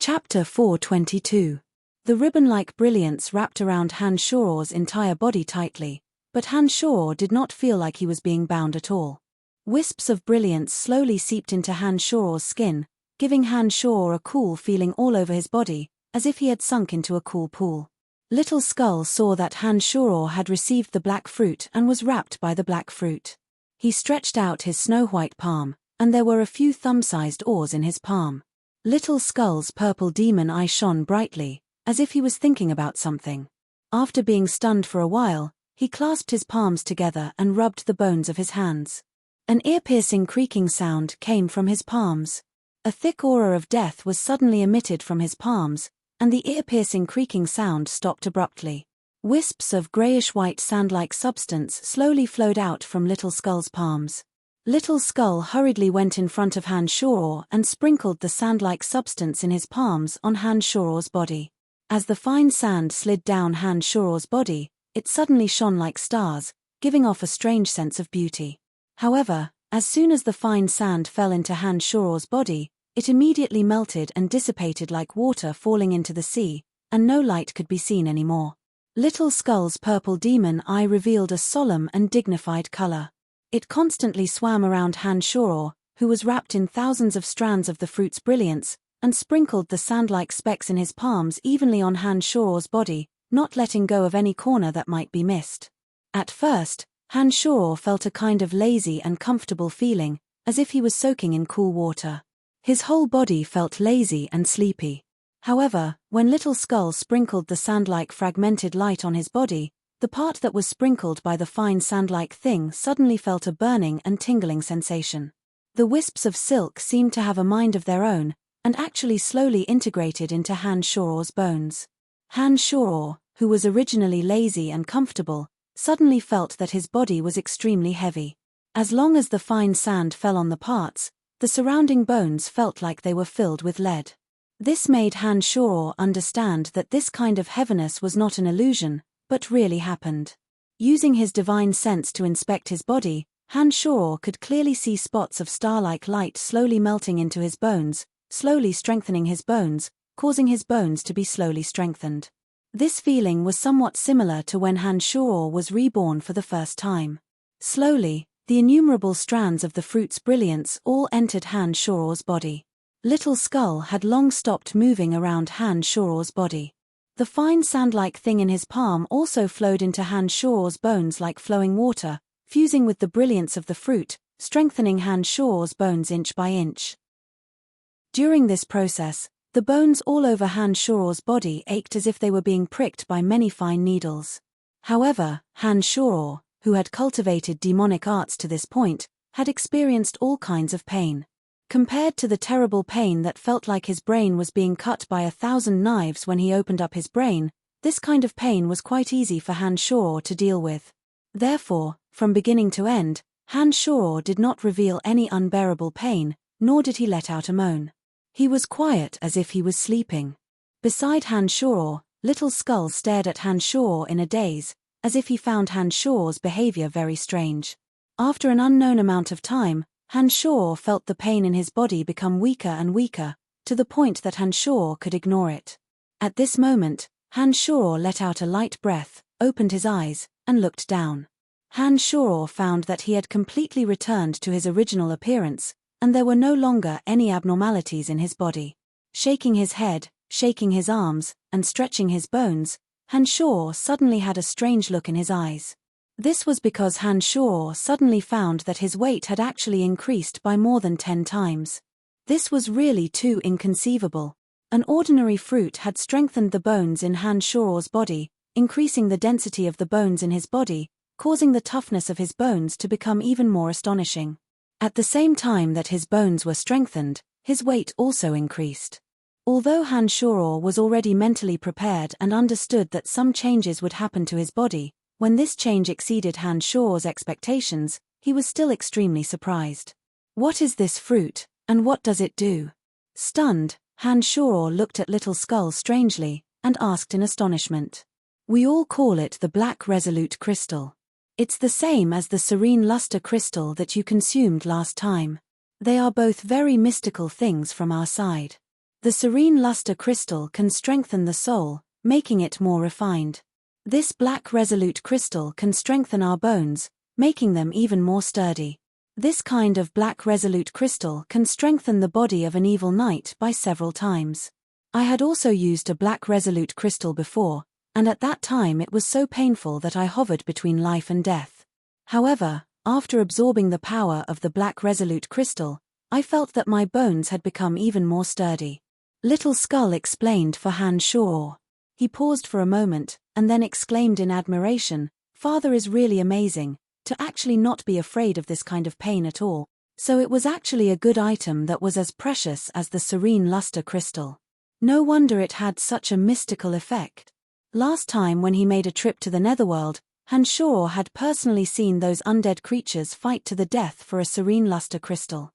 Chapter 422. The ribbon-like brilliance wrapped around Han Shoror's entire body tightly, but Han Shoror did not feel like he was being bound at all. Wisps of brilliance slowly seeped into Han Shoror's skin, giving Han Shoror a cool feeling all over his body, as if he had sunk into a cool pool. Little Skull saw that Han Shoror had received the black fruit and was wrapped by the black fruit. He stretched out his snow-white palm, and there were a few thumb-sized oars in his palm. Little Skull's purple demon eye shone brightly, as if he was thinking about something. After being stunned for a while, he clasped his palms together and rubbed the bones of his hands. An ear-piercing creaking sound came from his palms. A thick aura of death was suddenly emitted from his palms, and the ear-piercing creaking sound stopped abruptly. Wisps of grayish-white sand-like substance slowly flowed out from Little Skull's palms. Little Skull hurriedly went in front of Han Shoror and sprinkled the sand-like substance in his palms on Han Shoror's body. As the fine sand slid down Han Shoror's body, it suddenly shone like stars, giving off a strange sense of beauty. However, as soon as the fine sand fell into Han Shoror's body, it immediately melted and dissipated like water falling into the sea, and no light could be seen anymore. Little Skull's purple demon eye revealed a solemn and dignified color. It constantly swam around Han Shoror, who was wrapped in thousands of strands of the fruit's brilliance, and sprinkled the sand-like specks in his palms evenly on Han Shoror's body, not letting go of any corner that might be missed. At first, Han Shoror felt a kind of lazy and comfortable feeling, as if he was soaking in cool water. His whole body felt lazy and sleepy. However, when Little Skull sprinkled the sand-like fragmented light on his body, the part that was sprinkled by the fine sand-like thing suddenly felt a burning and tingling sensation. The wisps of silk seemed to have a mind of their own, and actually slowly integrated into Han Shoror's bones. Han Shoror, who was originally lazy and comfortable, suddenly felt that his body was extremely heavy. As long as the fine sand fell on the parts, the surrounding bones felt like they were filled with lead. This made Han Shoror understand that this kind of heaviness was not an illusion, but really happened. Using his divine sense to inspect his body, Han Shoror could clearly see spots of star-like light slowly melting into his bones, slowly strengthening his bones, causing his bones to be slowly strengthened. This feeling was somewhat similar to when Han Shoror was reborn for the first time. Slowly, the innumerable strands of the fruit's brilliance all entered Han Shoror's body. Little Skull had long stopped moving around Han Shoror's body. The fine sand-like thing in his palm also flowed into Han Shoror's bones like flowing water, fusing with the brilliance of the fruit, strengthening Han Shoror's bones inch by inch. During this process, the bones all over Han Shoror's body ached as if they were being pricked by many fine needles. However, Han Shoror, who had cultivated demonic arts to this point, had experienced all kinds of pain. Compared to the terrible pain that felt like his brain was being cut by 1,000 knives when he opened up his brain, this kind of pain was quite easy for Han Shoror to deal with. Therefore, from beginning to end, Han Shoror did not reveal any unbearable pain, nor did he let out a moan. He was quiet as if he was sleeping. Beside Han Shoror, Little Skull stared at Han Shoror in a daze, as if he found Han Shoror's behavior very strange. After an unknown amount of time, Han Shoror felt the pain in his body become weaker and weaker, to the point that Han Shoror could ignore it. At this moment, Han Shoror let out a light breath, opened his eyes, and looked down. Han Shoror found that he had completely returned to his original appearance, and there were no longer any abnormalities in his body. Shaking his head, shaking his arms, and stretching his bones, Han Shoror suddenly had a strange look in his eyes. This was because Han Shoror suddenly found that his weight had actually increased by more than 10 times. This was really too inconceivable. An ordinary fruit had strengthened the bones in Han Shoror's body, increasing the density of the bones in his body, causing the toughness of his bones to become even more astonishing. At the same time that his bones were strengthened, his weight also increased. Although Han Shoror was already mentally prepared and understood that some changes would happen to his body, when this change exceeded Han Shoror's expectations, he was still extremely surprised. What is this fruit, and what does it do? Stunned, Han Shoror looked at Little Skull strangely, and asked in astonishment. We all call it the Black Resolute Crystal. It's the same as the Serene Luster Crystal that you consumed last time. They are both very mystical things from our side. The serene luster crystal can strengthen the soul, making it more refined. This black resolute crystal can strengthen our bones, making them even more sturdy. This kind of black resolute crystal can strengthen the body of an evil knight by several times. I had also used a black resolute crystal before, and at that time it was so painful that I hovered between life and death. However, after absorbing the power of the black resolute crystal, I felt that my bones had become even more sturdy. Little Skull explained for Han Shaw. He paused for a moment, and then exclaimed in admiration, "Father is really amazing, to actually not be afraid of this kind of pain at all. So it was actually a good item that was as precious as the serene luster crystal. No wonder it had such a mystical effect." Last time when he made a trip to the Netherworld, Han Shaw had personally seen those undead creatures fight to the death for a serene luster crystal.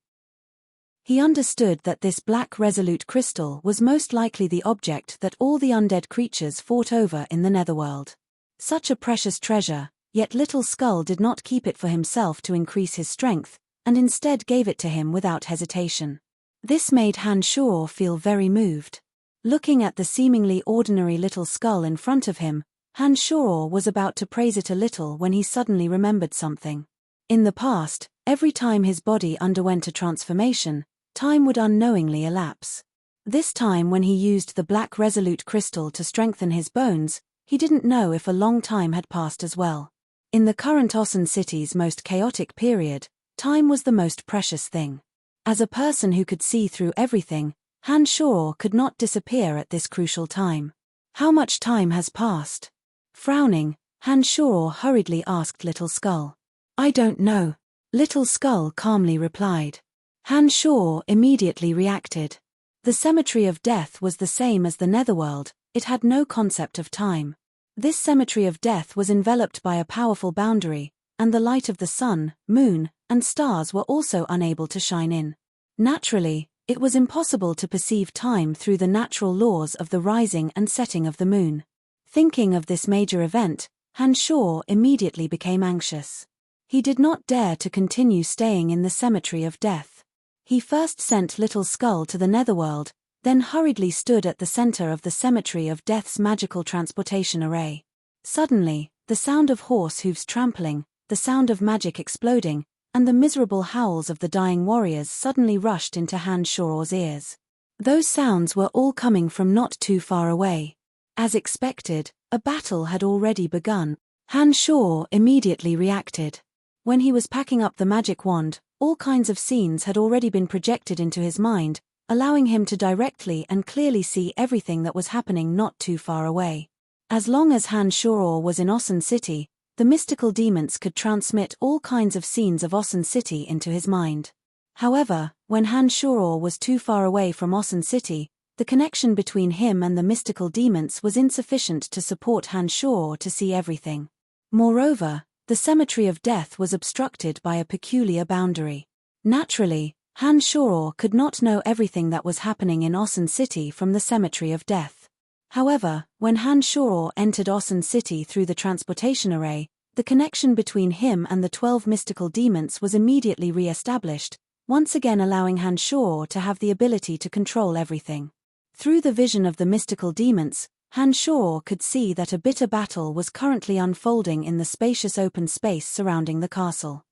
He understood that this black resolute crystal was most likely the object that all the undead creatures fought over in the Netherworld. Such a precious treasure, yet Little Skull did not keep it for himself to increase his strength, and instead gave it to him without hesitation. This made Han Shaw feel very moved. Looking at the seemingly ordinary Little Skull in front of him, Han Shaw was about to praise it a little when he suddenly remembered something. In the past, every time his body underwent a transformation, time would unknowingly elapse. This time when he used the black resolute crystal to strengthen his bones, he didn't know if a long time had passed as well. In the current Ossen City's most chaotic period, time was the most precious thing. As a person who could see through everything, Han Shaw could not disappear at this crucial time. "How much time has passed?" Frowning, Han Shaw hurriedly asked Little Skull. "I don't know," Little Skull calmly replied. Han Shaw immediately reacted. The cemetery of death was the same as the Netherworld, it had no concept of time. This cemetery of death was enveloped by a powerful boundary, and the light of the sun, moon, and stars were also unable to shine in. Naturally, it was impossible to perceive time through the natural laws of the rising and setting of the moon. Thinking of this major event, Han Shaw immediately became anxious. He did not dare to continue staying in the cemetery of death. He first sent Little Skull to the Netherworld, then hurriedly stood at the center of the cemetery of death's magical transportation array. Suddenly, the sound of horse hooves trampling, the sound of magic exploding, and the miserable howls of the dying warriors suddenly rushed into Han Shaw's ears. Those sounds were all coming from not too far away. As expected, a battle had already begun. Han Shaw immediately reacted. When he was packing up the magic wand, all kinds of scenes had already been projected into his mind, allowing him to directly and clearly see everything that was happening not too far away. As long as Han Shaw was in Ossen City, the mystical demons could transmit all kinds of scenes of Ossen City into his mind. However, when Han Shaw was too far away from Ossen City, the connection between him and the mystical demons was insufficient to support Han Shaw to see everything. Moreover, the cemetery of death was obstructed by a peculiar boundary. Naturally, Han Shaw could not know everything that was happening in Ossen City from the cemetery of death. However, when Han Shaw entered Ossen City through the transportation array, the connection between him and the 12 mystical demons was immediately re-established, once again allowing Han Shaw to have the ability to control everything. Through the vision of the mystical demons, Han Shaw could see that a bitter battle was currently unfolding in the spacious open space surrounding the castle.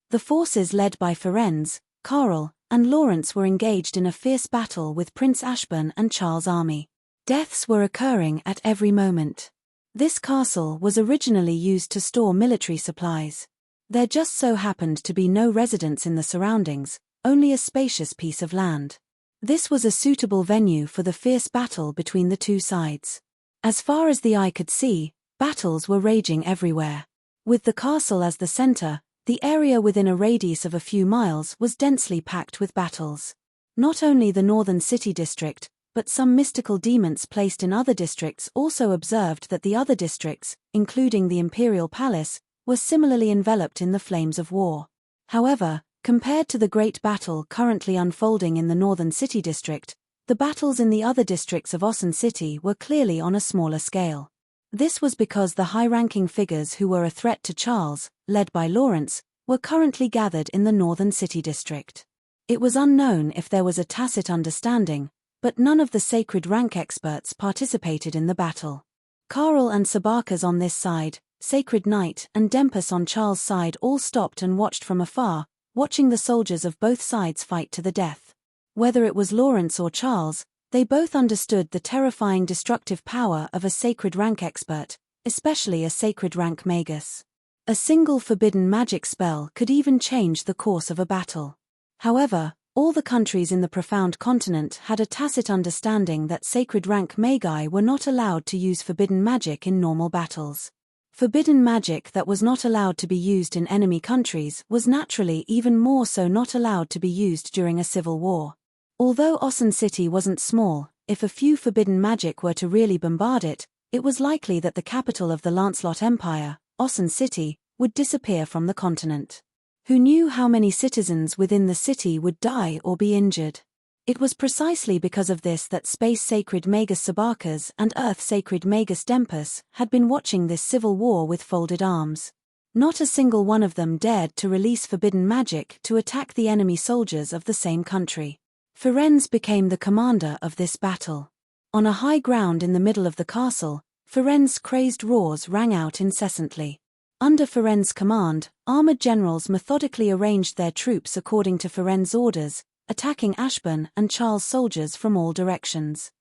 The forces led by Ferenz, Carl, and Lawrence were engaged in a fierce battle with Prince Ashburn and Charles' army. Deaths were occurring at every moment. This castle was originally used to store military supplies. There just so happened to be no residents in the surroundings, only a spacious piece of land. This was a suitable venue for the fierce battle between the two sides. As far as the eye could see, battles were raging everywhere. With the castle as the center, the area within a radius of a few miles was densely packed with battles. Not only the northern city district, but some mystical demons placed in other districts also observed that the other districts, including the Imperial Palace, were similarly enveloped in the flames of war. However, compared to the great battle currently unfolding in the northern city district, the battles in the other districts of Ossen City were clearly on a smaller scale. This was because the high-ranking figures who were a threat to Charles, led by Lawrence, were currently gathered in the northern city district. It was unknown if there was a tacit understanding, but none of the sacred rank experts participated in the battle. Karl and Sabarkas on this side, Sacred Knight and Dempus on Charles' side all stopped and watched from afar, watching the soldiers of both sides fight to the death. Whether it was Lawrence or Charles, they both understood the terrifying destructive power of a sacred rank expert, especially a sacred rank magus. A single forbidden magic spell could even change the course of a battle. However, all the countries in the profound continent had a tacit understanding that sacred rank magi were not allowed to use forbidden magic in normal battles. Forbidden magic that was not allowed to be used in enemy countries was naturally even more so not allowed to be used during a civil war. Although Ossen City wasn't small, if a few forbidden magic were to really bombard it, it was likely that the capital of the Lancelot Empire, Ossen City, would disappear from the continent. Who knew how many citizens within the city would die or be injured? It was precisely because of this that Space Sacred Magus Sabarkas and Earth Sacred Magus Dempus had been watching this civil war with folded arms. Not a single one of them dared to release forbidden magic to attack the enemy soldiers of the same country. Firenze became the commander of this battle. On a high ground in the middle of the castle, Firenze's crazed roars rang out incessantly. Under Firenze's command, armored generals methodically arranged their troops according to Firenze's orders, attacking Ashburn and Charles' soldiers from all directions.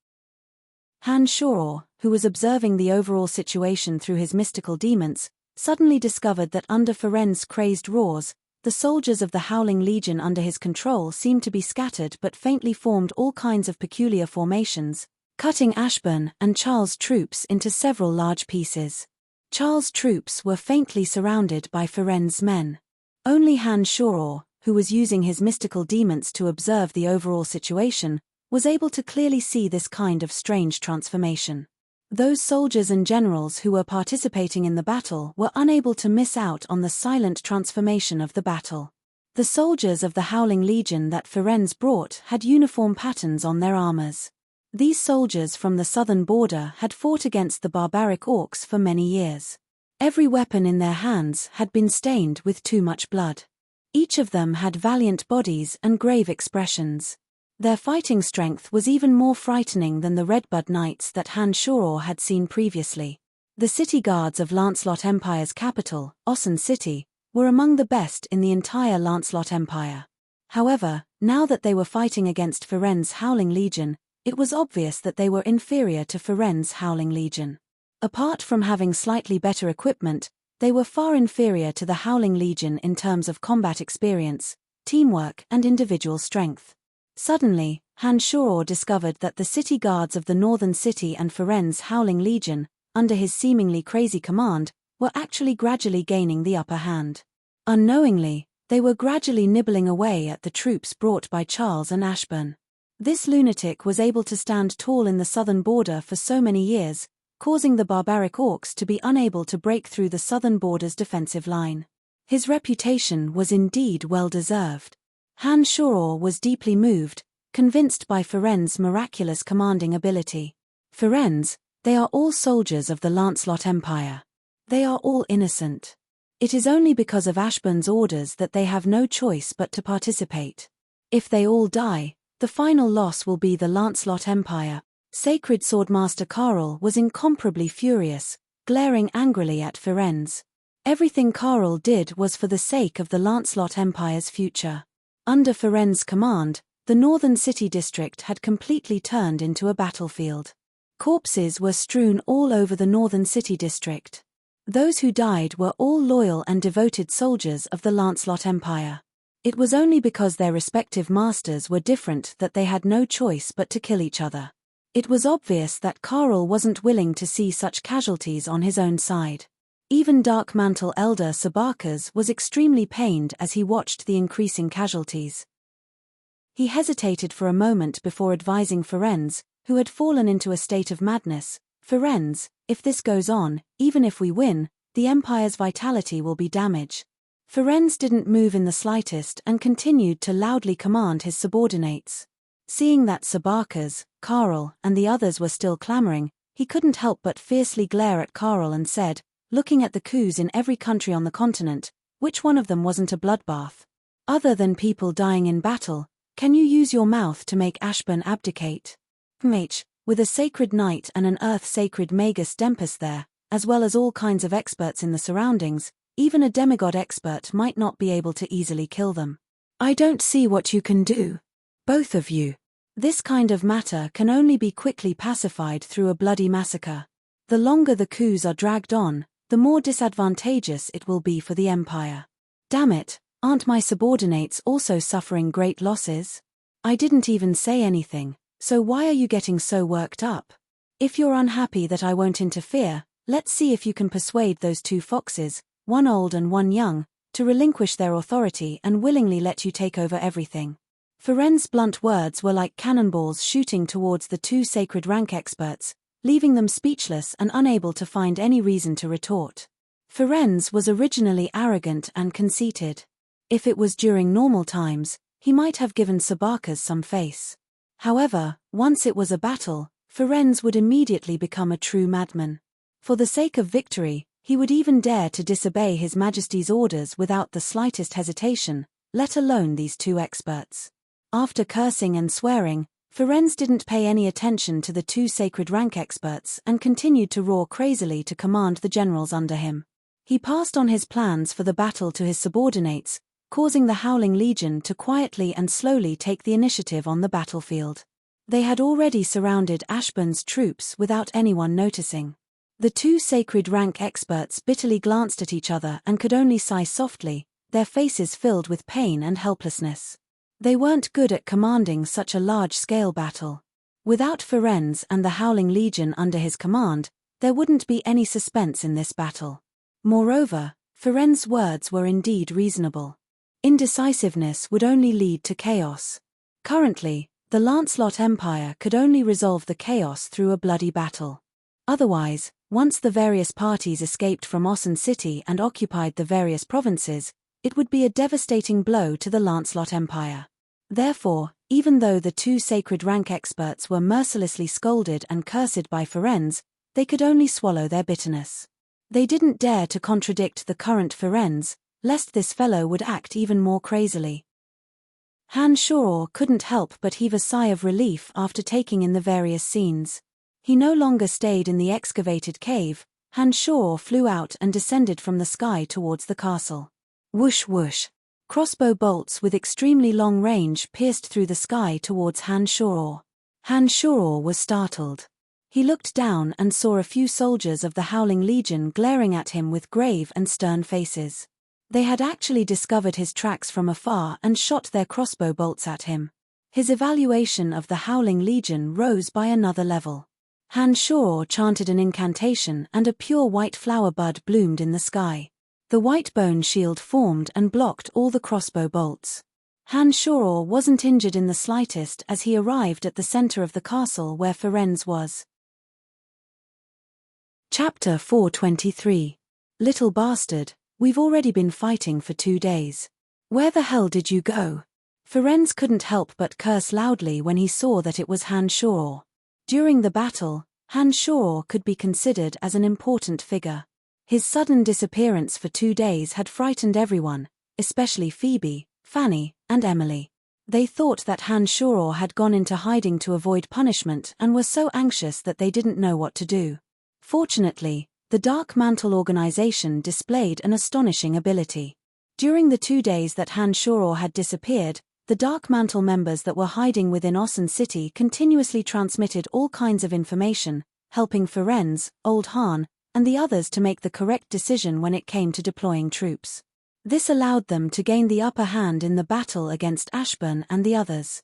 Han Shoror, who was observing the overall situation through his mystical demons, suddenly discovered that under Firenze's crazed roars, the soldiers of the Howling Legion under his control seemed to be scattered but faintly formed all kinds of peculiar formations, cutting Ashburn and Charles' troops into several large pieces. Charles' troops were faintly surrounded by Firenze's men. Only Han Shoror, who was using his mystical demons to observe the overall situation, was able to clearly see this kind of strange transformation. Those soldiers and generals who were participating in the battle were unable to miss out on the silent transformation of the battle. The soldiers of the Howling Legion that Firenze brought had uniform patterns on their armors. These soldiers from the southern border had fought against the barbaric orcs for many years. Every weapon in their hands had been stained with too much blood. Each of them had valiant bodies and grave expressions. Their fighting strength was even more frightening than the Redbud Knights that Han Shoror had seen previously. The city guards of Lancelot Empire's capital, Ossen City, were among the best in the entire Lancelot Empire. However, now that they were fighting against Firenze's Howling Legion, it was obvious that they were inferior to Firenze's Howling Legion. Apart from having slightly better equipment, they were far inferior to the Howling Legion in terms of combat experience, teamwork and individual strength. Suddenly, Han Shoror discovered that the city guards of the Northern City and Firenze's Howling Legion, under his seemingly crazy command, were actually gradually gaining the upper hand. Unknowingly, they were gradually nibbling away at the troops brought by Charles and Ashburn. This lunatic was able to stand tall in the southern border for so many years, causing the barbaric orcs to be unable to break through the southern border's defensive line. His reputation was indeed well-deserved. Han Shoror was deeply moved, convinced by Firenze's miraculous commanding ability. Firenze, they are all soldiers of the Lancelot Empire. They are all innocent. It is only because of Ashburn's orders that they have no choice but to participate. If they all die, the final loss will be the Lancelot Empire. Sacred Swordmaster Karl was incomparably furious, glaring angrily at Firenze. Everything Karl did was for the sake of the Lancelot Empire's future. Under Firenze's command, the northern city district had completely turned into a battlefield. Corpses were strewn all over the northern city district. Those who died were all loyal and devoted soldiers of the Lancelot Empire. It was only because their respective masters were different that they had no choice but to kill each other. It was obvious that Karl wasn't willing to see such casualties on his own side. Even Dark Mantle Elder Sabarkas was extremely pained as he watched the increasing casualties. He hesitated for a moment before advising Firenze, who had fallen into a state of madness. Firenze, if this goes on, even if we win, the Empire's vitality will be damaged. Firenze didn't move in the slightest and continued to loudly command his subordinates. Seeing that Sabarkas, Karl, and the others were still clamoring, he couldn't help but fiercely glare at Karl and said, looking at the coups in every country on the continent, which one of them wasn't a bloodbath? Other than people dying in battle, can you use your mouth to make Ashburn abdicate? With a sacred knight and an earth-sacred magus Dempus there, as well as all kinds of experts in the surroundings, even a demigod expert might not be able to easily kill them. I don't see what you can do. Both of you. This kind of matter can only be quickly pacified through a bloody massacre. The longer the coups are dragged on, the more disadvantageous it will be for the Empire. Damn it, aren't my subordinates also suffering great losses? I didn't even say anything, so why are you getting so worked up? If you're unhappy that I won't interfere, let's see if you can persuade those two foxes, one old and one young, to relinquish their authority and willingly let you take over everything. Feren's blunt words were like cannonballs shooting towards the two sacred rank experts, leaving them speechless and unable to find any reason to retort. Ferenz was originally arrogant and conceited. If it was during normal times, he might have given Sabakas some face. However, once it was a battle, Ferenz would immediately become a true madman. For the sake of victory, he would even dare to disobey His Majesty's orders without the slightest hesitation, let alone these two experts. After cursing and swearing, Ferenz didn't pay any attention to the two sacred rank experts and continued to roar crazily to command the generals under him. He passed on his plans for the battle to his subordinates, causing the Howling Legion to quietly and slowly take the initiative on the battlefield. They had already surrounded Ashburn's troops without anyone noticing. The two sacred rank experts bitterly glanced at each other and could only sigh softly, their faces filled with pain and helplessness. They weren't good at commanding such a large-scale battle. Without Ferenz and the Howling Legion under his command, there wouldn't be any suspense in this battle. Moreover, Ferenz's words were indeed reasonable. Indecisiveness would only lead to chaos. Currently, the Lancelot Empire could only resolve the chaos through a bloody battle. Otherwise, once the various parties escaped from Ossen City and occupied the various provinces, it would be a devastating blow to the Lancelot Empire. Therefore, even though the two sacred rank experts were mercilessly scolded and cursed by Ferenz, they could only swallow their bitterness. They didn't dare to contradict the current Ferenz, lest this fellow would act even more crazily. Han Shoror couldn't help but heave a sigh of relief after taking in the various scenes. He no longer stayed in the excavated cave. Han Shoror flew out and descended from the sky towards the castle. Whoosh whoosh. Crossbow bolts with extremely long range pierced through the sky towards Han Shoror. Han Shoror was startled. He looked down and saw a few soldiers of the Howling Legion glaring at him with grave and stern faces. They had actually discovered his tracks from afar and shot their crossbow bolts at him. His evaluation of the Howling Legion rose by another level. Han Shoror chanted an incantation and a pure white flower bud bloomed in the sky. The white bone shield formed and blocked all the crossbow bolts. Han Shoror wasn't injured in the slightest as he arrived at the center of the castle where Ferenz was. Chapter 423. Little bastard, we've already been fighting for 2 days. Where the hell did you go? Ferenz couldn't help but curse loudly when he saw that it was Han Shoror. During the battle, Han Shoror could be considered as an important figure. His sudden disappearance for 2 days had frightened everyone, especially Phoebe, Fanny, and Emily. They thought that Han Shoror had gone into hiding to avoid punishment and were so anxious that they didn't know what to do. Fortunately, the Dark Mantle organization displayed an astonishing ability. During the 2 days that Han Shoror had disappeared, the Dark Mantle members that were hiding within Ossen City continuously transmitted all kinds of information, helping Ferenz, Old Han, and the others to make the correct decision when it came to deploying troops. This allowed them to gain the upper hand in the battle against Ashburn and the others.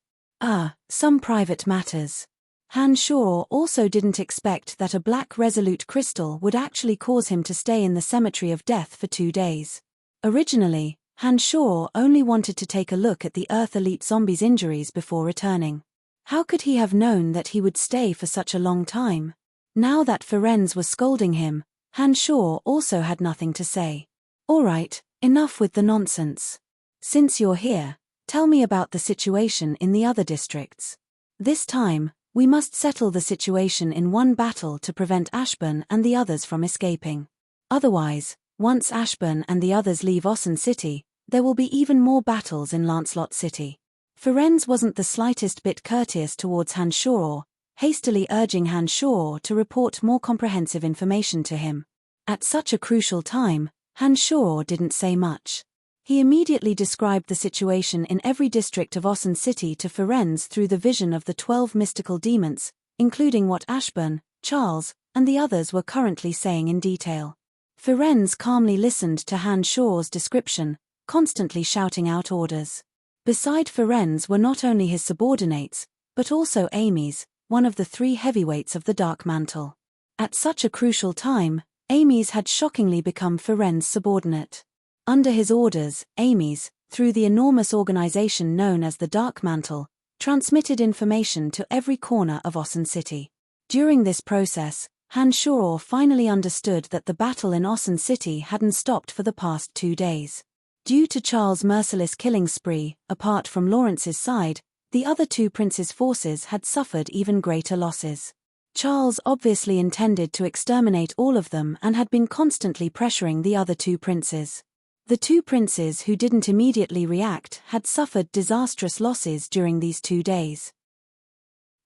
Some private matters. Han Shoror also didn't expect that a black resolute crystal would actually cause him to stay in the Cemetery of Death for 2 days. Originally, Han Shoror only wanted to take a look at the Earth Elite zombies' injuries before returning. How could he have known that he would stay for such a long time? Now that Ferenz was scolding him, Han Shoror also had nothing to say. Alright, enough with the nonsense. Since you're here, tell me about the situation in the other districts. This time, we must settle the situation in one battle to prevent Ashburn and the others from escaping. Otherwise, once Ashburn and the others leave Ossen City, there will be even more battles in Lancelot City. Ferenz wasn't the slightest bit courteous towards Han Shoror, hastily urging Hanshaw to report more comprehensive information to him. At such a crucial time, Hanshaw didn't say much. He immediately described the situation in every district of Ossen City to Ferenz through the vision of the 12 mystical demons, including what Ashburn, Charles, and the others were currently saying in detail. Ferenz calmly listened to Hanshaw's description, constantly shouting out orders. Beside Ferenz were not only his subordinates, but also Amy's, one of the 3 heavyweights of the Dark Mantle. At such a crucial time, Amy's had shockingly become Ferenz's subordinate. Under his orders, Amy's, through the enormous organization known as the Dark Mantle, transmitted information to every corner of Ossen City. During this process, Hanshaw finally understood that the battle in Ossen City hadn't stopped for the past 2 days. Due to Charles' merciless killing spree, apart from Lawrence's side, the other 2 princes' forces had suffered even greater losses. Charles obviously intended to exterminate all of them and had been constantly pressuring the other 2 princes. The 2 princes who didn't immediately react had suffered disastrous losses during these 2 days.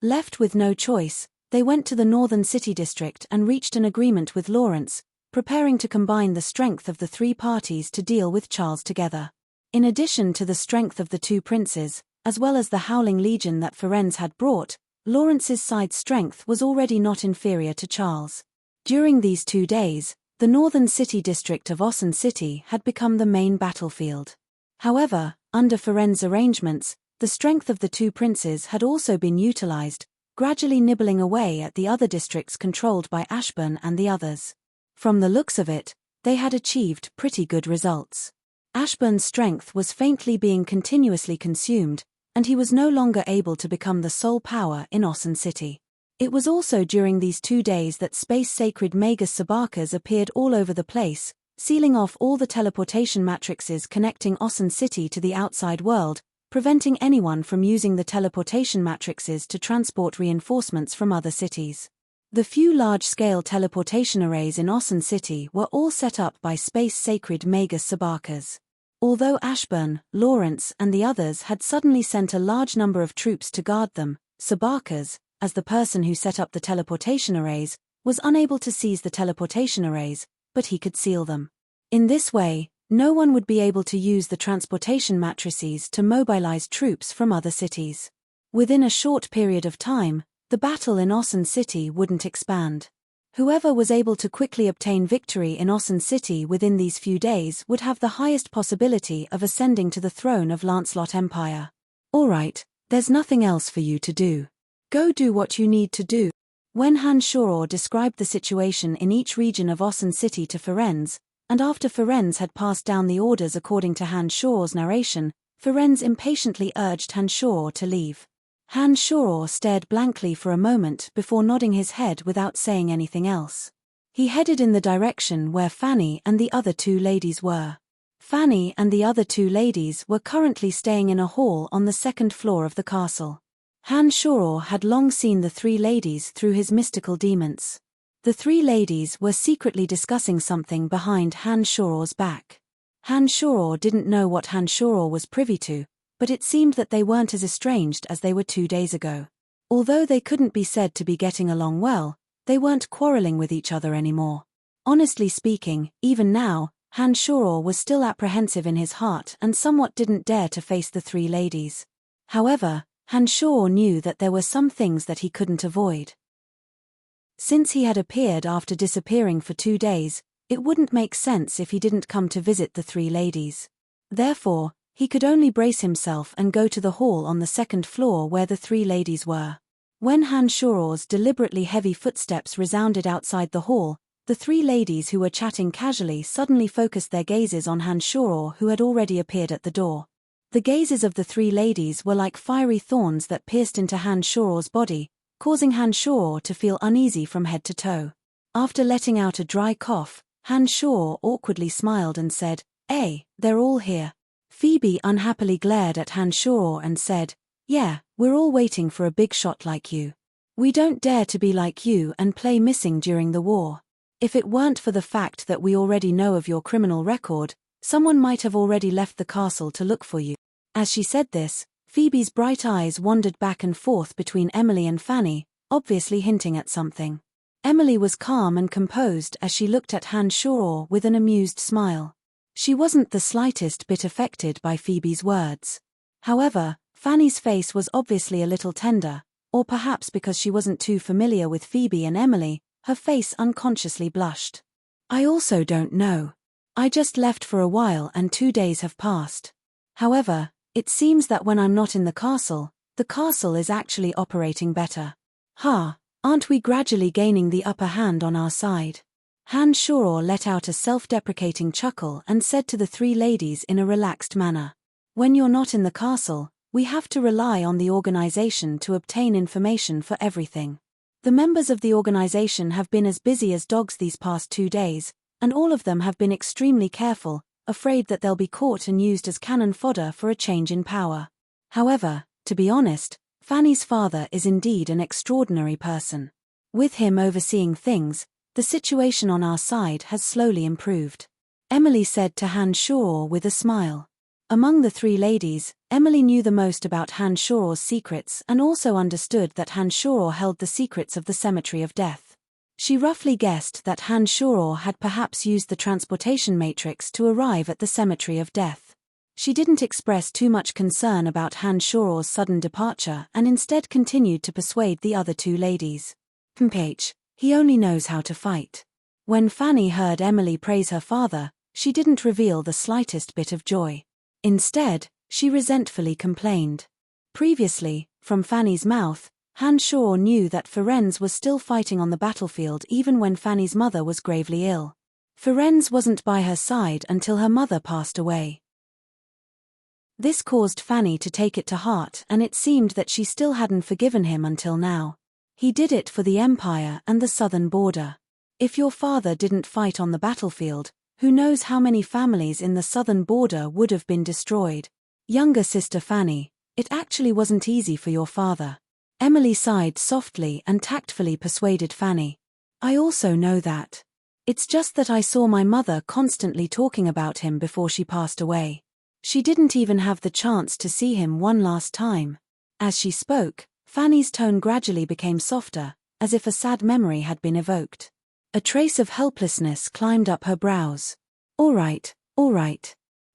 Left with no choice, they went to the northern city district and reached an agreement with Lawrence, preparing to combine the strength of the 3 parties to deal with Charles together. In addition to the strength of the 2 princes, as well as the Howling Legion that Ferenz had brought, Lawrence's side's strength was already not inferior to Charles. During these 2 days, the northern city district of Ossen City had become the main battlefield. However, under Ferenz's arrangements, the strength of the 2 princes had also been utilized, gradually nibbling away at the other districts controlled by Ashburn and the others. From the looks of it, they had achieved pretty good results. Ashburn's strength was faintly being continuously consumed, and he was no longer able to become the sole power in Ossen City. It was also during these 2 days that space-sacred Magus Sabakas appeared all over the place, sealing off all the teleportation matrices connecting Ossen City to the outside world, preventing anyone from using the teleportation matrices to transport reinforcements from other cities. The few large-scale teleportation arrays in Ossen City were all set up by space-sacred Magus Sabakas. Although Ashburn, Lawrence, and the others had suddenly sent a large number of troops to guard them, Sabakas, as the person who set up the teleportation arrays, was unable to seize the teleportation arrays, but he could seal them. In this way, no one would be able to use the transportation matrices to mobilize troops from other cities. Within a short period of time, the battle in Ossen City wouldn't expand. Whoever was able to quickly obtain victory in Ossen City within these few days would have the highest possibility of ascending to the throne of Lancelot Empire. Alright, there's nothing else for you to do. Go do what you need to do. When Hanshaw described the situation in each region of Ossen City to Ferenz, and after Ferenz had passed down the orders according to Hanshaw's narration, Ferenz impatiently urged Hanshaw to leave. Hanshaw stared blankly for a moment before nodding his head without saying anything else. He headed in the direction where Fanny and the other 2 ladies were. Fanny and the other 2 ladies were currently staying in a hall on the 2nd floor of the castle. Hanshaw had long seen the 3 ladies through his mystical demons. The 3 ladies were secretly discussing something behind Hanshaw's back. Hanshaw didn't know what Hanshaw was privy to, but it seemed that they weren't as estranged as they were 2 days ago. Although they couldn't be said to be getting along well, they weren't quarreling with each other anymore. Honestly speaking, even now, Hanshaw was still apprehensive in his heart and somewhat didn't dare to face the 3 ladies. However, Hanshaw knew that there were some things that he couldn't avoid. Since he had appeared after disappearing for 2 days, it wouldn't make sense if he didn't come to visit the 3 ladies. Therefore, he could only brace himself and go to the hall on the 2nd floor where the 3 ladies were. When Hanshaw's deliberately heavy footsteps resounded outside the hall, the 3 ladies who were chatting casually suddenly focused their gazes on Hanshaw, who had already appeared at the door. The gazes of the 3 ladies were like fiery thorns that pierced into Hanshaw's body, causing Hanshaw to feel uneasy from head to toe. After letting out a dry cough, Hanshaw awkwardly smiled and said, they're all here." Phoebe unhappily glared at Hanshaw and said, "Yeah, we're all waiting for a big shot like you. We don't dare to be like you and play missing during the war. If it weren't for the fact that we already know of your criminal record, someone might have already left the castle to look for you." As she said this, Phoebe's bright eyes wandered back and forth between Emily and Fanny, obviously hinting at something. Emily was calm and composed as she looked at Han Shoror with an amused smile. She wasn't the slightest bit affected by Phoebe's words. However, Fanny's face was obviously a little tender, or perhaps because she wasn't too familiar with Phoebe and Emily, her face unconsciously blushed. I also don't know. I just left for a while and 2 days have passed. However, it seems that when I'm not in the castle is actually operating better. Aren't we gradually gaining the upper hand on our side? Han Shoror let out a self-deprecating chuckle and said to the 3 ladies in a relaxed manner. When you're not in the castle, we have to rely on the organization to obtain information for everything. The members of the organization have been as busy as dogs these past 2 days, and all of them have been extremely careful, afraid that they'll be caught and used as cannon fodder for a change in power. However, to be honest, Fanny's father is indeed an extraordinary person. With him overseeing things, the situation on our side has slowly improved. Emily said to Han Shoror with a smile. Among the 3 ladies, Emily knew the most about Han Shoror's secrets and also understood that Han Shoror held the secrets of the Cemetery of Death. She roughly guessed that Han Shoror had perhaps used the transportation matrix to arrive at the Cemetery of Death. She didn't express too much concern about Han Shoror's sudden departure and instead continued to persuade the other 2 ladies. He only knows how to fight. When Fanny heard Emily praise her father, she didn't reveal the slightest bit of joy. Instead, she resentfully complained. Previously, from Fanny's mouth, Han Shoror knew that Firenze was still fighting on the battlefield even when Fanny's mother was gravely ill. Firenze wasn't by her side until her mother passed away. This caused Fanny to take it to heart, and it seemed that she still hadn't forgiven him until now. He did it for the Empire and the southern border. If your father didn't fight on the battlefield, who knows how many families in the southern border would have been destroyed. Younger sister Fanny, it actually wasn't easy for your father. Emily sighed softly and tactfully persuaded Fanny. I also know that. It's just that I saw my mother constantly talking about him before she passed away. She didn't even have the chance to see him one last time. As she spoke, Fanny's tone gradually became softer, as if a sad memory had been evoked. A trace of helplessness climbed up her brows. All right.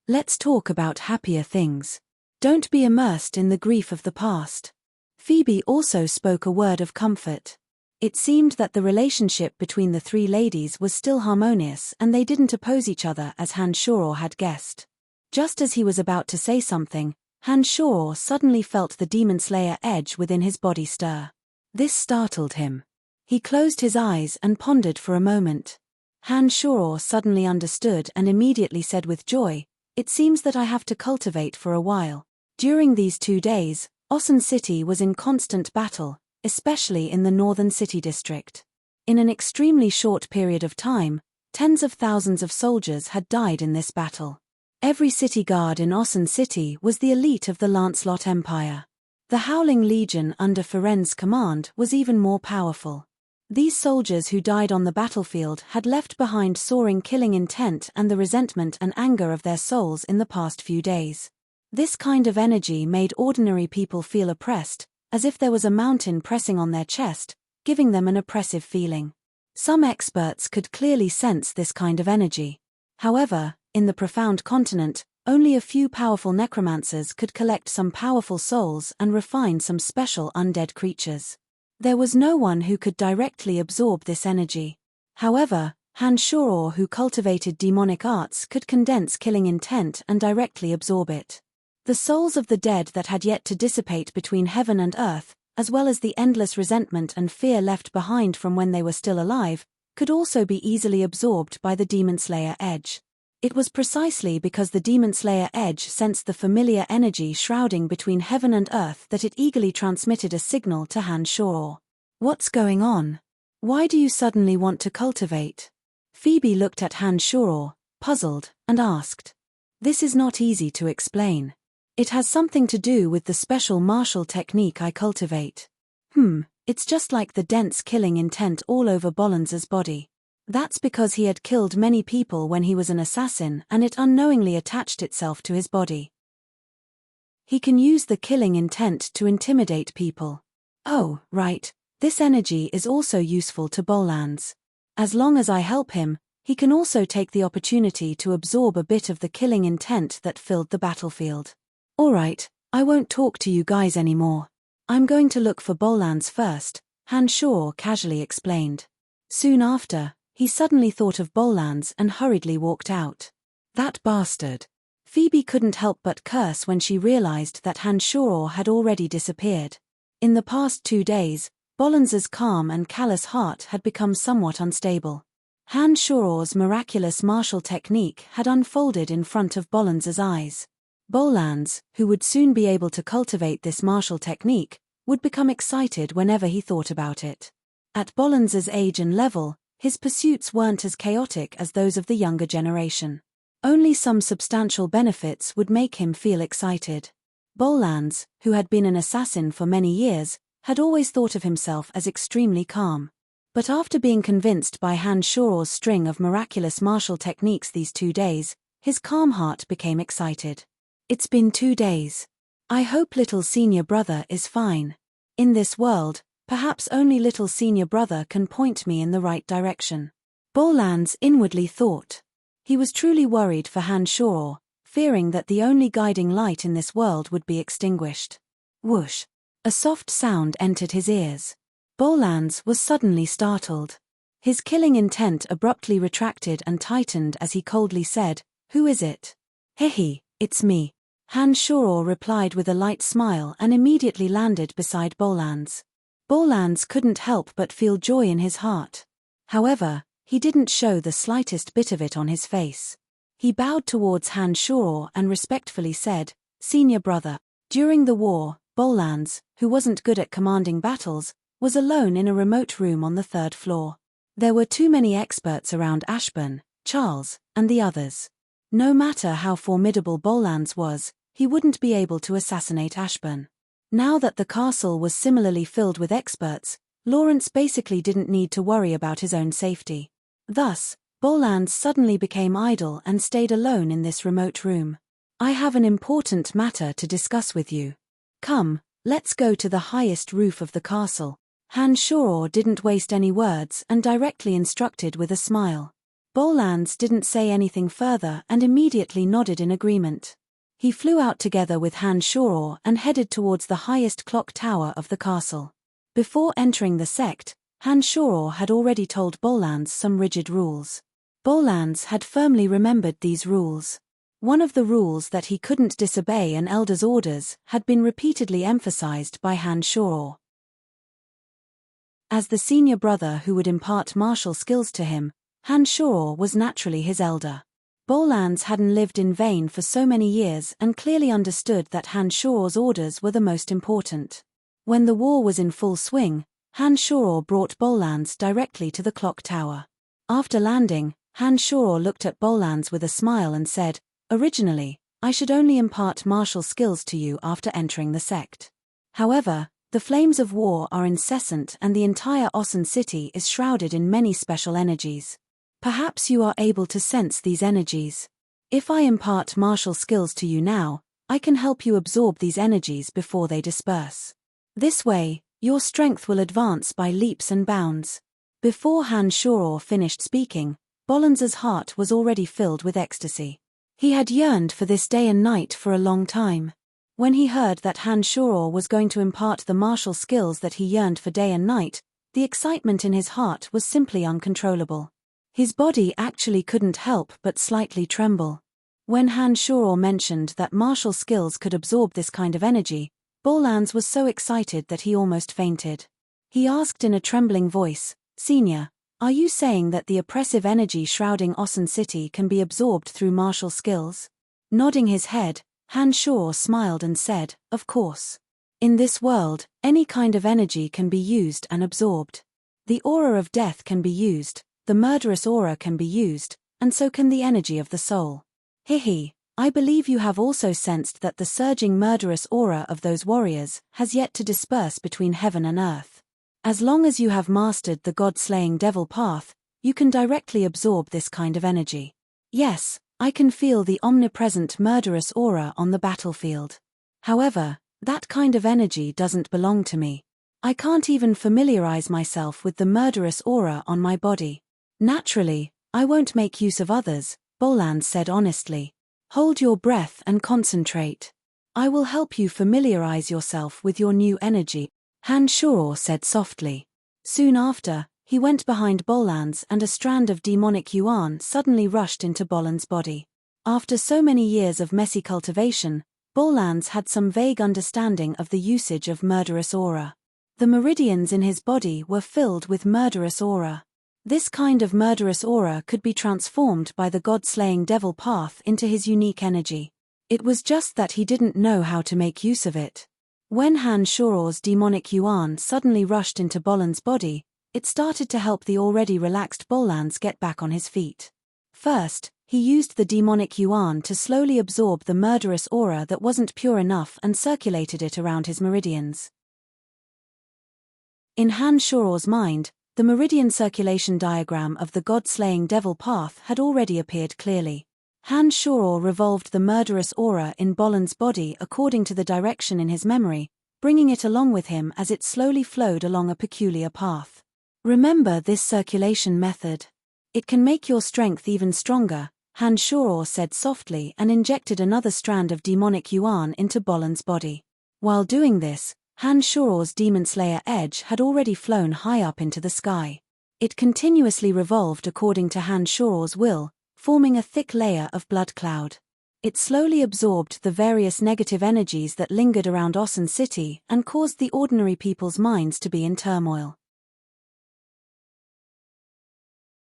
Let's talk about happier things. Don't be immersed in the grief of the past. Phoebe also spoke a word of comfort. It seemed that the relationship between the 3 ladies was still harmonious and they didn't oppose each other as Han Shoror had guessed. Just as he was about to say something, Han Shoror suddenly felt the Demon Slayer edge within his body stir. This startled him. He closed his eyes and pondered for a moment. Han Shoror suddenly understood and immediately said with joy, "It seems that I have to cultivate for a while." During these 2 days, Osun City was in constant battle, especially in the northern city district. In an extremely short period of time, tens of thousands of soldiers had died in this battle. Every city guard in Osun City was the elite of the Lancelot Empire. The Howling Legion under Firenze's command was even more powerful. These soldiers who died on the battlefield had left behind soaring killing intent and the resentment and anger of their souls in the past few days. This kind of energy made ordinary people feel oppressed, as if there was a mountain pressing on their chest, giving them an oppressive feeling. Some experts could clearly sense this kind of energy. However, in the profound continent, only a few powerful necromancers could collect some powerful souls and refine some special undead creatures. There was no one who could directly absorb this energy. However, Han Shoror, who cultivated demonic arts, could condense killing intent and directly absorb it. The souls of the dead that had yet to dissipate between heaven and earth, as well as the endless resentment and fear left behind from when they were still alive, could also be easily absorbed by the Demon Slayer edge. It was precisely because the Demon Slayer edge sensed the familiar energy shrouding between heaven and earth that it eagerly transmitted a signal to Han Shoror. What's going on? Why do you suddenly want to cultivate? Phoebe looked at Han Shoror, puzzled, and asked. This is not easy to explain. It has something to do with the special martial technique I cultivate. It's just like the dense killing intent all over Bollins's body. That's because he had killed many people when he was an assassin and it unknowingly attached itself to his body. He can use the killing intent to intimidate people. Oh, right, This energy is also useful to Bolans. As long as I help him, he can also take the opportunity to absorb a bit of the killing intent that filled the battlefield. Alright, I won't talk to you guys anymore. I'm going to look for Bolans first, Han Shaw casually explained. Soon after, he suddenly thought of Bolans and hurriedly walked out. That bastard. Phoebe couldn't help but curse when she realized that Han Shaw had already disappeared. In the past 2 days, Bolans's calm and callous heart had become somewhat unstable. Han Shaw's miraculous martial technique had unfolded in front of Bolans's eyes. Bolans, who would soon be able to cultivate this martial technique, would become excited whenever he thought about it. At Bolans's age and level, his pursuits weren't as chaotic as those of the younger generation. Only some substantial benefits would make him feel excited. Bolans, who had been an assassin for many years, had always thought of himself as extremely calm. But after being convinced by Han Shaw's string of miraculous martial techniques these 2 days, his calm heart became excited. It's been 2 days. I hope little senior brother is fine. In this world, perhaps only little senior brother can point me in the right direction. Bolans inwardly thought. He was truly worried for Han Shaw, fearing that the only guiding light in this world would be extinguished. Whoosh! A soft sound entered his ears. Bolans was suddenly startled. His killing intent abruptly retracted and tightened as he coldly said, "Who is it?" "Hehe, it's me." Han Shaw replied with a light smile and immediately landed beside Bolans. Bolans couldn't help but feel joy in his heart. However, he didn't show the slightest bit of it on his face. He bowed towards Han Shaw and respectfully said, "Senior brother." During the war, Bolans, who wasn't good at commanding battles, was alone in a remote room on the 3rd floor. There were too many experts around Ashburn, Charles, and the others. No matter how formidable Bolans was, he wouldn't be able to assassinate Ashburn. Now that the castle was similarly filled with experts, Lawrence basically didn't need to worry about his own safety. Thus, Bolans suddenly became idle and stayed alone in this remote room. "I have an important matter to discuss with you. Come, let's go to the highest roof of the castle." Han Shaw didn't waste any words and directly instructed with a smile. Bolans didn't say anything further and immediately nodded in agreement. He flew out together with Han Shaw and headed towards the highest clock tower of the castle. Before entering the sect, Han Shaw had already told Bolans some rigid rules. Bolans had firmly remembered these rules. One of the rules that he couldn't disobey an elder's orders had been repeatedly emphasized by Han Shaw. As the senior brother who would impart martial skills to him, Han Shaw was naturally his elder. Bolans hadn't lived in vain for so many years and clearly understood that Han Shaw's orders were the most important. When the war was in full swing, Han Shaw brought Bolans directly to the clock tower. After landing, Han Shaw looked at Bolans with a smile and said, "Originally, I should only impart martial skills to you after entering the sect. However, the flames of war are incessant and the entire Ossen city is shrouded in many special energies. Perhaps you are able to sense these energies. If I impart martial skills to you now, I can help you absorb these energies before they disperse. This way, your strength will advance by leaps and bounds." Before Han Shaw finished speaking, Bolans's heart was already filled with ecstasy. He had yearned for this day and night for a long time. When he heard that Han Shaw was going to impart the martial skills that he yearned for day and night, the excitement in his heart was simply uncontrollable. His body actually couldn't help but slightly tremble. When Han Shaw mentioned that martial skills could absorb this kind of energy, Bolans was so excited that he almost fainted. He asked in a trembling voice, "Senior, are you saying that the oppressive energy shrouding Ossen City can be absorbed through martial skills?" Nodding his head, Han Shaw smiled and said, "Of course. In this world, any kind of energy can be used and absorbed. The aura of death can be used, the murderous aura can be used, and so can the energy of the soul. Hehe, I believe you have also sensed that the surging murderous aura of those warriors has yet to disperse between heaven and earth. As long as you have mastered the god-slaying devil path, you can directly absorb this kind of energy. Yes, I can feel the omnipresent murderous aura on the battlefield. However, that kind of energy doesn't belong to me. I can't even familiarize myself with the murderous aura on my body. Naturally, I won't make use of others, Bolans said honestly. Hold your breath and concentrate. I will help you familiarize yourself with your new energy, Han Shuro said softly. Soon after, he went behind Bolans and a strand of demonic yuan suddenly rushed into Bolan's body. After so many years of messy cultivation, Bolans had some vague understanding of the usage of murderous aura. The meridians in his body were filled with murderous aura. This kind of murderous aura could be transformed by the god-slaying devil path into his unique energy. It was just that he didn't know how to make use of it. When Han Shuro's demonic yuan suddenly rushed into Bolan's body, it started to help the already relaxed Bolans get back on his feet. First, he used the demonic yuan to slowly absorb the murderous aura that wasn't pure enough and circulated it around his meridians. In Han Shuro's mind, the meridian circulation diagram of the god-slaying devil path had already appeared clearly. Han Shuro revolved the murderous aura in Bolan's body according to the direction in his memory, bringing it along with him as it slowly flowed along a peculiar path. Remember this circulation method. It can make your strength even stronger, Han Shuro said softly and injected another strand of demonic yuan into Bolan's body. While doing this, Han Shuro's demon slayer edge had already flown high up into the sky. It continuously revolved according to Han Shuro's will, forming a thick layer of blood cloud. It slowly absorbed the various negative energies that lingered around Osun City and caused the ordinary people's minds to be in turmoil.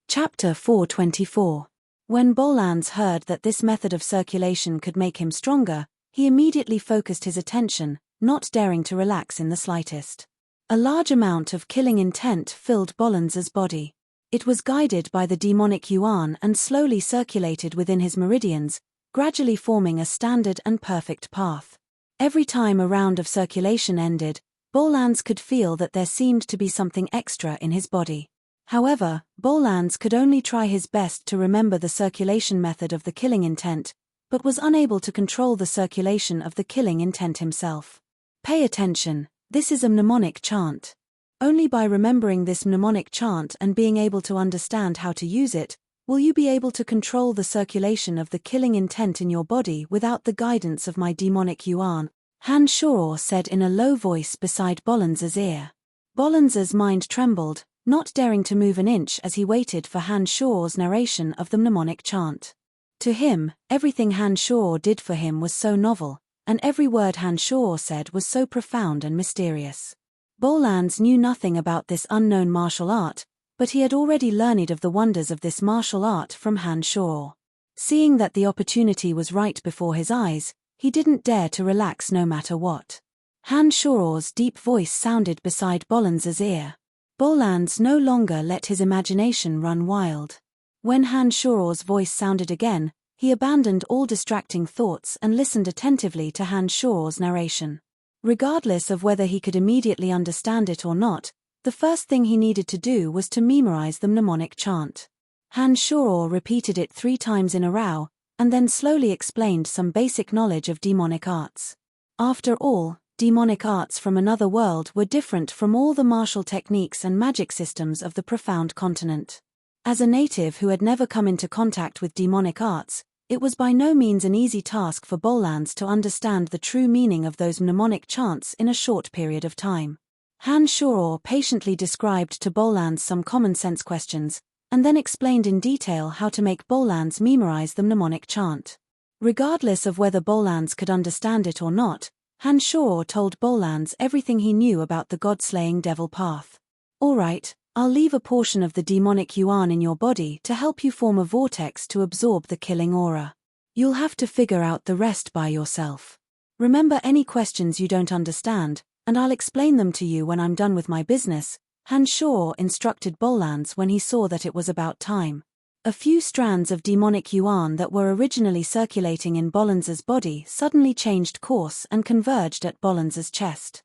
Chapter 424. When Bolans heard that this method of circulation could make him stronger, he immediately focused his attention, not daring to relax in the slightest. A large amount of killing intent filled Bolans's body. It was guided by the demonic yuan and slowly circulated within his meridians, gradually forming a standard and perfect path. Every time a round of circulation ended, Bolans could feel that there seemed to be something extra in his body. However, Bolans could only try his best to remember the circulation method of the killing intent, but was unable to control the circulation of the killing intent himself. Pay attention, this is a mnemonic chant. Only by remembering this mnemonic chant and being able to understand how to use it, will you be able to control the circulation of the killing intent in your body without the guidance of my demonic yuan, Han Shuro said in a low voice beside Bolans's ear. Bolans's mind trembled, not daring to move an inch as he waited for Han Shuro's narration of the mnemonic chant. To him, everything Han Shuro did for him was so novel, and every word Han Shuro said was so profound and mysterious. Bolans knew nothing about this unknown martial art, but he had already learned of the wonders of this martial art from Han Shuro. Seeing that the opportunity was right before his eyes, he didn't dare to relax no matter what. Han Shuro's deep voice sounded beside Bolans's ear. Bolans no longer let his imagination run wild. When Han Shuro's voice sounded again, he abandoned all distracting thoughts and listened attentively to Han Shuro's narration. Regardless of whether he could immediately understand it or not, the first thing he needed to do was to memorize the mnemonic chant. Han Shuro repeated it 3 times in a row, and then slowly explained some basic knowledge of demonic arts. After all, demonic arts from another world were different from all the martial techniques and magic systems of the profound continent. As a native who had never come into contact with demonic arts, it was by no means an easy task for Bolans to understand the true meaning of those mnemonic chants in a short period of time. Han Shuro patiently described to Bolans some common-sense questions, and then explained in detail how to make Bolans memorize the mnemonic chant. Regardless of whether Bolans could understand it or not, Han Shuro told Bolans everything he knew about the god-slaying devil path. All right, I'll leave a portion of the demonic yuan in your body to help you form a vortex to absorb the killing aura. You'll have to figure out the rest by yourself. Remember any questions you don't understand, and I'll explain them to you when I'm done with my business, Han Shuro instructed Bolans when he saw that it was about time. A few strands of demonic yuan that were originally circulating in Bolans's body suddenly changed course and converged at Bolans's chest.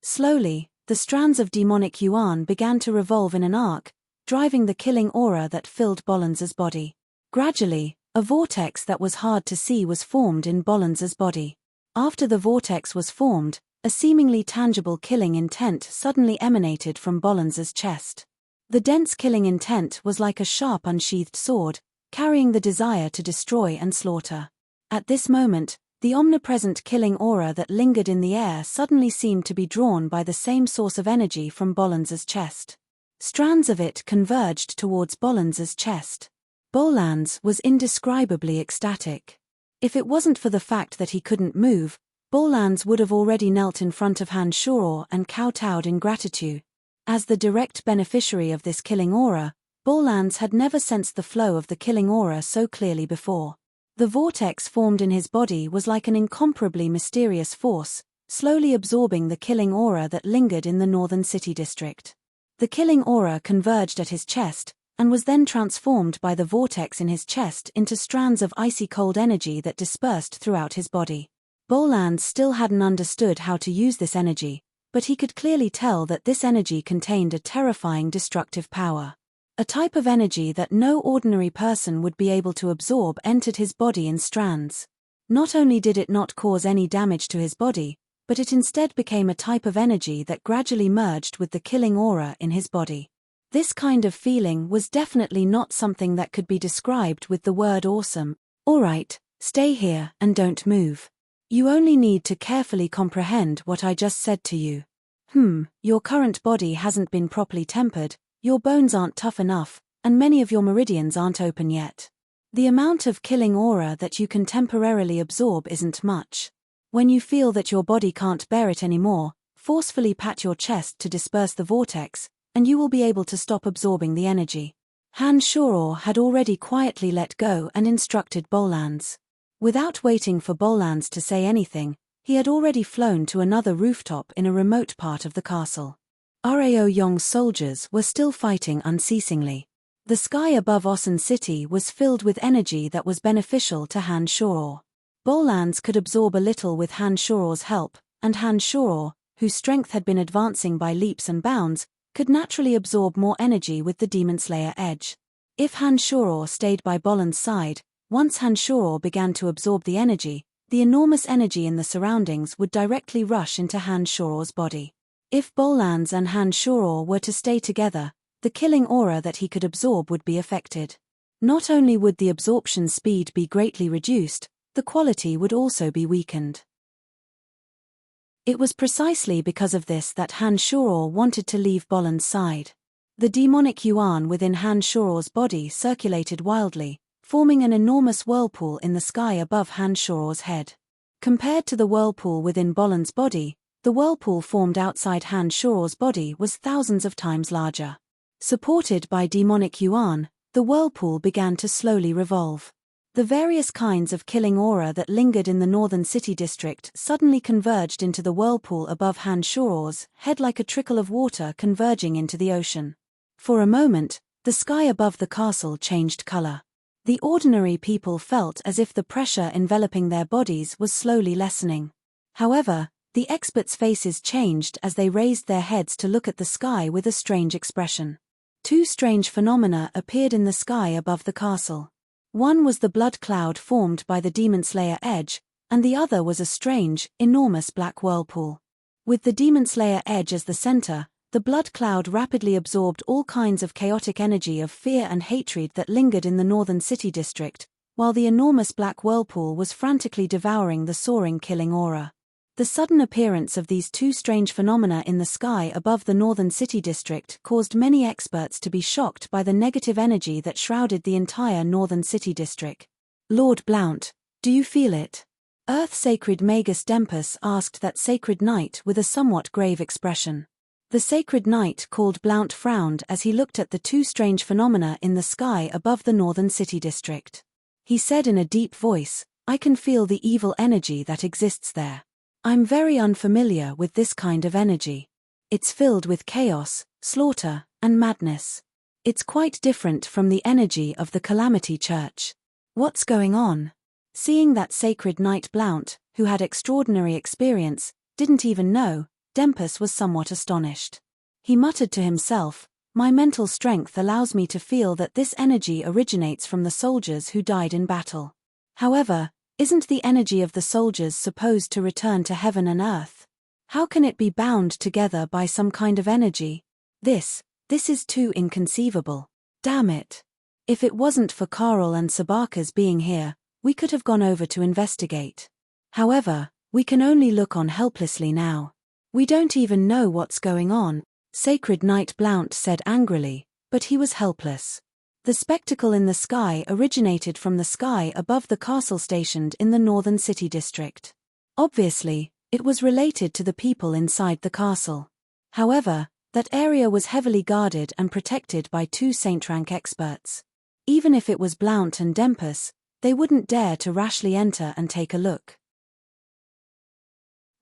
Slowly, the strands of demonic yuan began to revolve in an arc, driving the killing aura that filled Bolans's body. Gradually, a vortex that was hard to see was formed in Bolans's body. After the vortex was formed, A seemingly tangible killing intent suddenly emanated from Bollands's chest. The dense killing intent was like a sharp unsheathed sword, carrying the desire to destroy and slaughter. At this moment, the omnipresent killing aura that lingered in the air suddenly seemed to be drawn by the same source of energy from Bollands's chest. Strands of it converged towards Bollands's chest. Bollands was indescribably ecstatic. If it wasn't for the fact that he couldn't move, Bollands would have already knelt in front of Han Shoror and kowtowed in gratitude. As the direct beneficiary of this killing aura, Bollands had never sensed the flow of the killing aura so clearly before. The vortex formed in his body was like an incomparably mysterious force, slowly absorbing the killing aura that lingered in the northern city district. The killing aura converged at his chest, and was then transformed by the vortex in his chest into strands of icy cold energy that dispersed throughout his body. Bollands still hadn't understood how to use this energy, but he could clearly tell that this energy contained a terrifying destructive power. A type of energy that no ordinary person would be able to absorb entered his body in strands. Not only did it not cause any damage to his body, but it instead became a type of energy that gradually merged with the killing aura in his body. This kind of feeling was definitely not something that could be described with the word awesome. Alright, stay here and don't move. You only need to carefully comprehend what I just said to you. Your current body hasn't been properly tempered, your bones aren't tough enough, and many of your meridians aren't open yet. The amount of killing aura that you can temporarily absorb isn't much. When you feel that your body can't bear it anymore, forcefully pat your chest to disperse the vortex, and you will be able to stop absorbing the energy. Han Shoror had already quietly let go and instructed Bollands. Without waiting for Bollands to say anything, he had already flown to another rooftop in a remote part of the castle. Rao Yong's soldiers were still fighting unceasingly. The sky above Osun City was filled with energy that was beneficial to Han Shoror. Bollands could absorb a little with Han Shoror's help, and Han Shoror, whose strength had been advancing by leaps and bounds, could naturally absorb more energy with the Demon Slayer edge. If Han Shoror stayed by Bollands' side, once Han Shoror began to absorb the enormous energy in the surroundings would directly rush into Han Shoror's body. If Bollands and Han Shoror were to stay together, the killing aura that he could absorb would be affected. Not only would the absorption speed be greatly reduced, the quality would also be weakened. It was precisely because of this that Han Shoror wanted to leave Bollands' side. The demonic yuan within Han Shoror's body circulated wildly, forming an enormous whirlpool in the sky above Han Shoror's head. Compared to the whirlpool within Bollands' body, the whirlpool formed outside Han Shoror's body was thousands of times larger. Supported by demonic yuan, the whirlpool began to slowly revolve. The various kinds of killing aura that lingered in the northern city district suddenly converged into the whirlpool above Han Shoror's head like a trickle of water converging into the ocean. For a moment, the sky above the castle changed color. The ordinary people felt as if the pressure enveloping their bodies was slowly lessening. However, the experts' faces changed as they raised their heads to look at the sky with a strange expression. Two strange phenomena appeared in the sky above the castle. One was the blood cloud formed by the Demon Slayer edge, and the other was a strange, enormous black whirlpool. With the Demon Slayer edge as the center, the blood cloud rapidly absorbed all kinds of chaotic energy of fear and hatred that lingered in the northern city district, while the enormous black whirlpool was frantically devouring the soaring killing aura. The sudden appearance of these two strange phenomena in the sky above the northern city district caused many experts to be shocked by the negative energy that shrouded the entire northern city district. Lord Blount, do you feel it? Earth Sacred Magus Dempus asked that sacred knight with a somewhat grave expression. The sacred knight called Blount frowned as he looked at the two strange phenomena in the sky above the northern city district. He said in a deep voice, "I can feel the evil energy that exists there. I'm very unfamiliar with this kind of energy. It's filled with chaos, slaughter, and madness. It's quite different from the energy of the Calamity Church. What's going on?" Seeing that sacred knight Blount, who had extraordinary experience, didn't even know, Dempus was somewhat astonished. He muttered to himself, "My mental strength allows me to feel that this energy originates from the soldiers who died in battle. However, isn't the energy of the soldiers supposed to return to heaven and earth? How can it be bound together by some kind of energy? This is too inconceivable. Damn it. If it wasn't for Carl and Sabaka's being here, we could have gone over to investigate. However, we can only look on helplessly now. We don't even know what's going on, Sacred Knight Blount said angrily, but he was helpless. The spectacle in the sky originated from the sky above the castle stationed in the northern city district. Obviously, it was related to the people inside the castle. However, that area was heavily guarded and protected by two Saint rank experts. Even if it was Blount and Dempus, they wouldn't dare to rashly enter and take a look.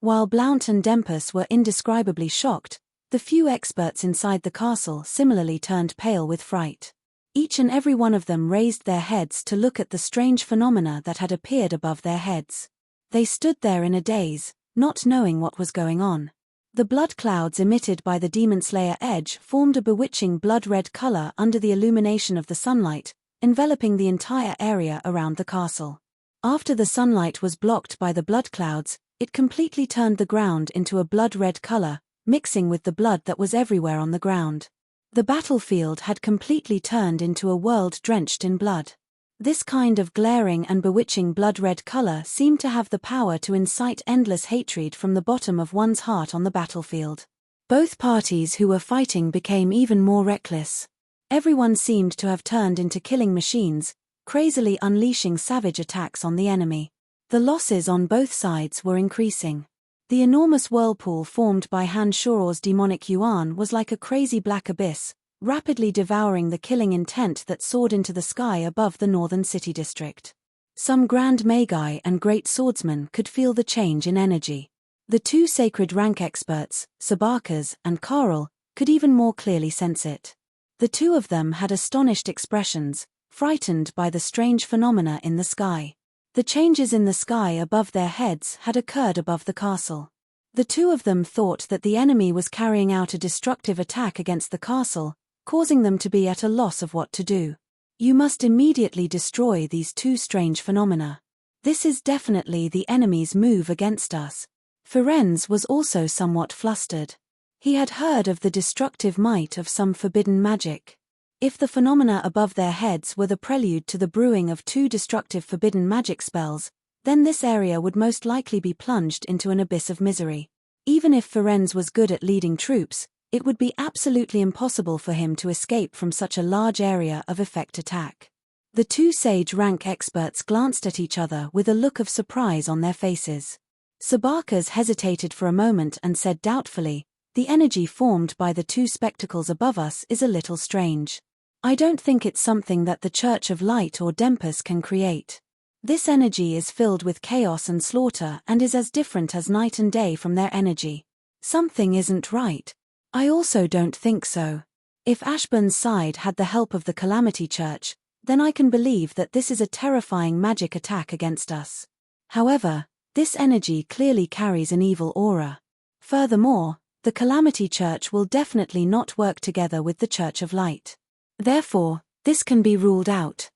While Blount and Dempus were indescribably shocked, the few experts inside the castle similarly turned pale with fright. Each and every one of them raised their heads to look at the strange phenomena that had appeared above their heads. They stood there in a daze, not knowing what was going on. The blood clouds emitted by the Demon Slayer Edge formed a bewitching blood-red color under the illumination of the sunlight, enveloping the entire area around the castle. After the sunlight was blocked by the blood clouds, it completely turned the ground into a blood-red color, mixing with the blood that was everywhere on the ground. The battlefield had completely turned into a world drenched in blood. This kind of glaring and bewitching blood-red color seemed to have the power to incite endless hatred from the bottom of one's heart on the battlefield. Both parties who were fighting became even more reckless. Everyone seemed to have turned into killing machines, crazily unleashing savage attacks on the enemy. The losses on both sides were increasing. The enormous whirlpool formed by Han Shoro's demonic yuan was like a crazy black abyss, rapidly devouring the killing intent that soared into the sky above the northern city district. Some grand magi and great swordsmen could feel the change in energy. The two sacred rank experts, Sabakas and Carl, could even more clearly sense it. The two of them had astonished expressions, frightened by the strange phenomena in the sky. The changes in the sky above their heads had occurred above the castle. The two of them thought that the enemy was carrying out a destructive attack against the castle, causing them to be at a loss of what to do. You must immediately destroy these two strange phenomena. This is definitely the enemy's move against us. Ferenz was also somewhat flustered. He had heard of the destructive might of some forbidden magic. If the phenomena above their heads were the prelude to the brewing of two destructive forbidden magic spells, then this area would most likely be plunged into an abyss of misery. Even if Ferenz was good at leading troops, it would be absolutely impossible for him to escape from such a large area of effect attack. The two sage rank experts glanced at each other with a look of surprise on their faces. Sabakas hesitated for a moment and said doubtfully, "The energy formed by the two spectacles above us is a little strange. I don't think it's something that the Church of Light or Dempus can create. This energy is filled with chaos and slaughter and is as different as night and day from their energy. Something isn't right." I also don't think so. If Ashburn's side had the help of the Calamity Church, then I can believe that this is a terrifying magic attack against us. However, this energy clearly carries an evil aura. Furthermore, the Calamity Church will definitely not work together with the Church of Light. Therefore, this can be ruled out.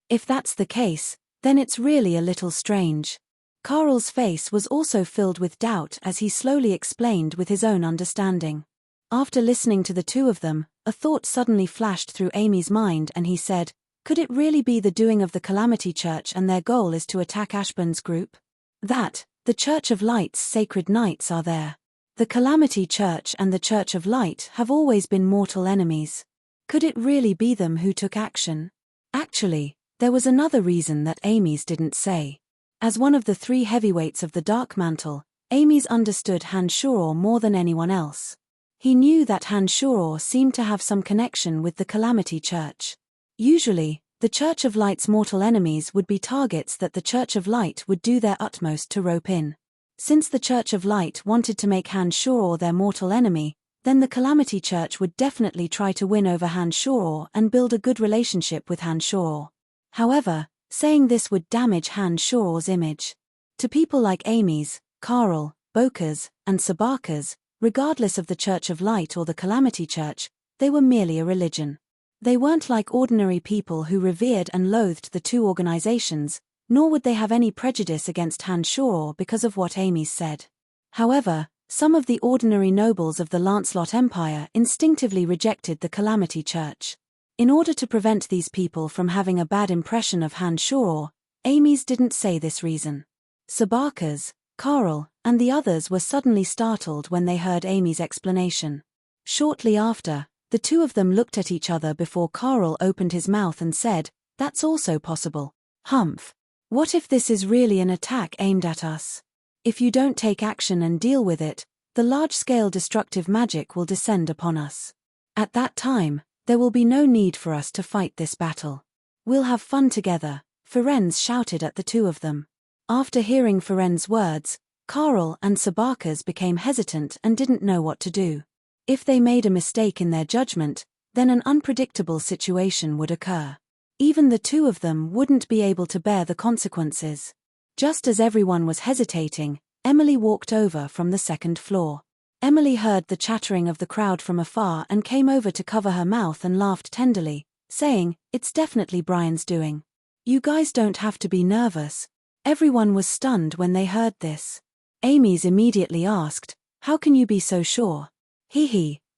If that's the case, then it's really a little strange. Carl's face was also filled with doubt as he slowly explained with his own understanding. After listening to the two of them, a thought suddenly flashed through Amy's mind and he said, "Could it really be the doing of the Calamity Church and their goal is to attack Ashburn's group? That, the Church of Light's sacred knights are there. The Calamity Church and the Church of Light have always been mortal enemies. Could it really be them who took action?" Actually, there was another reason that Amy's didn't say. As one of the three heavyweights of the Dark Mantle, Amy's understood Han Shoror more than anyone else. He knew that Han Shoror seemed to have some connection with the Calamity Church. Usually, the Church of Light's mortal enemies would be targets that the Church of Light would do their utmost to rope in. Since the Church of Light wanted to make Han Shoror their mortal enemy, then the Calamity Church would definitely try to win over Han Shoror and build a good relationship with Han Shoror. However, saying this would damage Han Shoror's image. To people like Amy's, Carl, Bokas, and Sabakas, regardless of the Church of Light or the Calamity Church, they were merely a religion. They weren't like ordinary people who revered and loathed the two organizations, nor would they have any prejudice against Han Shoror because of what Amy said. However, some of the ordinary nobles of the Lancelot Empire instinctively rejected the Calamity Church. In order to prevent these people from having a bad impression of Han Shoror, Ames didn't say this reason. Sabakers, Carl, and the others were suddenly startled when they heard Amy's explanation. Shortly after, the two of them looked at each other before Carl opened his mouth and said, "That's also possible. Humph. What if this is really an attack aimed at us? If you don't take action and deal with it, the large-scale destructive magic will descend upon us. At that time, there will be no need for us to fight this battle. We'll have fun together," Ferenz shouted at the two of them. After hearing Ferenz's words, Carl and Sabakers became hesitant and didn't know what to do. If they made a mistake in their judgment, then an unpredictable situation would occur. Even the two of them wouldn't be able to bear the consequences. Just as everyone was hesitating, Emily walked over from the second floor. Emily heard the chattering of the crowd from afar and came over to cover her mouth and laughed tenderly, saying, "It's definitely Brian's doing. You guys don't have to be nervous." Everyone was stunned when they heard this. Ames immediately asked, "How can you be so sure?"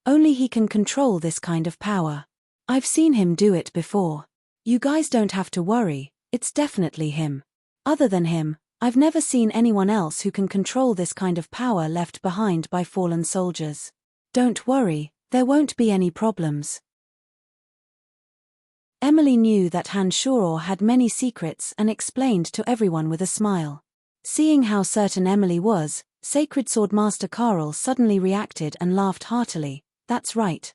Only he can control this kind of power. I've seen him do it before. You guys don't have to worry, it's definitely him. Other than him, I've never seen anyone else who can control this kind of power left behind by fallen soldiers. Don't worry, there won't be any problems." Emily knew that Han Shoror had many secrets and explained to everyone with a smile. Seeing how certain Emily was, Sacred Sword Master Carl suddenly reacted and laughed heartily. That's right.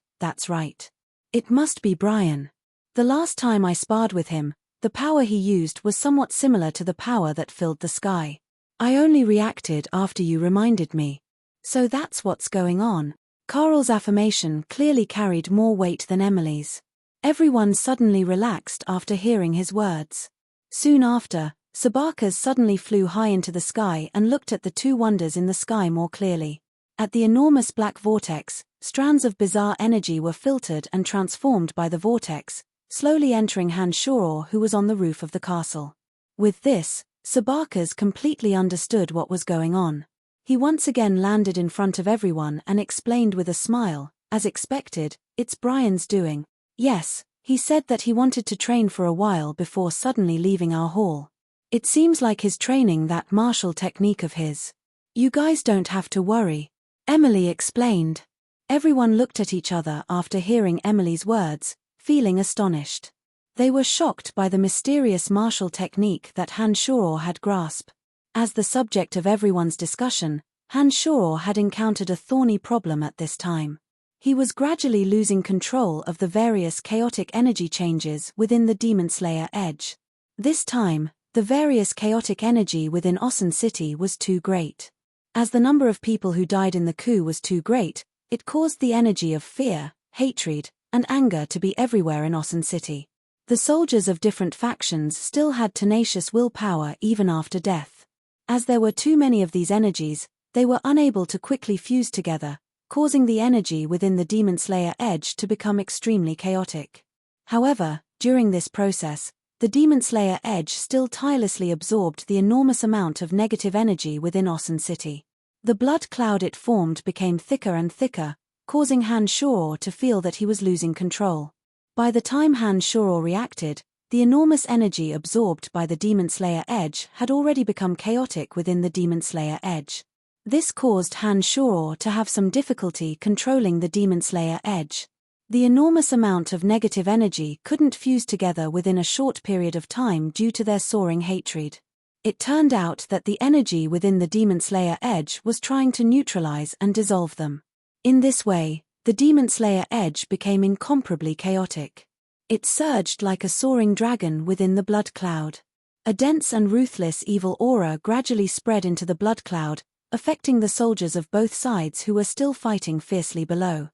It must be Brian. The last time I sparred with him, the power he used was somewhat similar to the power that filled the sky. I only reacted after you reminded me. So that's what's going on. Carl's affirmation clearly carried more weight than Emily's. Everyone suddenly relaxed after hearing his words. Soon after, Sabakers suddenly flew high into the sky and looked at the two wonders in the sky more clearly. At the enormous black vortex, strands of bizarre energy were filtered and transformed by the vortex, slowly entering Han Shoror, who was on the roof of the castle. With this, Sabakers completely understood what was going on. He once again landed in front of everyone and explained with a smile, as expected, "It's Brian's doing. Yes, he said that he wanted to train for a while before suddenly leaving our hall. It seems like his training that martial technique of his. You guys don't have to worry," Emily explained. Everyone looked at each other after hearing Emily's words, feeling astonished. They were shocked by the mysterious martial technique that Han Shoror had grasped. As the subject of everyone's discussion, Han Shoror had encountered a thorny problem at this time. He was gradually losing control of the various chaotic energy changes within the Demon Slayer Edge. This time, the various chaotic energy within Osun City was too great. As the number of people who died in the coup was too great, it caused the energy of fear, hatred, and anger to be everywhere in Osun City. The soldiers of different factions still had tenacious willpower even after death. As there were too many of these energies, they were unable to quickly fuse together, causing the energy within the Demon Slayer Edge to become extremely chaotic. However, during this process, the Demon Slayer Edge still tirelessly absorbed the enormous amount of negative energy within Osun City. The blood cloud it formed became thicker and thicker, causing Han Shoror to feel that he was losing control. By the time Han Shoror reacted, the enormous energy absorbed by the Demon Slayer Edge had already become chaotic within the Demon Slayer Edge. This caused Han Shoror to have some difficulty controlling the Demon Slayer Edge. The enormous amount of negative energy couldn't fuse together within a short period of time due to their soaring hatred. It turned out that the energy within the Demon Slayer Edge was trying to neutralize and dissolve them. In this way, the Demon Slayer Edge became incomparably chaotic. It surged like a soaring dragon within the blood cloud. A dense and ruthless evil aura gradually spread into the blood cloud, affecting the soldiers of both sides who were still fighting fiercely below.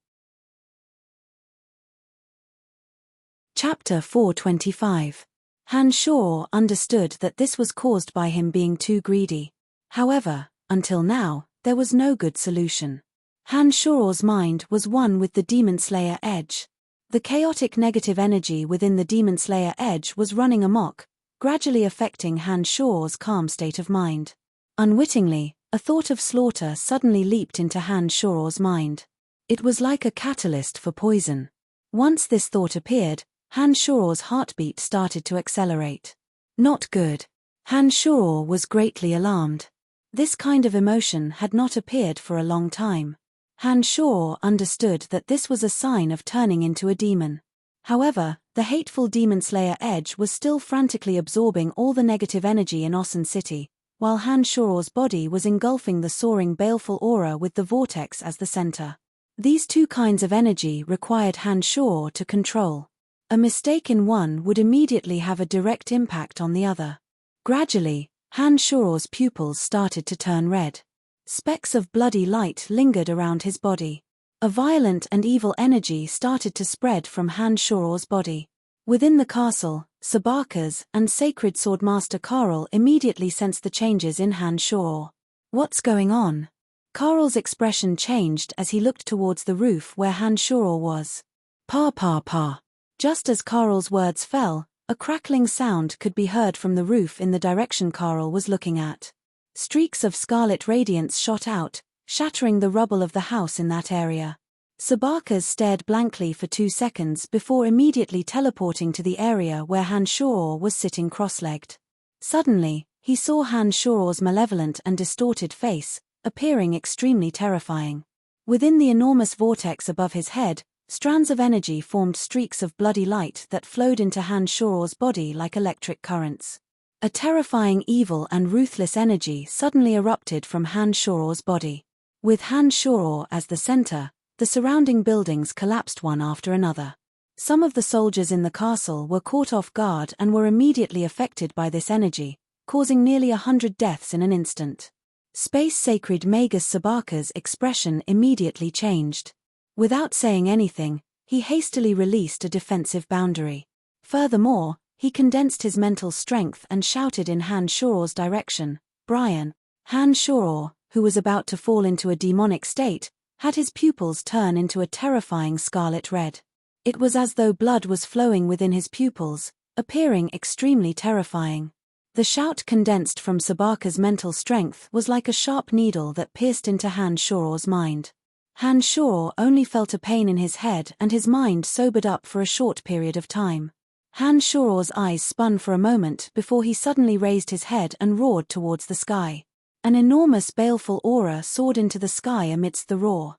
Chapter 425. Han Shoror understood that this was caused by him being too greedy. However, until now, there was no good solution. Han Shoror's mind was one with the Demon Slayer Edge. The chaotic negative energy within the Demon Slayer Edge was running amok, gradually affecting Han Shoror's calm state of mind. Unwittingly, A thought of slaughter suddenly leaped into Han Shoror's mind. It was like a catalyst for poison. Once this thought appeared, Han Shoror's heartbeat started to accelerate. Not good. Han Shoror was greatly alarmed. This kind of emotion had not appeared for a long time. Han Shoror understood that this was a sign of turning into a demon. However, the hateful demon slayer Edge was still frantically absorbing all the negative energy in Osun City, while Han Shoror's body was engulfing the soaring baleful aura with the vortex as the center. These two kinds of energy required Han Shoror to control. A mistake in one would immediately have a direct impact on the other. Gradually, Han Shoror's pupils started to turn red. Specks of bloody light lingered around his body. A violent and evil energy started to spread from Han Shoror's body. Within the castle, Sabaka's and Sacred Swordmaster Karl immediately sensed the changes in Han Shoror. What's going on? Karl's expression changed as he looked towards the roof where Han Shoror was. Pa pa pa. Just as Karl's words fell, a crackling sound could be heard from the roof in the direction Karl was looking at. Streaks of scarlet radiance shot out, shattering the rubble of the house in that area. Sabaka's stared blankly for 2 seconds before immediately teleporting to the area where Han Shoror was sitting cross-legged. Suddenly, he saw Han Shoror's malevolent and distorted face, appearing extremely terrifying. Within the enormous vortex above his head, strands of energy formed streaks of bloody light that flowed into Han Shoror's body like electric currents. A terrifying evil and ruthless energy suddenly erupted from Han Shoror's body. With Han Shoror as the center, the surrounding buildings collapsed one after another. Some of the soldiers in the castle were caught off guard and were immediately affected by this energy, causing nearly 100 deaths in an instant. Space Sacred Magus Sabaka's expression immediately changed. Without saying anything, he hastily released a defensive boundary. Furthermore, he condensed his mental strength and shouted in Han Shoror's direction, "Brian." Han Shoror, who was about to fall into a demonic state, had his pupils turn into a terrifying scarlet red. It was as though blood was flowing within his pupils, appearing extremely terrifying. The shout condensed from Sabaka's mental strength was like a sharp needle that pierced into Han Shoror's mind. Han Shoror only felt a pain in his head and his mind sobered up for a short period of time. Han Shoror's eyes spun for a moment before he suddenly raised his head and roared towards the sky. An enormous baleful aura soared into the sky amidst the roar.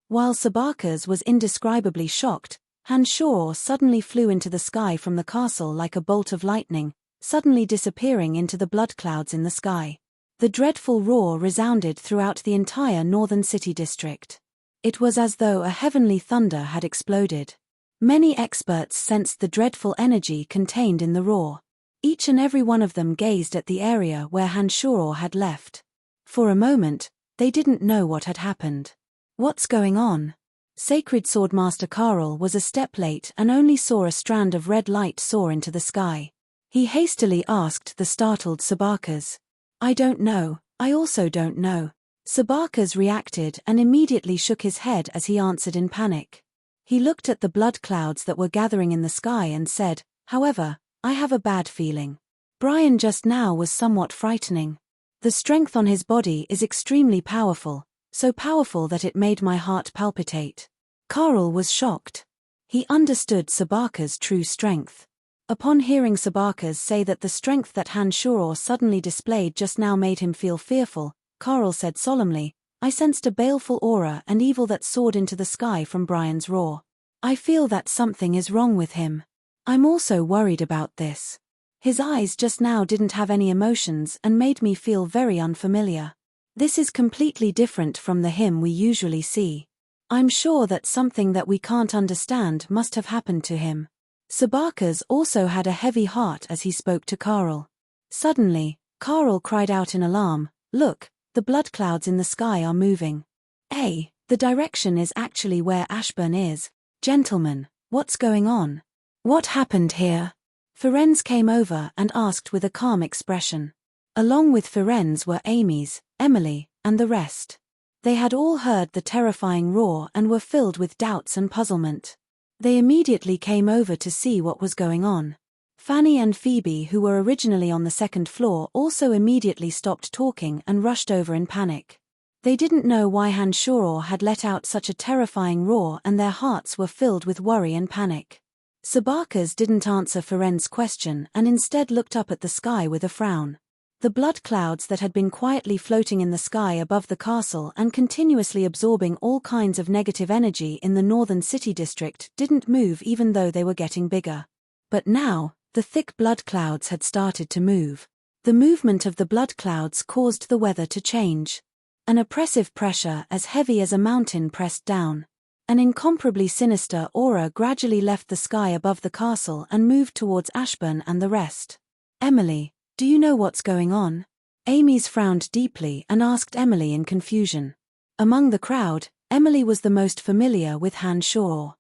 While Sabaka's was indescribably shocked, Han Shoror suddenly flew into the sky from the castle like a bolt of lightning, suddenly disappearing into the blood clouds in the sky. The dreadful roar resounded throughout the entire northern city district. It was as though a heavenly thunder had exploded. Many experts sensed the dreadful energy contained in the roar. Each and every one of them gazed at the area where Han Shoror had left. For a moment, they didn't know what had happened. What's going on? Sacred Swordmaster Karl was a step late and only saw a strand of red light soar into the sky. He hastily asked the startled Sabaka's. "I don't know, I also don't know." Sabaka's reacted and immediately shook his head as he answered in panic. He looked at the blood clouds that were gathering in the sky and said, "However, I have a bad feeling. Brian just now was somewhat frightening. The strength on his body is extremely powerful, so powerful that it made my heart palpitate." Karl was shocked. He understood Sabaka's true strength. Upon hearing Sabaka's say that the strength that Han Shoror suddenly displayed just now made him feel fearful, Karl said solemnly, "I sensed a baleful aura and evil that soared into the sky from Brian's roar. I feel that something is wrong with him. I'm also worried about this. His eyes just now didn't have any emotions and made me feel very unfamiliar. This is completely different from the him we usually see. I'm sure that something that we can't understand must have happened to him." Sabaka's also had a heavy heart as he spoke to Karl. Suddenly, Karl cried out in alarm, "Look, the blood clouds in the sky are moving. The direction is actually where Ashburn is. Gentlemen, what's going on? What happened here?" Ferenz came over and asked with a calm expression. Along with Ferenz were Amy's, Emily, and the rest. They had all heard the terrifying roar and were filled with doubts and puzzlement. They immediately came over to see what was going on. Fanny and Phoebe, who were originally on the second floor, also immediately stopped talking and rushed over in panic. They didn't know why Hanshuro had let out such a terrifying roar, and their hearts were filled with worry and panic. Sabakas didn't answer Firen's question and instead looked up at the sky with a frown. The blood clouds that had been quietly floating in the sky above the castle and continuously absorbing all kinds of negative energy in the northern city district didn't move even though they were getting bigger. But now, the thick blood clouds had started to move. The movement of the blood clouds caused the weather to change. An oppressive pressure as heavy as a mountain pressed down. An incomparably sinister aura gradually left the sky above the castle and moved towards Ashburn and the rest. Emily, do you know what's going on? Amy's frowned deeply and asked Emily in confusion. Among the crowd, Emily was the most familiar with Hanshuro.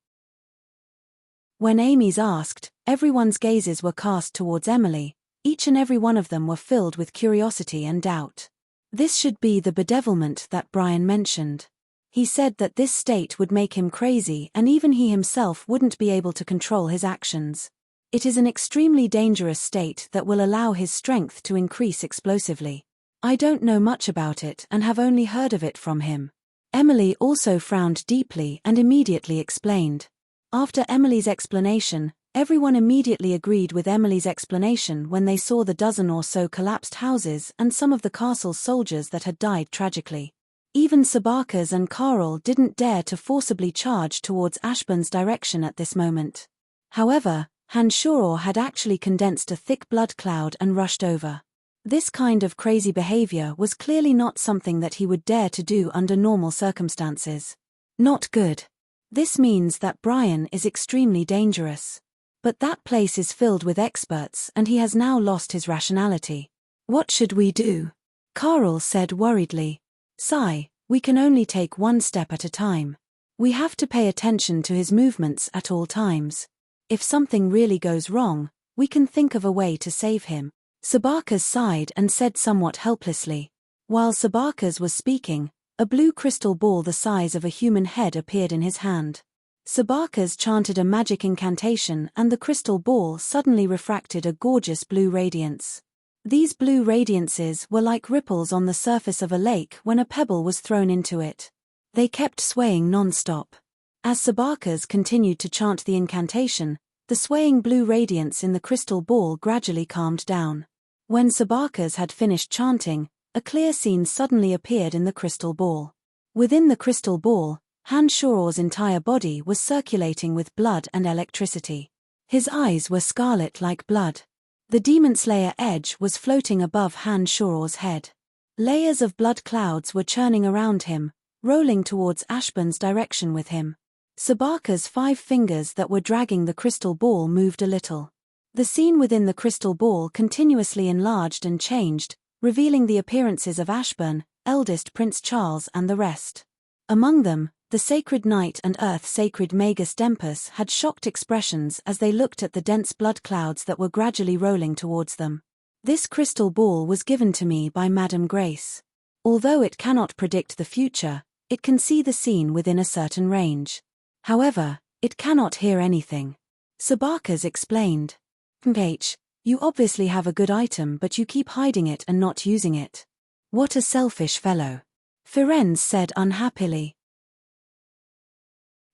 When Amy's asked, everyone's gazes were cast towards Emily. Each and every one of them were filled with curiosity and doubt. This should be the bedevilment that Brian mentioned. He said that this state would make him crazy and even he himself wouldn't be able to control his actions. It is an extremely dangerous state that will allow his strength to increase explosively. I don't know much about it and have only heard of it from him. Emily also frowned deeply and immediately explained. After Emily's explanation, everyone immediately agreed with Emily's explanation when they saw the dozen or so collapsed houses and some of the castle's soldiers that had died tragically. Even Sabakas and Carl didn't dare to forcibly charge towards Ashburn's direction at this moment. However, Hanshuro had actually condensed a thick blood cloud and rushed over. This kind of crazy behavior was clearly not something that he would dare to do under normal circumstances. Not good. This means that Brian is extremely dangerous. But that place is filled with experts and he has now lost his rationality. What should we do? Carl said worriedly. Sigh, we can only take one step at a time. We have to pay attention to his movements at all times. If something really goes wrong, we can think of a way to save him. Sabakas sighed and said somewhat helplessly. While Sabakas was speaking, a blue crystal ball the size of a human head appeared in his hand. Sabakas chanted a magic incantation and the crystal ball suddenly refracted a gorgeous blue radiance. These blue radiances were like ripples on the surface of a lake when a pebble was thrown into it. They kept swaying non-stop. As Sabakas continued to chant the incantation, the swaying blue radiance in the crystal ball gradually calmed down. When Sabakas had finished chanting, a clear scene suddenly appeared in the crystal ball. Within the crystal ball, Hanshuro's entire body was circulating with blood and electricity. His eyes were scarlet like blood. The Demon Slayer edge was floating above Hanshuro's head. Layers of blood clouds were churning around him, rolling towards Ashburn's direction with him. Sabakas' 5 fingers that were dragging the crystal ball moved a little. The scene within the crystal ball continuously enlarged and changed, revealing the appearances of Ashburn, eldest Prince Charles and the rest. Among them, the Sacred Knight and Earth Sacred Magus Dempus had shocked expressions as they looked at the dense blood clouds that were gradually rolling towards them. This crystal ball was given to me by Madame Grace. Although it cannot predict the future, it can see the scene within a certain range. However, it cannot hear anything. Sabakas explained. You obviously have a good item but you keep hiding it and not using it. What a selfish fellow. Firenze said unhappily.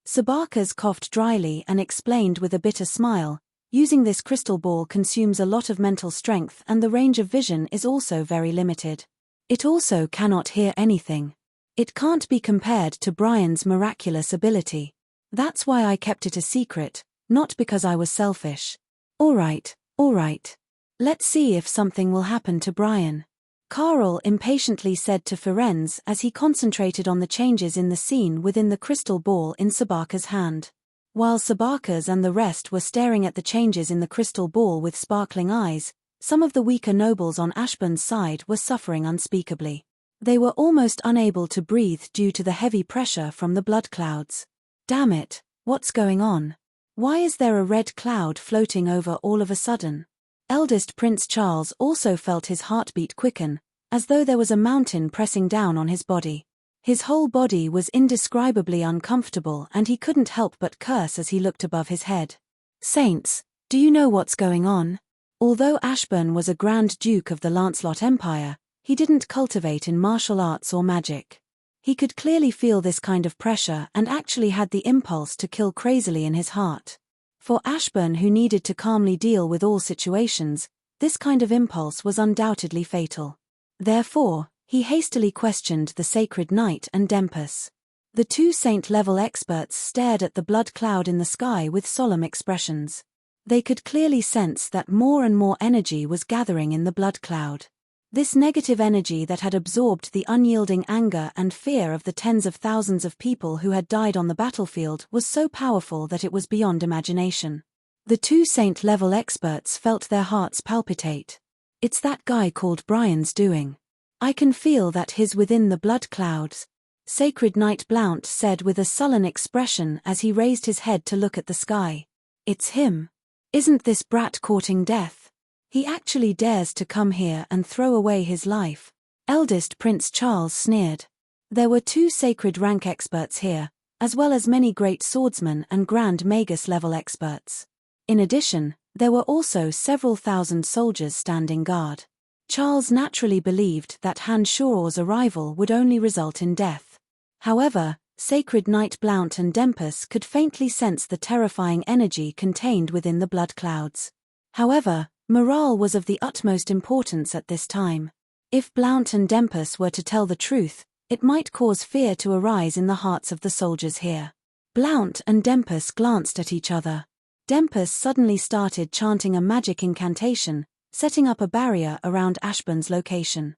Sabakas coughed dryly and explained with a bitter smile, using this crystal ball consumes a lot of mental strength and the range of vision is also very limited. It also cannot hear anything. It can't be compared to Brian's miraculous ability. That's why I kept it a secret, not because I was selfish. All right. Let's see if something will happen to Brian. Carl impatiently said to Firenze as he concentrated on the changes in the scene within the crystal ball in Sabakas' hand. While Sabakas and the rest were staring at the changes in the crystal ball with sparkling eyes, some of the weaker nobles on Ashburn's side were suffering unspeakably. They were almost unable to breathe due to the heavy pressure from the blood clouds. Damn it, what's going on? Why is there a red cloud floating over all of a sudden? Eldest Prince Charles also felt his heartbeat quicken, as though there was a mountain pressing down on his body. His whole body was indescribably uncomfortable and he couldn't help but curse as he looked above his head. Saints, Do you know what's going on? Although Ashburn was a Grand Duke of the Lancelot Empire, he didn't cultivate in martial arts or magic. He could clearly feel this kind of pressure and actually had the impulse to kill crazily in his heart. For Ashburn, who needed to calmly deal with all situations, this kind of impulse was undoubtedly fatal. Therefore, he hastily questioned the sacred knight and Dempus. The two saint-level experts stared at the blood cloud in the sky with solemn expressions. They could clearly sense that more and more energy was gathering in the blood cloud. This negative energy that had absorbed the unyielding anger and fear of the tens of thousands of people who had died on the battlefield was so powerful that it was beyond imagination. The two saint-level experts felt their hearts palpitate. It's that guy called Brian's doing. I can feel that he's within the blood clouds, Sacred Knight Blount said with a sullen expression as he raised his head to look at the sky. It's him. Isn't this brat courting death? He actually dares to come here and throw away his life. Eldest Prince Charles sneered. There were two sacred rank experts here, as well as many great swordsmen and Grand Magus-level experts. In addition, there were also several thousand soldiers standing guard. Charles naturally believed that Hanshaw's arrival would only result in death. However, Sacred Knight Blount and Dempus could faintly sense the terrifying energy contained within the blood clouds. However, morale was of the utmost importance at this time. If Blount and Dempus were to tell the truth, it might cause fear to arise in the hearts of the soldiers here. Blount and Dempus glanced at each other. Dempus suddenly started chanting a magic incantation, setting up a barrier around Ashburn's location.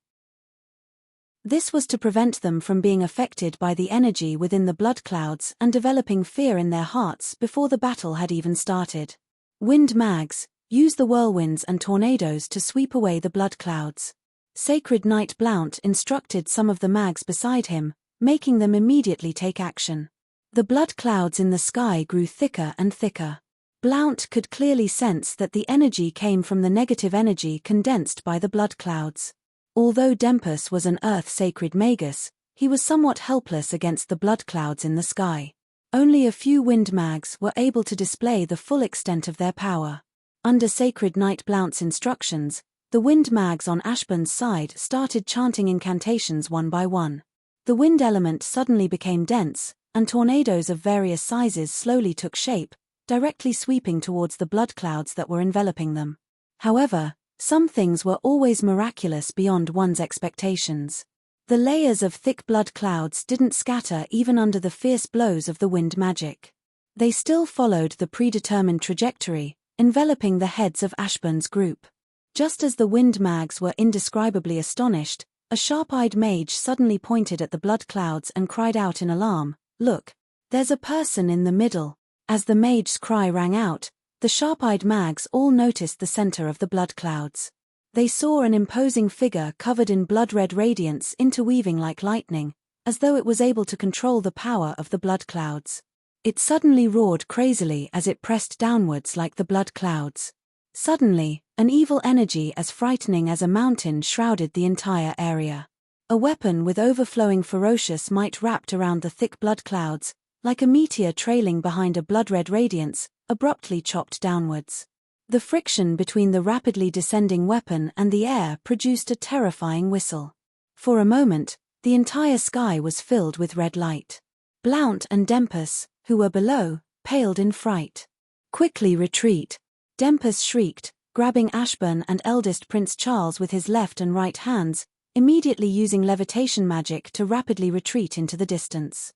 This was to prevent them from being affected by the energy within the blood clouds and developing fear in their hearts before the battle had even started. Wind mags, use the whirlwinds and tornadoes to sweep away the blood clouds. Sacred Knight Blount instructed some of the mags beside him, making them immediately take action. The blood clouds in the sky grew thicker and thicker. Blount could clearly sense that the energy came from the negative energy condensed by the blood clouds. Although Dempus was an earth-sacred magus, he was somewhat helpless against the blood clouds in the sky. Only a few wind mags were able to display the full extent of their power. Under Sacred Knight Blount's instructions, the wind mags on Ashburn's side started chanting incantations one by one. The wind element suddenly became dense, and tornadoes of various sizes slowly took shape, directly sweeping towards the blood clouds that were enveloping them. However, some things were always miraculous beyond one's expectations. The layers of thick blood clouds didn't scatter even under the fierce blows of the wind magic. They still followed the predetermined trajectory, enveloping the heads of Ashburn's group. Just as the wind mags were indescribably astonished, a sharp-eyed mage suddenly pointed at the blood clouds and cried out in alarm, "Look! There's a person in the middle." As the mage's cry rang out, the sharp-eyed mags all noticed the center of the blood clouds. They saw an imposing figure covered in blood-red radiance interweaving like lightning, as though it was able to control the power of the blood clouds. It suddenly roared crazily as it pressed downwards like the blood clouds. Suddenly, an evil energy as frightening as a mountain shrouded the entire area. A weapon with overflowing ferocious might wrapped around the thick blood clouds, like a meteor trailing behind a blood-red radiance, abruptly chopped downwards. The friction between the rapidly descending weapon and the air produced a terrifying whistle. For a moment, the entire sky was filled with red light. Blount and Dempus, who were below, paled in fright. "Quickly retreat!" Dempus shrieked, grabbing Ashburn and eldest Prince Charles with his left and right hands, immediately using levitation magic to rapidly retreat into the distance.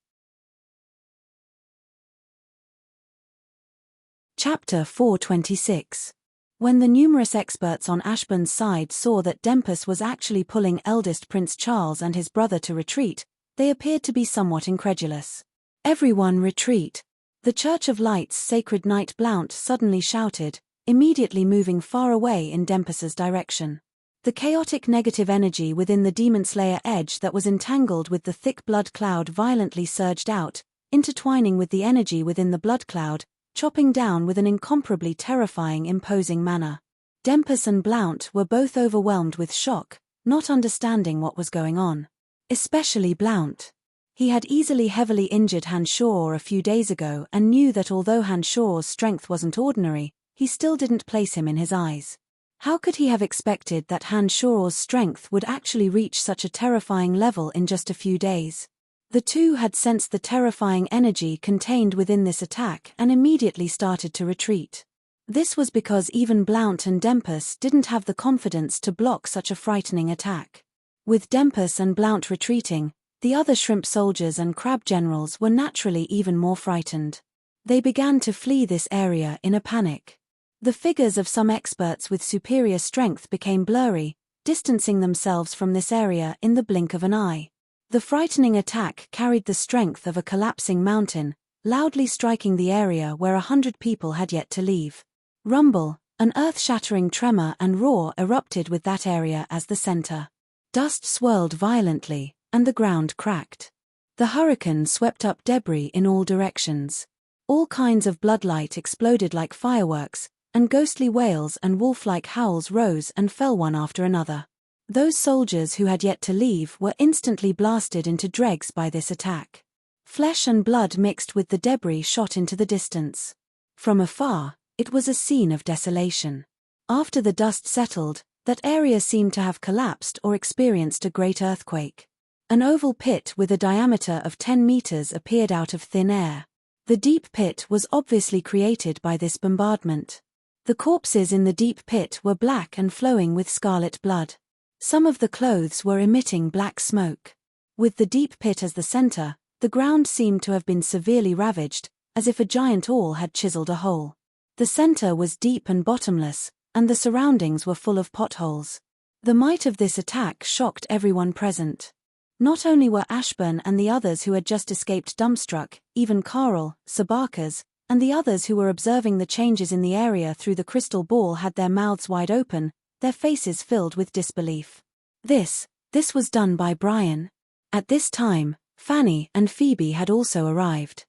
Chapter 426. When the numerous experts on Ashburn's side saw that Dempus was actually pulling eldest Prince Charles and his brother to retreat, they appeared to be somewhat incredulous. "Everyone retreat!" The Church of Light's Sacred Knight Blount suddenly shouted, immediately moving far away in Dempus's direction. The chaotic negative energy within the Demon Slayer edge that was entangled with the thick blood cloud violently surged out, intertwining with the energy within the blood cloud, chopping down with an incomparably terrifying imposing manner. Dempus and Blount were both overwhelmed with shock, not understanding what was going on. Especially Blount. He had easily heavily injured Hanshaw a few days ago and knew that although Hanshaw's strength wasn't ordinary, he still didn't place him in his eyes. How could he have expected that Han Shuo's strength would actually reach such a terrifying level in just a few days? The two had sensed the terrifying energy contained within this attack and immediately started to retreat. This was because even Blount and Dempus didn't have the confidence to block such a frightening attack. With Dempus and Blount retreating, the other shrimp soldiers and crab generals were naturally even more frightened. They began to flee this area in a panic. The figures of some experts with superior strength became blurry, distancing themselves from this area in the blink of an eye. The frightening attack carried the strength of a collapsing mountain, loudly striking the area where 100 people had yet to leave. Rumble, an earth-shattering tremor and roar erupted with that area as the center. Dust swirled violently, and the ground cracked. The hurricane swept up debris in all directions. All kinds of bloodlight exploded like fireworks, and ghostly wails and wolf-like howls rose and fell one after another. Those soldiers who had yet to leave were instantly blasted into dregs by this attack. Flesh and blood mixed with the debris shot into the distance. From afar, it was a scene of desolation. After the dust settled, that area seemed to have collapsed or experienced a great earthquake. An oval pit with a diameter of 10 meters appeared out of thin air. The deep pit was obviously created by this bombardment. The corpses in the deep pit were black and flowing with scarlet blood. Some of the clothes were emitting black smoke. With the deep pit as the center, the ground seemed to have been severely ravaged, as if a giant awl had chiseled a hole. The center was deep and bottomless, and the surroundings were full of potholes. The might of this attack shocked everyone present. Not only were Ashburn and the others who had just escaped dumbstruck, even Carl, Sabarkas, and the others who were observing the changes in the area through the crystal ball had their mouths wide open, their faces filled with disbelief. This was done by Brian. At this time, Fanny and Phoebe had also arrived.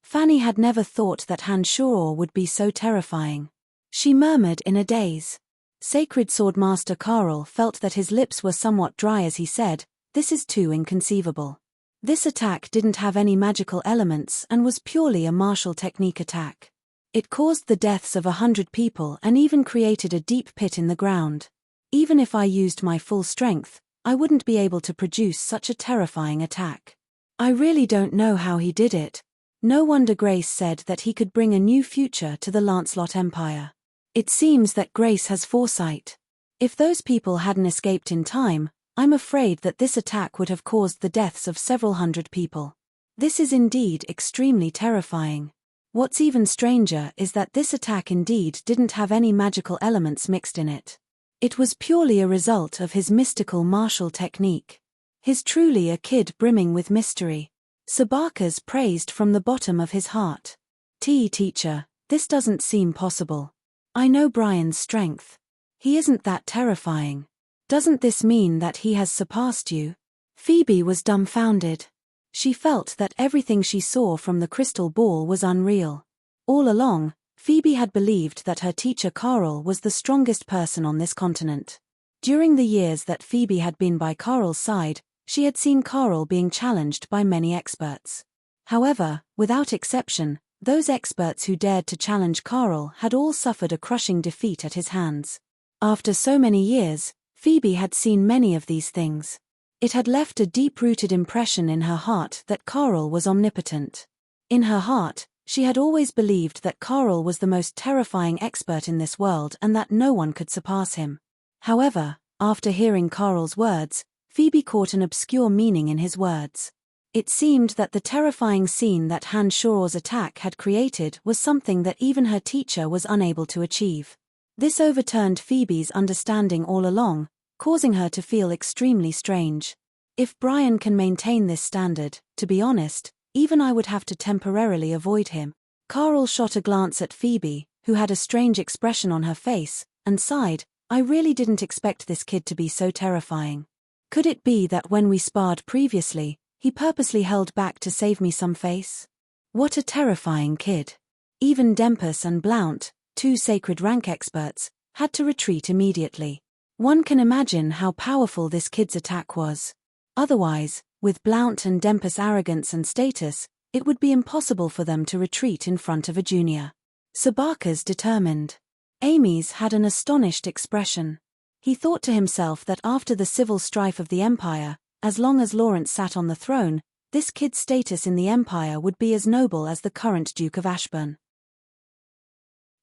Fanny had never thought that Han Shuo would be so terrifying. She murmured in a daze. Sacred Swordmaster Carl felt that his lips were somewhat dry as he said, "This is too inconceivable. This attack didn't have any magical elements and was purely a martial technique attack. It caused the deaths of 100 people and even created a deep pit in the ground. Even if I used my full strength, I wouldn't be able to produce such a terrifying attack. I really don't know how he did it." No wonder Grace said that he could bring a new future to the Lancelot Empire. It seems that Grace has foresight. If those people hadn't escaped in time, I'm afraid that this attack would have caused the deaths of several hundred people. This is indeed extremely terrifying. What's even stranger is that this attack indeed didn't have any magical elements mixed in it. It was purely a result of his mystical martial technique. He's truly a kid brimming with mystery. Sabarkas praised from the bottom of his heart. Teacher, this doesn't seem possible. I know Brian's strength. He isn't that terrifying. Doesn't this mean that he has surpassed you? Phoebe was dumbfounded. She felt that everything she saw from the crystal ball was unreal. All along, Phoebe had believed that her teacher Carl was the strongest person on this continent. During the years that Phoebe had been by Carl's side, she had seen Carl being challenged by many experts. However, without exception, those experts who dared to challenge Carl had all suffered a crushing defeat at his hands. After so many years, Phoebe had seen many of these things. It had left a deep-rooted impression in her heart that Carl was omnipotent. In her heart, she had always believed that Carl was the most terrifying expert in this world and that no one could surpass him. However, after hearing Carl's words, Phoebe caught an obscure meaning in his words. It seemed that the terrifying scene that Han Shuo's attack had created was something that even her teacher was unable to achieve. This overturned Phoebe's understanding all along, causing her to feel extremely strange. If Brian can maintain this standard, to be honest, even I would have to temporarily avoid him. Carl shot a glance at Phoebe, who had a strange expression on her face, and sighed, "I really didn't expect this kid to be so terrifying. Could it be that when we sparred previously, he purposely held back to save me some face? What a terrifying kid." Even Dempus and Blount, two sacred rank experts, had to retreat immediately. One can imagine how powerful this kid's attack was. Otherwise, with Blount and Dempus' arrogance and status, it would be impossible for them to retreat in front of a junior. Sabaka's determined. Amy's had an astonished expression. He thought to himself that after the civil strife of the Empire, as long as Lawrence sat on the throne, this kid's status in the Empire would be as noble as the current Duke of Ashburn.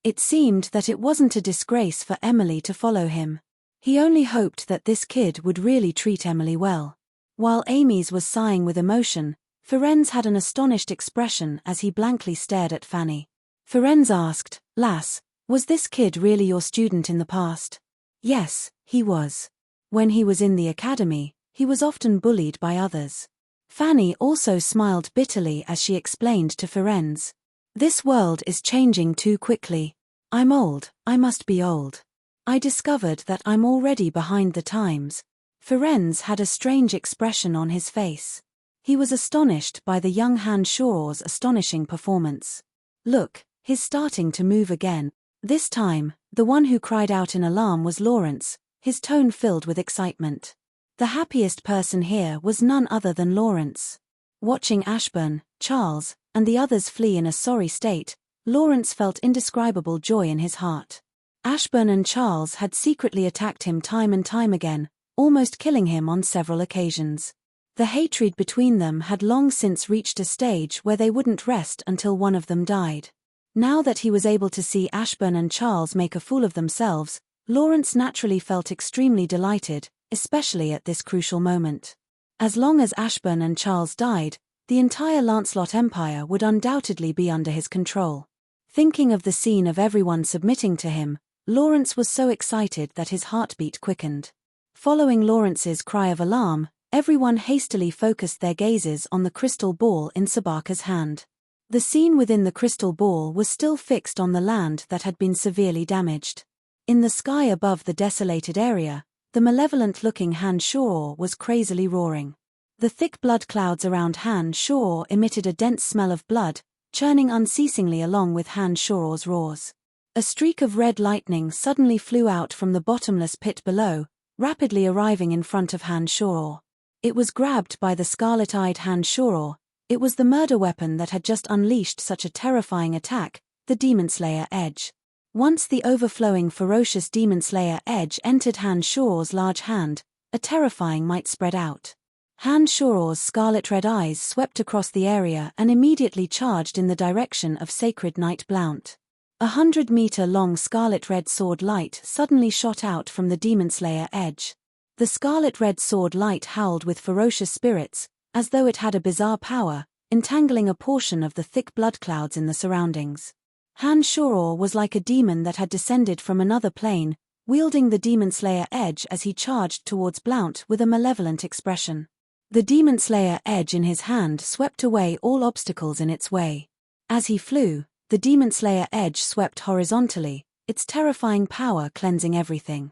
It seemed that it wasn't a disgrace for Emily to follow him. He only hoped that this kid would really treat Emily well. While Amy's was sighing with emotion, Ferenz had an astonished expression as he blankly stared at Fanny. Ferenz asked, "Lass, was this kid really your student in the past?" "Yes, he was. When he was in the academy, he was often bullied by others." Fanny also smiled bitterly as she explained to Ferenz, "This world is changing too quickly. I'm old, I must be old. I discovered that I'm already behind the times." Ferenz had a strange expression on his face. He was astonished by the young Han Shor's astonishing performance. "Look, he's starting to move again." This time, the one who cried out in alarm was Lawrence, his tone filled with excitement. The happiest person here was none other than Lawrence. Watching Ashburn, Charles, and the others flee in a sorry state, Lawrence felt indescribable joy in his heart. Ashburn and Charles had secretly attacked him time and time again, almost killing him on several occasions. The hatred between them had long since reached a stage where they wouldn't rest until one of them died. Now that he was able to see Ashburn and Charles make a fool of themselves, Lawrence naturally felt extremely delighted, especially at this crucial moment. As long as Ashburn and Charles died, the entire Lancelot Empire would undoubtedly be under his control. Thinking of the scene of everyone submitting to him, Lawrence was so excited that his heartbeat quickened. Following Lawrence's cry of alarm, everyone hastily focused their gazes on the crystal ball in Sabaka's hand. The scene within the crystal ball was still fixed on the land that had been severely damaged. In the sky above the desolated area, the malevolent-looking Han Shor was crazily roaring. The thick blood clouds around Han Shor emitted a dense smell of blood, churning unceasingly along with Han Shor's roars. A streak of red lightning suddenly flew out from the bottomless pit below, rapidly arriving in front of Han Shor. It was grabbed by the scarlet-eyed Han Shor. It was the murder weapon that had just unleashed such a terrifying attack, the Demon Slayer Edge. Once the overflowing ferocious Demon Slayer Edge entered Han Shor's large hand, a terrifying might spread out. Han Shor's scarlet-red eyes swept across the area and immediately charged in the direction of Sacred Knight Blount. 100-meter-long scarlet-red sword light suddenly shot out from the Demon Slayer Edge. The scarlet-red sword light howled with ferocious spirits, as though it had a bizarre power, entangling a portion of the thick blood clouds in the surroundings. Han Shor was like a demon that had descended from another plane, wielding the Demon Slayer Edge as he charged towards Blount with a malevolent expression. The Demon Slayer Edge in his hand swept away all obstacles in its way. As he flew, the Demon Slayer Edge swept horizontally, its terrifying power cleansing everything.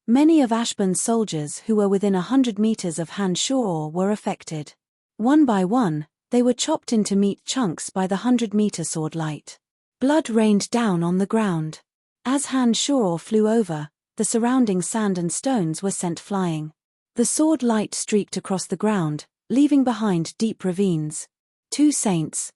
Many of Ashburn's soldiers who were within 100 meters of Han Shor were affected. One by one, they were chopped into meat chunks by the 100-meter sword light. Blood rained down on the ground. As Han Shor flew over, the surrounding sand and stones were sent flying. The sword light streaked across the ground, leaving behind deep ravines. Two saints,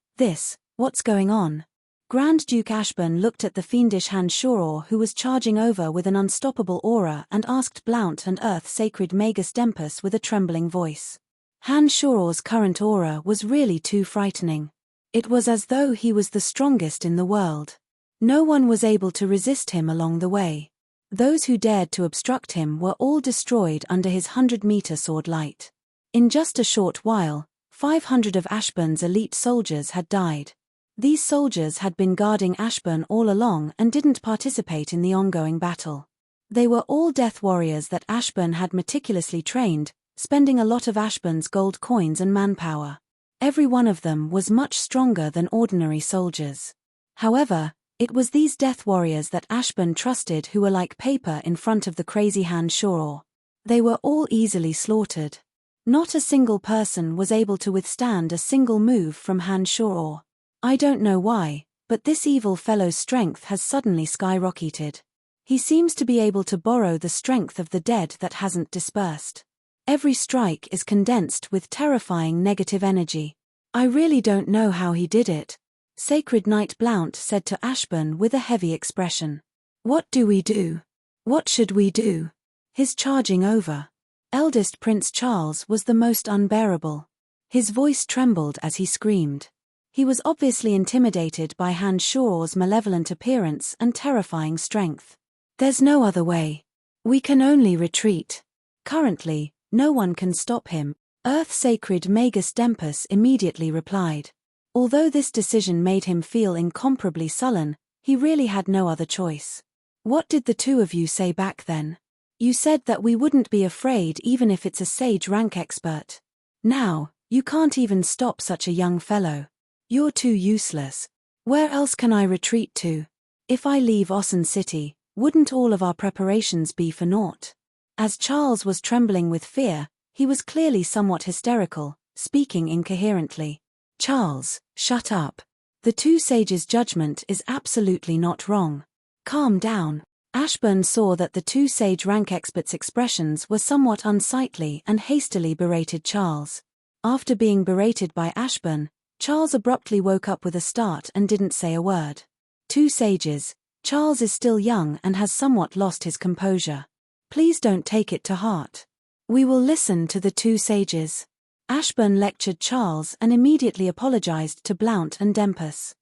what's going on? Grand Duke Ashburn looked at the fiendish Han Shor who was charging over with an unstoppable aura and asked Blount and Earth Sacred Magus Dempus with a trembling voice. Han Shor's current aura was really too frightening. It was as though he was the strongest in the world. No one was able to resist him along the way. Those who dared to obstruct him were all destroyed under his 100-meter sword light. In just a short while, 500 of Ashburn's elite soldiers had died. These soldiers had been guarding Ashburn all along and didn't participate in the ongoing battle. They were all death warriors that Ashburn had meticulously trained, spending a lot of Ashburn's gold coins and manpower. Every one of them was much stronger than ordinary soldiers. However, it was these death warriors that Ashburn trusted who were like paper in front of the crazy Han Shor. They were all easily slaughtered. Not a single person was able to withstand a single move from Han Shor. I don't know why, but this evil fellow's strength has suddenly skyrocketed. He seems to be able to borrow the strength of the dead that hasn't dispersed. Every strike is condensed with terrifying negative energy. I really don't know how he did it. Sacred Knight Blount said to Ashburn with a heavy expression. What do we do? What should we do? His charging over. Eldest Prince Charles was the most unbearable. His voice trembled as he screamed. He was obviously intimidated by Han Shor's malevolent appearance and terrifying strength. There's no other way. We can only retreat. Currently, no one can stop him, Earth Sacred Magus Dempus immediately replied. Although this decision made him feel incomparably sullen, he really had no other choice. What did the two of you say back then? You said that we wouldn't be afraid even if it's a sage rank expert. Now, you can't even stop such a young fellow. You're too useless. Where else can I retreat to? If I leave Ossen City, wouldn't all of our preparations be for naught? As Charles was trembling with fear, he was clearly somewhat hysterical, speaking incoherently. Charles, shut up. The two sages' judgment is absolutely not wrong. Calm down. Ashburn saw that the two sage rank experts' expressions were somewhat unsightly and hastily berated Charles. After being berated by Ashburn, Charles abruptly woke up with a start and didn't say a word. Two sages. Charles is still young and has somewhat lost his composure. Please don't take it to heart. We will listen to the two sages. Ashburn lectured Charles and immediately apologized to Blount and Dempus.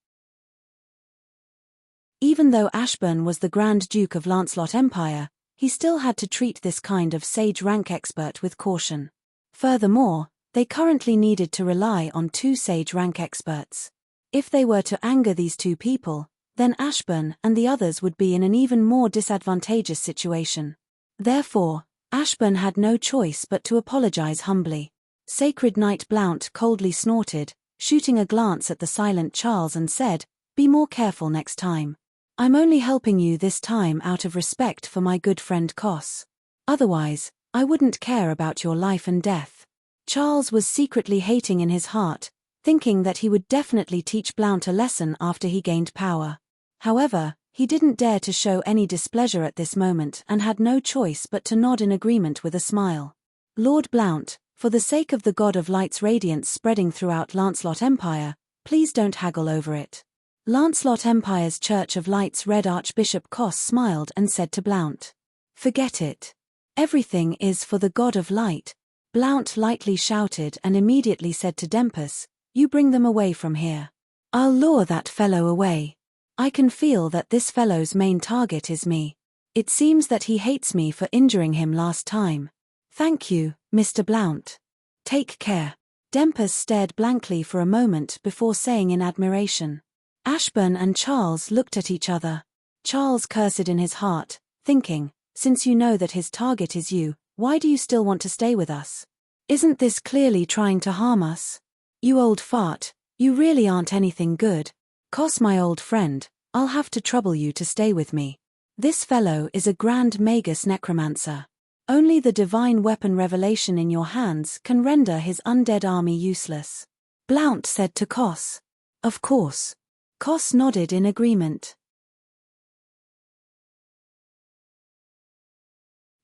Even though Ashburn was the Grand Duke of Lancelot Empire, he still had to treat this kind of sage rank expert with caution. Furthermore, they currently needed to rely on two sage rank experts. If they were to anger these two people, then Ashburn and the others would be in an even more disadvantageous situation. Therefore, Ashburn had no choice but to apologize humbly. Sacred Knight Blount coldly snorted, shooting a glance at the silent Charles and said, "Be more careful next time. I'm only helping you this time out of respect for my good friend Cos. Otherwise, I wouldn't care about your life and death." Charles was secretly hating in his heart, thinking that he would definitely teach Blount a lesson after he gained power. However, he didn't dare to show any displeasure at this moment and had no choice but to nod in agreement with a smile. "Lord Blount, for the sake of the God of Light's radiance spreading throughout Lancelot Empire, please don't haggle over it." Lancelot Empire's Church of Light's Red Archbishop Cos smiled and said to Blount, "Forget it. Everything is for the God of Light." Blount lightly shouted and immediately said to Dempus, "You bring them away from here. I'll lure that fellow away. I can feel that this fellow's main target is me. It seems that he hates me for injuring him last time. Thank you, Mr. Blount. Take care." Dempus stared blankly for a moment before saying in admiration. Ashburn and Charles looked at each other. Charles cursed in his heart, thinking, since you know that his target is you, why do you still want to stay with us? Isn't this clearly trying to harm us? You old fart, you really aren't anything good. Cos, my old friend, I'll have to trouble you to stay with me. This fellow is a Grand Magus Necromancer. Only the divine weapon revelation in your hands can render his undead army useless. Blount said to Cos. Of course. Cos nodded in agreement.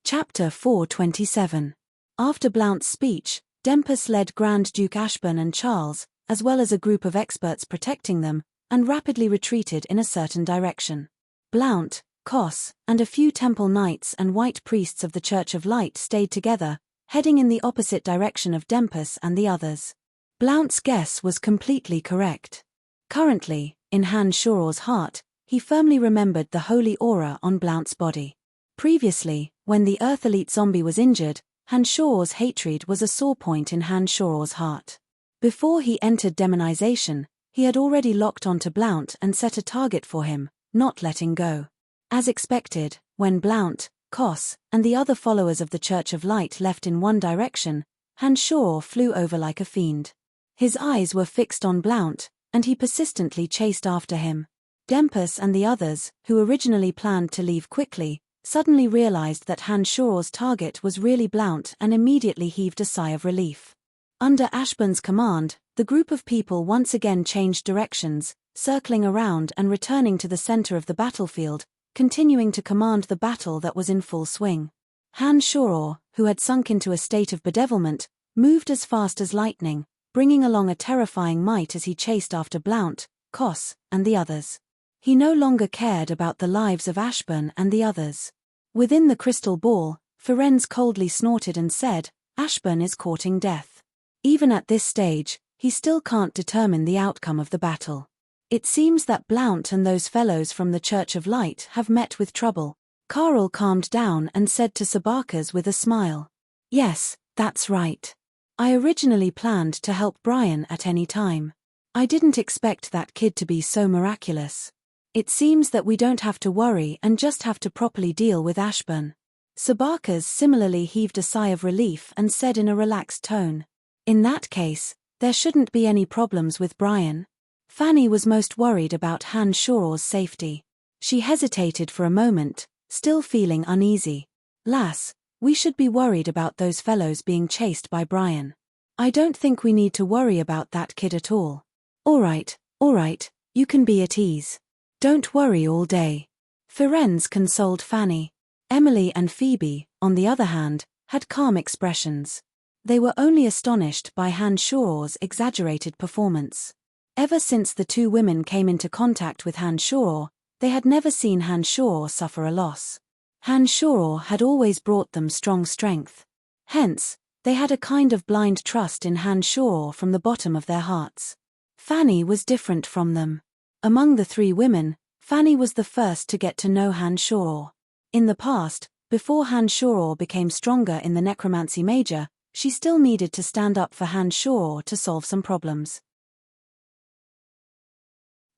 Chapter 427. After Blount's speech, Dempus led Grand Duke Ashburn and Charles, as well as a group of experts protecting them, and rapidly retreated in a certain direction. Blount, Cos, and a few temple knights and white priests of the Church of Light stayed together, heading in the opposite direction of Dempus and the others. Blount's guess was completely correct. Currently, in Han Shoror's heart, he firmly remembered the holy aura on Blount's body. Previously, when the Earth Elite zombie was injured, Han Shoror's hatred was a sore point in Han Shoror's heart. Before he entered demonization, he had already locked onto Blount and set a target for him, not letting go. As expected, when Blount, Cos, and the other followers of the Church of Light left in one direction, Han Shoror flew over like a fiend. His eyes were fixed on Blount, and he persistently chased after him. Dempus and the others, who originally planned to leave quickly, suddenly realized that Han Shoror's target was really Blount and immediately heaved a sigh of relief. Under Ashburn's command, the group of people once again changed directions, circling around and returning to the center of the battlefield, continuing to command the battle that was in full swing. Han Shoror, who had sunk into a state of bedevilment, moved as fast as lightning, bringing along a terrifying might as he chased after Blount, Kos, and the others. He no longer cared about the lives of Ashburn and the others. Within the crystal ball, Firenze coldly snorted and said, Ashburn is courting death. Even at this stage, he still can't determine the outcome of the battle. It seems that Blount and those fellows from the Church of Light have met with trouble. Carl calmed down and said to Sabarkas with a smile. Yes, that's right. I originally planned to help Brian at any time. I didn't expect that kid to be so miraculous. It seems that we don't have to worry and just have to properly deal with Ashburn. Sabarkas similarly heaved a sigh of relief and said in a relaxed tone. In that case, there shouldn't be any problems with Brian. Fanny was most worried about Han Shoror's safety. She hesitated for a moment, still feeling uneasy. Lass, we should be worried about those fellows being chased by Brian. I don't think we need to worry about that kid at all. All right, you can be at ease. Don't worry all day. Firenze consoled Fanny. Emily and Phoebe, on the other hand, had calm expressions. They were only astonished by Han Shoror's exaggerated performance. Ever since the two women came into contact with Han Shoror, they had never seen Han Shoror suffer a loss. Han Shoror had always brought them strong strength. Hence, they had a kind of blind trust in Han Shoror from the bottom of their hearts. Fanny was different from them. Among the three women, Fanny was the first to get to know Han Shoror. In the past, before Han Shoror became stronger in the Necromancy Major, she still needed to stand up for Han Shoror to solve some problems.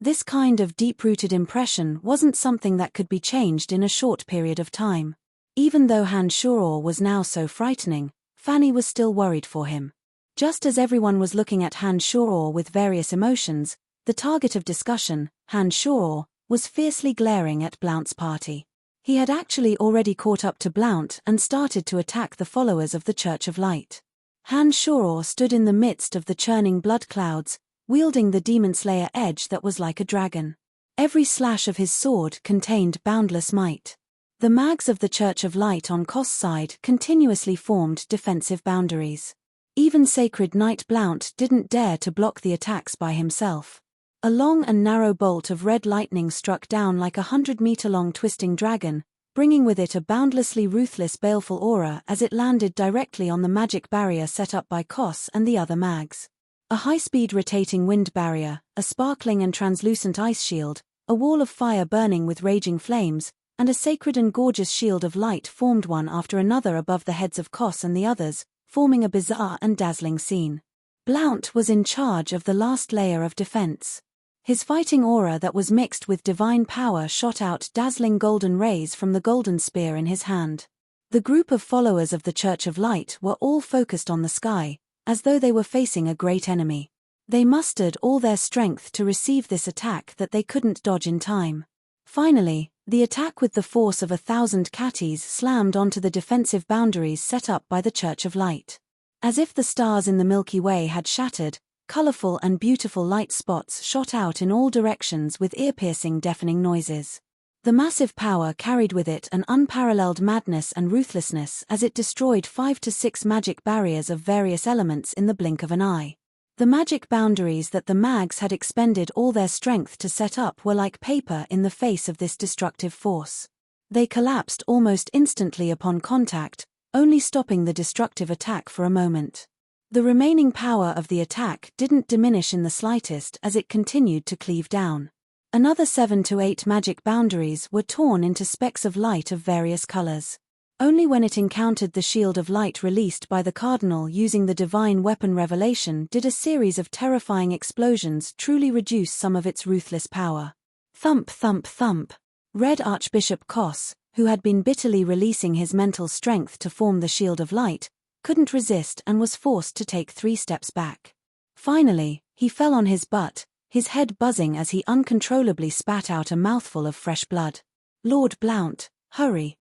This kind of deep-rooted impression wasn't something that could be changed in a short period of time. Even though Han Shoror was now so frightening, Fanny was still worried for him. Just as everyone was looking at Han Shoror with various emotions, the target of discussion, Han Shoror, was fiercely glaring at Blount's party. He had actually already caught up to Blount and started to attack the followers of the Church of Light. Han Shoror stood in the midst of the churning blood clouds, wielding the Demon Slayer edge that was like a dragon. Every slash of his sword contained boundless might. The mags of the Church of Light on Kos' side continuously formed defensive boundaries. Even Sacred Knight Blount didn't dare to block the attacks by himself. A long and narrow bolt of red lightning struck down like a 100-meter-long twisting dragon, bringing with it a boundlessly ruthless baleful aura as it landed directly on the magic barrier set up by Kos and the other mags. A high-speed rotating wind barrier, a sparkling and translucent ice shield, a wall of fire burning with raging flames, and a sacred and gorgeous shield of light formed one after another above the heads of Kos and the others, forming a bizarre and dazzling scene. Blount was in charge of the last layer of defense. His fighting aura that was mixed with divine power shot out dazzling golden rays from the golden spear in his hand. The group of followers of the Church of Light were all focused on the sky, as though they were facing a great enemy. They mustered all their strength to receive this attack that they couldn't dodge in time. Finally, the attack with the force of 1,000 catties slammed onto the defensive boundaries set up by the Church of Light. As if the stars in the Milky Way had shattered, colorful and beautiful light spots shot out in all directions with ear-piercing, deafening noises. The massive power carried with it an unparalleled madness and ruthlessness as it destroyed 5 to 6 magic barriers of various elements in the blink of an eye. The magic boundaries that the mags had expended all their strength to set up were like paper in the face of this destructive force. They collapsed almost instantly upon contact, only stopping the destructive attack for a moment. The remaining power of the attack didn't diminish in the slightest as it continued to cleave down. Another 7 to 8 magic boundaries were torn into specks of light of various colors. Only when it encountered the shield of light released by the Cardinal using the divine weapon revelation did a series of terrifying explosions truly reduce some of its ruthless power. Thump, thump, thump. Red Archbishop Kos, who had been bitterly releasing his mental strength to form the shield of light, couldn't resist and was forced to take 3 steps back. Finally, he fell on his butt, his head buzzing as he uncontrollably spat out a mouthful of fresh blood. Lord Blount, hurry!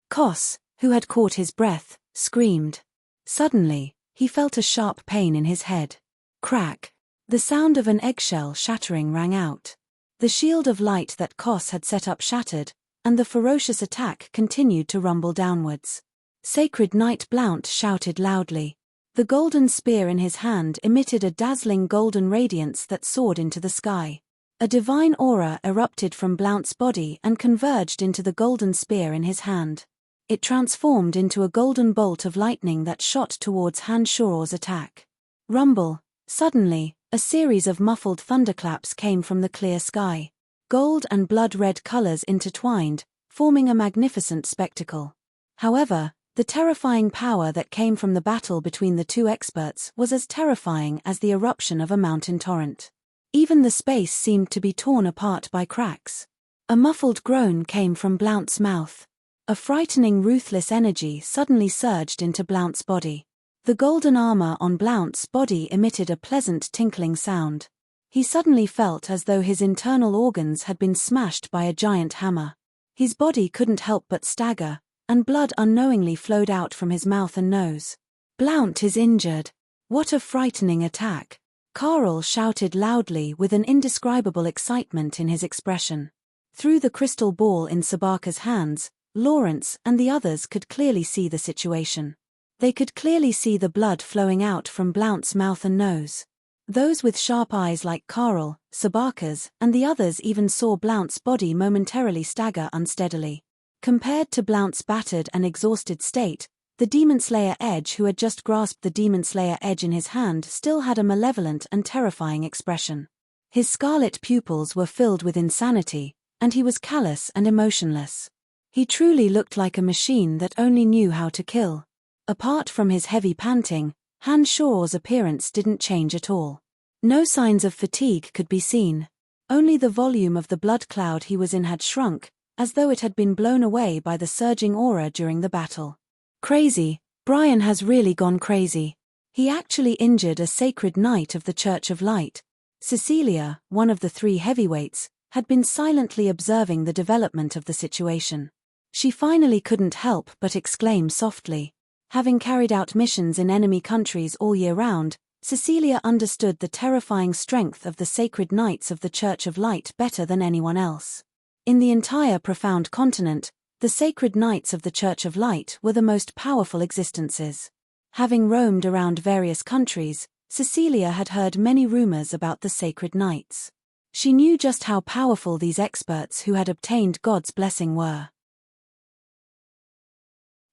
Kos, who had caught his breath, screamed. Suddenly, he felt a sharp pain in his head. Crack! The sound of an eggshell shattering rang out. The shield of light that Kos had set up shattered, and the ferocious attack continued to rumble downwards. Sacred Knight Blount shouted loudly. The golden spear in his hand emitted a dazzling golden radiance that soared into the sky. A divine aura erupted from Blount's body and converged into the golden spear in his hand. It transformed into a golden bolt of lightning that shot towards Han Shoror's attack. Rumble. Suddenly, a series of muffled thunderclaps came from the clear sky. Gold and blood-red colors intertwined, forming a magnificent spectacle. However, the terrifying power that came from the battle between the two experts was as terrifying as the eruption of a mountain torrent. Even the space seemed to be torn apart by cracks. A muffled groan came from Blount's mouth. A frightening ruthless energy suddenly surged into Blount's body. The golden armor on Blount's body emitted a pleasant tinkling sound. He suddenly felt as though his internal organs had been smashed by a giant hammer. His body couldn't help but stagger, and blood unknowingly flowed out from his mouth and nose. "Blount is injured. What a frightening attack!" Carl shouted loudly with an indescribable excitement in his expression. Through the crystal ball in Sabaka's hands, Lawrence and the others could clearly see the situation. They could clearly see the blood flowing out from Blount's mouth and nose. Those with sharp eyes like Carl, Sabaka's, and the others even saw Blount's body momentarily stagger unsteadily. Compared to Blount's battered and exhausted state, the Demon Slayer Edge who had just grasped the Demon Slayer Edge in his hand still had a malevolent and terrifying expression. His scarlet pupils were filled with insanity, and he was callous and emotionless. He truly looked like a machine that only knew how to kill. Apart from his heavy panting, Han Shoror's appearance didn't change at all. No signs of fatigue could be seen. Only the volume of the blood cloud he was in had shrunk, as though it had been blown away by the surging aura during the battle. Crazy, Brian has really gone crazy. He actually injured a sacred knight of the Church of Light. Cecilia, one of the three heavyweights, had been silently observing the development of the situation. She finally couldn't help but exclaim softly. Having carried out missions in enemy countries all year round, Cecilia understood the terrifying strength of the sacred knights of the Church of Light better than anyone else. In the entire profound continent, the sacred knights of the Church of Light were the most powerful existences. Having roamed around various countries, Cecilia had heard many rumors about the sacred knights. She knew just how powerful these experts who had obtained God's blessing were.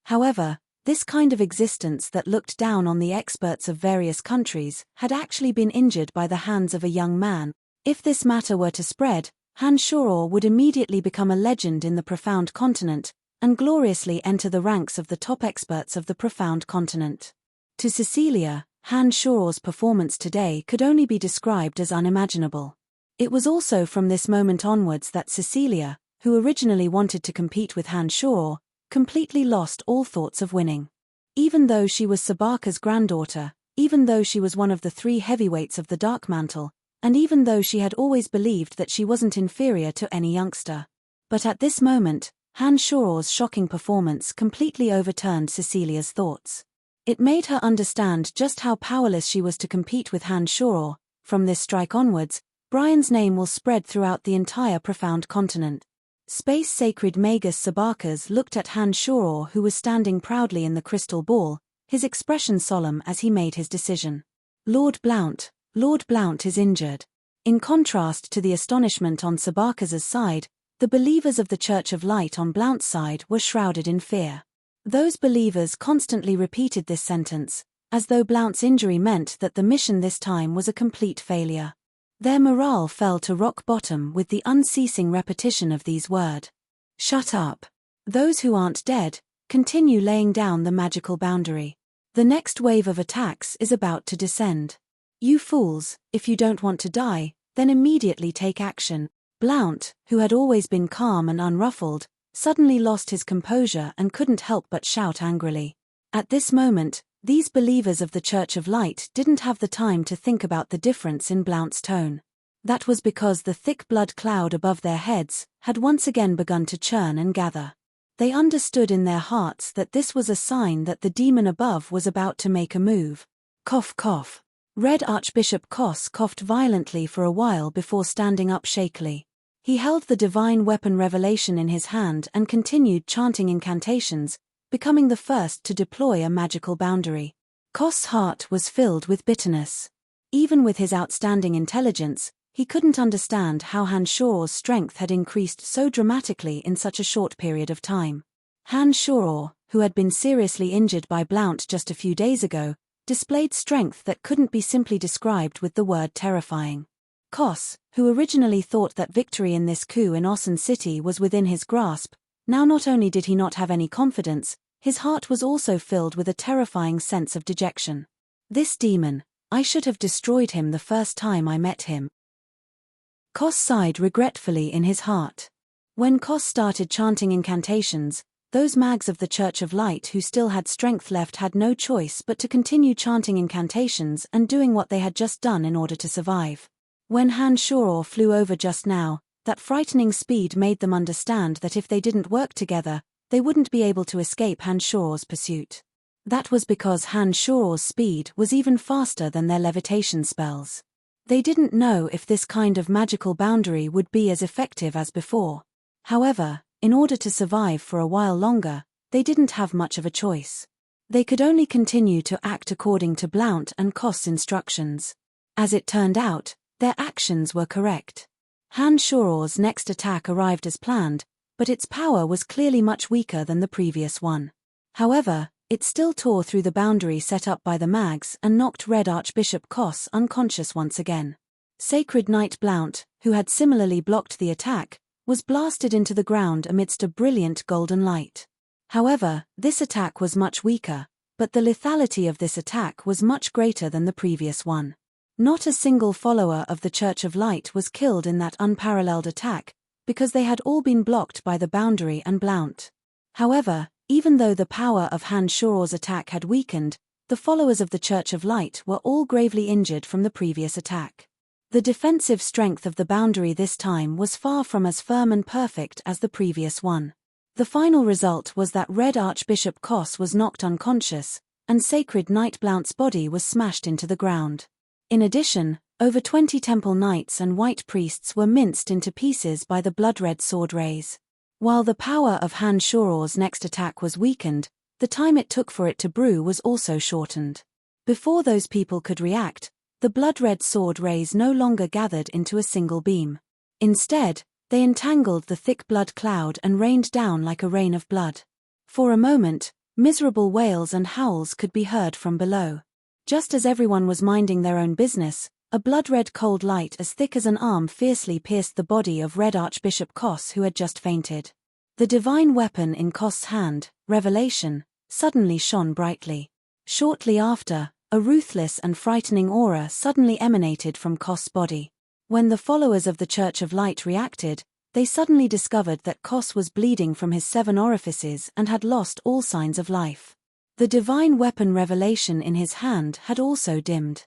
However, this kind of existence that looked down on the experts of various countries had actually been injured by the hands of a young man. If this matter were to spread, Han Shoror would immediately become a legend in the profound continent, and gloriously enter the ranks of the top experts of the profound continent. To Cecilia, Han Shoror's performance today could only be described as unimaginable. It was also from this moment onwards that Cecilia, who originally wanted to compete with Han Shoror, completely lost all thoughts of winning. Even though she was Sabaka's granddaughter, even though she was one of the three heavyweights of the Dark Mantle, and even though she had always believed that she wasn't inferior to any youngster. But at this moment, Han Shoror's shocking performance completely overturned Cecilia's thoughts. It made her understand just how powerless she was to compete with Han Shoror. From this strike onwards, Brian's name will spread throughout the entire profound continent. Space Sacred Magus Sabakas looked at Han Shoror, who was standing proudly in the crystal ball, his expression solemn as he made his decision. Lord Blount is injured. In contrast to the astonishment on Sabakas's side, the believers of the Church of Light on Blount's side were shrouded in fear. Those believers constantly repeated this sentence, as though Blount's injury meant that the mission this time was a complete failure. Their morale fell to rock bottom with the unceasing repetition of these words. Shut up. Those who aren't dead, continue laying down the magical boundary. The next wave of attacks is about to descend. You fools, if you don't want to die, then immediately take action. Blount, who had always been calm and unruffled, suddenly lost his composure and couldn't help but shout angrily. At this moment, these believers of the Church of Light didn't have the time to think about the difference in Blount's tone. That was because the thick blood cloud above their heads had once again begun to churn and gather. They understood in their hearts that this was a sign that the demon above was about to make a move. Cough cough. Red Archbishop Koss coughed violently for a while before standing up shakily. He held the divine weapon revelation in his hand and continued chanting incantations, becoming the first to deploy a magical boundary. Kos's heart was filled with bitterness. Even with his outstanding intelligence, he couldn't understand how Han Shuor's strength had increased so dramatically in such a short period of time. Han Shuor, who had been seriously injured by Blount just a few days ago, displayed strength that couldn't be simply described with the word terrifying. Kos, who originally thought that victory in this coup in Osun City was within his grasp, now not only did he not have any confidence, his heart was also filled with a terrifying sense of dejection. This demon, I should have destroyed him the first time I met him. Kos sighed regretfully in his heart. When Kos started chanting incantations, those mags of the Church of Light who still had strength left had no choice but to continue chanting incantations and doing what they had just done in order to survive. When Han Shuor flew over just now, that frightening speed made them understand that if they didn't work together, they wouldn't be able to escape Han Shuor's pursuit. That was because Han Shuor's speed was even faster than their levitation spells. They didn't know if this kind of magical boundary would be as effective as before. However, in order to survive for a while longer, they didn't have much of a choice. They could only continue to act according to Blount and Kos's instructions. As it turned out, their actions were correct. Han Shuor's next attack arrived as planned, but its power was clearly much weaker than the previous one. However, it still tore through the boundary set up by the mags and knocked Red Archbishop Kos unconscious once again. Sacred Knight Blount, who had similarly blocked the attack, was blasted into the ground amidst a brilliant golden light. However, this attack was much weaker, but the lethality of this attack was much greater than the previous one. Not a single follower of the Church of Light was killed in that unparalleled attack, because they had all been blocked by the boundary and Blount. However, even though the power of Han Shuor's attack had weakened, the followers of the Church of Light were all gravely injured from the previous attack. The defensive strength of the boundary this time was far from as firm and perfect as the previous one. The final result was that Red Archbishop Kos was knocked unconscious, and Sacred Knight Blount's body was smashed into the ground. In addition, over 20 temple knights and white priests were minced into pieces by the blood-red sword rays. While the power of Han Shuor's next attack was weakened, the time it took for it to brew was also shortened. Before those people could react, the blood-red sword rays no longer gathered into a single beam. Instead, they entangled the thick blood cloud and rained down like a rain of blood. For a moment, miserable wails and howls could be heard from below. Just as everyone was minding their own business, a blood-red cold light as thick as an arm fiercely pierced the body of Red Archbishop Kos, who had just fainted. The divine weapon in Kos's hand, Revelation, suddenly shone brightly. Shortly after, a ruthless and frightening aura suddenly emanated from Kos's body. When the followers of the Church of Light reacted, they suddenly discovered that Kos was bleeding from his 7 orifices and had lost all signs of life. The divine weapon Revelation in his hand had also dimmed.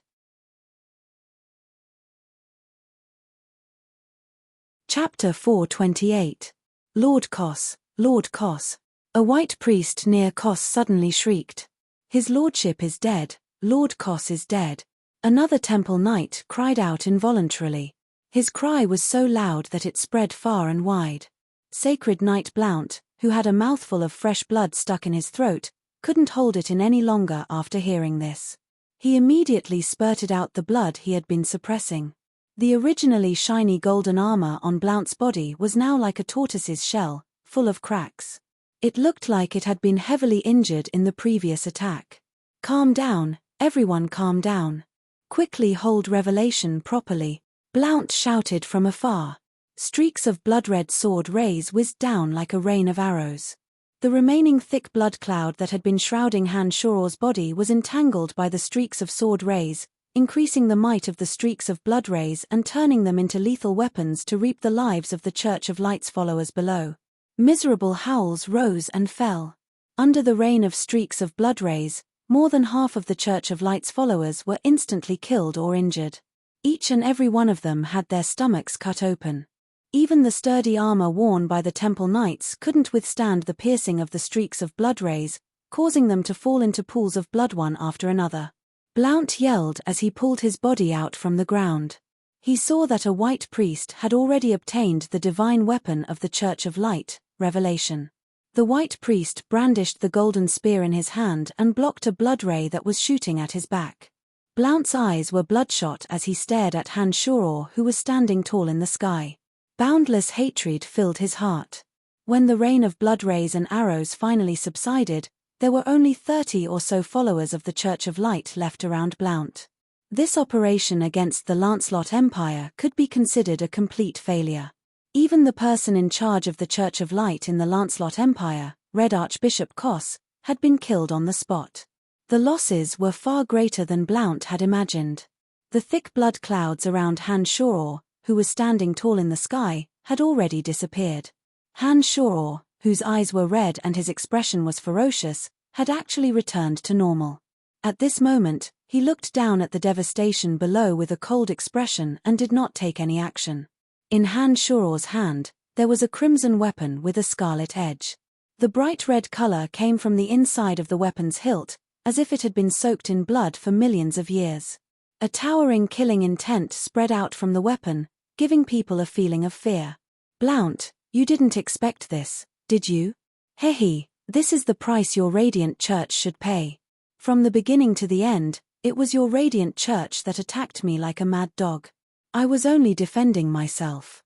Chapter 428. Lord Kos, Lord Kos. A white priest near Kos suddenly shrieked. His lordship is dead, Lord Kos is dead. Another temple knight cried out involuntarily. His cry was so loud that it spread far and wide. Sacred Knight Blount, who had a mouthful of fresh blood stuck in his throat, couldn't hold it in any longer after hearing this. He immediately spurted out the blood he had been suppressing. The originally shiny golden armor on Blount's body was now like a tortoise's shell, full of cracks. It looked like it had been heavily injured in the previous attack. Calm down, everyone calm down. Quickly hold Revelation properly, Blount shouted from afar. Streaks of blood-red sword rays whizzed down like a rain of arrows. The remaining thick blood cloud that had been shrouding Han Shuor's body was entangled by the streaks of sword rays, increasing the might of the streaks of blood rays and turning them into lethal weapons to reap the lives of the Church of Light's followers below. Miserable howls rose and fell. Under the rain of streaks of blood rays, more than half of the Church of Light's followers were instantly killed or injured. Each and every one of them had their stomachs cut open. Even the sturdy armor worn by the temple knights couldn't withstand the piercing of the streaks of blood rays, causing them to fall into pools of blood one after another. Blount yelled as he pulled his body out from the ground. He saw that a white priest had already obtained the divine weapon of the Church of Light, Revelation. The white priest brandished the golden spear in his hand and blocked a blood ray that was shooting at his back. Blount's eyes were bloodshot as he stared at Han Shoror, who was standing tall in the sky. Boundless hatred filled his heart. When the rain of blood rays and arrows finally subsided, there were only 30 or so followers of the Church of Light left around Blount. This operation against the Lancelot Empire could be considered a complete failure. Even the person in charge of the Church of Light in the Lancelot Empire, Red Archbishop Cos, had been killed on the spot. The losses were far greater than Blount had imagined. The thick blood clouds around Han Shoror, who was standing tall in the sky, had already disappeared. Han Shoror, whose eyes were red and his expression was ferocious, had actually returned to normal. At this moment, he looked down at the devastation below with a cold expression and did not take any action. In Han Shoror's hand, there was a crimson weapon with a scarlet edge. The bright red color came from the inside of the weapon's hilt, as if it had been soaked in blood for millions of years. A towering killing intent spread out from the weapon, giving people a feeling of fear. Blount, you didn't expect this, did you? Hehe, this is the price your Radiant Church should pay. From the beginning to the end, it was your Radiant Church that attacked me like a mad dog. I was only defending myself.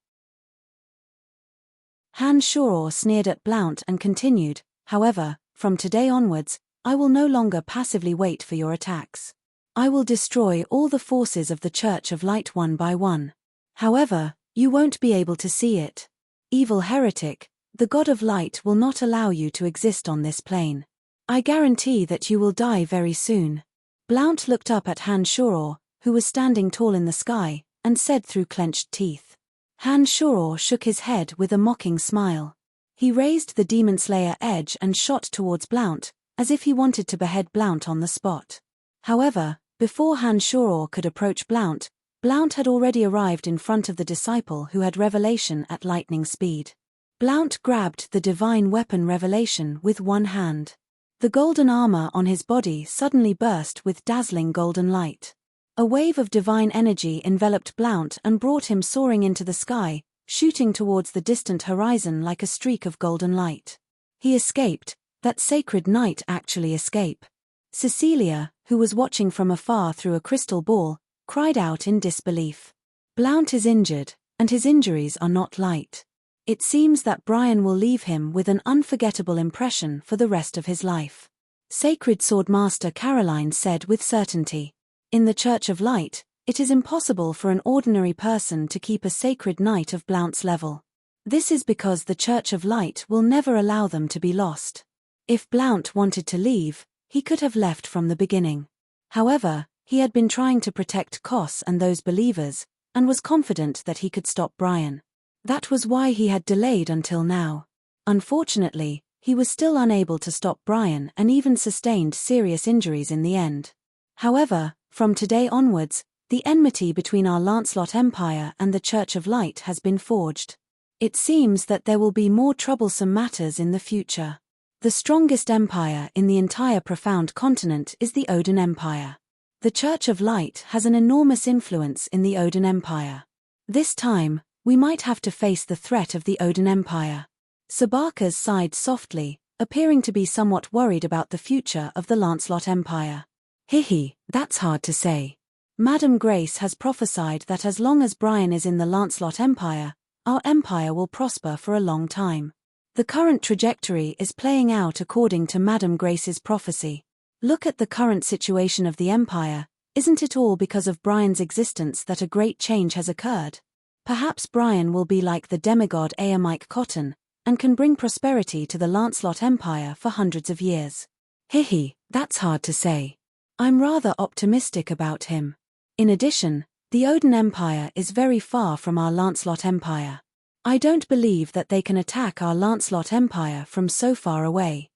Han Shoror sneered at Blount and continued, however, from today onwards, I will no longer passively wait for your attacks. I will destroy all the forces of the Church of Light one by one. However, you won't be able to see it. Evil heretic, the God of Light will not allow you to exist on this plane. I guarantee that you will die very soon. Blount looked up at Han Shoror, who was standing tall in the sky, and said through clenched teeth. Han Shoror shook his head with a mocking smile. He raised the Demon Slayer edge and shot towards Blount, as if he wanted to behead Blount on the spot. However, before Han Shoror could approach Blount, Blount had already arrived in front of the disciple who had Revelation at lightning speed. Blount grabbed the divine weapon Revelation with one hand. The golden armor on his body suddenly burst with dazzling golden light. A wave of divine energy enveloped Blount and brought him soaring into the sky, shooting towards the distant horizon like a streak of golden light. He escaped. That sacred knight actually escaped. Cecilia, who was watching from afar through a crystal ball, cried out in disbelief. Blount is injured, and his injuries are not light. It seems that Brian will leave him with an unforgettable impression for the rest of his life. Sacred Swordmaster Caroline said with certainty. In the Church of Light, it is impossible for an ordinary person to keep a sacred knight of Blount's level. This is because the Church of Light will never allow them to be lost. If Blount wanted to leave, he could have left from the beginning. However, he had been trying to protect Cos and those believers, and was confident that he could stop Brian. That was why he had delayed until now. Unfortunately, he was still unable to stop Brian and even sustained serious injuries in the end. However, from today onwards, the enmity between our Lancelot Empire and the Church of Light has been forged. It seems that there will be more troublesome matters in the future. The strongest empire in the entire profound continent is the Odin Empire. The Church of Light has an enormous influence in the Odin Empire. This time, we might have to face the threat of the Odin Empire. Sabacus sighed softly, appearing to be somewhat worried about the future of the Lancelot Empire. Hihi, that's hard to say. Madame Grace has prophesied that as long as Brian is in the Lancelot Empire, our empire will prosper for a long time. The current trajectory is playing out according to Madame Grace's prophecy. Look at the current situation of the empire, isn't it all because of Brian's existence that a great change has occurred? Perhaps Brian will be like the demigod Aamike Cotton, and can bring prosperity to the Lancelot Empire for hundreds of years. Hihi, that's hard to say. I'm rather optimistic about him. In addition, the Odin Empire is very far from our Lancelot Empire. I don't believe that they can attack our Lancelot Empire from so far away.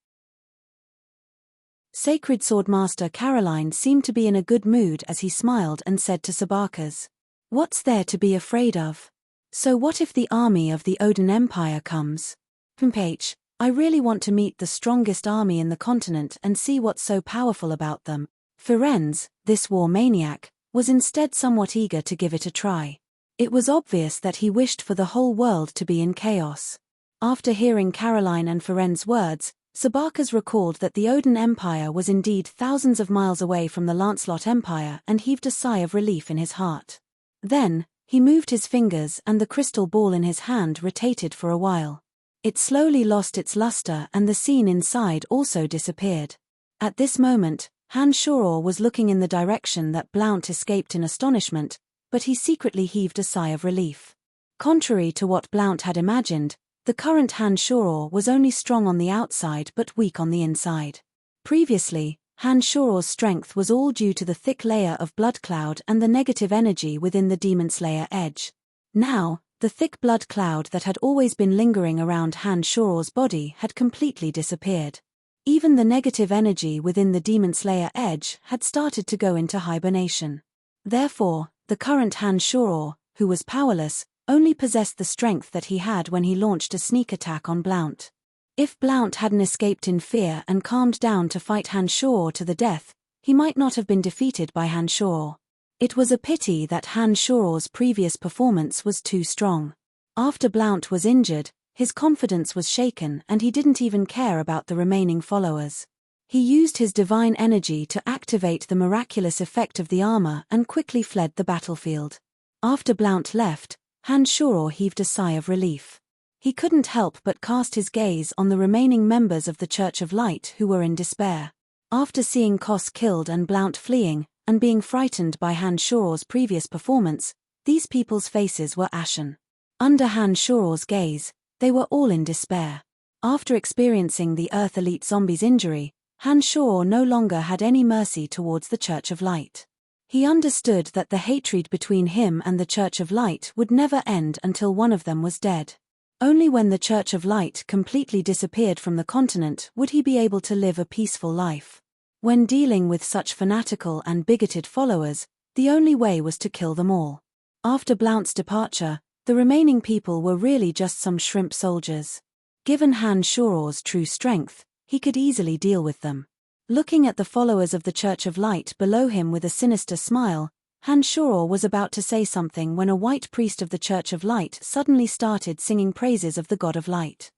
Sacred Swordmaster Caroline seemed to be in a good mood as he smiled and said to Sabacus, "What's there to be afraid of? So what if the army of the Odin Empire comes? H, I really want to meet the strongest army in the continent and see what's so powerful about them." Firenze, this war maniac, was instead somewhat eager to give it a try. It was obvious that he wished for the whole world to be in chaos. After hearing Caroline and Feren's words, Sabakers recalled that the Odin Empire was indeed thousands of miles away from the Lancelot Empire and heaved a sigh of relief in his heart. Then, he moved his fingers and the crystal ball in his hand rotated for a while. It slowly lost its luster and the scene inside also disappeared. At this moment, Han Shoror was looking in the direction that Blount escaped in astonishment, but he secretly heaved a sigh of relief. Contrary to what Blount had imagined, the current Han Shoror was only strong on the outside but weak on the inside. Previously, Han Shoror's strength was all due to the thick layer of blood cloud and the negative energy within the Demon Slayer edge. Now, the thick blood cloud that had always been lingering around Han Shoror's body had completely disappeared. Even the negative energy within the Demon Slayer edge had started to go into hibernation. Therefore, the current Han Shoror, who was powerless, only possessed the strength that he had when he launched a sneak attack on Blount. If Blount hadn't escaped in fear and calmed down to fight Han Shoror to the death, he might not have been defeated by Han Shoror. It was a pity that Han Shoror's previous performance was too strong. After Blount was injured, his confidence was shaken and he didn't even care about the remaining followers. He used his divine energy to activate the miraculous effect of the armor and quickly fled the battlefield. After Blount left, Han Shoror heaved a sigh of relief. He couldn't help but cast his gaze on the remaining members of the Church of Light who were in despair. After seeing Kos killed and Blount fleeing, and being frightened by Han Shoror's previous performance, these people's faces were ashen. Under Han Shoror's gaze, they were all in despair. After experiencing the Earth Elite Zombie's injury, Han Shoror no longer had any mercy towards the Church of Light. He understood that the hatred between him and the Church of Light would never end until one of them was dead. Only when the Church of Light completely disappeared from the continent would he be able to live a peaceful life. When dealing with such fanatical and bigoted followers, the only way was to kill them all. After Blount's departure, the remaining people were really just some shrimp soldiers. Given Han Shoror's true strength, he could easily deal with them. Looking at the followers of the Church of Light below him with a sinister smile, Han Shoror was about to say something when a white priest of the Church of Light suddenly started singing praises of the God of Light.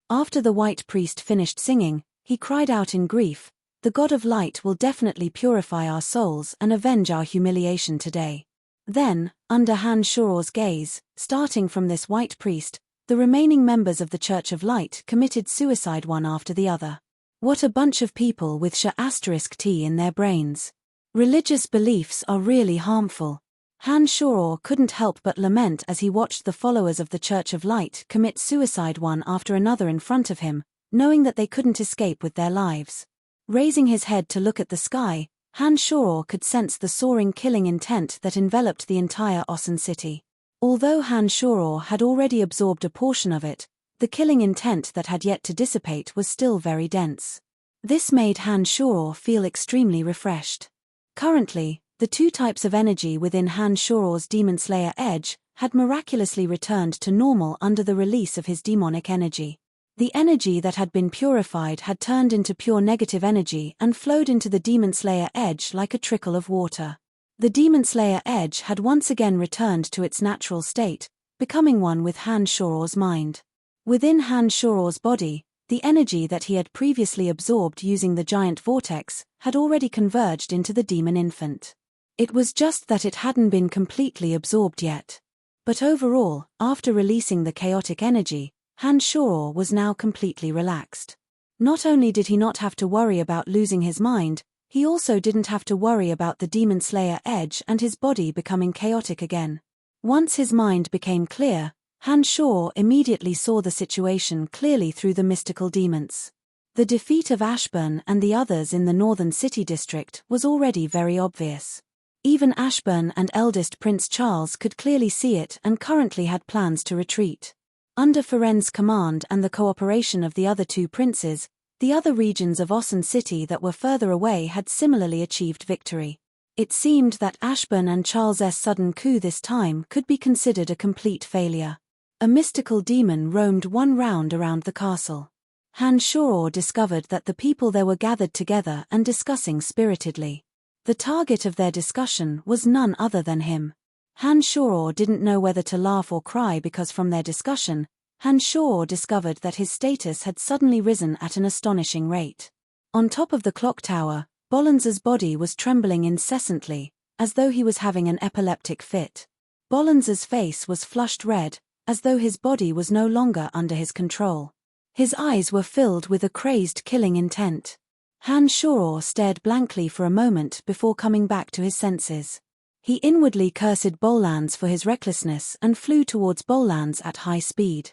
After the white priest finished singing, he cried out in grief, "The God of Light will definitely purify our souls and avenge our humiliation today." Then, under Han Shoror's gaze, starting from this white priest, the remaining members of the Church of Light committed suicide one after the other. What a bunch of people with *T in their brains. Religious beliefs are really harmful. Han Shoror couldn't help but lament as he watched the followers of the Church of Light commit suicide one after another in front of him, knowing that they couldn't escape with their lives. Raising his head to look at the sky, Han Shoror could sense the soaring killing intent that enveloped the entire Ossen city. Although Han Shoror had already absorbed a portion of it, the killing intent that had yet to dissipate was still very dense. This made Han Shoror feel extremely refreshed. Currently, the two types of energy within Han Shoror's Demon Slayer edge had miraculously returned to normal under the release of his demonic energy. The energy that had been purified had turned into pure negative energy and flowed into the Demon Slayer edge like a trickle of water. The Demon Slayer edge had once again returned to its natural state, becoming one with Han Shoror's mind. Within Han Shoror's body, the energy that he had previously absorbed using the giant vortex had already converged into the demon infant. It was just that it hadn't been completely absorbed yet. But overall, after releasing the chaotic energy, Han Shoror was now completely relaxed. Not only did he not have to worry about losing his mind, he also didn't have to worry about the Demon Slayer edge and his body becoming chaotic again. Once his mind became clear, Han Shoror immediately saw the situation clearly through the mystical demons. The defeat of Ashburn and the others in the northern city district was already very obvious. Even Ashburn and eldest Prince Charles could clearly see it and currently had plans to retreat. Under Feren's command and the cooperation of the other two princes, the other regions of Ossen City that were further away had similarly achieved victory. It seemed that Ashburn and Charles's sudden coup this time could be considered a complete failure. A mystical demon roamed one round around the castle. Han Shoror discovered that the people there were gathered together and discussing spiritedly. The target of their discussion was none other than him. Han Shoror didn't know whether to laugh or cry because from their discussion, Han Shoror discovered that his status had suddenly risen at an astonishing rate. On top of the clock tower, Bollands's body was trembling incessantly, as though he was having an epileptic fit. Bollands's face was flushed red, as though his body was no longer under his control. His eyes were filled with a crazed killing intent. Han Shoror stared blankly for a moment before coming back to his senses. He inwardly cursed Bollands for his recklessness and flew towards Bollands at high speed.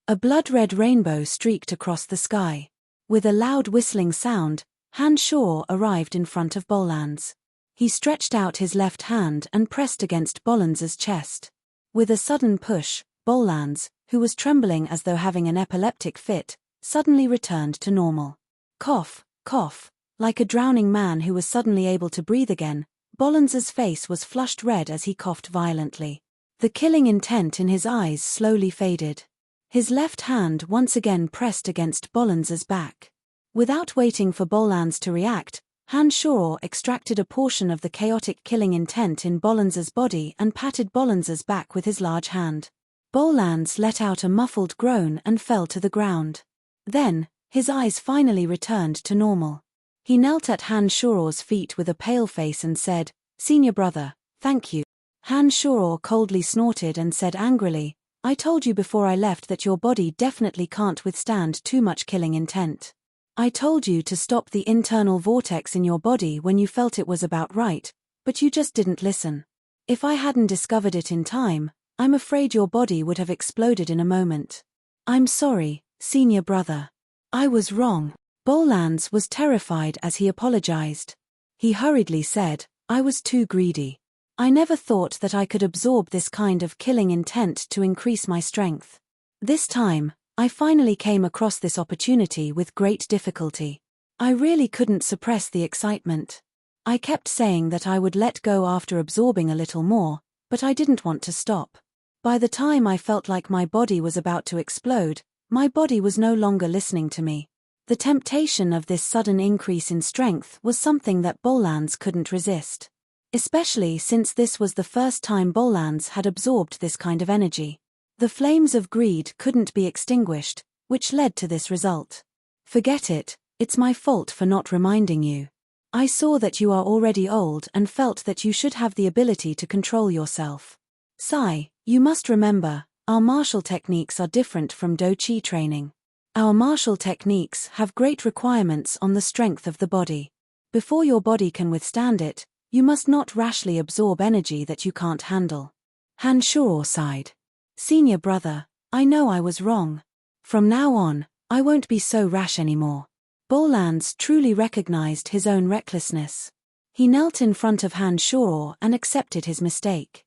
A blood-red rainbow streaked across the sky. With a loud whistling sound, Han Shoror arrived in front of Bollands. He stretched out his left hand and pressed against Bollands's chest. With a sudden push, Bollands, who was trembling as though having an epileptic fit, suddenly returned to normal. Cough, cough. Like a drowning man who was suddenly able to breathe again, Bollands's face was flushed red as he coughed violently. The killing intent in his eyes slowly faded. His left hand once again pressed against Bollands's back. Without waiting for Bollands to react, Han Shoror extracted a portion of the chaotic killing intent in Bollands's body and patted Bollands's back with his large hand. Bollands let out a muffled groan and fell to the ground. Then, his eyes finally returned to normal. He knelt at Han Shoror's feet with a pale face and said, "Senior brother, thank you." Han Shoror coldly snorted and said angrily, "I told you before I left that your body definitely can't withstand too much killing intent. I told you to stop the internal vortex in your body when you felt it was about right, but you just didn't listen. If I hadn't discovered it in time, I'm afraid your body would have exploded in a moment. I'm sorry, senior brother. I was wrong." Bollands was terrified as he apologized. He hurriedly said, "I was too greedy. I never thought that I could absorb this kind of killing intent to increase my strength. This time, I finally came across this opportunity with great difficulty. I really couldn't suppress the excitement. I kept saying that I would let go after absorbing a little more, but I didn't want to stop. By the time I felt like my body was about to explode, my body was no longer listening to me. The temptation of this sudden increase in strength was something that Bollands couldn't resist. Especially since this was the first time Bollands had absorbed this kind of energy. The flames of greed couldn't be extinguished, which led to this result. Forget it, it's my fault for not reminding you. I saw that you are already old and felt that you should have the ability to control yourself. Sai, you must remember, our martial techniques are different from Do-Chi training. Our martial techniques have great requirements on the strength of the body. Before your body can withstand it, you must not rashly absorb energy that you can't handle." Han Shoror sighed. "Senior brother, I know I was wrong. From now on, I won't be so rash anymore." Bollands truly recognized his own recklessness. He knelt in front of Han Shoror and accepted his mistake.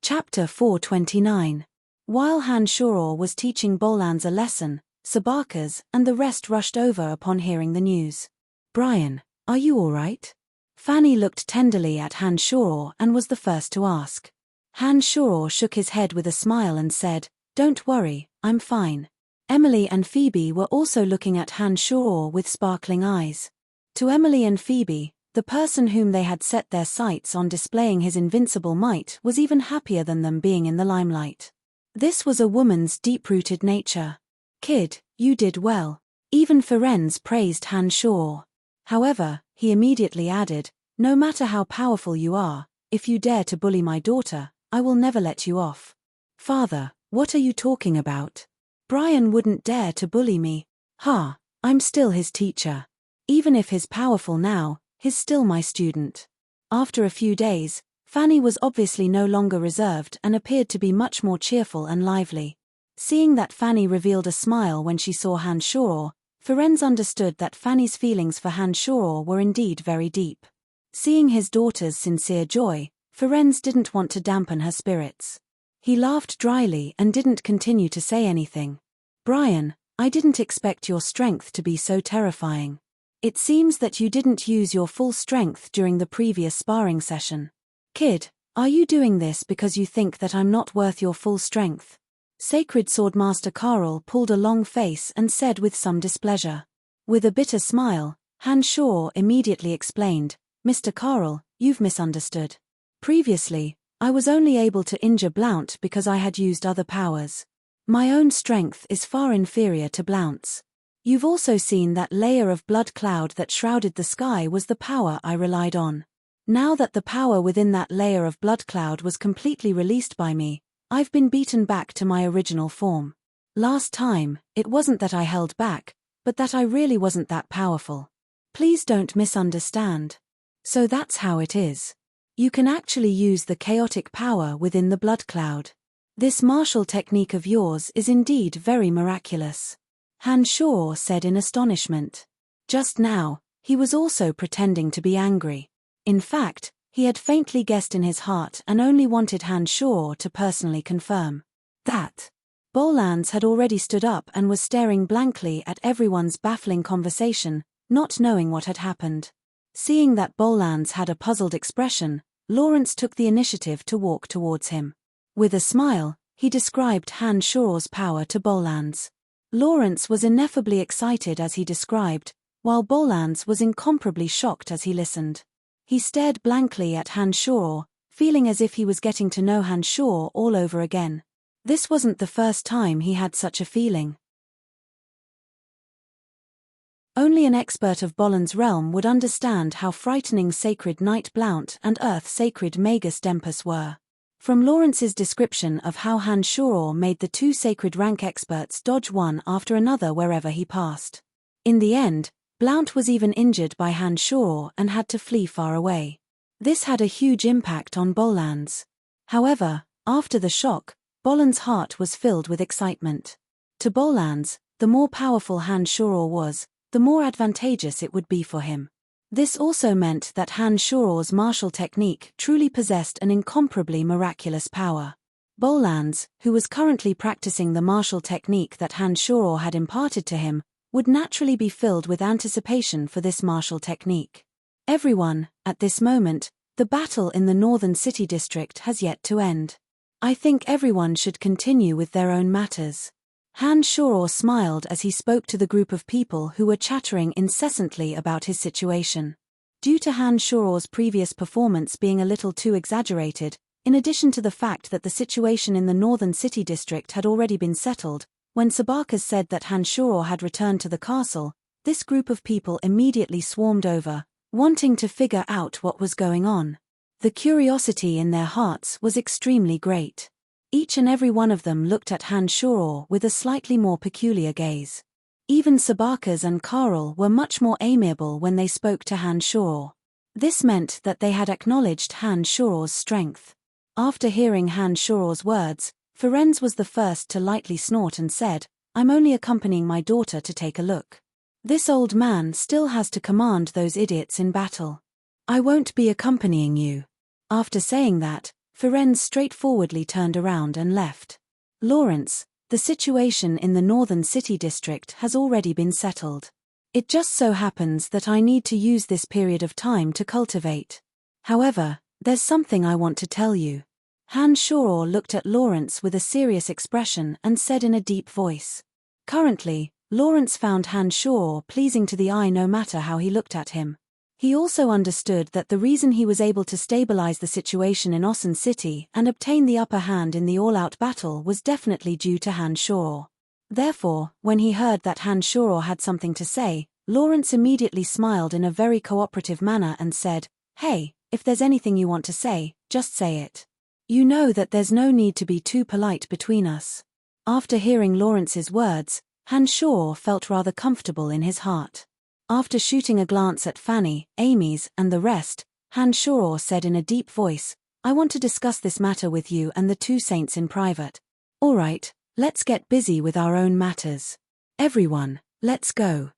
Chapter 429. While Han Shoror was teaching Bollands a lesson, Sabakers and the rest rushed over upon hearing the news. "Brian, are you all right?" Fanny looked tenderly at Han Shoror and was the first to ask. Han Shoror shook his head with a smile and said, "Don't worry, I'm fine." Emily and Phoebe were also looking at Han Shoror with sparkling eyes. To Emily and Phoebe, the person whom they had set their sights on displaying his invincible might was even happier than them being in the limelight. This was a woman's deep-rooted nature. "Kid, you did well." Even Ferenz praised Han Shoror. However, he immediately added, "No matter how powerful you are, if you dare to bully my daughter, I will never let you off." "Father, what are you talking about? Brian wouldn't dare to bully me." "Ha, I'm still his teacher. Even if he's powerful now, he's still my student." After a few days, Fanny was obviously no longer reserved and appeared to be much more cheerful and lively. Seeing that Fanny revealed a smile when she saw Han Shoror, Ferenz understood that Fanny's feelings for Han Shoror were indeed very deep. Seeing his daughter's sincere joy, Ferenz didn't want to dampen her spirits. He laughed dryly and didn't continue to say anything. "Brian, I didn't expect your strength to be so terrifying. It seems that you didn't use your full strength during the previous sparring session. Kid, are you doing this because you think that I'm not worth your full strength?" Sacred Swordmaster Karl pulled a long face and said with some displeasure. With a bitter smile, Han Shaw immediately explained, "Mr. Carl, you've misunderstood. Previously, I was only able to injure Blount because I had used other powers. My own strength is far inferior to Blount's. You've also seen that layer of blood cloud that shrouded the sky was the power I relied on. Now that the power within that layer of blood cloud was completely released by me, I've been beaten back to my original form. Last time, it wasn't that I held back, but that I really wasn't that powerful. Please don't misunderstand. So that's how it is. You can actually use the chaotic power within the blood cloud. This martial technique of yours is indeed very miraculous," Han Shaw said in astonishment. Just now, he was also pretending to be angry. In fact, he had faintly guessed in his heart and only wanted Han Shaw to personally confirm that. Bolans had already stood up and was staring blankly at everyone's baffling conversation, not knowing what had happened. Seeing that Bolans had a puzzled expression, Lawrence took the initiative to walk towards him. With a smile, he described Han Shaw's power to Bolans. Lawrence was ineffably excited as he described, while Bolans was incomparably shocked as he listened. He stared blankly at Han Shaw, feeling as if he was getting to know Han Shaw all over again. This wasn't the first time he had such a feeling. Only an expert of Bolan's realm would understand how frightening Sacred Knight Blount and Earth Sacred Magus Dempus were. From Lawrence's description of how Han Shaw made the two sacred rank experts dodge one after another wherever he passed. In the end, Blount was even injured by Han Shaw and had to flee far away. This had a huge impact on Bolans. However, after the shock, Bolan's heart was filled with excitement. To Bolans, the more powerful Han Shaw was, the more advantageous it would be for him. This also meant that Han Shaw's martial technique truly possessed an incomparably miraculous power. Bolans, who was currently practicing the martial technique that Han Shaw had imparted to him, would naturally be filled with anticipation for this martial technique. Everyone, at this moment, the battle in the northern city district has yet to end. I think everyone should continue with their own matters. Han Shaw smiled as he spoke to the group of people who were chattering incessantly about his situation. Due to Han Shaw's previous performance being a little too exaggerated, in addition to the fact that the situation in the northern city district had already been settled, when Sabakas said that Han Shaw had returned to the castle, this group of people immediately swarmed over, wanting to figure out what was going on. The curiosity in their hearts was extremely great. Each and every one of them looked at Han Shaw with a slightly more peculiar gaze. Even Sabakas and Carl were much more amiable when they spoke to Han Shaw. This meant that they had acknowledged Han Shaw's strength. After hearing Han Shaw's words, Ferenz was the first to lightly snort and said, "I'm only accompanying my daughter to take a look. This old man still has to command those idiots in battle. I won't be accompanying you." After saying that, Ferenz straightforwardly turned around and left. "Lawrence, the situation in the northern city district has already been settled. It just so happens that I need to use this period of time to cultivate. However, there's something I want to tell you." Han Shaw looked at Lawrence with a serious expression and said in a deep voice. Currently, Lawrence found Han Shaw pleasing to the eye no matter how he looked at him. He also understood that the reason he was able to stabilize the situation in Ossen City and obtain the upper hand in the all-out battle was definitely due to Han Shaw. Therefore, when he heard that Han Shaw had something to say, Lawrence immediately smiled in a very cooperative manner and said, "Hey, if there's anything you want to say, just say it. You know that there's no need to be too polite between us." After hearing Lawrence's words, Han Shaw felt rather comfortable in his heart. After shooting a glance at Fanny, Amy's, and the rest, Han Shaw said in a deep voice, "I want to discuss this matter with you and the two saints in private. All right, let's get busy with our own matters. Everyone, let's go."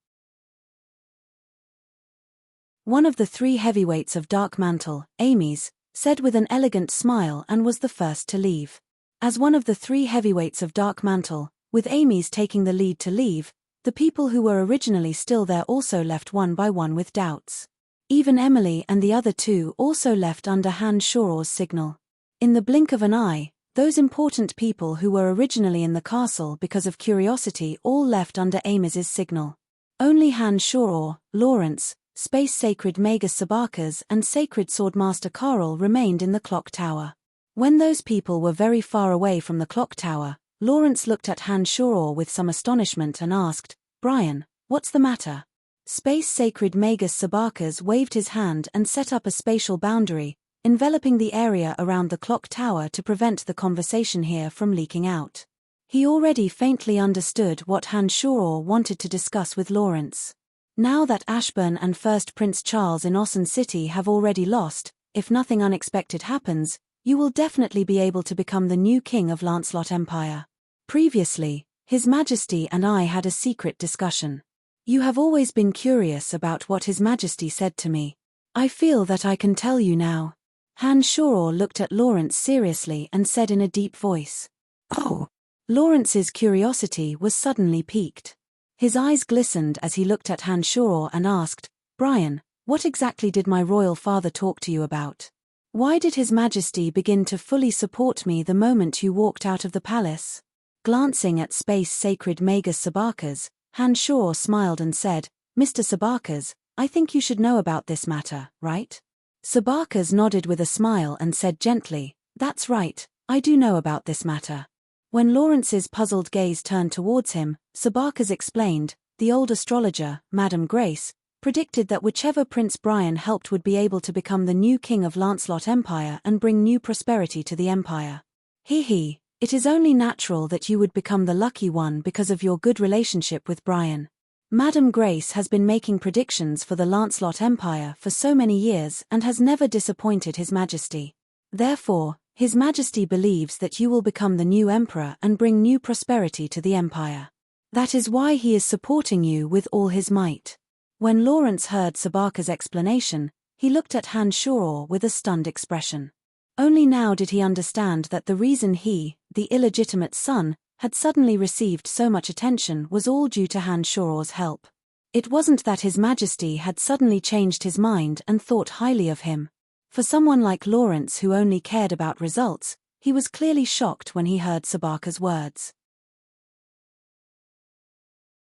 One of the three heavyweights of Dark Mantle, Amy's, said with an elegant smile and was the first to leave. As one of the three heavyweights of Dark Mantle, with Amy's taking the lead to leave, the people who were originally still there also left one by one with doubts. Even Emily and the other two also left under Han Shaw's signal. In the blink of an eye, those important people who were originally in the castle because of curiosity all left under Amy's signal. Only Han Shoror, Lawrence, Space Sacred Magus Sabakas and Sacred Swordmaster Carl remained in the clock tower. When those people were very far away from the clock tower, Lawrence looked at Han Shoror with some astonishment and asked, "Brian, what's the matter?" Space Sacred Magus Sabakas waved his hand and set up a spatial boundary, enveloping the area around the clock tower to prevent the conversation here from leaking out. He already faintly understood what Han Shoror wanted to discuss with Lawrence. Now that Ashburn and First Prince Charles in Ossen City have already lost, if nothing unexpected happens, you will definitely be able to become the new king of Lancelot Empire. Previously, His Majesty and I had a secret discussion. You have always been curious about what His Majesty said to me. I feel that I can tell you now. Han Shoror looked at Lawrence seriously and said in a deep voice. Oh! Lawrence's curiosity was suddenly piqued. His eyes glistened as he looked at Han Shoror and asked, "Brian, what exactly did my royal father talk to you about? Why did His Majesty begin to fully support me the moment you walked out of the palace?" Glancing at Space Sacred Magus Sabakas, Han Shoror smiled and said, "Mr. Sabakas, I think you should know about this matter, right?" Sabakas nodded with a smile and said gently, "That's right, I do know about this matter." When Lawrence's puzzled gaze turned towards him, Sabakas explained, "The old astrologer, Madame Grace, predicted that whichever Prince Brian helped would be able to become the new king of Lancelot Empire and bring new prosperity to the empire. It is only natural that you would become the lucky one because of your good relationship with Brian. Madame Grace has been making predictions for the Lancelot Empire for so many years and has never disappointed His Majesty. Therefore, His Majesty believes that you will become the new emperor and bring new prosperity to the empire. That is why he is supporting you with all his might." When Lawrence heard Sabakas' explanation, he looked at Han Shoror with a stunned expression. Only now did he understand that the reason he, the illegitimate son, had suddenly received so much attention was all due to Han Shoror's help. It wasn't that His Majesty had suddenly changed his mind and thought highly of him. For someone like Lawrence who only cared about results, he was clearly shocked when he heard Sabakas' words.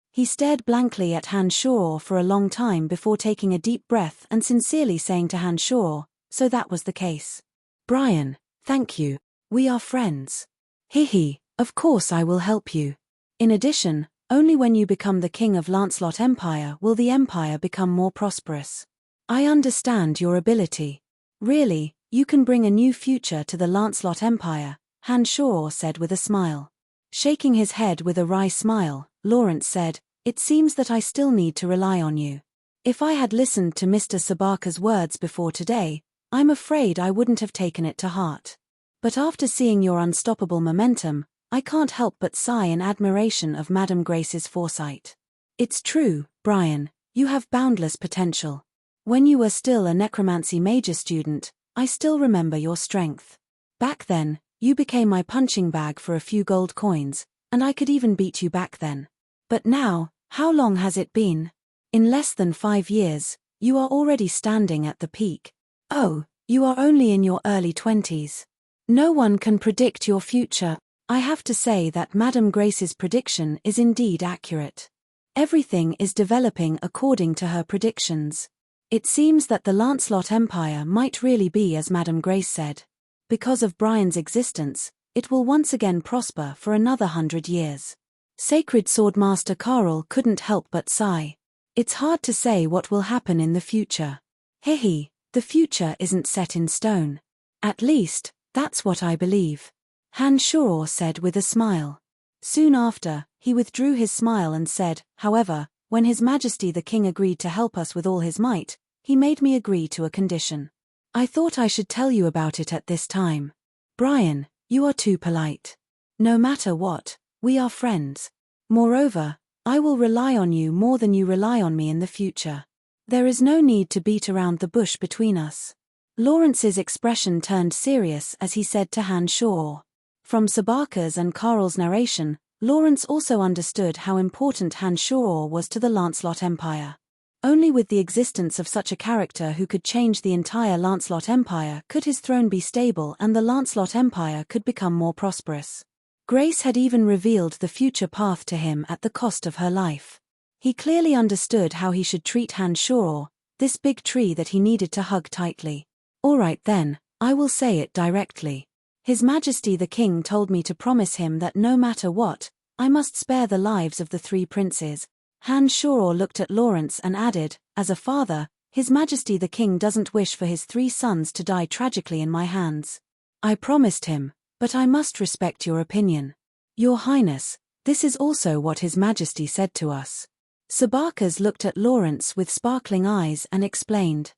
He stared blankly at Han Shoror for a long time before taking a deep breath and sincerely saying to Han Shoror, "So that was the case. Brian, thank you. We are friends. Of course I will help you. In addition, only when you become the king of Lancelot Empire will the empire become more prosperous. I understand your ability. Really, you can bring a new future to the Lancelot Empire," Han Shoror said with a smile. Shaking his head with a wry smile, Lawrence said, "It seems that I still need to rely on you. If I had listened to Mr. Sabakas' words before today, I'm afraid I wouldn't have taken it to heart. But after seeing your unstoppable momentum, I can't help but sigh in admiration of Madame Grace's foresight. It's true, Brian, you have boundless potential. When you were still a necromancy major student, I still remember your strength. Back then, you became my punching bag for a few gold coins, and I could even beat you back then. But now, how long has it been? In less than 5 years, you are already standing at the peak. Oh, you are only in your early 20s. No one can predict your future. I have to say that Madame Grace's prediction is indeed accurate. Everything is developing according to her predictions. It seems that the Lancelot Empire might really be as Madame Grace said. Because of Brian's existence, it will once again prosper for another 100 years. Sacred Swordmaster Carl couldn't help but sigh. It's hard to say what will happen in the future. The future isn't set in stone. At least, that's what I believe. Han Shoror said with a smile. Soon after, he withdrew his smile and said, "However, when His Majesty the King agreed to help us with all his might, he made me agree to a condition. I thought I should tell you about it at this time. Brian, you are too polite. No matter what, we are friends. Moreover, I will rely on you more than you rely on me in the future. There is no need to beat around the bush between us." Lawrence's expression turned serious as he said to Han Shoror. From Sabakas and Carl's narration, Lawrence also understood how important Han Shoror was to the Lancelot Empire. Only with the existence of such a character who could change the entire Lancelot Empire could his throne be stable and the Lancelot Empire could become more prosperous. Grace had even revealed the future path to him at the cost of her life. He clearly understood how he should treat Han Shoror, this big tree that he needed to hug tightly. All right then, I will say it directly. His Majesty the King told me to promise him that no matter what, I must spare the lives of the 3 princes. Han Shoror looked at Lawrence and added, as a father, His Majesty the King doesn't wish for his 3 sons to die tragically in my hands. I promised him, but I must respect your opinion. Your Highness, this is also what His Majesty said to us. Sabakers looked at Lawrence with sparkling eyes and explained.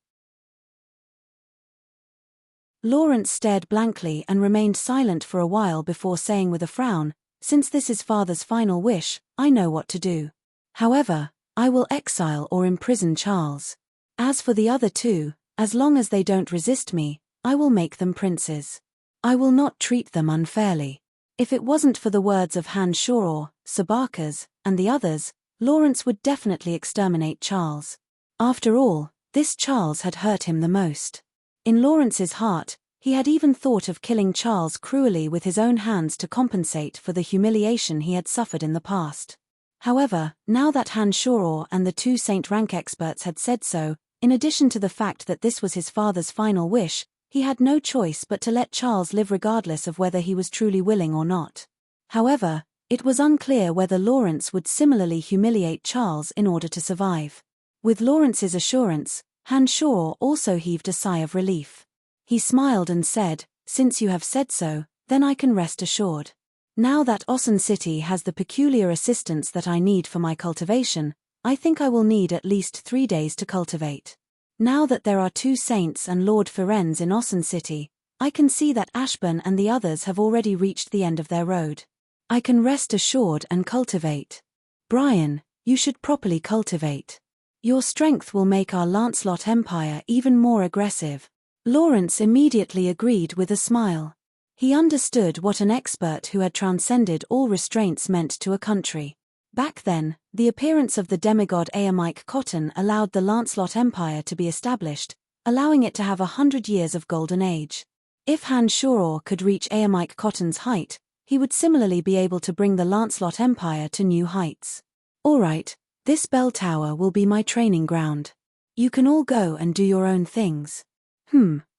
Lawrence stared blankly and remained silent for a while before saying with a frown, since this is father's final wish, I know what to do. However, I will exile or imprison Charles. As for the other 2, as long as they don't resist me, I will make them princes. I will not treat them unfairly. If it wasn't for the words of Han Shoror, Sabakers, and the others, Lawrence would definitely exterminate Charles. After all, this Charles had hurt him the most. In Lawrence's heart, he had even thought of killing Charles cruelly with his own hands to compensate for the humiliation he had suffered in the past. However, now that Han Shoror and the 2 Saint Rank experts had said so, in addition to the fact that this was his father's final wish, he had no choice but to let Charles live regardless of whether he was truly willing or not. However, it was unclear whether Lawrence would similarly humiliate Charles in order to survive. With Lawrence's assurance, Han Shoror also heaved a sigh of relief. He smiled and said, since you have said so, then I can rest assured. Now that Osun City has the peculiar assistance that I need for my cultivation, I think I will need at least 3 days to cultivate. Now that there are 2 saints and Lord Firenze in Osun City, I can see that Ashburn and the others have already reached the end of their road. I can rest assured and cultivate. Brian, you should properly cultivate. Your strength will make our Lancelot Empire even more aggressive. Lawrence immediately agreed with a smile. He understood what an expert who had transcended all restraints meant to a country. Back then, the appearance of the demigod Aamike Cotton allowed the Lancelot Empire to be established, allowing it to have 100 years of golden age. If Han Shoror could reach Aamike Cotton's height, he would similarly be able to bring the Lancelot Empire to new heights. Alright, this bell tower will be my training ground. You can all go and do your own things.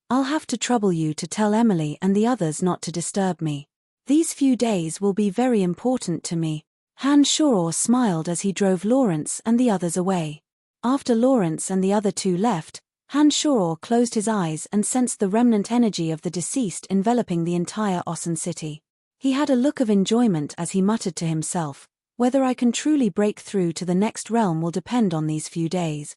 I'll have to trouble you to tell Emily and the others not to disturb me. These few days will be very important to me. Han Shoror smiled as he drove Lawrence and the others away. After Lawrence and the other 2 left, Han Shoror closed his eyes and sensed the remnant energy of the deceased enveloping the entire Osun City. He had a look of enjoyment as he muttered to himself, whether I can truly break through to the next realm will depend on these few days.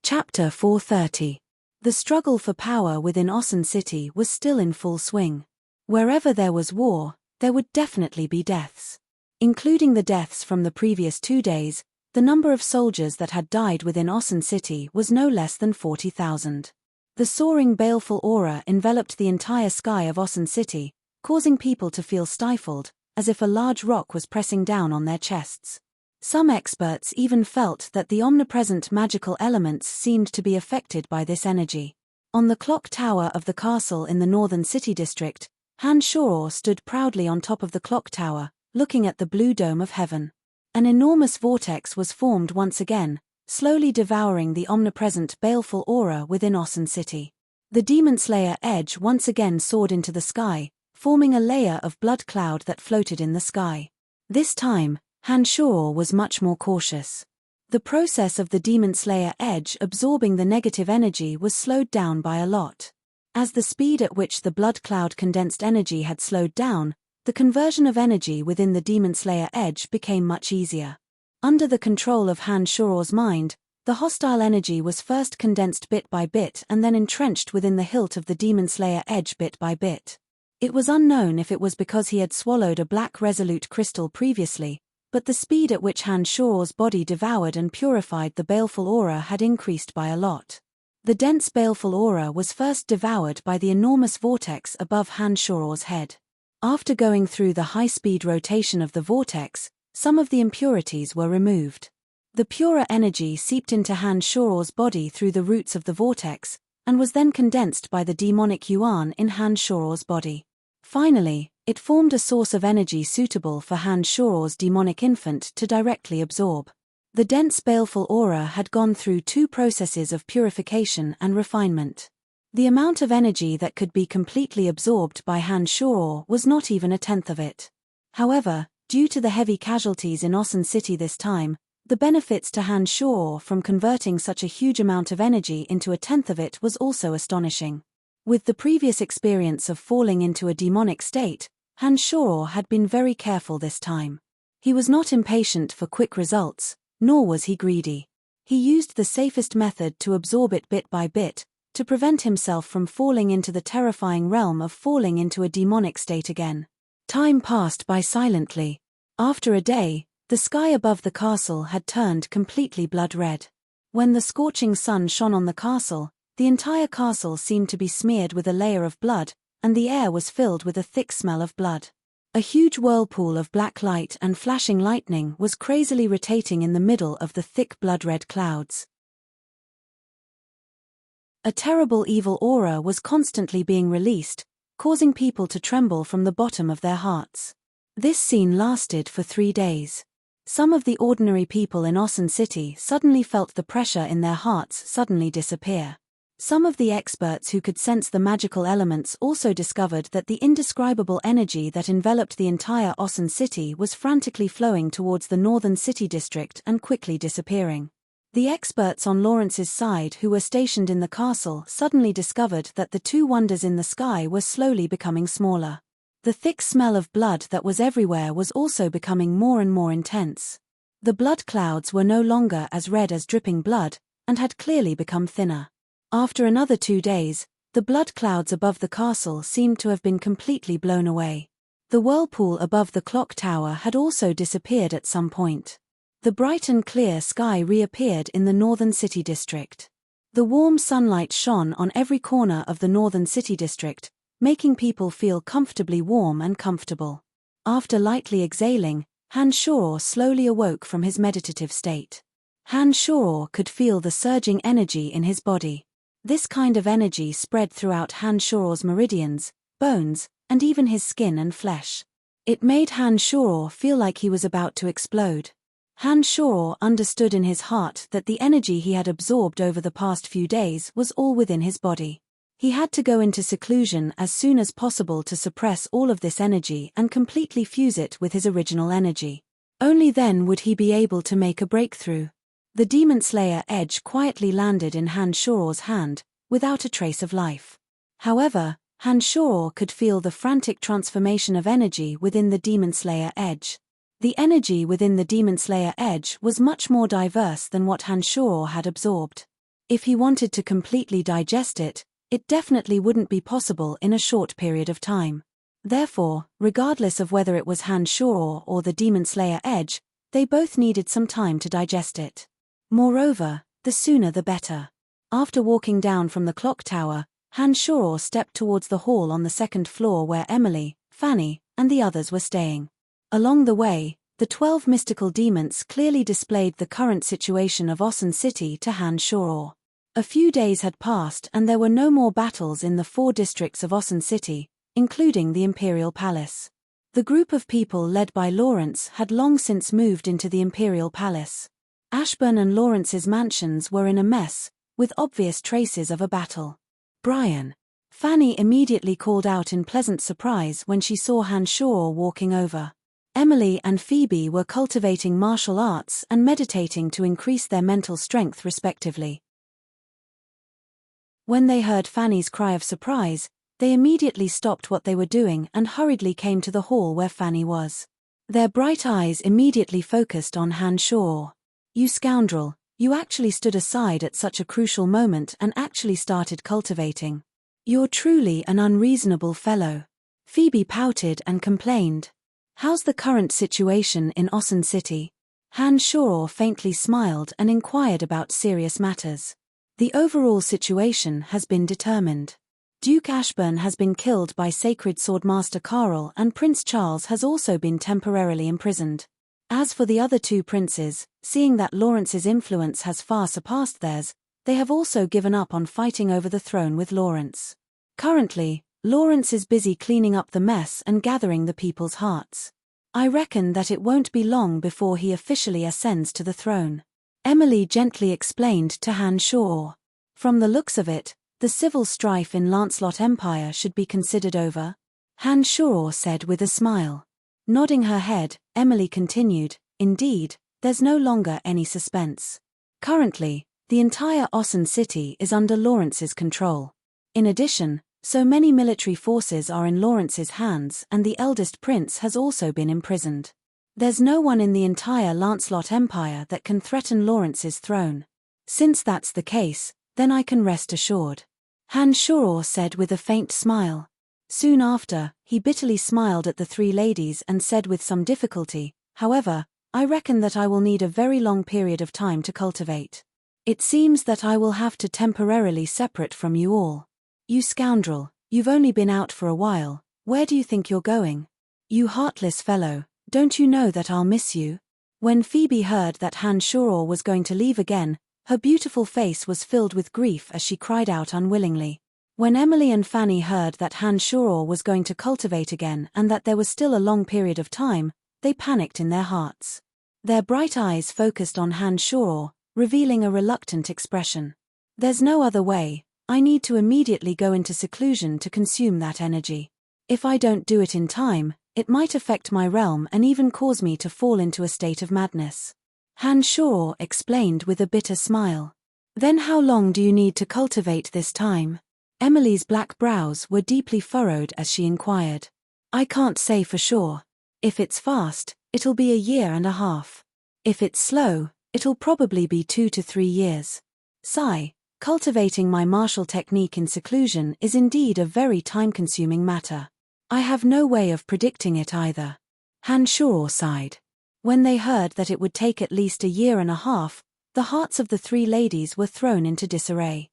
Chapter 430. The struggle for power within Osun City was still in full swing. Wherever there was war, there would definitely be deaths. Including the deaths from the previous 2 days, the number of soldiers that had died within Osun City was no less than 40,000. The soaring baleful aura enveloped the entire sky of Osun City, causing people to feel stifled, as if a large rock was pressing down on their chests. Some experts even felt that the omnipresent magical elements seemed to be affected by this energy. On the clock tower of the castle in the northern city district, Han Shoror stood proudly on top of the clock tower, looking at the blue dome of heaven. An enormous vortex was formed once again, slowly devouring the omnipresent baleful aura within Osun City. The Demon Slayer edge once again soared into the sky, forming a layer of blood cloud that floated in the sky. This time, Han Shoror was much more cautious. The process of the Demon Slayer edge absorbing the negative energy was slowed down by a lot. As the speed at which the blood cloud condensed energy had slowed down, the conversion of energy within the Demon Slayer edge became much easier. Under the control of Han Shoror's mind, the hostile energy was first condensed bit by bit and then entrenched within the hilt of the Demon Slayer edge bit by bit. It was unknown if it was because he had swallowed a black resolute crystal previously, but the speed at which Han Shoror's body devoured and purified the baleful aura had increased by a lot. The dense baleful aura was first devoured by the enormous vortex above Han Shoror's head. After going through the high-speed rotation of the vortex, some of the impurities were removed. The purer energy seeped into Han Shoror's body through the roots of the vortex, and was then condensed by the demonic yuan in Han Shoror's body. Finally, It formed a source of energy suitable for Han Shuor's demonic infant to directly absorb. The dense baleful aura had gone through 2 processes of purification and refinement. The amount of energy that could be completely absorbed by Han Shuor was not even a tenth of it. However, due to the heavy casualties in Osun City this time, the benefits to Han Shuor from converting such a huge amount of energy into a tenth of it was also astonishing. With the previous experience of falling into a demonic state, Han Shuor had been very careful this time. He was not impatient for quick results, nor was he greedy. He used the safest method to absorb it bit by bit, to prevent himself from falling into the terrifying realm of falling into a demonic state again. Time passed by silently. After a day, the sky above the castle had turned completely blood red. When the scorching sun shone on the castle, the entire castle seemed to be smeared with a layer of blood, and the air was filled with a thick smell of blood. A huge whirlpool of black light and flashing lightning was crazily rotating in the middle of the thick blood-red clouds. A terrible evil aura was constantly being released, causing people to tremble from the bottom of their hearts. This scene lasted for 3 days. Some of the ordinary people in Osun City suddenly felt the pressure in their hearts suddenly disappear. Some of the experts who could sense the magical elements also discovered that the indescribable energy that enveloped the entire Osun City was frantically flowing towards the northern city district and quickly disappearing. The experts on Lawrence's side who were stationed in the castle suddenly discovered that the 2 wonders in the sky were slowly becoming smaller. The thick smell of blood that was everywhere was also becoming more and more intense. The blood clouds were no longer as red as dripping blood, and had clearly become thinner. After another 2 days, the blood clouds above the castle seemed to have been completely blown away. The whirlpool above the clock tower had also disappeared at some point. The bright and clear sky reappeared in the northern city district. The warm sunlight shone on every corner of the northern city district, making people feel comfortably warm and comfortable. After lightly exhaling, Han Shuor slowly awoke from his meditative state. Han Shuor could feel the surging energy in his body. This kind of energy spread throughout Han Shuor's meridians, bones, and even his skin and flesh. It made Han Shuor feel like he was about to explode. Han Shuor understood in his heart that the energy he had absorbed over the past few days was all within his body. He had to go into seclusion as soon as possible to suppress all of this energy and completely fuse it with his original energy. Only then would he be able to make a breakthrough. The Demon Slayer edge quietly landed in Han Shuor's hand, without a trace of life. However, Han Shuor could feel the frantic transformation of energy within the Demon Slayer edge. The energy within the Demon Slayer edge was much more diverse than what Han Shuor had absorbed. If he wanted to completely digest it, it definitely wouldn't be possible in a short period of time. Therefore, regardless of whether it was Han Shuor or the Demon Slayer edge, they both needed some time to digest it. Moreover, the sooner the better. After walking down from the clock tower, Han Shuor stepped towards the hall on the 2nd floor where Emily, Fanny, and the others were staying. Along the way, the 12 mystical demons clearly displayed the current situation of Osun City to Han Shuor. A few days had passed and there were no more battles in the 4 districts of Osun City, including the Imperial Palace. The group of people led by Lawrence had long since moved into the Imperial Palace. Ashburn and Lawrence's mansions were in a mess, with obvious traces of a battle. "Brian!" Fanny immediately called out in pleasant surprise when she saw Han Shuor walking over. Emily and Phoebe were cultivating martial arts and meditating to increase their mental strength respectively. When they heard Fanny's cry of surprise, they immediately stopped what they were doing and hurriedly came to the hall where Fanny was. Their bright eyes immediately focused on Han Shuor. "You scoundrel, you actually stood aside at such a crucial moment and actually started cultivating. You're truly an unreasonable fellow." Phoebe pouted and complained. "How's the current situation in Osun City?" Han Shuor faintly smiled and inquired about serious matters. "The overall situation has been determined. Duke Ashburn has been killed by Sacred Swordmaster Carl and Prince Charles has also been temporarily imprisoned. As for the other 2 princes, seeing that Lawrence's influence has far surpassed theirs, they have also given up on fighting over the throne with Lawrence. Currently, Lawrence is busy cleaning up the mess and gathering the people's hearts. I reckon that it won't be long before he officially ascends to the throne. Emily gently explained to Han Shaw. From the looks of it, the civil strife in Lancelot Empire should be considered over, Han Shaw said with a smile. Nodding her head, Emily continued, indeed, there's no longer any suspense. Currently, the entire Ossen city is under Lawrence's control. In addition, so many military forces are in Lawrence's hands and the eldest prince has also been imprisoned. There's no one in the entire Lancelot Empire that can threaten Lawrence's throne. Since that's the case, then I can rest assured. Han Shaw said with a faint smile. Soon after, he bitterly smiled at the three ladies and said with some difficulty, however, I reckon that I will need a very long period of time to cultivate. It seems that I will have to temporarily separate from you all. You scoundrel, you've only been out for a while, where do you think you're going? You heartless fellow, don't you know that I'll miss you? When Phoebe heard that Han Shaw was going to leave again, her beautiful face was filled with grief as she cried out unwillingly. When Emily and Fanny heard that Han Shaw was going to cultivate again and that there was still a long period of time, they panicked in their hearts. Their bright eyes focused on Han Shaw, revealing a reluctant expression. There's no other way, I need to immediately go into seclusion to consume that energy. If I don't do it in time, it might affect my realm and even cause me to fall into a state of madness. Han Shaw explained with a bitter smile. Then how long do you need to cultivate this time? Emily's black brows were deeply furrowed as she inquired. I can't say for sure. If it's fast, it'll be a year and a half. If it's slow, it'll probably be 2 to 3 years. Sigh, cultivating my martial technique in seclusion is indeed a very time-consuming matter. I have no way of predicting it either. Han Shaw sighed. When they heard that it would take at least a year and a half, the hearts of the three ladies were thrown into disarray.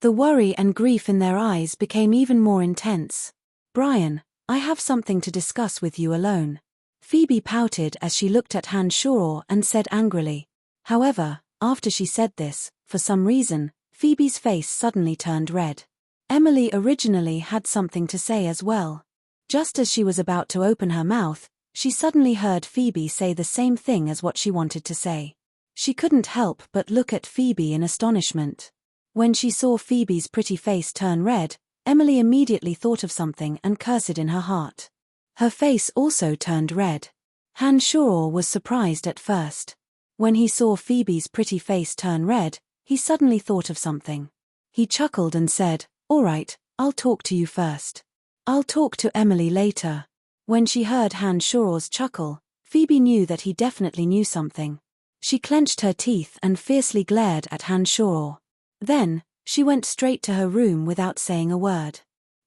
The worry and grief in their eyes became even more intense. Brian, I have something to discuss with you alone. Phoebe pouted as she looked at Han Shaw and said angrily. However, after she said this, for some reason, Phoebe's face suddenly turned red. Emily originally had something to say as well. Just as she was about to open her mouth, she suddenly heard Phoebe say the same thing as what she wanted to say. She couldn't help but look at Phoebe in astonishment. When she saw Phoebe's pretty face turn red, Emily immediately thought of something and cursed in her heart. Her face also turned red. Han Shaw was surprised at first. When he saw Phoebe's pretty face turn red, he suddenly thought of something. He chuckled and said, "All right, I'll talk to you first. I'll talk to Emily later." When she heard Han Shaw's chuckle, Phoebe knew that he definitely knew something. She clenched her teeth and fiercely glared at Han Shaw. Then, she went straight to her room without saying a word.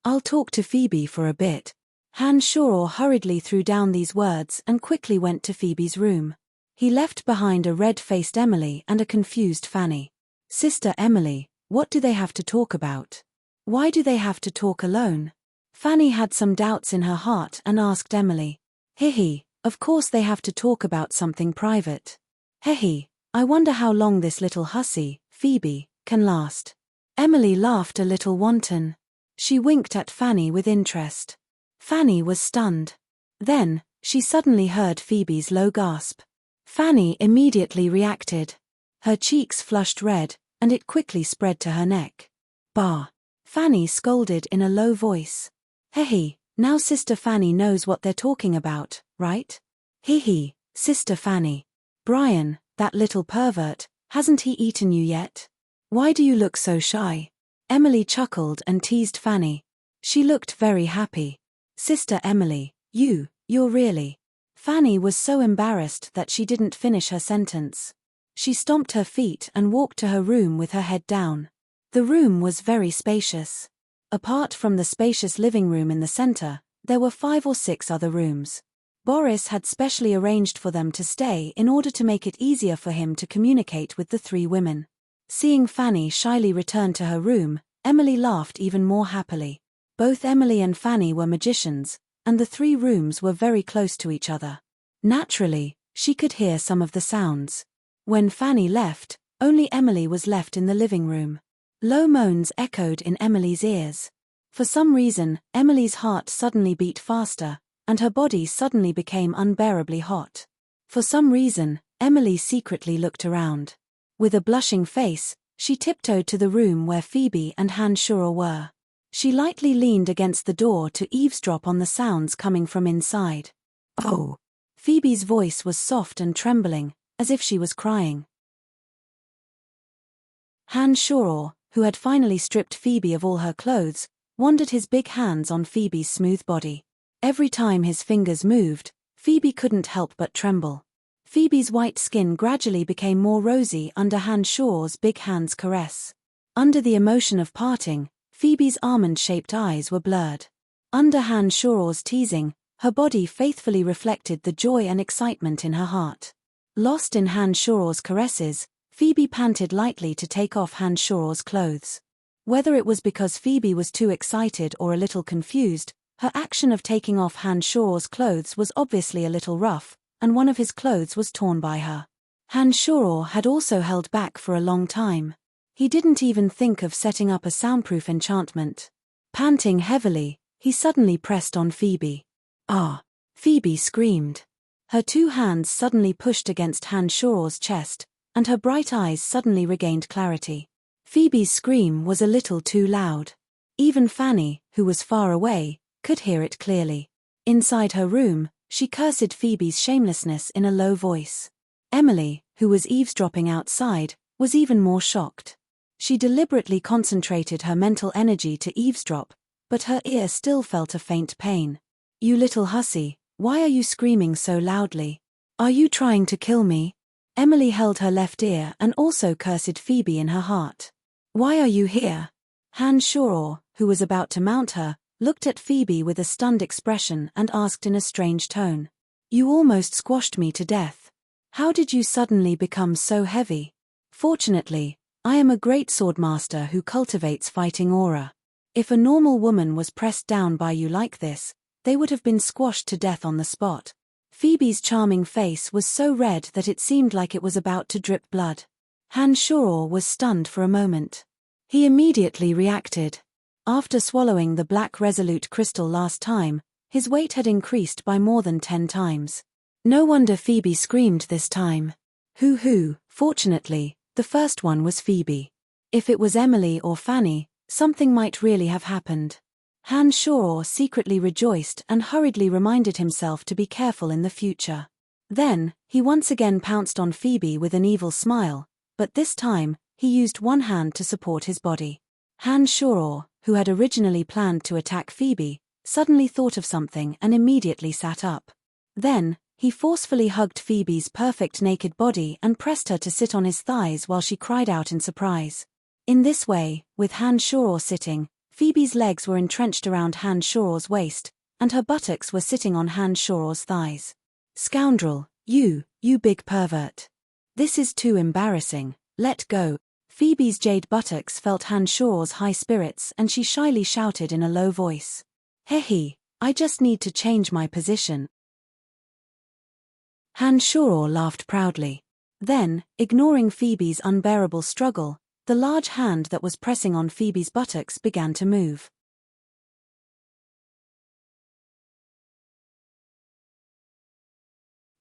"I'll talk to Phoebe for a bit." Han Shaw hurriedly threw down these words and quickly went to Phoebe's room. He left behind a red-faced Emily and a confused Fanny. "Sister Emily, what do they have to talk about? Why do they have to talk alone?" Fanny had some doubts in her heart and asked Emily. "Hihi, of course they have to talk about something private. Hihi, I wonder how long this little hussy, Phoebe, can last." Emily laughed a little wanton. She winked at Fanny with interest. Fanny was stunned. Then, she suddenly heard Phoebe's low gasp. Fanny immediately reacted. Her cheeks flushed red, and it quickly spread to her neck. "Bah!" Fanny scolded in a low voice. "Hee, now Sister Fanny knows what they're talking about, right? Hee, Sister Fanny. Brian, that little pervert, hasn't he eaten you yet? Why do you look so shy?" Emily chuckled and teased Fanny. She looked very happy. "Sister Emily, you're really..." Fanny was so embarrassed that she didn't finish her sentence. She stomped her feet and walked to her room with her head down. The room was very spacious. Apart from the spacious living room in the center, there were 5 or 6 other rooms. Boris had specially arranged for them to stay in order to make it easier for him to communicate with the 3 women. Seeing Fanny shyly return to her room, Emily laughed even more happily. Both Emily and Fanny were magicians, and the 3 rooms were very close to each other. Naturally, she could hear some of the sounds. When Fanny left, only Emily was left in the living room. Low moans echoed in Emily's ears. For some reason, Emily's heart suddenly beat faster, and her body suddenly became unbearably hot. For some reason, Emily secretly looked around. With a blushing face, she tiptoed to the room where Phoebe and Han Shuro were. She lightly leaned against the door to eavesdrop on the sounds coming from inside. "Oh!" Phoebe's voice was soft and trembling, as if she was crying. Han Shuro, who had finally stripped Phoebe of all her clothes, wandered his big hands on Phoebe's smooth body. Every time his fingers moved, Phoebe couldn't help but tremble. Phoebe's white skin gradually became more rosy under Han Shuro's big hand's caress. Under the emotion of parting, Phoebe's almond-shaped eyes were blurred. Under Han Shuro's teasing, her body faithfully reflected the joy and excitement in her heart. Lost in Han Shuro's caresses, Phoebe panted lightly to take off Han Shuro's clothes. Whether it was because Phoebe was too excited or a little confused, her action of taking off Han Shuro's clothes was obviously a little rough, and one of his clothes was torn by her. Han Shuro had also held back for a long time. He didn't even think of setting up a soundproof enchantment. Panting heavily, he suddenly pressed on Phoebe. "Ah!" Phoebe screamed. Her two hands suddenly pushed against Han Shuro's chest, and her bright eyes suddenly regained clarity. Phoebe's scream was a little too loud. Even Fanny, who was far away, could hear it clearly. Inside her room, she cursed Phoebe's shamelessness in a low voice. Emily, who was eavesdropping outside, was even more shocked. She deliberately concentrated her mental energy to eavesdrop, but her ear still felt a faint pain. "You little hussy, why are you screaming so loudly? Are you trying to kill me?" Emily held her left ear and also cursed Phoebe in her heart. "Why are you here?" Han Shuro, who was about to mount her, looked at Phoebe with a stunned expression and asked in a strange tone. "You almost squashed me to death. How did you suddenly become so heavy?" "Fortunately, I am a great swordmaster who cultivates fighting aura. If a normal woman was pressed down by you like this, they would have been squashed to death on the spot." Phoebe's charming face was so red that it seemed like it was about to drip blood. Han Shuro was stunned for a moment. He immediately reacted. After swallowing the black resolute crystal last time, his weight had increased by more than 10 times. No wonder Phoebe screamed this time. Hoo-hoo, fortunately, the first one was Phoebe. If it was Emily or Fanny, something might really have happened. Han Shuro secretly rejoiced and hurriedly reminded himself to be careful in the future. Then, he once again pounced on Phoebe with an evil smile, but this time, he used one hand to support his body. Han Shuro, who had originally planned to attack Phoebe, suddenly thought of something and immediately sat up. Then, he forcefully hugged Phoebe's perfect naked body and pressed her to sit on his thighs while she cried out in surprise. In this way, with Han Shuro sitting, Phoebe's legs were entrenched around Han Shuro's waist, and her buttocks were sitting on Han Shuro's thighs. "Scoundrel, you big pervert. This is too embarrassing, let go." Phoebe's jade buttocks felt Han Shuro's high spirits and she shyly shouted in a low voice. "Hehe, I just need to change my position." Han Shuro laughed proudly. Then, ignoring Phoebe's unbearable struggle, the large hand that was pressing on Phoebe's buttocks began to move.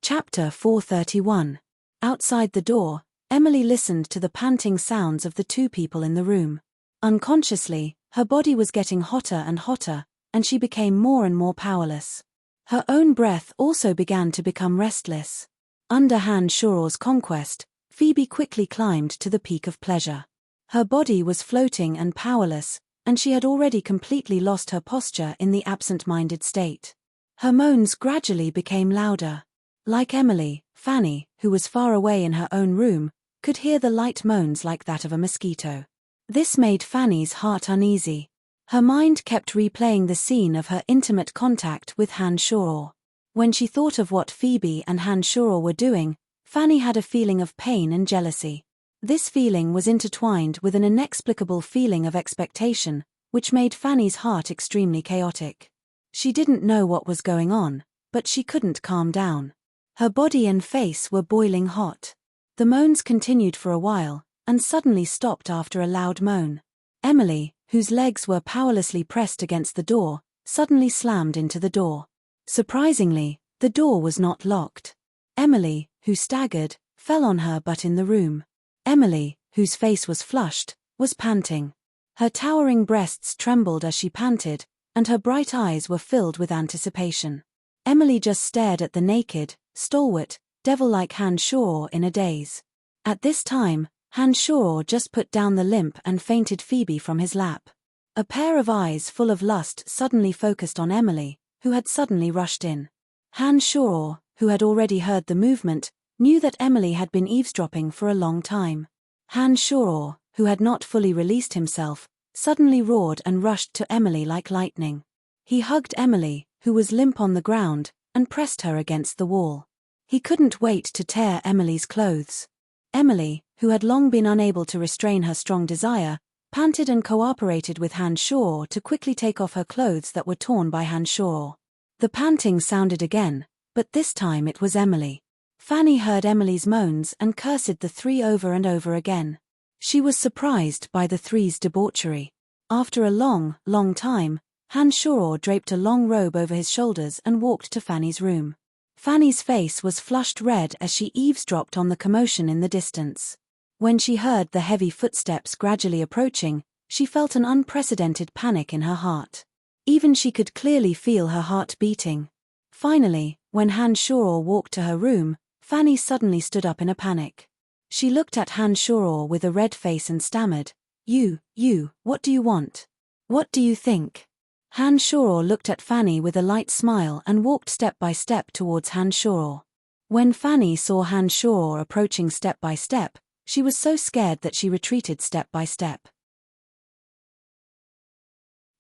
Chapter 431. Outside the door, Emily listened to the panting sounds of the two people in the room. Unconsciously, her body was getting hotter and hotter, and she became more and more powerless. Her own breath also began to become restless. Under Han Shuro's conquest, Phoebe quickly climbed to the peak of pleasure. Her body was floating and powerless, and she had already completely lost her posture in the absent-minded state. Her moans gradually became louder. Like Emily, Fanny, who was far away in her own room, could hear the light moans like that of a mosquito. This made Fanny's heart uneasy. Her mind kept replaying the scene of her intimate contact with Han Shuro. When she thought of what Phoebe and Han Shuro were doing, Fanny had a feeling of pain and jealousy. This feeling was intertwined with an inexplicable feeling of expectation, which made Fanny's heart extremely chaotic. She didn't know what was going on, but she couldn't calm down. Her body and face were boiling hot. The moans continued for a while, and suddenly stopped after a loud moan. Emily, whose legs were powerlessly pressed against the door, suddenly slammed into the door. Surprisingly, the door was not locked. Emily, who staggered, fell on her butt in the room. Emily, whose face was flushed, was panting. Her towering breasts trembled as she panted, and her bright eyes were filled with anticipation. Emily just stared at the naked, stalwart, devil-like Han Shaw in a daze. At this time, Han Shaw just put down the limp and fainted Phoebe from his lap. A pair of eyes full of lust suddenly focused on Emily, who had suddenly rushed in. Han Shaw, who had already heard the movement, knew that Emily had been eavesdropping for a long time. Han Shaw, who had not fully released himself, suddenly roared and rushed to Emily like lightning. He hugged Emily, who was limp on the ground, and pressed her against the wall. He couldn't wait to tear Emily's clothes. Emily, who had long been unable to restrain her strong desire, panted and cooperated with Han Shaw to quickly take off her clothes that were torn by Han Shaw. The panting sounded again, but this time it was Emily. Fanny heard Emily's moans and cursed the three over and over again. She was surprised by the three's debauchery. After a long, long time, Han Shaw draped a long robe over his shoulders and walked to Fanny's room. Fanny's face was flushed red as she eavesdropped on the commotion in the distance. When she heard the heavy footsteps gradually approaching, she felt an unprecedented panic in her heart. Even she could clearly feel her heart beating. Finally, when Han Shaw walked to her room, Fanny suddenly stood up in a panic. She looked at Han Shaw with a red face and stammered, You, what do you want? What do you think? Han Shaw looked at Fanny with a light smile and walked step by step towards Han Shaw. When Fanny saw Han Shaw approaching step by step, she was so scared that she retreated step by step.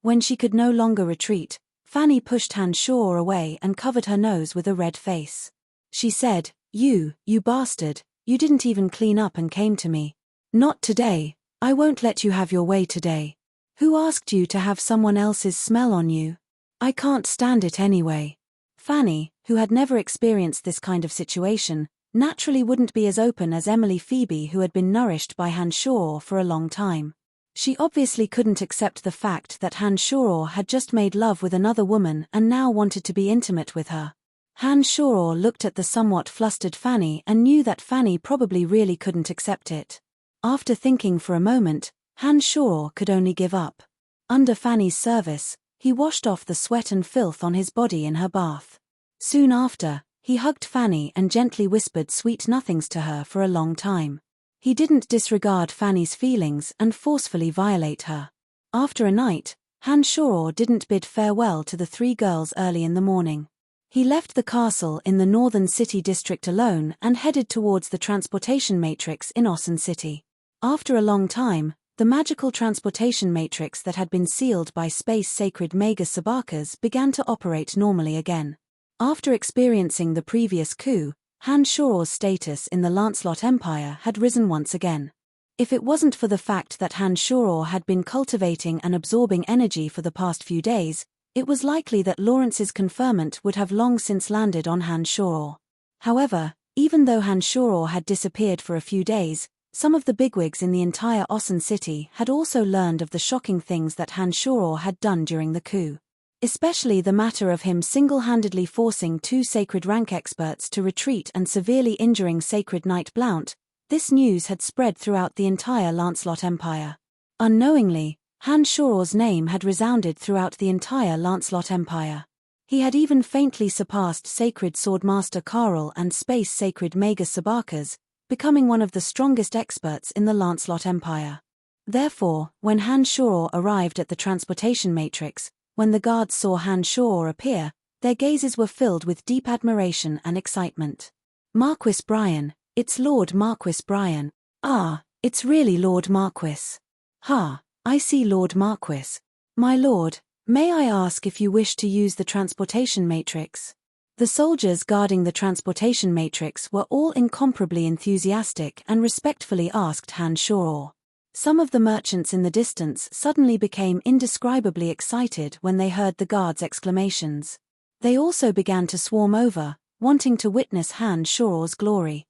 When she could no longer retreat, Fanny pushed Han Shaw away and covered her nose with a red face. She said, You bastard, you didn't even clean up and came to me. Not today, I won't let you have your way today. Who asked you to have someone else's smell on you? I can't stand it anyway. Fanny, who had never experienced this kind of situation, naturally wouldn't be as open as Emily Phoebe, who had been nourished by Han Shaw for a long time. She obviously couldn't accept the fact that Han Shaw had just made love with another woman and now wanted to be intimate with her. Han Shaw looked at the somewhat flustered Fanny and knew that Fanny probably really couldn't accept it. After thinking for a moment, Han Shaw could only give up. Under Fanny's service, he washed off the sweat and filth on his body in her bath. Soon after, he hugged Fanny and gently whispered sweet nothings to her for a long time. He didn't disregard Fanny's feelings and forcefully violate her. After a night, Han Shaw didn't bid farewell to the three girls early in the morning. He left the castle in the northern city district alone and headed towards the transportation matrix in Ocean City. After a long time, the magical transportation matrix that had been sealed by space-sacred mega sabakas began to operate normally again. After experiencing the previous coup, Han Shaw's status in the Lancelot Empire had risen once again. If it wasn't for the fact that Han Shaw had been cultivating and absorbing energy for the past few days, it was likely that Lawrence's conferment would have long since landed on Han Shaw. However, even though Han Shaw had disappeared for a few days, some of the bigwigs in the entire Ocean City had also learned of the shocking things that Han Shaw had done during the coup. Especially the matter of him single-handedly forcing two sacred rank experts to retreat and severely injuring Sacred Knight Blount. This news had spread throughout the entire Lancelot Empire. Unknowingly, Han Shaw's name had resounded throughout the entire Lancelot Empire. He had even faintly surpassed Sacred Swordmaster Carl and Space Sacred Magus Sabakas, becoming one of the strongest experts in the Lancelot Empire. Therefore, when Han Shaw arrived at the transportation matrix, when the guards saw Han Shaw appear, their gazes were filled with deep admiration and excitement. Marquis Brian, it's Lord Marquis Brian. Ah, it's really Lord Marquis. Ha, I see Lord Marquis. My lord, may I ask if you wish to use the transportation matrix? The soldiers guarding the transportation matrix were all incomparably enthusiastic and respectfully asked Han Shaw. Some of the merchants in the distance suddenly became indescribably excited when they heard the guards' exclamations. They also began to swarm over, wanting to witness Han Shaw's glory.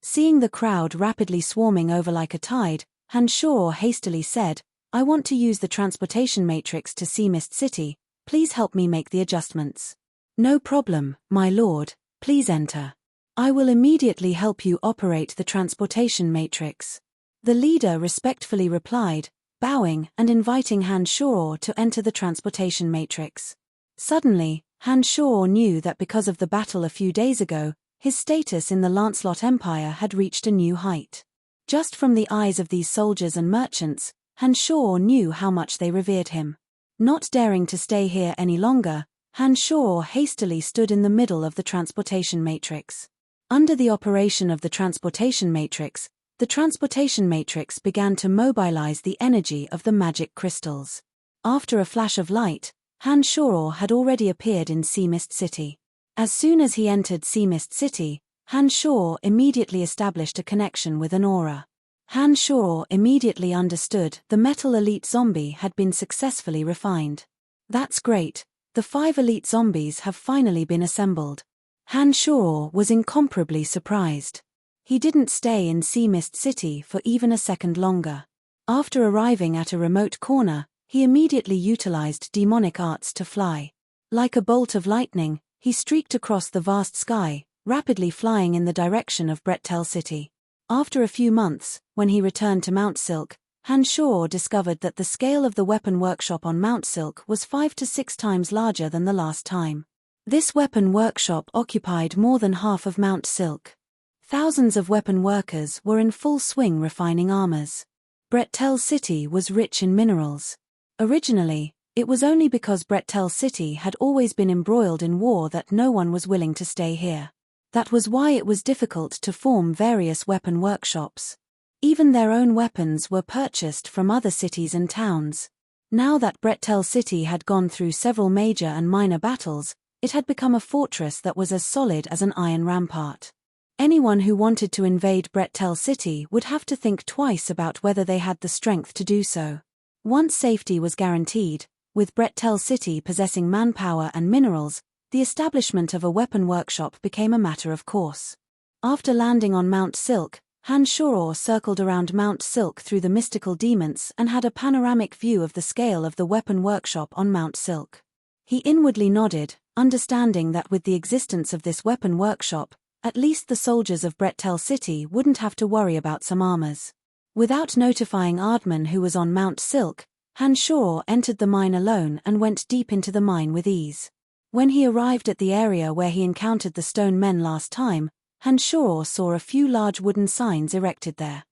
Seeing the crowd rapidly swarming over like a tide, Han Shuro hastily said, "I want to use the transportation matrix to see Mist City. Please help me make the adjustments." "No problem, my lord, please enter. I will immediately help you operate the transportation matrix." The leader respectfully replied, bowing and inviting Han Shuro to enter the transportation matrix. Suddenly, Han Shuro knew that because of the battle a few days ago, his status in the Lancelot Empire had reached a new height. Just from the eyes of these soldiers and merchants, Han Shuro knew how much they revered him. Not daring to stay here any longer, Han Shuro hastily stood in the middle of the transportation matrix. Under the operation of the transportation matrix began to mobilize the energy of the magic crystals. After a flash of light, Han Shuro had already appeared in Sea Mist City. As soon as he entered Sea Mist City, Han Shuro immediately established a connection with an aura. Han Shuro immediately understood the metal elite zombie had been successfully refined. "That's great, the 5 elite zombies have finally been assembled." Han Shuro was incomparably surprised. He didn't stay in Sea Mist City for even a second longer. After arriving at a remote corner, he immediately utilized demonic arts to fly. Like a bolt of lightning, he streaked across the vast sky, rapidly flying in the direction of Brettel City. After a few months, when he returned to Mount Silk, Han Shuro discovered that the scale of the weapon workshop on Mount Silk was 5 to 6 times larger than the last time. This weapon workshop occupied more than half of Mount Silk. Thousands of weapon workers were in full swing refining armors. Brettel City was rich in minerals. Originally, it was only because Brettel City had always been embroiled in war that no one was willing to stay here. That was why it was difficult to form various weapon workshops. Even their own weapons were purchased from other cities and towns. Now that Brettel City had gone through several major and minor battles, it had become a fortress that was as solid as an iron rampart. Anyone who wanted to invade Brettel City would have to think twice about whether they had the strength to do so. Once safety was guaranteed, with Brettel City possessing manpower and minerals, the establishment of a weapon workshop became a matter of course. After landing on Mount Silk, Han Shuro circled around Mount Silk through the mystical demons and had a panoramic view of the scale of the weapon workshop on Mount Silk. He inwardly nodded, understanding that with the existence of this weapon workshop, at least the soldiers of Brettel City wouldn't have to worry about some armors. Without notifying Ardman who was on Mount Silk, Han Shuro entered the mine alone and went deep into the mine with ease. When he arrived at the area where he encountered the stone men last time, Han Shuro saw a few large wooden signs erected there.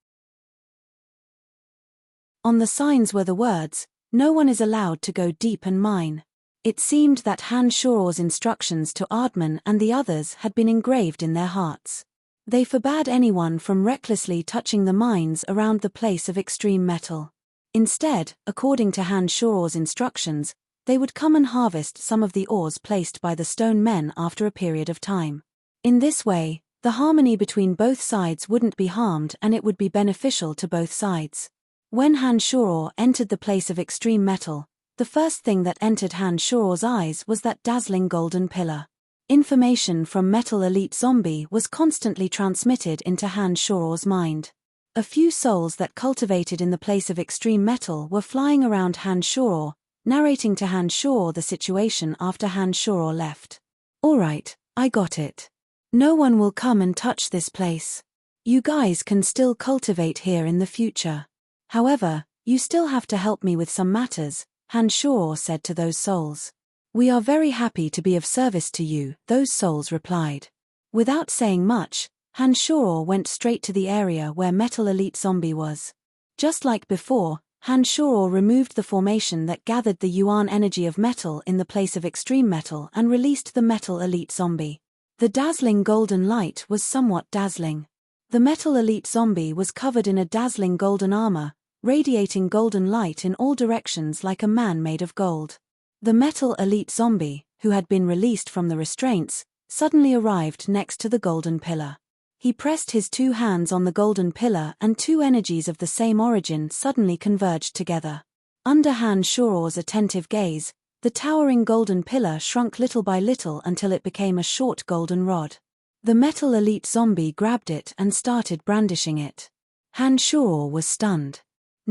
On the signs were the words, "No one is allowed to go deep and mine." It seemed that Han Shuro's instructions to Ardman and the others had been engraved in their hearts. They forbade anyone from recklessly touching the mines around the place of extreme metal. Instead, according to Han Shuro's instructions, they would come and harvest some of the ores placed by the stone men after a period of time. In this way, the harmony between both sides wouldn't be harmed and it would be beneficial to both sides. When Han Shuro entered the place of extreme metal, the first thing that entered Han Shuro's eyes was that dazzling golden pillar. Information from Metal Elite Zombie was constantly transmitted into Han Shuro's mind. A few souls that cultivated in the place of extreme metal were flying around Han Shuro, narrating to Han Shuro the situation after Han Shuro left. "All right, I got it. No one will come and touch this place. You guys can still cultivate here in the future. However, you still have to help me with some matters," Han Shuro said to those souls. "We are very happy to be of service to you," those souls replied. Without saying much, Han Shuro went straight to the area where Metal Elite Zombie was. Just like before, Han Shuro removed the formation that gathered the yuan energy of metal in the place of extreme metal and released the Metal Elite Zombie. The dazzling golden light was somewhat dazzling. The Metal Elite Zombie was covered in a dazzling golden armor, radiating golden light in all directions like a man made of gold. The Metal Elite Zombie, who had been released from the restraints, suddenly arrived next to the golden pillar. He pressed his 2 hands on the golden pillar and 2 energies of the same origin suddenly converged together. Under Han Shuro's attentive gaze, the towering golden pillar shrunk little by little until it became a short golden rod. The Metal Elite Zombie grabbed it and started brandishing it. Han Shuro was stunned.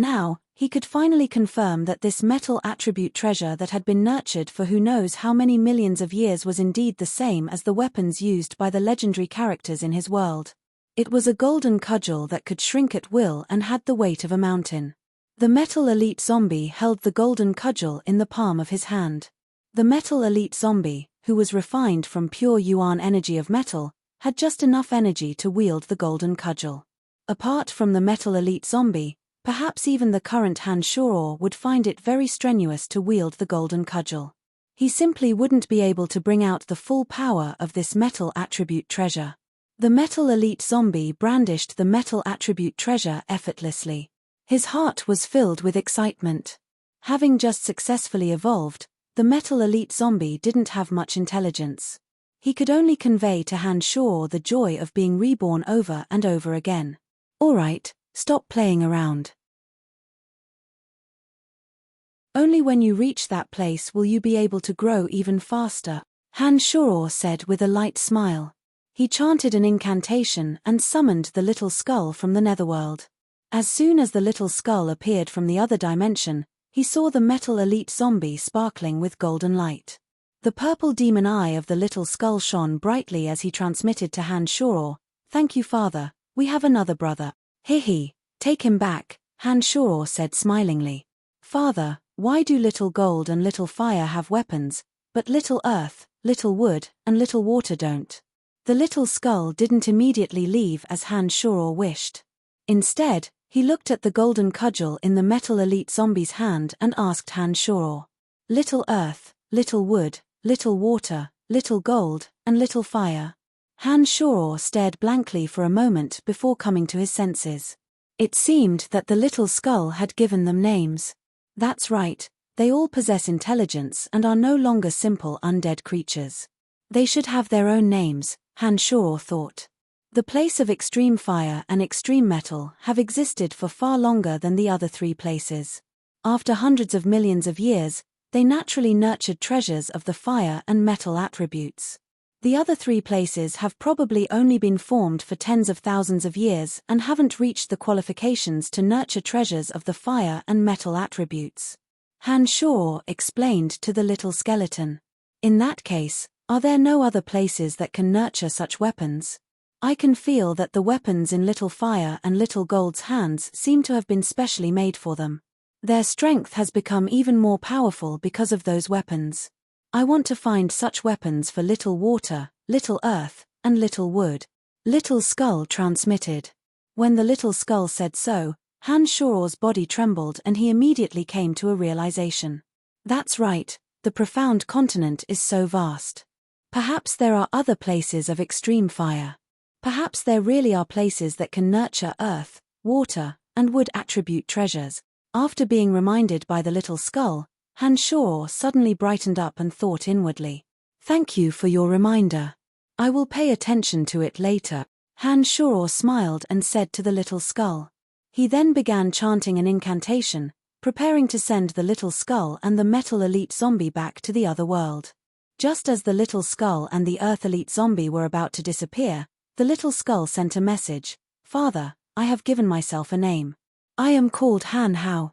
Now, he could finally confirm that this metal attribute treasure that had been nurtured for who knows how many millions of years was indeed the same as the weapons used by the legendary characters in his world. It was a golden cudgel that could shrink at will and had the weight of a mountain. The metal elite zombie held the golden cudgel in the palm of his hand. The metal elite zombie, who was refined from pure yuan energy of metal, had just enough energy to wield the golden cudgel. Apart from the metal elite zombie, perhaps even the current Han Shuro would find it very strenuous to wield the golden cudgel. He simply wouldn't be able to bring out the full power of this metal attribute treasure. The metal elite zombie brandished the metal attribute treasure effortlessly. His heart was filled with excitement. Having just successfully evolved, the metal elite zombie didn't have much intelligence. He could only convey to Han Shuro the joy of being reborn over and over again. Alright, stop playing around. Only when you reach that place will you be able to grow even faster, Han Shuro said with a light smile. He chanted an incantation and summoned the little skull from the netherworld. As soon as the little skull appeared from the other dimension, he saw the metal elite zombie sparkling with golden light. The purple demon eye of the little skull shone brightly as he transmitted to Han Shuro, "Thank you, father, we have another brother." "Hehe, take him back," Han Shuro said smilingly. "Father, why do little gold and little fire have weapons, but little earth, little wood, and little water don't?" The little skull didn't immediately leave as Han Shuro wished. Instead, he looked at the golden cudgel in the metal elite zombie's hand and asked Han Shuro. "Little earth, little wood, little water, little gold, and little fire." Han Shuro stared blankly for a moment before coming to his senses. It seemed that the little skull had given them names. That's right, they all possess intelligence and are no longer simple undead creatures. They should have their own names, Han Shuro thought. The place of extreme fire and extreme metal have existed for far longer than the other three places. After hundreds of millions of years, they naturally nurtured treasures of the fire and metal attributes. The other three places have probably only been formed for tens of thousands of years and haven't reached the qualifications to nurture treasures of the fire and metal attributes. Han Shuro explained to the little skeleton. "In that case, are there no other places that can nurture such weapons? I can feel that the weapons in Little Fire and Little Gold's hands seem to have been specially made for them. Their strength has become even more powerful because of those weapons. I want to find such weapons for Little Water, Little Earth, and Little Wood." Little Skull transmitted. When the Little Skull said so, Han Shuro's body trembled and he immediately came to a realization. That's right, the profound continent is so vast. Perhaps there are other places of extreme fire. Perhaps there really are places that can nurture earth, water, and wood attribute treasures. After being reminded by the little skull, Han Shuro suddenly brightened up and thought inwardly. "Thank you for your reminder. I will pay attention to it later." Han Shuro smiled and said to the little skull. He then began chanting an incantation, preparing to send the little skull and the metal elite zombie back to the other world. Just as the little skull and the earth elite zombie were about to disappear, the little skull sent a message. "Father, I have given myself a name. I am called Han Hao."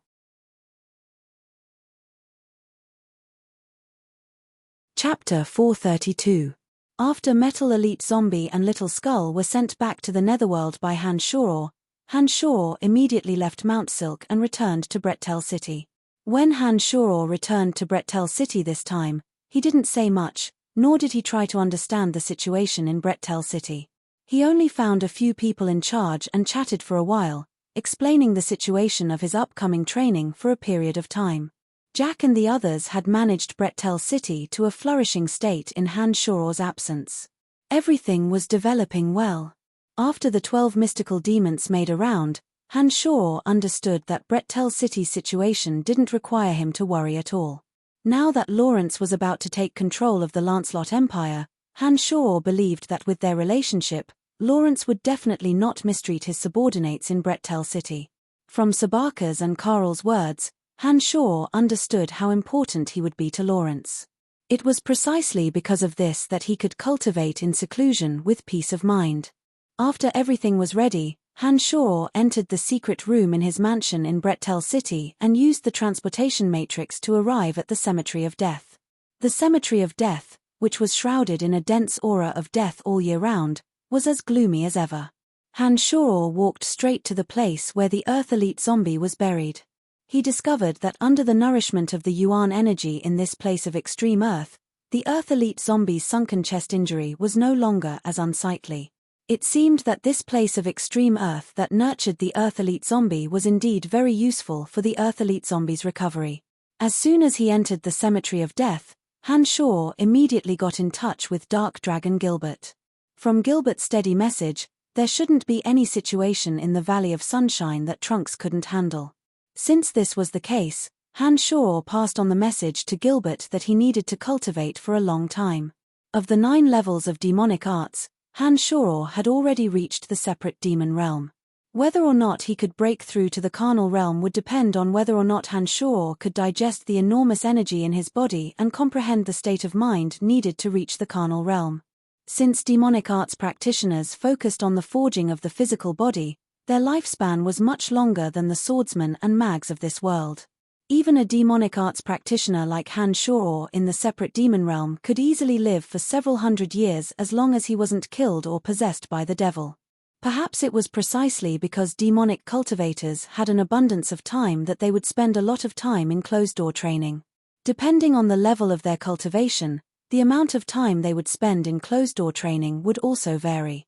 Chapter 432. After Metal Elite Zombie and Little Skull were sent back to the Netherworld by Han Shuro immediately left Mount Silk and returned to Brettel City. When Han Shuro returned to Brettel City this time, he didn't say much, nor did he try to understand the situation in Brettel City. He only found a few people in charge and chatted for a while, explaining the situation of his upcoming training for a period of time. Jack and the others had managed Brettel City to a flourishing state in Han Shuro's absence. Everything was developing well. After the 12 mystical demons made a round, Han Shuro understood that Brettel City's situation didn't require him to worry at all. Now that Lawrence was about to take control of the Lancelot Empire, Han Shuro believed that with their relationship, Lawrence would definitely not mistreat his subordinates in Brettel City. From Sabaka's and Karl's words, Han Shuro understood how important he would be to Lawrence. It was precisely because of this that he could cultivate in seclusion with peace of mind. After everything was ready, Han Shor entered the secret room in his mansion in Brettel City and used the transportation matrix to arrive at the Cemetery of Death. The Cemetery of Death, which was shrouded in a dense aura of death all year round, was as gloomy as ever. Han Shor walked straight to the place where the Earth Elite zombie was buried. He discovered that under the nourishment of the Yuan energy in this place of extreme Earth, the Earth Elite zombie's sunken chest injury was no longer as unsightly. It seemed that this place of extreme Earth that nurtured the Earth Elite zombie was indeed very useful for the Earth Elite zombie's recovery. As soon as he entered the Cemetery of Death, Han Shor immediately got in touch with Dark Dragon Gilbert. From Gilbert's steady message, there shouldn't be any situation in the Valley of Sunshine that Trunks couldn't handle. Since this was the case, Han Shor passed on the message to Gilbert that he needed to cultivate for a long time. Of the 9 levels of demonic arts, Han Shor had already reached the separate demon realm. Whether or not he could break through to the carnal realm would depend on whether or not Han Shor could digest the enormous energy in his body and comprehend the state of mind needed to reach the carnal realm. Since demonic arts practitioners focused on the forging of the physical body, their lifespan was much longer than the swordsmen and mags of this world. Even a demonic arts practitioner like Han Shor in the separate demon realm could easily live for several hundred years as long as he wasn't killed or possessed by the devil. Perhaps it was precisely because demonic cultivators had an abundance of time that they would spend a lot of time in closed-door training. Depending on the level of their cultivation, the amount of time they would spend in closed-door training would also vary.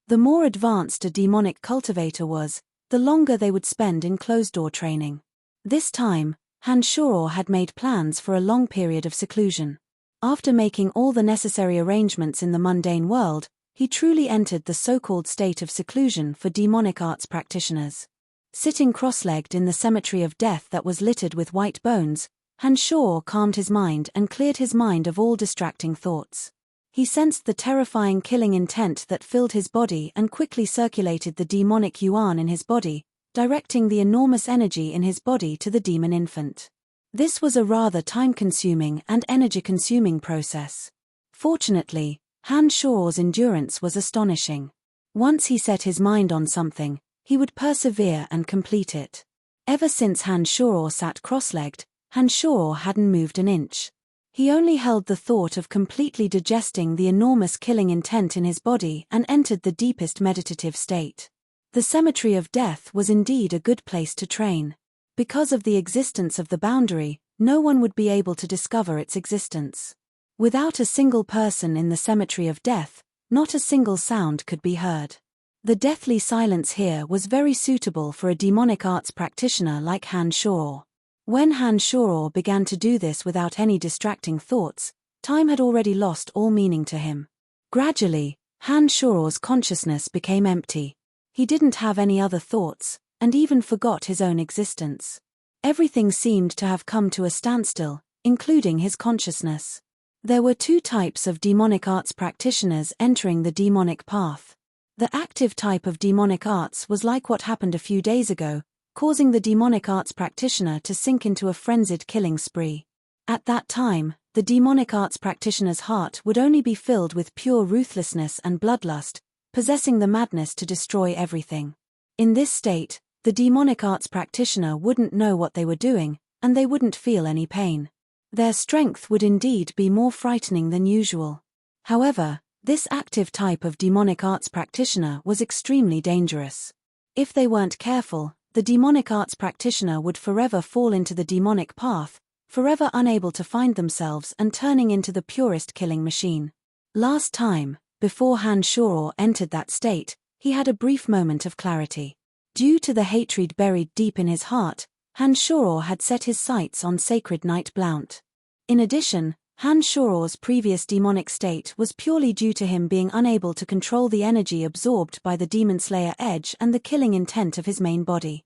The more advanced a demonic cultivator was, the longer they would spend in closed-door training. This time, Han Shor had made plans for a long period of seclusion. After making all the necessary arrangements in the mundane world, he truly entered the so-called state of seclusion for demonic arts practitioners. Sitting cross-legged in the Cemetery of Death that was littered with white bones, Han Shor calmed his mind and cleared his mind of all distracting thoughts. He sensed the terrifying killing intent that filled his body and quickly circulated the demonic yuan in his body, directing the enormous energy in his body to the demon infant. This was a rather time-consuming and energy-consuming process. Fortunately, Han Shor's endurance was astonishing. Once he set his mind on something, he would persevere and complete it. Ever since Han Shor sat cross-legged, Han Shor hadn't moved an inch. He only held the thought of completely digesting the enormous killing intent in his body and entered the deepest meditative state. The Cemetery of Death was indeed a good place to train. Because of the existence of the boundary, no one would be able to discover its existence. Without a single person in the Cemetery of Death, not a single sound could be heard. The deathly silence here was very suitable for a demonic arts practitioner like Han Shor. When Han Shor began to do this without any distracting thoughts, time had already lost all meaning to him. Gradually, Han Shor's consciousness became empty. He didn't have any other thoughts, and even forgot his own existence. Everything seemed to have come to a standstill, including his consciousness. There were 2 types of demonic arts practitioners entering the demonic path. The active type of demonic arts was like what happened a few days ago, causing the demonic arts practitioner to sink into a frenzied killing spree. At that time, the demonic arts practitioner's heart would only be filled with pure ruthlessness and bloodlust, possessing the madness to destroy everything. In this state, the demonic arts practitioner wouldn't know what they were doing, and they wouldn't feel any pain. Their strength would indeed be more frightening than usual. However, this active type of demonic arts practitioner was extremely dangerous. If they weren't careful, the demonic arts practitioner would forever fall into the demonic path, forever unable to find themselves and turning into the purest killing machine. Last time, before Han Shor entered that state, he had a brief moment of clarity. Due to the hatred buried deep in his heart, Han Shor had set his sights on sacred Night Blount. In addition, Han Shor's previous demonic state was purely due to him being unable to control the energy absorbed by the Demon Slayer edge and the killing intent of his main body.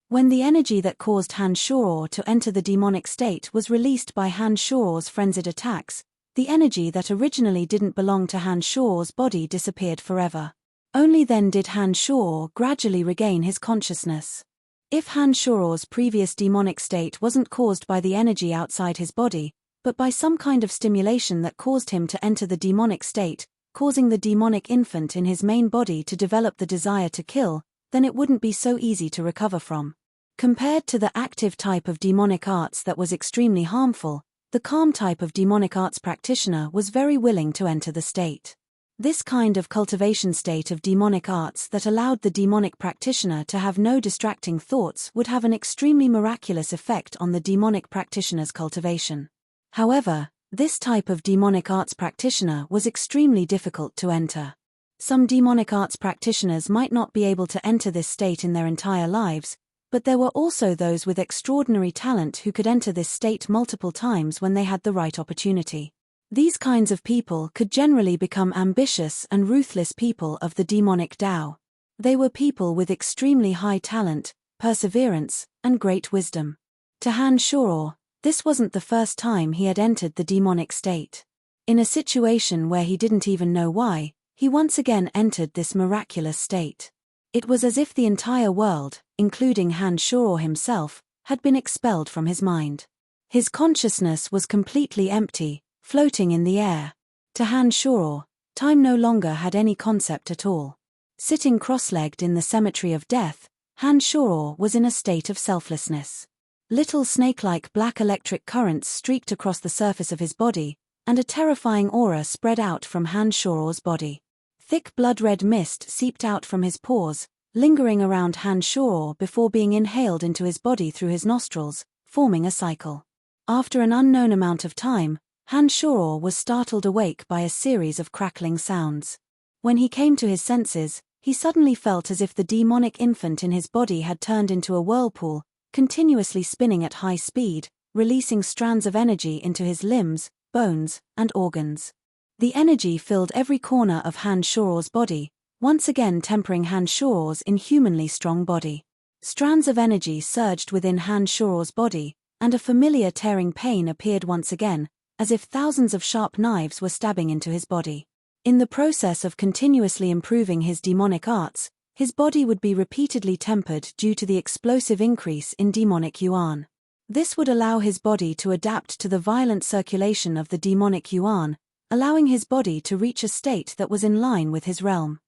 When the energy that caused Han Shor to enter the demonic state was released by Han Shor's frenzied attacks, the energy that originally didn't belong to Han Shor's body disappeared forever. Only then did Han Shor gradually regain his consciousness. If Han Shor's previous demonic state wasn't caused by the energy outside his body, but by some kind of stimulation that caused him to enter the demonic state, causing the demonic infant in his main body to develop the desire to kill, then it wouldn't be so easy to recover from. Compared to the active type of demonic arts that was extremely harmful, the calm type of demonic arts practitioner was very willing to enter the state. This kind of cultivation state of demonic arts that allowed the demonic practitioner to have no distracting thoughts would have an extremely miraculous effect on the demonic practitioner's cultivation. However, this type of demonic arts practitioner was extremely difficult to enter. Some demonic arts practitioners might not be able to enter this state in their entire lives, but there were also those with extraordinary talent who could enter this state multiple times when they had the right opportunity. These kinds of people could generally become ambitious and ruthless people of the demonic Tao. They were people with extremely high talent, perseverance, and great wisdom. To Han Shuo, this wasn't the first time he had entered the demonic state. In a situation where he didn't even know why, he once again entered this miraculous state. It was as if the entire world, including Han Shuo himself, had been expelled from his mind. His consciousness was completely empty, floating in the air. To Han Shuo, time no longer had any concept at all. Sitting cross-legged in the cemetery of death, Han Shuo was in a state of selflessness. Little snake-like black electric currents streaked across the surface of his body, and a terrifying aura spread out from Han Shuo's body. Thick blood-red mist seeped out from his pores, lingering around Han Shuo before being inhaled into his body through his nostrils, forming a cycle. After an unknown amount of time, Han Shuo was startled awake by a series of crackling sounds. When he came to his senses, he suddenly felt as if the demonic infant in his body had turned into a whirlpool, continuously spinning at high speed, releasing strands of energy into his limbs, bones, and organs. The energy filled every corner of Han Shuo's body, once again tempering Han Shuo's inhumanly strong body. Strands of energy surged within Han Shuo's body, and a familiar tearing pain appeared once again, as if thousands of sharp knives were stabbing into his body. In the process of continuously improving his demonic arts, his body would be repeatedly tempered due to the explosive increase in demonic yuan. This would allow his body to adapt to the violent circulation of the demonic yuan, allowing his body to reach a state that was in line with his realm.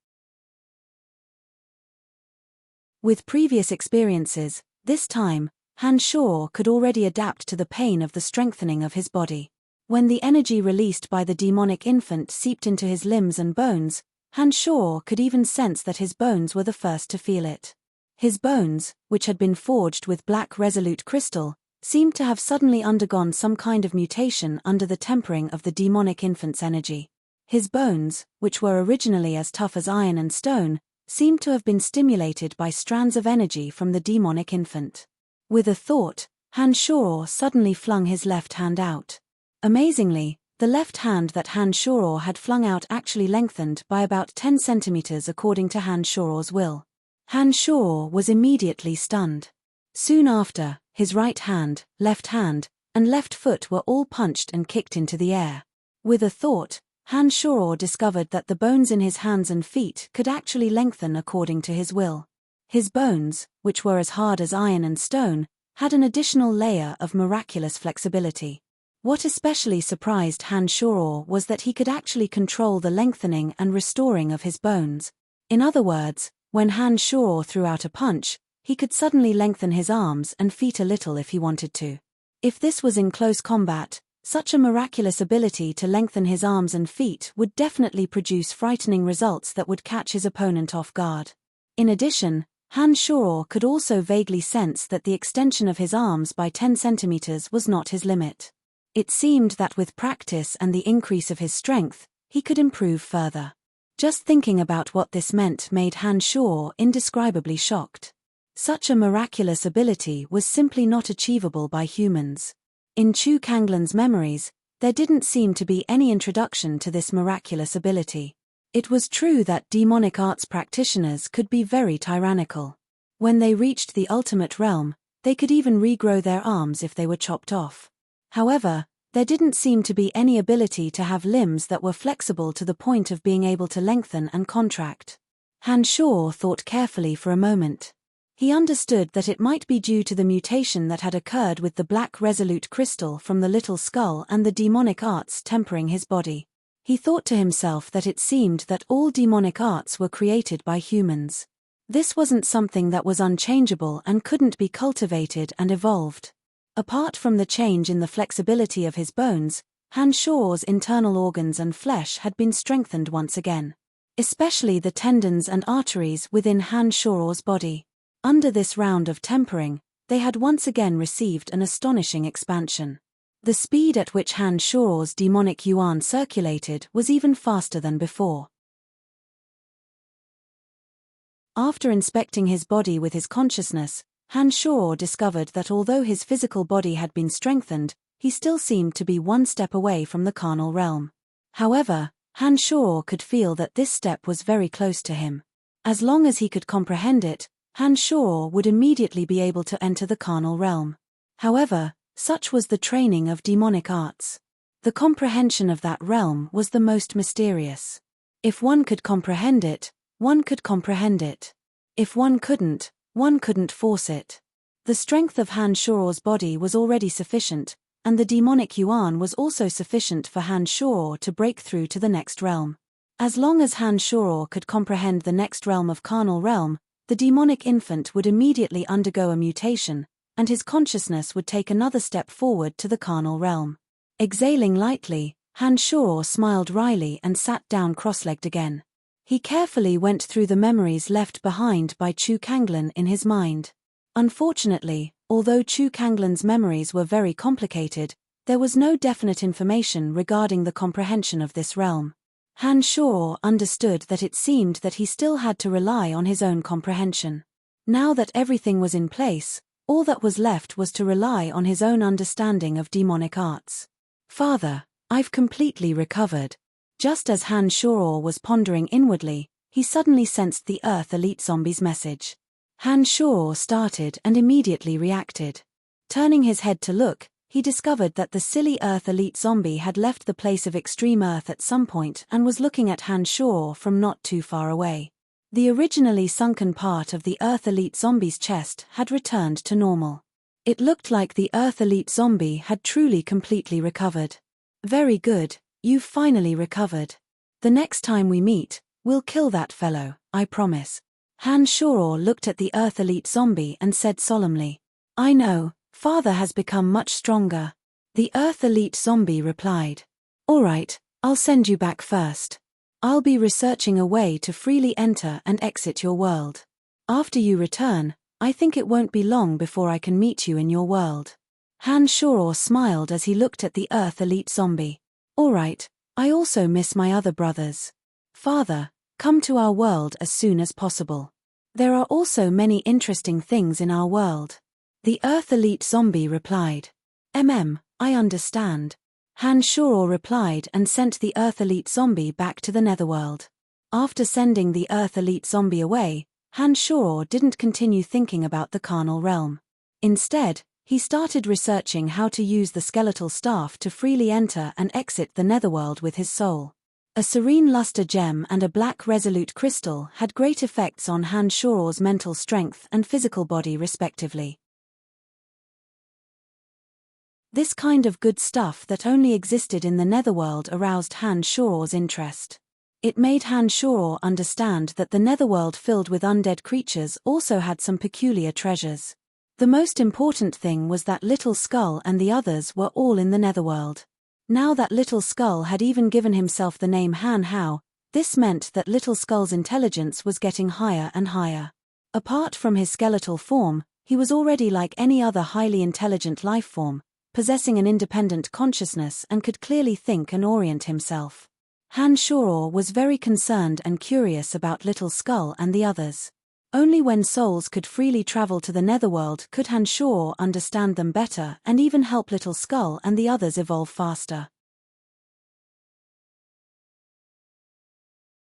With previous experiences, this time, Han Shuo could already adapt to the pain of the strengthening of his body. When the energy released by the demonic infant seeped into his limbs and bones, Han Shuo could even sense that his bones were the first to feel it. His bones, which had been forged with black resolute crystal, seemed to have suddenly undergone some kind of mutation under the tempering of the demonic infant's energy. His bones, which were originally as tough as iron and stone, seemed to have been stimulated by strands of energy from the demonic infant. With a thought, Han Shuo suddenly flung his left hand out. Amazingly, the left hand that Han Shuo had flung out actually lengthened by about 10 centimeters according to Han Shuo's will. Han Shuo was immediately stunned. Soon after, his right hand, and left foot were all punched and kicked into the air. With a thought, Han Shuo discovered that the bones in his hands and feet could actually lengthen according to his will. His bones, which were as hard as iron and stone, had an additional layer of miraculous flexibility. What especially surprised Han Shuo was that he could actually control the lengthening and restoring of his bones. In other words, when Han Shuo threw out a punch, he could suddenly lengthen his arms and feet a little if he wanted to. If this was in close combat, such a miraculous ability to lengthen his arms and feet would definitely produce frightening results that would catch his opponent off guard. In addition, Han Shuo could also vaguely sense that the extension of his arms by 10 centimeters was not his limit. It seemed that with practice and the increase of his strength, he could improve further. Just thinking about what this meant made Han Shuo indescribably shocked. Such a miraculous ability was simply not achievable by humans. In Chu Kanglan's memories, there didn't seem to be any introduction to this miraculous ability. It was true that demonic arts practitioners could be very tyrannical. When they reached the ultimate realm, they could even regrow their arms if they were chopped off. However, there didn't seem to be any ability to have limbs that were flexible to the point of being able to lengthen and contract. Han Shuo thought carefully for a moment. He understood that it might be due to the mutation that had occurred with the black resolute crystal from the little skull and the demonic arts tempering his body. He thought to himself that it seemed that all demonic arts were created by humans. This wasn't something that was unchangeable and couldn't be cultivated and evolved. Apart from the change in the flexibility of his bones, Han Shuo's internal organs and flesh had been strengthened once again. Especially the tendons and arteries within Han Shuo's body. Under this round of tempering, they had once again received an astonishing expansion. The speed at which Han Shuo's demonic yuan circulated was even faster than before. After inspecting his body with his consciousness, Han Shuo discovered that although his physical body had been strengthened, he still seemed to be one step away from the carnal realm. However, Han Shuo could feel that this step was very close to him. As long as he could comprehend it, Han Shuo would immediately be able to enter the carnal realm. However, such was the training of demonic arts. The comprehension of that realm was the most mysterious. If one could comprehend it, one could comprehend it. If one couldn't force it. The strength of Han Shuo's body was already sufficient, and the demonic yuan was also sufficient for Han Shuo to break through to the next realm. As long as Han Shuo could comprehend the next realm of carnal realm, the demonic infant would immediately undergo a mutation, and his consciousness would take another step forward to the carnal realm. Exhaling lightly, Han Shuo smiled wryly and sat down cross-legged again. He carefully went through the memories left behind by Chu Kanglan in his mind. Unfortunately, although Chu Kanglan's memories were very complicated, there was no definite information regarding the comprehension of this realm. Han Shuo understood that it seemed that he still had to rely on his own comprehension. Now that everything was in place, all that was left was to rely on his own understanding of demonic arts. "Father, I've completely recovered." Just as Han Shuo was pondering inwardly, he suddenly sensed the Earth Elite Zombie's message. Han Shuo started and immediately reacted. Turning his head to look, he discovered that the silly Earth Elite Zombie had left the place of extreme Earth at some point and was looking at Han Shuo from not too far away. The originally sunken part of the Earth Elite Zombie's chest had returned to normal. It looked like the Earth Elite Zombie had truly completely recovered. "Very good, you've finally recovered. The next time we meet, we'll kill that fellow, I promise." Han Shuo looked at the Earth Elite Zombie and said solemnly, "I know, Father has become much stronger." The Earth Elite Zombie replied, "All right, I'll send you back first. I'll be researching a way to freely enter and exit your world. After you return, I think it won't be long before I can meet you in your world." Han Shuo smiled as he looked at the Earth Elite Zombie. "All right, I also miss my other brothers. Father, come to our world as soon as possible. There are also many interesting things in our world." The Earth Elite Zombie replied, I understand." Han Shuo replied and sent the Earth Elite Zombie back to the Netherworld. After sending the Earth Elite Zombie away, Han Shuo didn't continue thinking about the carnal realm. Instead, he started researching how to use the skeletal staff to freely enter and exit the Netherworld with his soul. A serene luster gem and a black resolute crystal had great effects on Han Shuo's mental strength and physical body respectively. This kind of good stuff that only existed in the Netherworld aroused Han Shuo's interest. It made Han Shuo understand that the Netherworld filled with undead creatures also had some peculiar treasures. The most important thing was that Little Skull and the others were all in the Netherworld. Now that Little Skull had even given himself the name Han Hao, this meant that Little Skull's intelligence was getting higher and higher. Apart from his skeletal form, he was already like any other highly intelligent life form, possessing an independent consciousness and could clearly think and orient himself. Han Shuo was very concerned and curious about Little Skull and the others. Only when souls could freely travel to the Netherworld could Han Shuo understand them better and even help Little Skull and the others evolve faster.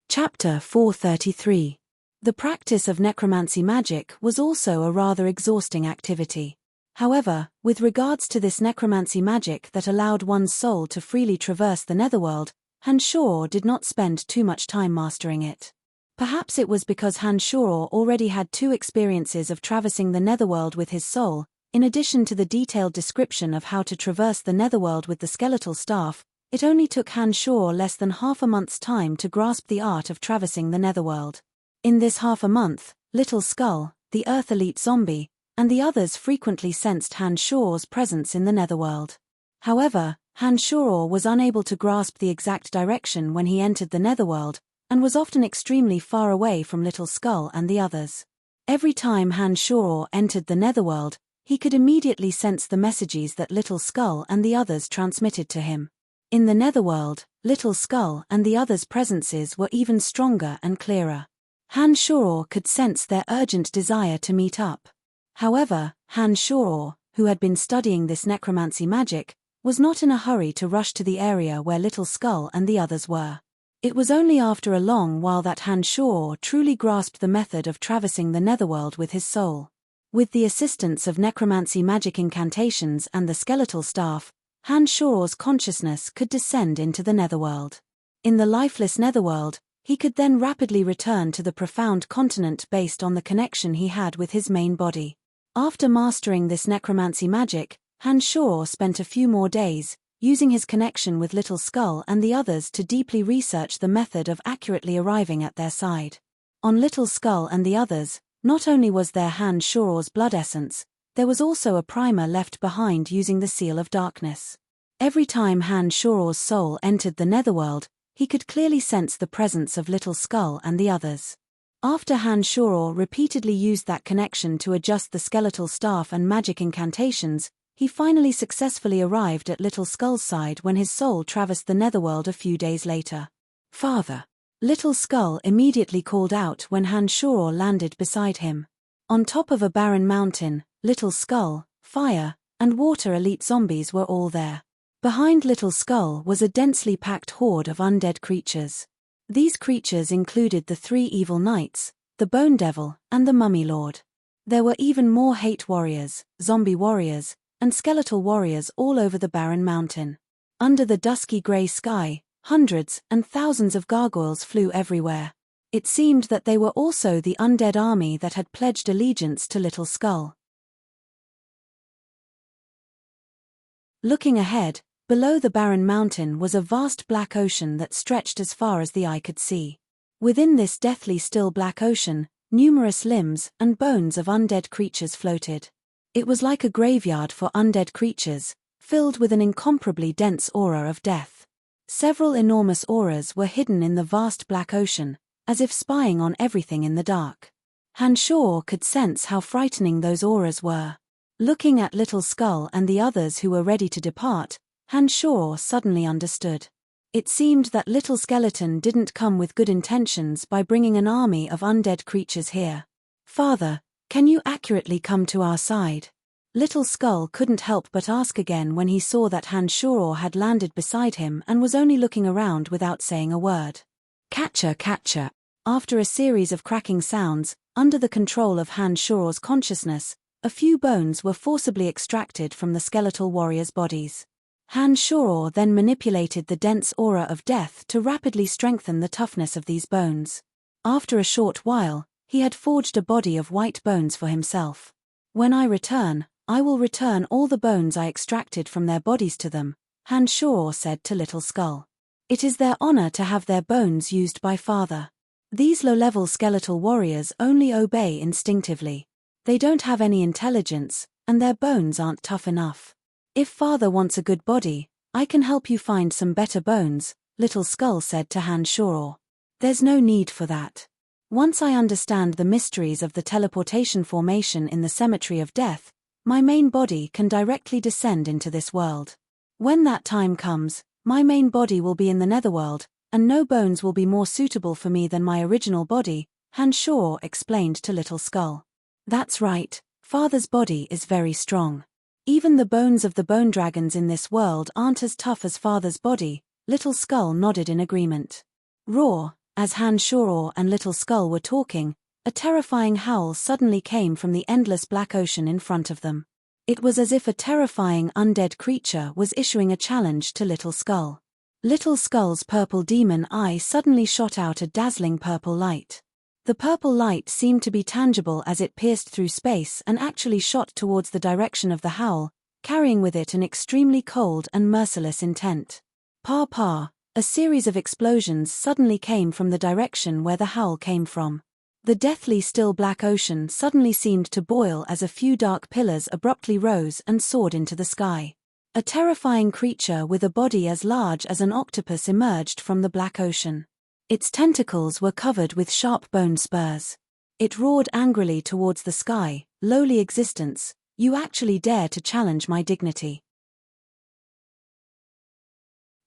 Chapter 433. The practice of necromancy magic was also a rather exhausting activity. However, with regards to this necromancy magic that allowed one's soul to freely traverse the Netherworld, Han Shuo did not spend too much time mastering it. Perhaps it was because Hanshoro already had 2 experiences of traversing the netherworld with his soul. In addition to the detailed description of how to traverse the netherworld with the skeletal staff, it only took Hanshoro less than half a month's time to grasp the art of traversing the netherworld. In this half a month, Little Skull, the Earth Elite zombie, and the others frequently sensed Hanshoro's presence in the netherworld. However, Hanshoro was unable to grasp the exact direction when he entered the netherworld, and was often extremely far away from Little Skull and the others. Every time Hanshoro entered the netherworld, he could immediately sense the messages that Little Skull and the others transmitted to him. In the netherworld, Little Skull and the others' presences were even stronger and clearer. Hanshoro could sense their urgent desire to meet up. However, Hanshoro, who had been studying this necromancy magic, was not in a hurry to rush to the area where Little Skull and the others were. It was only after a long while that Hanshoro truly grasped the method of traversing the netherworld with his soul. With the assistance of necromancy magic incantations and the skeletal staff, Hanshoro's consciousness could descend into the netherworld. In the lifeless netherworld, he could then rapidly return to the profound continent based on the connection he had with his main body. After mastering this necromancy magic, Hanshoro spent a few more days, using his connection with Little Skull and the others to deeply research the method of accurately arriving at their side. On Little Skull and the others, not only was there Hanshoro's blood essence, there was also a primer left behind using the Seal of Darkness. Every time Hanshoro's soul entered the netherworld, he could clearly sense the presence of Little Skull and the others. After Hanshoro repeatedly used that connection to adjust the skeletal staff and magic incantations, he finally successfully arrived at Little Skull's side when his soul traversed the netherworld a few days later. "Father!" Little Skull immediately called out when Hanshoro landed beside him. On top of a barren mountain, Little Skull, Fire, and Water Elite zombies were all there. Behind Little Skull was a densely packed horde of undead creatures. These creatures included the 3 evil knights, the Bone Devil, and the Mummy Lord. There were even more hate warriors, zombie warriors, and skeletal warriors all over the barren mountain. Under the dusky grey sky, hundreds and thousands of gargoyles flew everywhere. It seemed that they were also the undead army that had pledged allegiance to Little Skull. Looking ahead, below the barren mountain was a vast black ocean that stretched as far as the eye could see. Within this deathly still black ocean, numerous limbs and bones of undead creatures floated. It was like a graveyard for undead creatures, filled with an incomparably dense aura of death. Several enormous auras were hidden in the vast black ocean, as if spying on everything in the dark. Hanshoro could sense how frightening those auras were. Looking at Little Skull and the others who were ready to depart, Hanshoro suddenly understood. It seemed that Little Skeleton didn't come with good intentions by bringing an army of undead creatures here. "Father, can you accurately come to our side?" Little Skull couldn't help but ask again when he saw that Hanshoro had landed beside him and was only looking around without saying a word. "Catcher, catcher." After a series of cracking sounds, under the control of Hanshoro's consciousness, a few bones were forcibly extracted from the skeletal warriors' bodies. Hanshoro then manipulated the dense aura of death to rapidly strengthen the toughness of these bones. After a short while, he had forged a body of white bones for himself. "When I return, I will return all the bones I extracted from their bodies to them," Hanshoro said to Little Skull. "It is their honor to have their bones used by Father. These low-level skeletal warriors only obey instinctively. They don't have any intelligence, and their bones aren't tough enough. If Father wants a good body, I can help you find some better bones," Little Skull said to Hanshoro. "There's no need for that. Once I understand the mysteries of the teleportation formation in the Cemetery of Death, my main body can directly descend into this world. When that time comes, my main body will be in the netherworld, and no bones will be more suitable for me than my original body," Hanshoro explained to Little Skull. "That's right, Father's body is very strong. Even the bones of the bone dragons in this world aren't as tough as Father's body," Little Skull nodded in agreement. Roar. As Hanshoro and Little Skull were talking, a terrifying howl suddenly came from the endless black ocean in front of them. It was as if a terrifying undead creature was issuing a challenge to Little Skull. Little Skull's purple demon eye suddenly shot out a dazzling purple light. The purple light seemed to be tangible as it pierced through space and actually shot towards the direction of the howl, carrying with it an extremely cold and merciless intent. Pa pa, a series of explosions suddenly came from the direction where the howl came from. The deathly still black ocean suddenly seemed to boil as a few dark pillars abruptly rose and soared into the sky. A terrifying creature with a body as large as an octopus emerged from the black ocean. Its tentacles were covered with sharp bone spurs. It roared angrily towards the sky, "Lowly existence, you actually dare to challenge my dignity.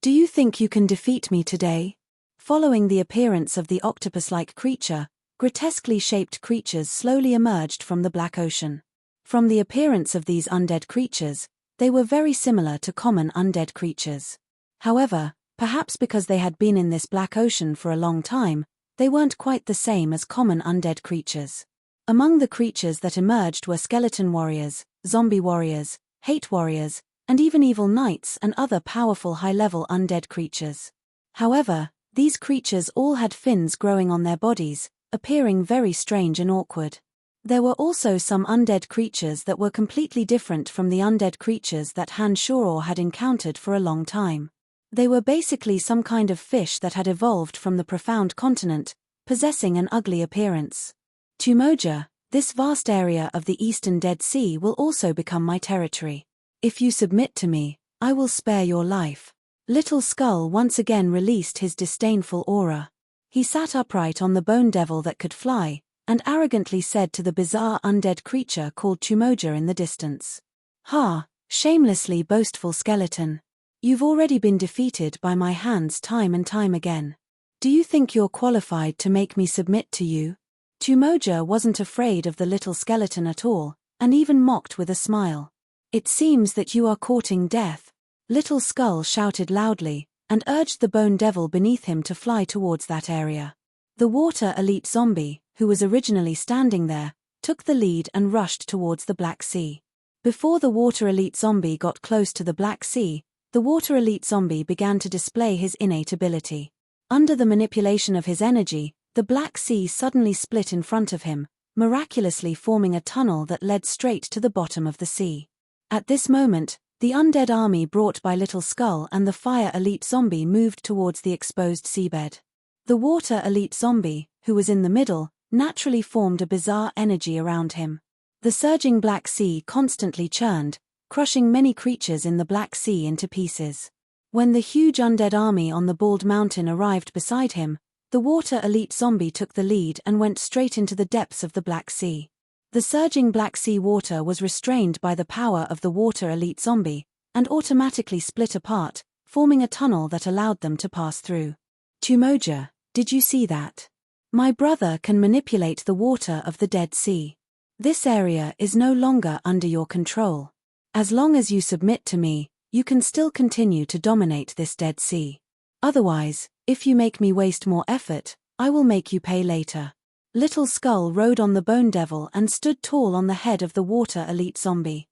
Do you think you can defeat me today?" Following the appearance of the octopus-like creature, grotesquely shaped creatures slowly emerged from the black ocean. From the appearance of these undead creatures, they were very similar to common undead creatures. However, perhaps because they had been in this black ocean for a long time, they weren't quite the same as common undead creatures. Among the creatures that emerged were skeleton warriors, zombie warriors, hate warriors, and even evil knights and other powerful high-level undead creatures. However, these creatures all had fins growing on their bodies, appearing very strange and awkward. There were also some undead creatures that were completely different from the undead creatures that Han Shoror had encountered for a long time. They were basically some kind of fish that had evolved from the profound continent, possessing an ugly appearance. Tumoja, this vast area of the eastern Dead Sea will also become my territory. If you submit to me, I will spare your life. Little Skull once again released his disdainful aura. He sat upright on the bone devil that could fly, and arrogantly said to the bizarre undead creature called Tumoja in the distance. "Ha, shamelessly boastful skeleton. You've already been defeated by my hands time and time again. Do you think you're qualified to make me submit to you?" Tumoja wasn't afraid of the little skeleton at all, and even mocked with a smile. "It seems that you are courting death." Little Skull shouted loudly, and urged the bone devil beneath him to fly towards that area. The water elite zombie, who was originally standing there, took the lead and rushed towards the Black Sea. Before the water elite zombie got close to the Black Sea, the water elite zombie began to display his innate ability. Under the manipulation of his energy, the Black Sea suddenly split in front of him, miraculously forming a tunnel that led straight to the bottom of the sea. At this moment, the undead army brought by Little Skull and the fire elite zombie moved towards the exposed seabed. The water elite zombie, who was in the middle, naturally formed a bizarre energy around him. The surging Black Sea constantly churned, crushing many creatures in the Black Sea into pieces. When the huge undead army on the bald mountain arrived beside him, the water elite zombie took the lead and went straight into the depths of the Black Sea. The surging Black Sea water was restrained by the power of the water elite zombie, and automatically split apart, forming a tunnel that allowed them to pass through. "Tumoja, did you see that? My brother can manipulate the water of the Dead Sea. This area is no longer under your control. As long as you submit to me, you can still continue to dominate this Dead Sea. Otherwise, if you make me waste more effort, I will make you pay later." Little Skull rode on the bone devil and stood tall on the head of the water elite zombie.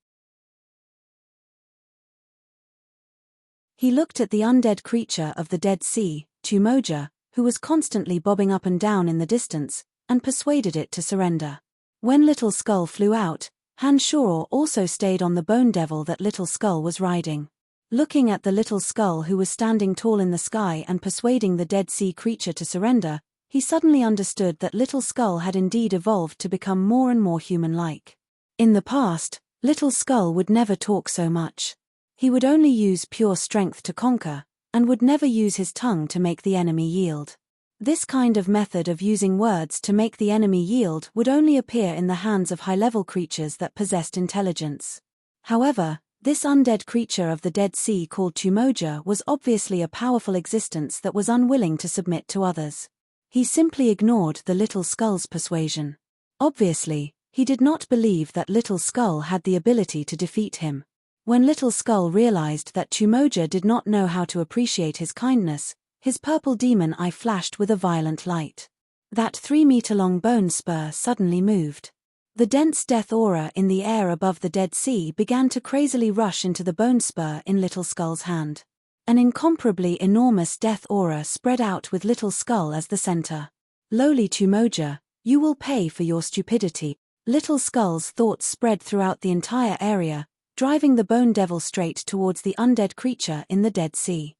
He looked at the undead creature of the Dead Sea, Tumoja, who was constantly bobbing up and down in the distance, and persuaded it to surrender. When Little Skull flew out, Han Shoror also stayed on the bone devil that Little Skull was riding. Looking at the Little Skull who was standing tall in the sky and persuading the Dead Sea creature to surrender, he suddenly understood that Little Skull had indeed evolved to become more and more human-like. In the past, Little Skull would never talk so much. He would only use pure strength to conquer, and would never use his tongue to make the enemy yield. This kind of method of using words to make the enemy yield would only appear in the hands of high-level creatures that possessed intelligence. However, this undead creature of the Dead Sea called Tumoja was obviously a powerful existence that was unwilling to submit to others. He simply ignored the Little Skull's persuasion. Obviously, he did not believe that Little Skull had the ability to defeat him. When Little Skull realized that Tumoja did not know how to appreciate his kindness, his purple demon eye flashed with a violent light. That 3-meter-long bone spur suddenly moved. The dense death aura in the air above the Dead Sea began to crazily rush into the bone spur in Little Skull's hand. An incomparably enormous death aura spread out with Little Skull as the center. Lowly Tumoja, You will pay for your stupidity. Little Skull's thoughts spread throughout the entire area, driving the Bone Devil straight towards the undead creature in the Dead Sea.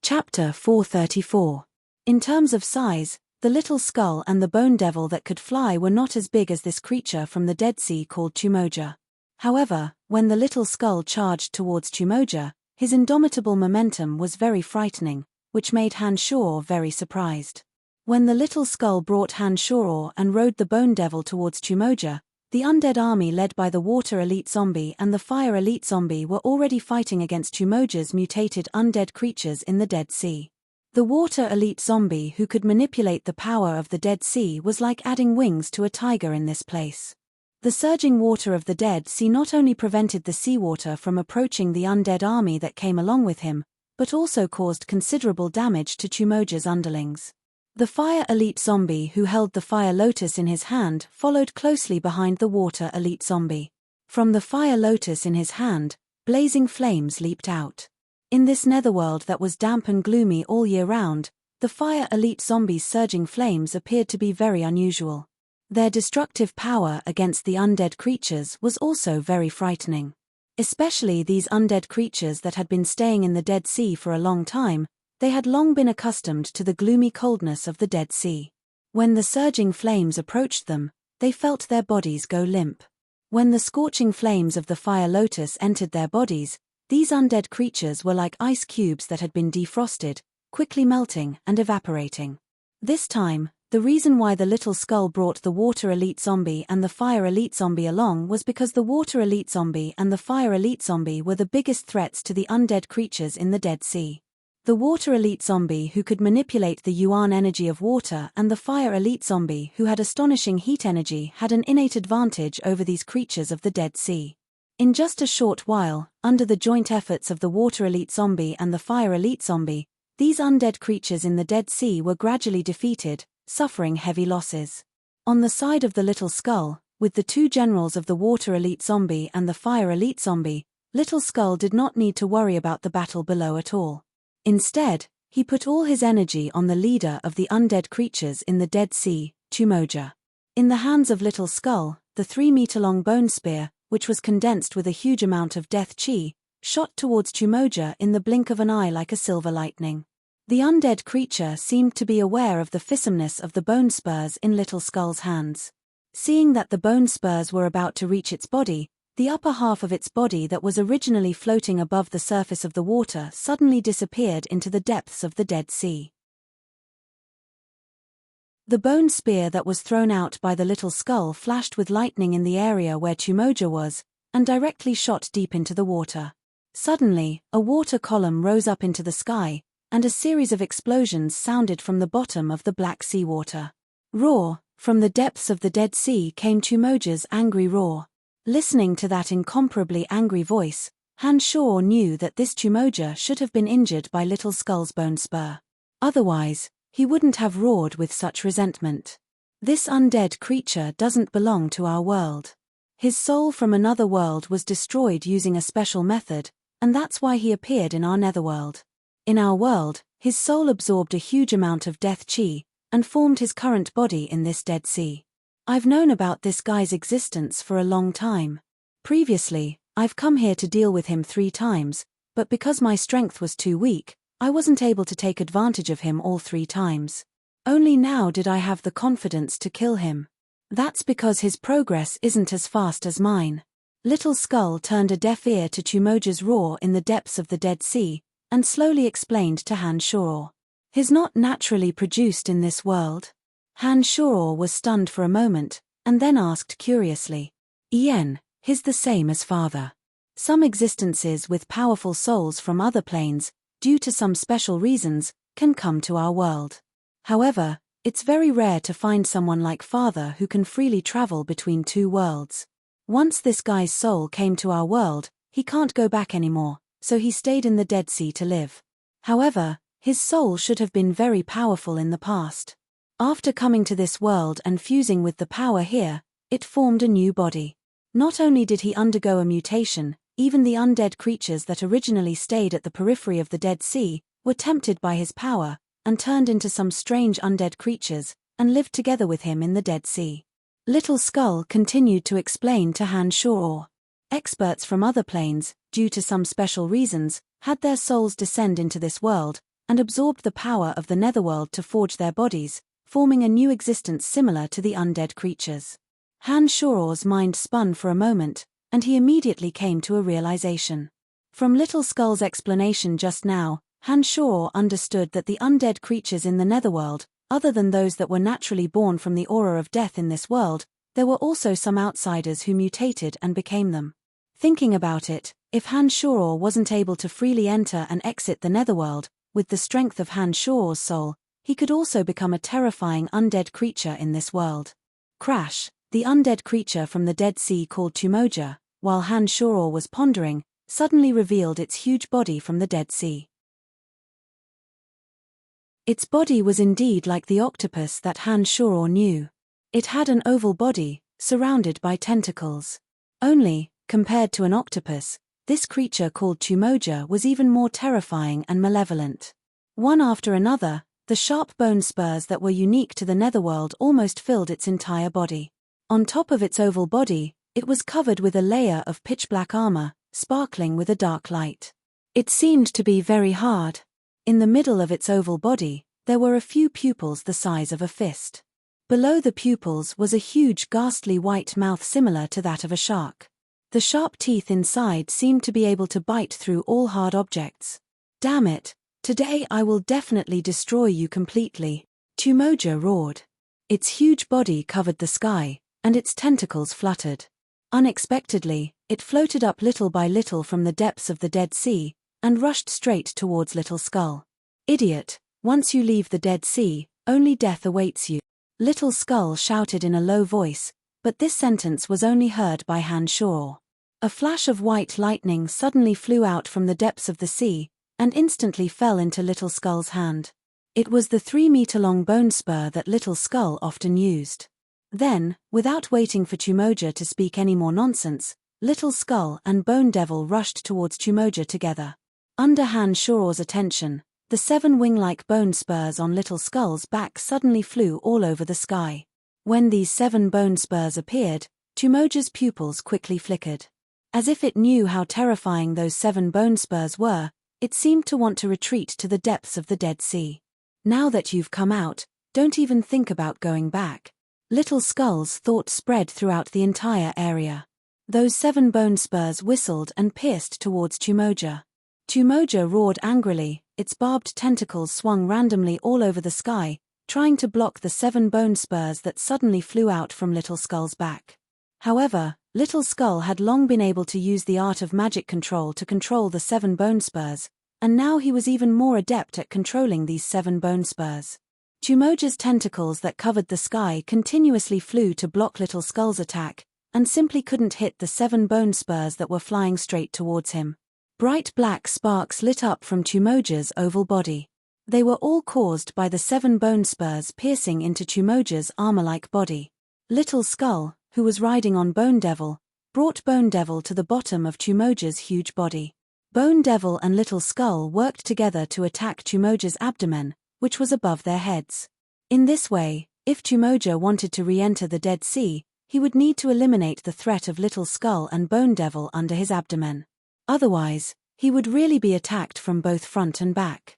Chapter 434. In terms of size, the Little Skull and the Bone Devil that could fly were not as big as this creature from the Dead Sea called Tumoja. However, when the Little Skull charged towards Tumoja, his indomitable momentum was very frightening, which made Hanshor very surprised. When the Little Skull brought Hanshor and rode the Bone Devil towards Tumoja, the undead army led by the Water Elite Zombie and the Fire Elite Zombie were already fighting against Tumoja's mutated undead creatures in the Dead Sea. The Water Elite Zombie who could manipulate the power of the Dead Sea was like adding wings to a tiger in this place. The surging water of the Dead Sea not only prevented the seawater from approaching the undead army that came along with him, but also caused considerable damage to Tumoja's underlings. The Fire Elite Zombie who held the Fire Lotus in his hand followed closely behind the Water Elite Zombie. From the Fire Lotus in his hand, blazing flames leaped out. In this netherworld that was damp and gloomy all year round, the Fire Elite Zombies' surging flames appeared to be very unusual. Their destructive power against the undead creatures was also very frightening. Especially these undead creatures that had been staying in the Dead Sea for a long time, they had long been accustomed to the gloomy coldness of the Dead Sea. When the surging flames approached them, they felt their bodies go limp. When the scorching flames of the Fire Lotus entered their bodies, these undead creatures were like ice cubes that had been defrosted, quickly melting and evaporating. This time, the reason why the Little Skull brought the Water Elite Zombie and the Fire Elite Zombie along was because the Water Elite Zombie and the Fire Elite Zombie were the biggest threats to the undead creatures in the Dead Sea. The Water Elite Zombie who could manipulate the yuan energy of water and the Fire Elite Zombie who had astonishing heat energy had an innate advantage over these creatures of the Dead Sea. In just a short while, under the joint efforts of the Water Elite Zombie and the Fire Elite Zombie, these undead creatures in the Dead Sea were gradually defeated, suffering heavy losses. On the side of the Little Skull, with the two generals of the Water Elite Zombie and the Fire Elite Zombie, Little Skull did not need to worry about the battle below at all. Instead, he put all his energy on the leader of the undead creatures in the Dead Sea, Tumoja. In the hands of Little Skull, the 3-meter-long bone spear, which was condensed with a huge amount of death chi, shot towards Tumoja in the blink of an eye like a silver lightning. The undead creature seemed to be aware of the fissomeness of the bone spurs in Little Skull's hands. Seeing that the bone spurs were about to reach its body, the upper half of its body that was originally floating above the surface of the water suddenly disappeared into the depths of the Dead Sea. The bone spear that was thrown out by the Little Skull flashed with lightning in the area where Tumoja was, and directly shot deep into the water. Suddenly, a water column rose up into the sky, and a series of explosions sounded from the bottom of the black seawater. Roar! From the depths of the Dead Sea came Tumoja's angry roar. Listening to that incomparably angry voice, Hanshor knew that this Tumoja should have been injured by Little Skull's bone spur. Otherwise, he wouldn't have roared with such resentment. This undead creature doesn't belong to our world. His soul from another world was destroyed using a special method, and that's why he appeared in our netherworld. In our world, his soul absorbed a huge amount of death chi, and formed his current body in this Dead Sea. I've known about this guy's existence for a long time. Previously, I've come here to deal with him 3 times, but because my strength was too weak, I wasn't able to take advantage of him all 3 times. Only now did I have the confidence to kill him. That's because his progress isn't as fast as mine. Little Skull turned a deaf ear to Tumoja's roar in the depths of the Dead Sea, and slowly explained to Hanshor. He's not naturally produced in this world. Hanshor was stunned for a moment, and then asked curiously, he's the same as father. Some existences with powerful souls from other planes, due to some special reasons, can come to our world. However, it's very rare to find someone like father who can freely travel between 2 worlds. Once this guy's soul came to our world, he can't go back anymore, so he stayed in the Dead Sea to live. However, his soul should have been very powerful in the past. After coming to this world and fusing with the power here, it formed a new body. Not only did he undergo a mutation, even the undead creatures that originally stayed at the periphery of the Dead Sea were tempted by his power and turned into some strange undead creatures and lived together with him in the Dead Sea. Little Skull continued to explain to Han Shor. Experts from other planes, due to some special reasons, had their souls descend into this world and absorbed the power of the netherworld to forge their bodies, forming a new existence similar to the undead creatures. Han Shor's mind spun for a moment, and he immediately came to a realization. From Little Skull's explanation just now, Han Shor understood that the undead creatures in the netherworld, other than those that were naturally born from the aura of death in this world, there were also some outsiders who mutated and became them. Thinking about it, if Han Shor wasn't able to freely enter and exit the netherworld, with the strength of Han Shor's soul, he could also become a terrifying undead creature in this world. Crash, the undead creature from the Dead Sea called Tumoja, while Han Shor was pondering, suddenly revealed its huge body from the Dead Sea. Its body was indeed like the octopus that Han Shor knew. It had an oval body, surrounded by tentacles. Only, compared to an octopus, this creature called Tumoja was even more terrifying and malevolent. One after another, the sharp bone spurs that were unique to the netherworld almost filled its entire body. On top of its oval body, it was covered with a layer of pitch-black armor, sparkling with a dark light. It seemed to be very hard. In the middle of its oval body, there were a few pupils the size of a fist. Below the pupils was a huge ghastly white mouth similar to that of a shark. The sharp teeth inside seemed to be able to bite through all hard objects. "Damn it, today I will definitely destroy you completely," Tumoja roared. Its huge body covered the sky, and its tentacles fluttered. Unexpectedly, it floated up little by little from the depths of the Dead Sea, and rushed straight towards Little Skull. "Idiot, once you leave the Dead Sea, only death awaits you," Little Skull shouted in a low voice, but this sentence was only heard by Han Shor. A flash of white lightning suddenly flew out from the depths of the sea, and instantly fell into Little Skull's hand. It was the 3-meter-long bone spur that Little Skull often used. Then, without waiting for Tumoja to speak any more nonsense, Little Skull and Bone Devil rushed towards Tumoja together. Under Han Shor's attention, the 7 wing-like bone spurs on Little Skull's back suddenly flew all over the sky. When these 7 bone spurs appeared, Tumoja's pupils quickly flickered. As if it knew how terrifying those 7 bone spurs were, it seemed to want to retreat to the depths of the Dead Sea. "Now that you've come out, don't even think about going back." Little Skull's thought spread throughout the entire area. Those 7 bone spurs whistled and pierced towards Tumoja. Tumoja roared angrily, its barbed tentacles swung randomly all over the sky, trying to block the 7 bone spurs that suddenly flew out from Little Skull's back. However, Little Skull had long been able to use the art of magic control to control the 7 bone spurs, and now he was even more adept at controlling these 7 bone spurs. Tumoja's tentacles that covered the sky continuously flew to block Little Skull's attack, and simply couldn't hit the 7 bone spurs that were flying straight towards him. Bright black sparks lit up from Tumoja's oval body. They were all caused by the 7 bone spurs piercing into Tumoja's armor-like body. Little Skull, who was riding on Bone Devil, brought Bone Devil to the bottom of Tumoja's huge body. Bone Devil and Little Skull worked together to attack Tumoja's abdomen, which was above their heads. In this way, if Tumoja wanted to re-enter the Dead Sea, he would need to eliminate the threat of Little Skull and Bone Devil under his abdomen. Otherwise, he would really be attacked from both front and back.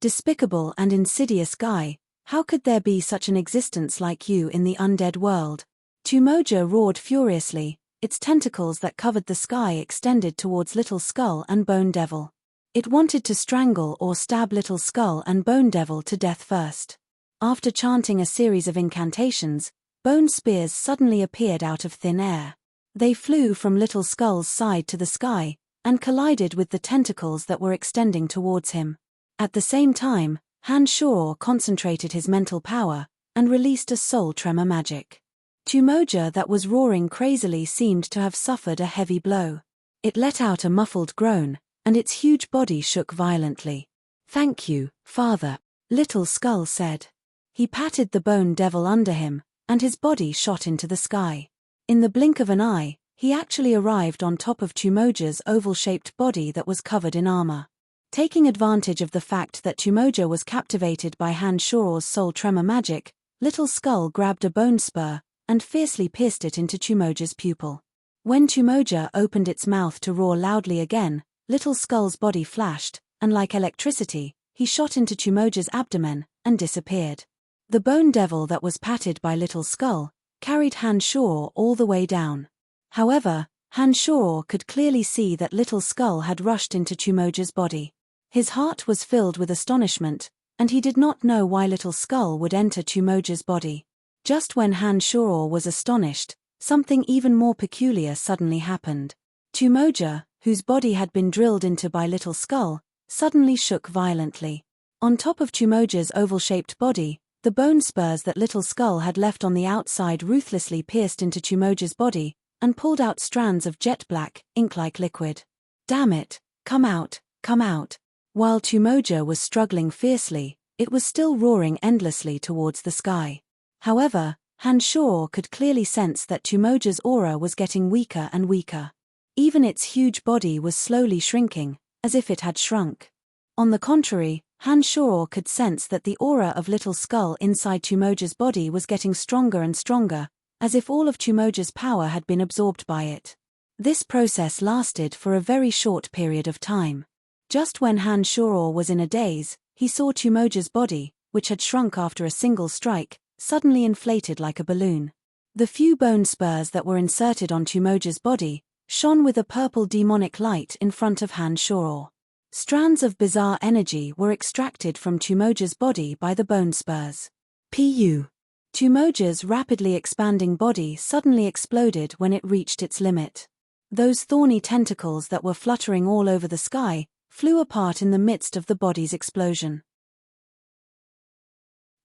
Despicable and insidious guy, how could there be such an existence like you in the undead world? Tumoja roared furiously, its tentacles that covered the sky extended towards Little Skull and Bone Devil. It wanted to strangle or stab Little Skull and Bone Devil to death first. After chanting a series of incantations, bone spears suddenly appeared out of thin air. They flew from Little Skull's side to the sky, and collided with the tentacles that were extending towards him. At the same time, Han Shor concentrated his mental power, and released a soul tremor magic. Tumoja that was roaring crazily seemed to have suffered a heavy blow. It let out a muffled groan, and its huge body shook violently. "Thank you, Father," Little Skull said. He patted the Bone Devil under him, and his body shot into the sky. In the blink of an eye, he actually arrived on top of Tumoja's oval-shaped body that was covered in armor. Taking advantage of the fact that Tumoja was captivated by Han Shoro's soul tremor magic, Little Skull grabbed a bone spur and fiercely pierced it into Tumoja's pupil. When Tumoja opened its mouth to roar loudly again, Little Skull's body flashed, and like electricity, he shot into Tumoja's abdomen and disappeared. The bone devil that was patted by Little Skull carried Han Shoro all the way down. However, Han Shoro could clearly see that Little Skull had rushed into Tumoja's body. His heart was filled with astonishment, and he did not know why Little Skull would enter Tumoja's body. Just when Han Shoro was astonished, something even more peculiar suddenly happened. Tumoja, whose body had been drilled into by Little Skull, suddenly shook violently. On top of Tumoja's oval-shaped body, the bone spurs that Little Skull had left on the outside ruthlessly pierced into Tumoja's body and pulled out strands of jet-black, ink-like liquid. "Damn it, come out, come out." While Tumoja was struggling fiercely, it was still roaring endlessly towards the sky. However, Han Shoro could clearly sense that Tumoja's aura was getting weaker and weaker. Even its huge body was slowly shrinking, as if it had shrunk. On the contrary, Han Shoro could sense that the aura of Little Skull inside Tumoja's body was getting stronger and stronger, as if all of Tumoja's power had been absorbed by it. This process lasted for a very short period of time. Just when Han Shoro was in a daze, he saw Tumoja's body, which had shrunk after a single strike, suddenly inflated like a balloon. The few bone spurs that were inserted on Tumoja's body shone with a purple demonic light in front of Han Shoro. Strands of bizarre energy were extracted from Tumoja's body by the bone spurs. Pu. Tumoja's rapidly expanding body suddenly exploded when it reached its limit. Those thorny tentacles that were fluttering all over the sky flew apart in the midst of the body's explosion.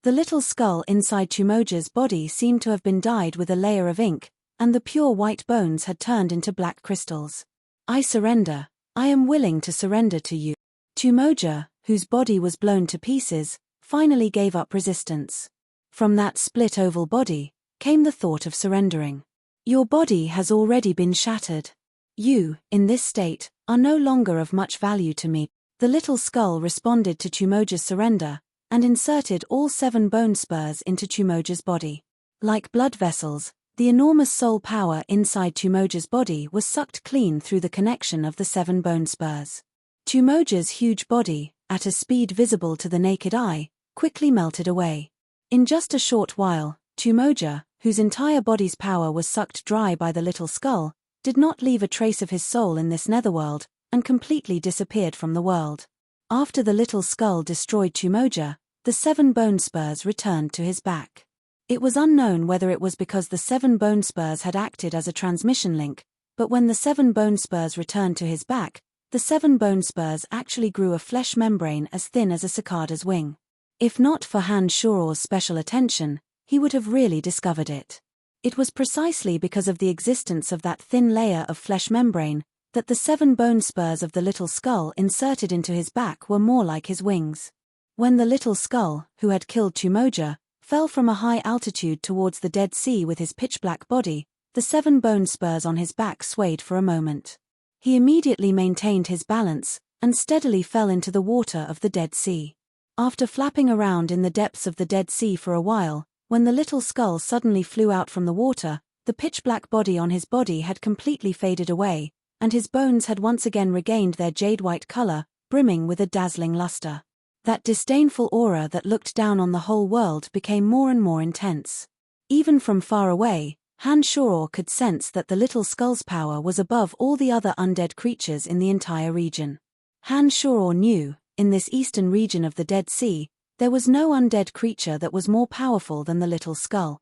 The Little Skull inside Tumoja's body seemed to have been dyed with a layer of ink, and the pure white bones had turned into black crystals. "I surrender. I am willing to surrender to you." Tumoja, whose body was blown to pieces, finally gave up resistance. From that split oval body came the thought of surrendering. "Your body has already been shattered. You, in this state, are no longer of much value to me." The Little Skull responded to Tumoja's surrender and inserted all 7 bone spurs into Tumoja's body. Like blood vessels, the enormous soul power inside Tumoja's body was sucked clean through the connection of the 7 bone spurs. Tumoja's huge body, at a speed visible to the naked eye, quickly melted away. In just a short while, Tumoja, whose entire body's power was sucked dry by the Little Skull, did not leave a trace of his soul in this netherworld, and completely disappeared from the world. After the Little Skull destroyed Tumoja, the 7 bone spurs returned to his back. It was unknown whether it was because the 7 bone spurs had acted as a transmission link, but when the 7 bone spurs returned to his back, the 7 bone spurs actually grew a flesh membrane as thin as a cicada's wing. If not for Han Shoro's special attention, he would have really discovered it. It was precisely because of the existence of that thin layer of flesh membrane that the 7 bone spurs of the Little Skull inserted into his back were more like his wings. When the Little Skull, who had killed Tumoja, fell from a high altitude towards the Dead Sea with his pitch-black body, the 7 bone spurs on his back swayed for a moment. He immediately maintained his balance and steadily fell into the water of the Dead Sea. After flapping around in the depths of the Dead Sea for a while, when the Little Skull suddenly flew out from the water, the pitch-black body on his body had completely faded away, and his bones had once again regained their jade-white color, brimming with a dazzling luster. That disdainful aura that looked down on the whole world became more and more intense. Even from far away, Han Shoro could sense that the Little Skull's power was above all the other undead creatures in the entire region. Han Shoro knew, in this eastern region of the Dead Sea, there was no undead creature that was more powerful than the Little Skull.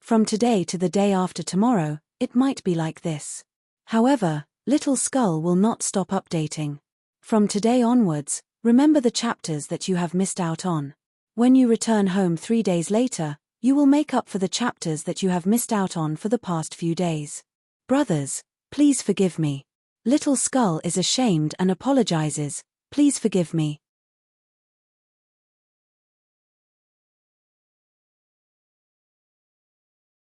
From today to the day after tomorrow, it might be like this. However, Little Skull will not stop updating. From today onwards, remember the chapters that you have missed out on. When you return home 3 days later, you will make up for the chapters that you have missed out on for the past few days. Brothers, please forgive me. Little Skull is ashamed and apologizes. Please forgive me.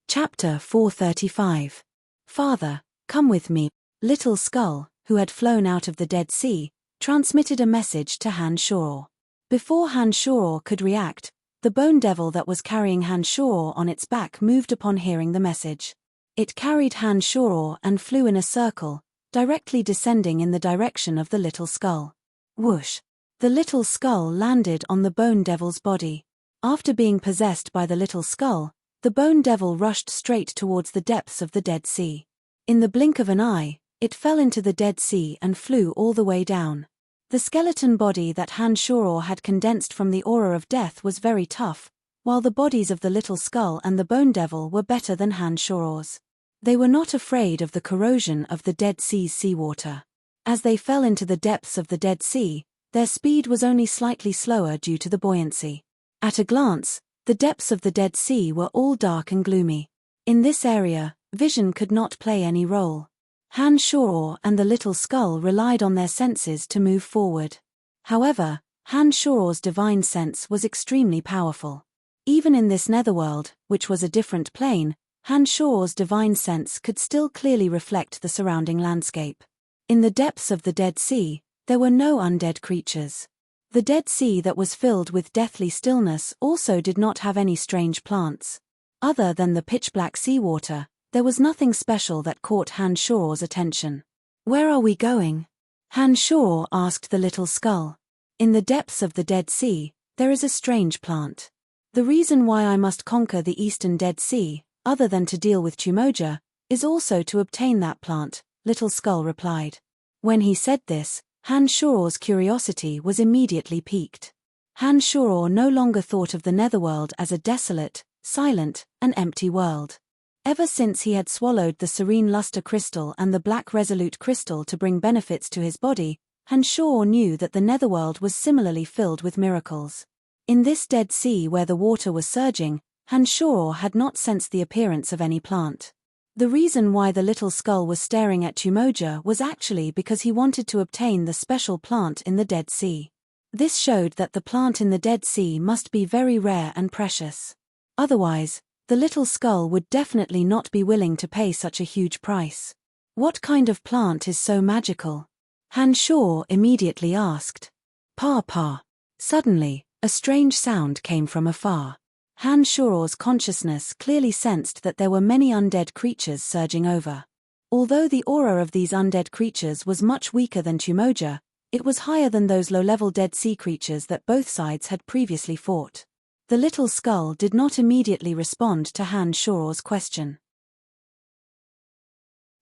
Chapter 435. Father, come with me. Little Skull, who had flown out of the Dead Sea, transmitted a message to Han Shoror. Before Han Shoror could react, the bone devil that was carrying Han Shoror on its back moved upon hearing the message. It carried Han Shoror and flew in a circle, directly descending in the direction of the little skull. Whoosh! The little skull landed on the bone devil's body. After being possessed by the little skull, the bone devil rushed straight towards the depths of the Dead Sea. In the blink of an eye, it fell into the Dead Sea and flew all the way down. The skeleton body that Han Shoror had condensed from the aura of death was very tough, while the bodies of the little skull and the bone devil were better than Han Shoror's. They were not afraid of the corrosion of the Dead Sea's seawater. As they fell into the depths of the Dead Sea, their speed was only slightly slower due to the buoyancy. At a glance, the depths of the Dead Sea were all dark and gloomy. In this area, vision could not play any role. Han Shoror and the little skull relied on their senses to move forward. However, Han Shoror's divine sense was extremely powerful. Even in this netherworld, which was a different plane, Han Shoror's divine sense could still clearly reflect the surrounding landscape. In the depths of the Dead Sea, there were no undead creatures. The Dead Sea that was filled with deathly stillness also did not have any strange plants. Other than the pitch-black seawater, there was nothing special that caught Han Shoror's attention. "Where are we going?" Han Shoror asked the little skull. "In the depths of the Dead Sea, there is a strange plant. The reason why I must conquer the eastern Dead Sea, other than to deal with Tumoja, is also to obtain that plant," Little Skull replied. When he said this, Han Shoror's curiosity was immediately piqued. Han Shoror no longer thought of the netherworld as a desolate, silent, and empty world. Ever since he had swallowed the serene luster crystal and the black resolute crystal to bring benefits to his body, Han Shoror knew that the netherworld was similarly filled with miracles. In this Dead Sea where the water was surging, Han Shoror had not sensed the appearance of any plant. The reason why the little skull was staring at Tumoja was actually because he wanted to obtain the special plant in the Dead Sea. This showed that the plant in the Dead Sea must be very rare and precious. Otherwise, the little skull would definitely not be willing to pay such a huge price. "What kind of plant is so magical?" Han Shoror immediately asked. "Pa." Suddenly, a strange sound came from afar. Han Shoror's consciousness clearly sensed that there were many undead creatures surging over. Although the aura of these undead creatures was much weaker than Tumoja, it was higher than those low-level Dead Sea creatures that both sides had previously fought. The little skull did not immediately respond to Han Shoror's question.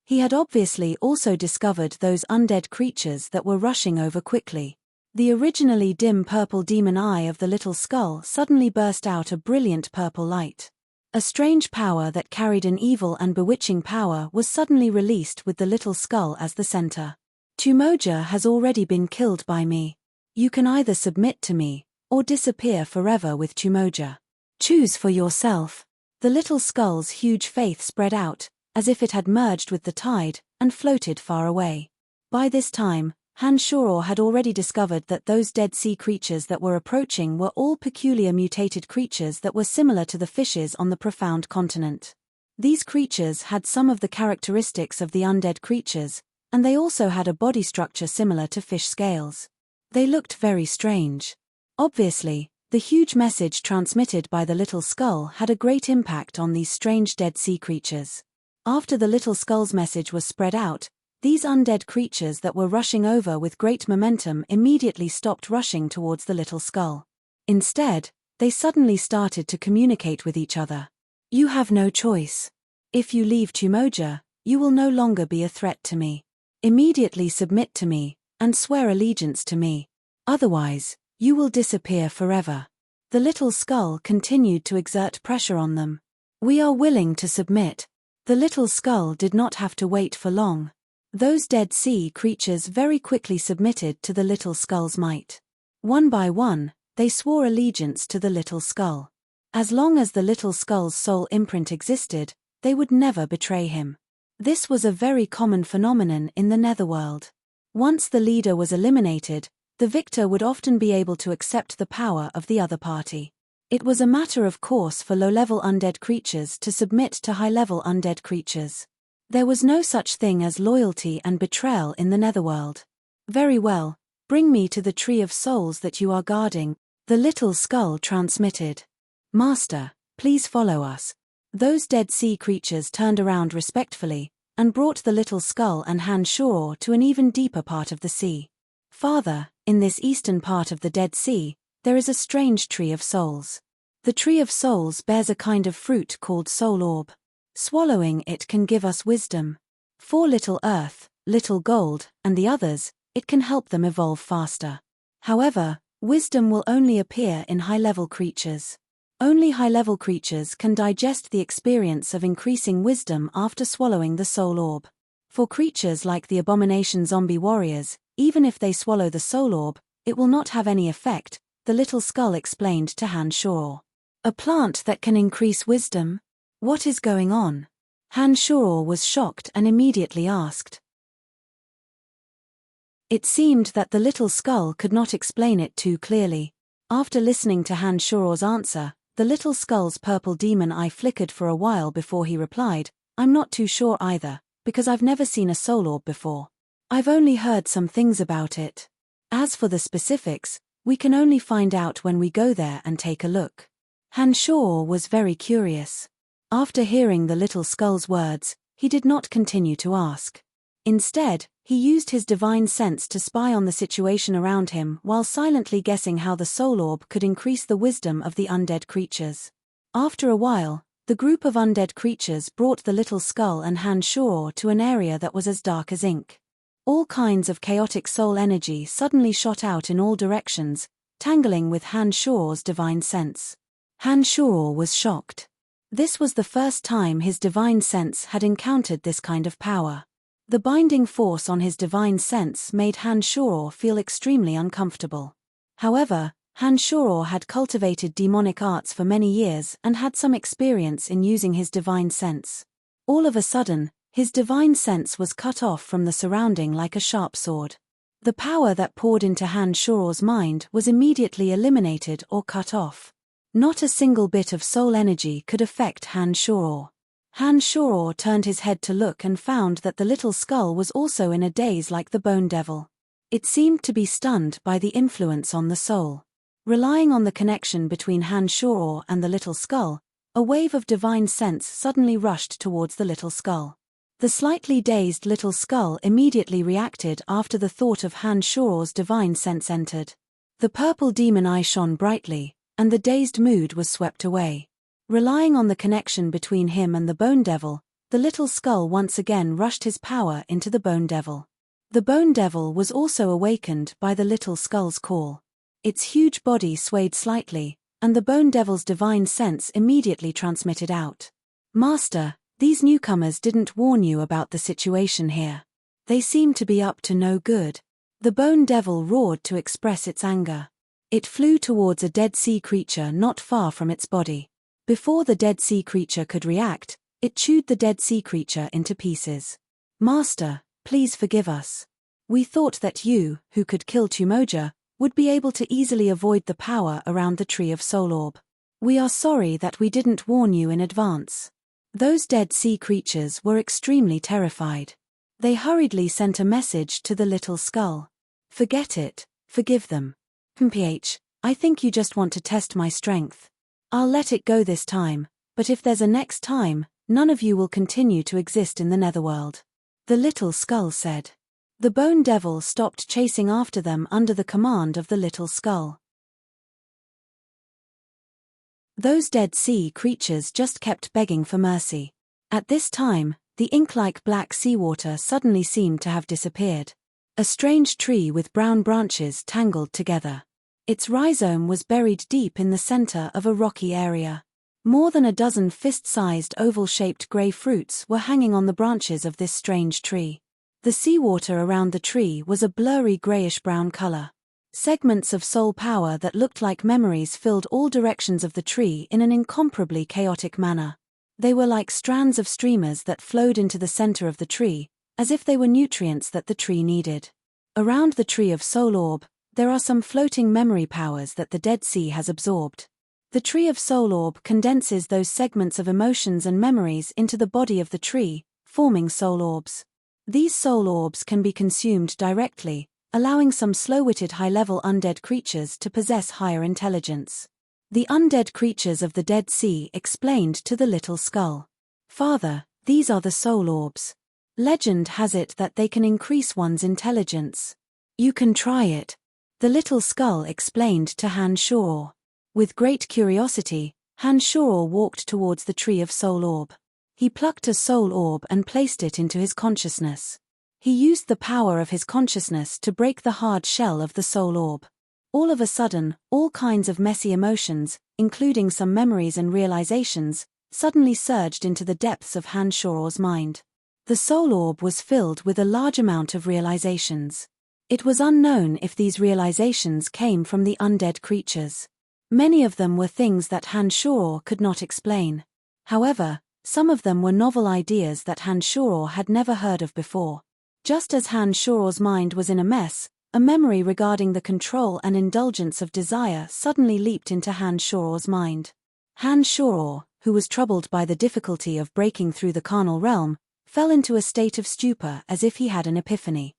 He had obviously also discovered those undead creatures that were rushing over quickly. The originally dim purple demon eye of the little skull suddenly burst out a brilliant purple light. A strange power that carried an evil and bewitching power was suddenly released with the little skull as the center. "Tumoja has already been killed by me. You can either submit to me, or disappear forever with Tumoja. Choose for yourself." The little skull's huge faith spread out, as if it had merged with the tide, and floated far away. By this time, Han Shoror had already discovered that those Dead Sea creatures that were approaching were all peculiar mutated creatures that were similar to the fishes on the profound continent. These creatures had some of the characteristics of the undead creatures, and they also had a body structure similar to fish scales. They looked very strange. Obviously, the huge message transmitted by the little skull had a great impact on these strange Dead Sea creatures. After the little skull's message was spread out, these undead creatures that were rushing over with great momentum immediately stopped rushing towards the little skull. Instead, they suddenly started to communicate with each other. "You have no choice. If you leave Tumoja, you will no longer be a threat to me. Immediately submit to me, and swear allegiance to me. Otherwise, you will disappear forever." The little skull continued to exert pressure on them. "We are willing to submit." The little skull did not have to wait for long. Those Dead Sea creatures very quickly submitted to the little skull's might. One by one, they swore allegiance to the little skull. As long as the little skull's soul imprint existed, they would never betray him. This was a very common phenomenon in the netherworld. Once the leader was eliminated, the victor would often be able to accept the power of the other party. It was a matter of course for low-level undead creatures to submit to high-level undead creatures. There was no such thing as loyalty and betrayal in the netherworld. Very well, bring me to the tree of souls that you are guarding, the little skull transmitted. Master, please follow us. Those dead sea creatures turned around respectfully, and brought the little skull and Han-Shor to an even deeper part of the sea. Father, in this eastern part of the Dead Sea, there is a strange tree of souls. The tree of souls bears a kind of fruit called soul orb. Swallowing it can give us wisdom. For little earth, little gold, and the others, it can help them evolve faster. However, wisdom will only appear in high-level creatures. Only high-level creatures can digest the experience of increasing wisdom after swallowing the soul orb. For creatures like the abomination zombie warriors, even if they swallow the soul orb, it will not have any effect, the little skull explained to Han-Shor. A plant that can increase wisdom? What is going on? Han-Shor was shocked and immediately asked. It seemed that the little skull could not explain it too clearly. After listening to Han-Shor's answer, the little skull's purple demon eye flickered for a while before he replied, I'm not too sure either, because I've never seen a soul orb before. I've only heard some things about it. As for the specifics, we can only find out when we go there and take a look. Han-Shor was very curious. After hearing the little skull's words, he did not continue to ask. Instead, he used his divine sense to spy on the situation around him while silently guessing how the soul orb could increase the wisdom of the undead creatures. After a while, the group of undead creatures brought the little skull and Han-Shor to an area that was as dark as ink. All kinds of chaotic soul energy suddenly shot out in all directions, tangling with Han-Shor's divine sense. Han-Shor was shocked. This was the first time his divine sense had encountered this kind of power. The binding force on his divine sense made Han-Shor feel extremely uncomfortable. However, Han-Shor had cultivated demonic arts for many years and had some experience in using his divine sense. All of a sudden, his divine sense was cut off from the surrounding like a sharp sword. The power that poured into Han-Shor's mind was immediately eliminated or cut off. Not a single bit of soul energy could affect Han-Shor. Han-Shor turned his head to look and found that the little skull was also in a daze like the Bone Devil. It seemed to be stunned by the influence on the soul. Relying on the connection between Han-Shor and the little skull, a wave of divine sense suddenly rushed towards the little skull. The slightly dazed little skull immediately reacted after the thought of Han-Shor's divine sense entered. The purple demon eye shone brightly, and the dazed mood was swept away. Relying on the connection between him and the Bone Devil, the little skull once again rushed his power into the Bone Devil. The Bone Devil was also awakened by the little skull's call. Its huge body swayed slightly, and the Bone Devil's divine sense immediately transmitted out. Master, these newcomers didn't warn you about the situation here. They seem to be up to no good. The Bone Devil roared to express its anger. It flew towards a dead sea creature not far from its body. Before the dead sea creature could react, it chewed the dead sea creature into pieces. Master, please forgive us. We thought that you, who could kill Tumoja, would be able to easily avoid the power around the Tree of Soul Orb. We are sorry that we didn't warn you in advance. Those dead sea creatures were extremely terrified. They hurriedly sent a message to the little skull. Forget it, forgive them. PH, I think you just want to test my strength. I'll let it go this time, but if there's a next time, none of you will continue to exist in the netherworld. The little skull said. The Bone Devil stopped chasing after them under the command of the little skull. Those dead sea creatures just kept begging for mercy. At this time, the ink-like black seawater suddenly seemed to have disappeared. A strange tree with brown branches tangled together. Its rhizome was buried deep in the center of a rocky area. More than a dozen fist-sized oval-shaped gray fruits were hanging on the branches of this strange tree. The seawater around the tree was a blurry grayish-brown color. Segments of soul power that looked like memories filled all directions of the tree in an incomparably chaotic manner. They were like strands of streamers that flowed into the center of the tree, as if they were nutrients that the tree needed. Around the Tree of Soul Orb, there are some floating memory powers that the Dead Sea has absorbed. The tree of soul orb condenses those segments of emotions and memories into the body of the tree, forming soul orbs. These soul orbs can be consumed directly, allowing some slow-witted high-level undead creatures to possess higher intelligence. The undead creatures of the Dead Sea explained to the little skull. "Father, these are the soul orbs. Legend has it that they can increase one's intelligence. You can try it," the little skull explained to Han Shor. With great curiosity, Han Shor walked towards the tree of soul orb. He plucked a soul orb and placed it into his consciousness. He used the power of his consciousness to break the hard shell of the soul orb. All of a sudden, all kinds of messy emotions, including some memories and realizations, suddenly surged into the depths of Han Shor's mind. The soul orb was filled with a large amount of realizations. It was unknown if these realizations came from the undead creatures. Many of them were things that Han Shor could not explain. However, some of them were novel ideas that Han Shor had never heard of before. Just as Han Shor's mind was in a mess, a memory regarding the control and indulgence of desire suddenly leaped into Han Shor's mind. Han Shor, who was troubled by the difficulty of breaking through the carnal realm, fell into a state of stupor as if he had an epiphany.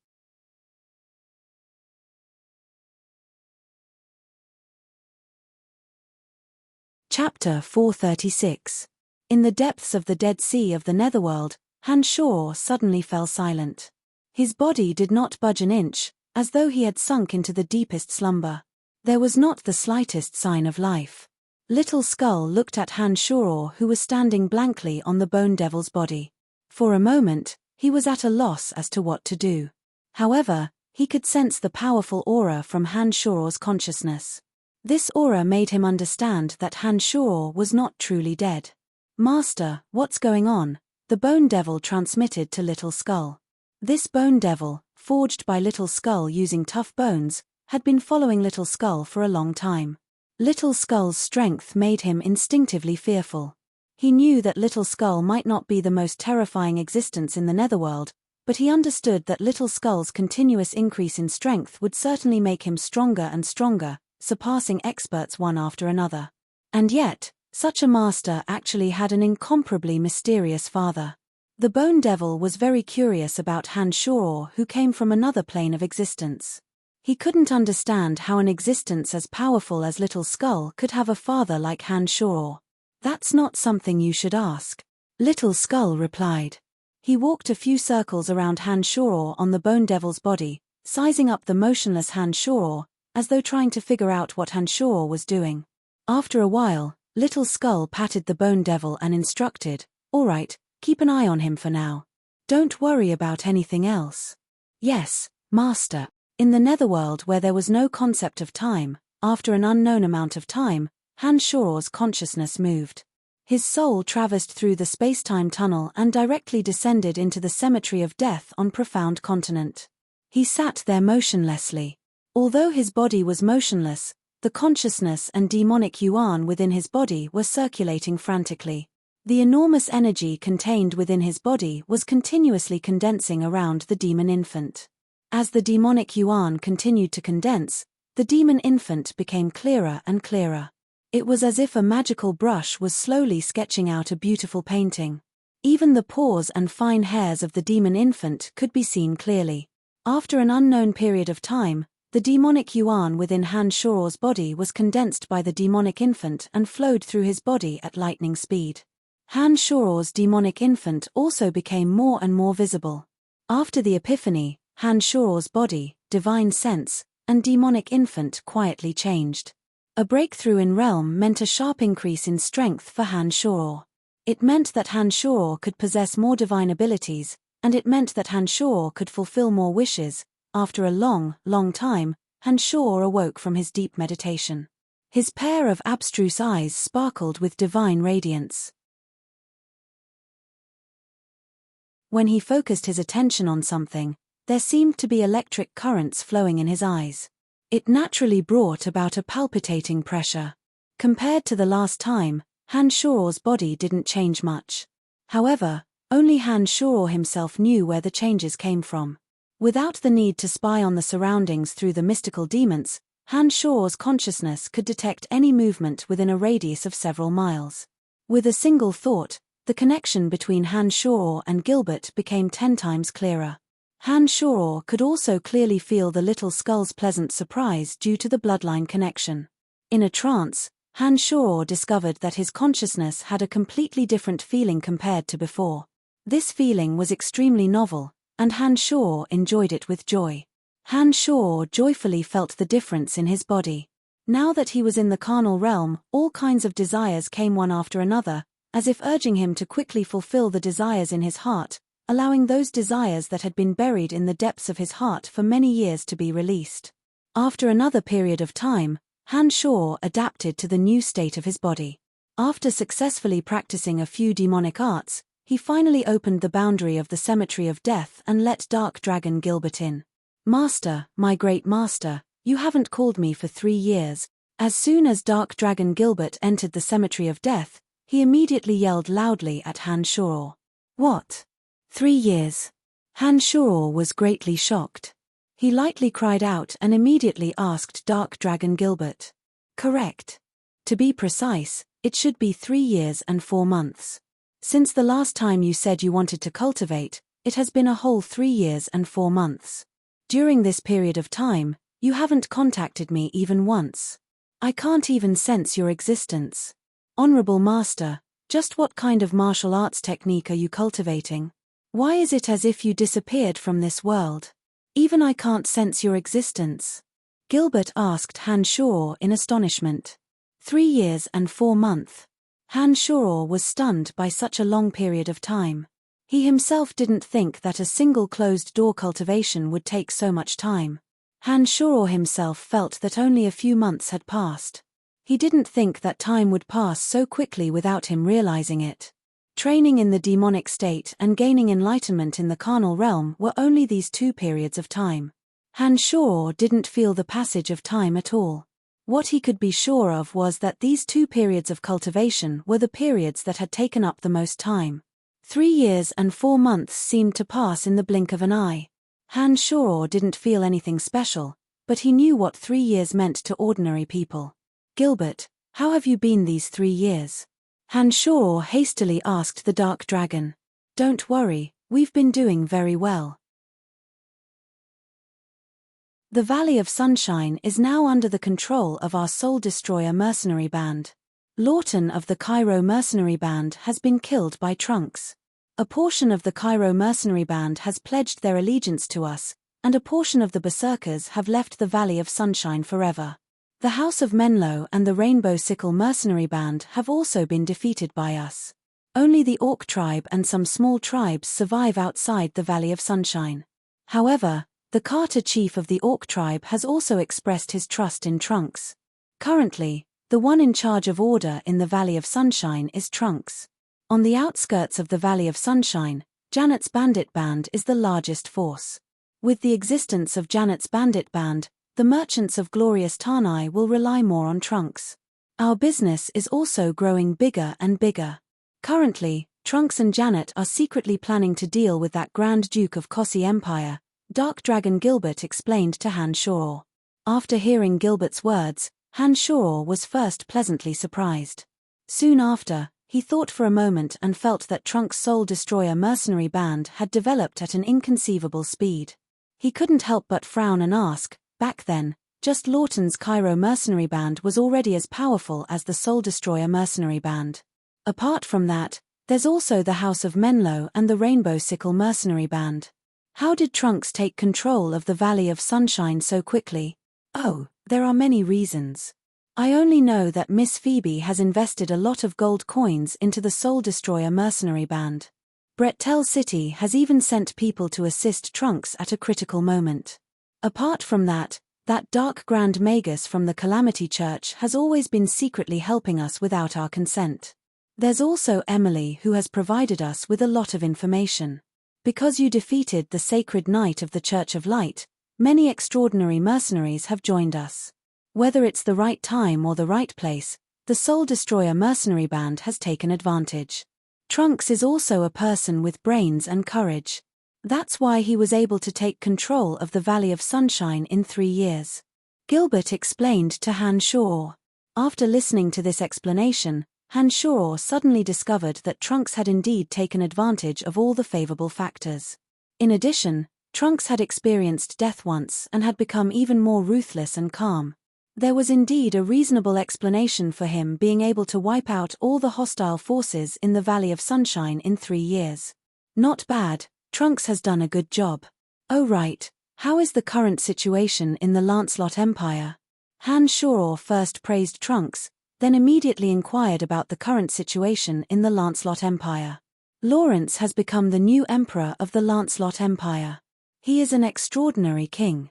Chapter 436. In the depths of the Dead Sea of the Netherworld, Han Shor suddenly fell silent. His body did not budge an inch, as though he had sunk into the deepest slumber. There was not the slightest sign of life. Little Skull looked at Han Shor, who was standing blankly on the bone devil's body. For a moment, he was at a loss as to what to do. However, he could sense the powerful aura from Han Shor's consciousness. This aura made him understand that Han Shor was not truly dead. "Master, what's going on?" the bone devil transmitted to Little Skull. This bone devil, forged by Little Skull using tough bones, had been following Little Skull for a long time. Little Skull's strength made him instinctively fearful. He knew that Little Skull might not be the most terrifying existence in the Netherworld, but he understood that Little Skull's continuous increase in strength would certainly make him stronger and stronger, surpassing experts one after another. And yet, such a master actually had an incomparably mysterious father. The Bone Devil was very curious about Han Shor, who came from another plane of existence. He couldn't understand how an existence as powerful as Little Skull could have a father like Han Shor. "That's not something you should ask," Little Skull replied. He walked a few circles around Han Shor on the Bone Devil's body, sizing up the motionless Han Shor, as though trying to figure out what Han Shor was doing. After a while, Little Skull patted the Bone Devil and instructed, "All right, keep an eye on him for now. Don't worry about anything else." "Yes, Master." In the Netherworld, where there was no concept of time, after an unknown amount of time, Han Shor's consciousness moved. His soul traversed through the space-time tunnel and directly descended into the cemetery of death on Profound Continent. He sat there motionlessly. Although his body was motionless, the consciousness and demonic yuan within his body were circulating frantically. The enormous energy contained within his body was continuously condensing around the demon infant. As the demonic yuan continued to condense, the demon infant became clearer and clearer. It was as if a magical brush was slowly sketching out a beautiful painting. Even the paws and fine hairs of the demon infant could be seen clearly. After an unknown period of time, the demonic yuan within Han Shor's body was condensed by the demonic infant and flowed through his body at lightning speed. Han Shor's demonic infant also became more and more visible. After the epiphany, Han Shor's body, divine sense, and demonic infant quietly changed. A breakthrough in realm meant a sharp increase in strength for Han Shor. It meant that Han Shor could possess more divine abilities, and it meant that Han Shor could fulfill more wishes. After a long, long time, Han Shor awoke from his deep meditation. His pair of abstruse eyes sparkled with divine radiance. When he focused his attention on something, there seemed to be electric currents flowing in his eyes. It naturally brought about a palpitating pressure. Compared to the last time, Han Shor's body didn't change much. However, only Han Shor himself knew where the changes came from. Without the need to spy on the surroundings through the mystical demons, Han Shore's consciousness could detect any movement within a radius of several miles. With a single thought, the connection between Han Shore and Gilbert became 10 times clearer. Han Shore could also clearly feel the little skull's pleasant surprise due to the bloodline connection. In a trance, Han Shore discovered that his consciousness had a completely different feeling compared to before. This feeling was extremely novel, and Han Shore enjoyed it with joy. Han Shore joyfully felt the difference in his body. Now that he was in the carnal realm, all kinds of desires came one after another, as if urging him to quickly fulfill the desires in his heart, allowing those desires that had been buried in the depths of his heart for many years to be released. After another period of time, Han Shore adapted to the new state of his body. After successfully practicing a few demonic arts, he finally opened the boundary of the Cemetery of Death and let Dark Dragon Gilbert in. "Master, my great master, you haven't called me for 3 years." As soon as Dark Dragon Gilbert entered the Cemetery of Death, he immediately yelled loudly at Han Shore. "What? 3 years?" Han Shore was greatly shocked. He lightly cried out and immediately asked Dark Dragon Gilbert. "Correct. To be precise, it should be 3 years and 4 months. Since the last time you said you wanted to cultivate, it has been a whole 3 years and 4 months. During this period of time, you haven't contacted me even once. I can't even sense your existence. Honorable Master, just what kind of martial arts technique are you cultivating? Why is it as if you disappeared from this world? Even I can't sense your existence." Gilbert asked Han Shore in astonishment. 3 years and 4 months. Han Shore was stunned by such a long period of time. He himself didn't think that a single closed-door cultivation would take so much time. Han Shore himself felt that only a few months had passed. He didn't think that time would pass so quickly without him realizing it. Training in the demonic state and gaining enlightenment in the carnal realm were only these 2 periods of time. Han Shore didn't feel the passage of time at all. What he could be sure of was that these 2 periods of cultivation were the periods that had taken up the most time. 3 years and 4 months seemed to pass in the blink of an eye. Han Shore didn't feel anything special, but he knew what 3 years meant to ordinary people. "Gilbert, how have you been these 3 years?" Han Shore hastily asked the Dark Dragon. "Don't worry, we've been doing very well. The Valley of Sunshine is now under the control of our Soul Destroyer mercenary band. Lawton of the Cairo mercenary band has been killed by Trunks. A portion of the Cairo mercenary band has pledged their allegiance to us, and a portion of the Berserkers have left the Valley of Sunshine forever. The House of Menlo and the Rainbow Sickle mercenary band have also been defeated by us. Only the Orc tribe and some small tribes survive outside the Valley of Sunshine. However, the Carter chief of the Orc tribe has also expressed his trust in Trunks. Currently, the one in charge of order in the Valley of Sunshine is Trunks. On the outskirts of the Valley of Sunshine, Janet's bandit band is the largest force. With the existence of Janet's bandit band, the merchants of glorious Tanai will rely more on Trunks. Our business is also growing bigger and bigger. Currently, Trunks and Janet are secretly planning to deal with that Grand Duke of Kossi Empire, Dark Dragon Gilbert explained to Han Shore. After hearing Gilbert's words, Han Shore was first pleasantly surprised. Soon after, he thought for a moment and felt that Trunks' Soul Destroyer mercenary band had developed at an inconceivable speed. He couldn't help but frown and ask, back then, just Lawton's Cairo mercenary band was already as powerful as the Soul Destroyer mercenary band. Apart from that, there's also the House of Menlo and the Rainbow Sickle mercenary band. How did Trunks take control of the Valley of Sunshine so quickly? Oh, there are many reasons. I only know that Miss Phoebe has invested a lot of gold coins into the Soul Destroyer mercenary band. Brettel City has even sent people to assist Trunks at a critical moment. Apart from that, that dark Grand Magus from the Calamity Church has always been secretly helping us without our consent. There's also Emily who has provided us with a lot of information. Because you defeated the Sacred Knight of the Church of Light, many extraordinary mercenaries have joined us. Whether it's the right time or the right place, the Soul Destroyer mercenary band has taken advantage. Trunks is also a person with brains and courage. That's why he was able to take control of the Valley of Sunshine in 3 years. Gilbert explained to Han Shoror. After listening to this explanation, Han Shoror suddenly discovered that Trunks had indeed taken advantage of all the favorable factors. In addition, Trunks had experienced death once and had become even more ruthless and calm. There was indeed a reasonable explanation for him being able to wipe out all the hostile forces in the Valley of Sunshine in 3 years. Not bad, Trunks has done a good job. Oh right, how is the current situation in the Lancelot Empire? Han Shoror first praised Trunks, then immediately inquired about the current situation in the Lancelot Empire. Lawrence has become the new emperor of the Lancelot Empire. He is an extraordinary king.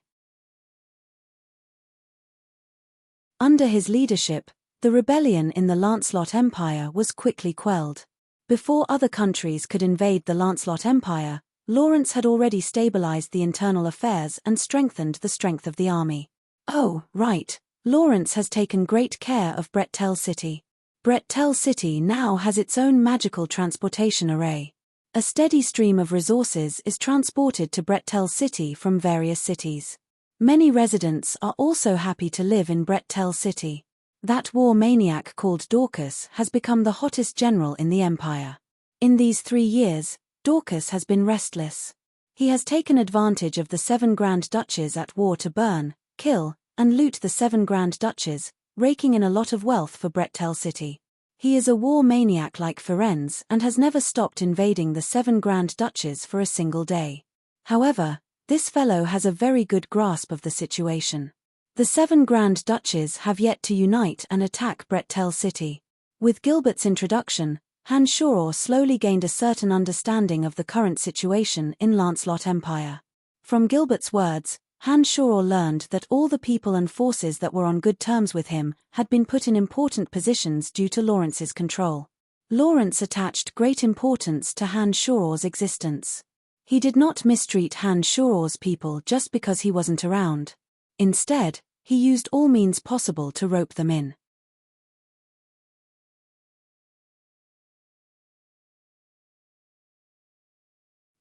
Under his leadership, the rebellion in the Lancelot Empire was quickly quelled. Before other countries could invade the Lancelot Empire, Lawrence had already stabilized the internal affairs and strengthened the strength of the army. Oh, right, Lawrence has taken great care of Brettel City. Brettel City now has its own magical transportation array. A steady stream of resources is transported to Brettel City from various cities. Many residents are also happy to live in Brettel City. That war maniac called Dorcas has become the hottest general in the Empire. In these 3 years, Dorcas has been restless. He has taken advantage of the 7 Grand Duchies at war to burn, kill, and loot the 7 Grand Duchies, raking in a lot of wealth for Brettel City. He is a war maniac like Firenze and has never stopped invading the 7 Grand Duchies for a single day. However, this fellow has a very good grasp of the situation. The 7 Grand Duchies have yet to unite and attack Brettel City. With Gilbert's introduction, Han Shoror slowly gained a certain understanding of the current situation in Lancelot Empire. From Gilbert's words, Han Shoror learned that all the people and forces that were on good terms with him had been put in important positions due to Lawrence's control. Lawrence attached great importance to Han Shoror's existence. He did not mistreat Han Shoror's people just because he wasn't around. Instead, he used all means possible to rope them in.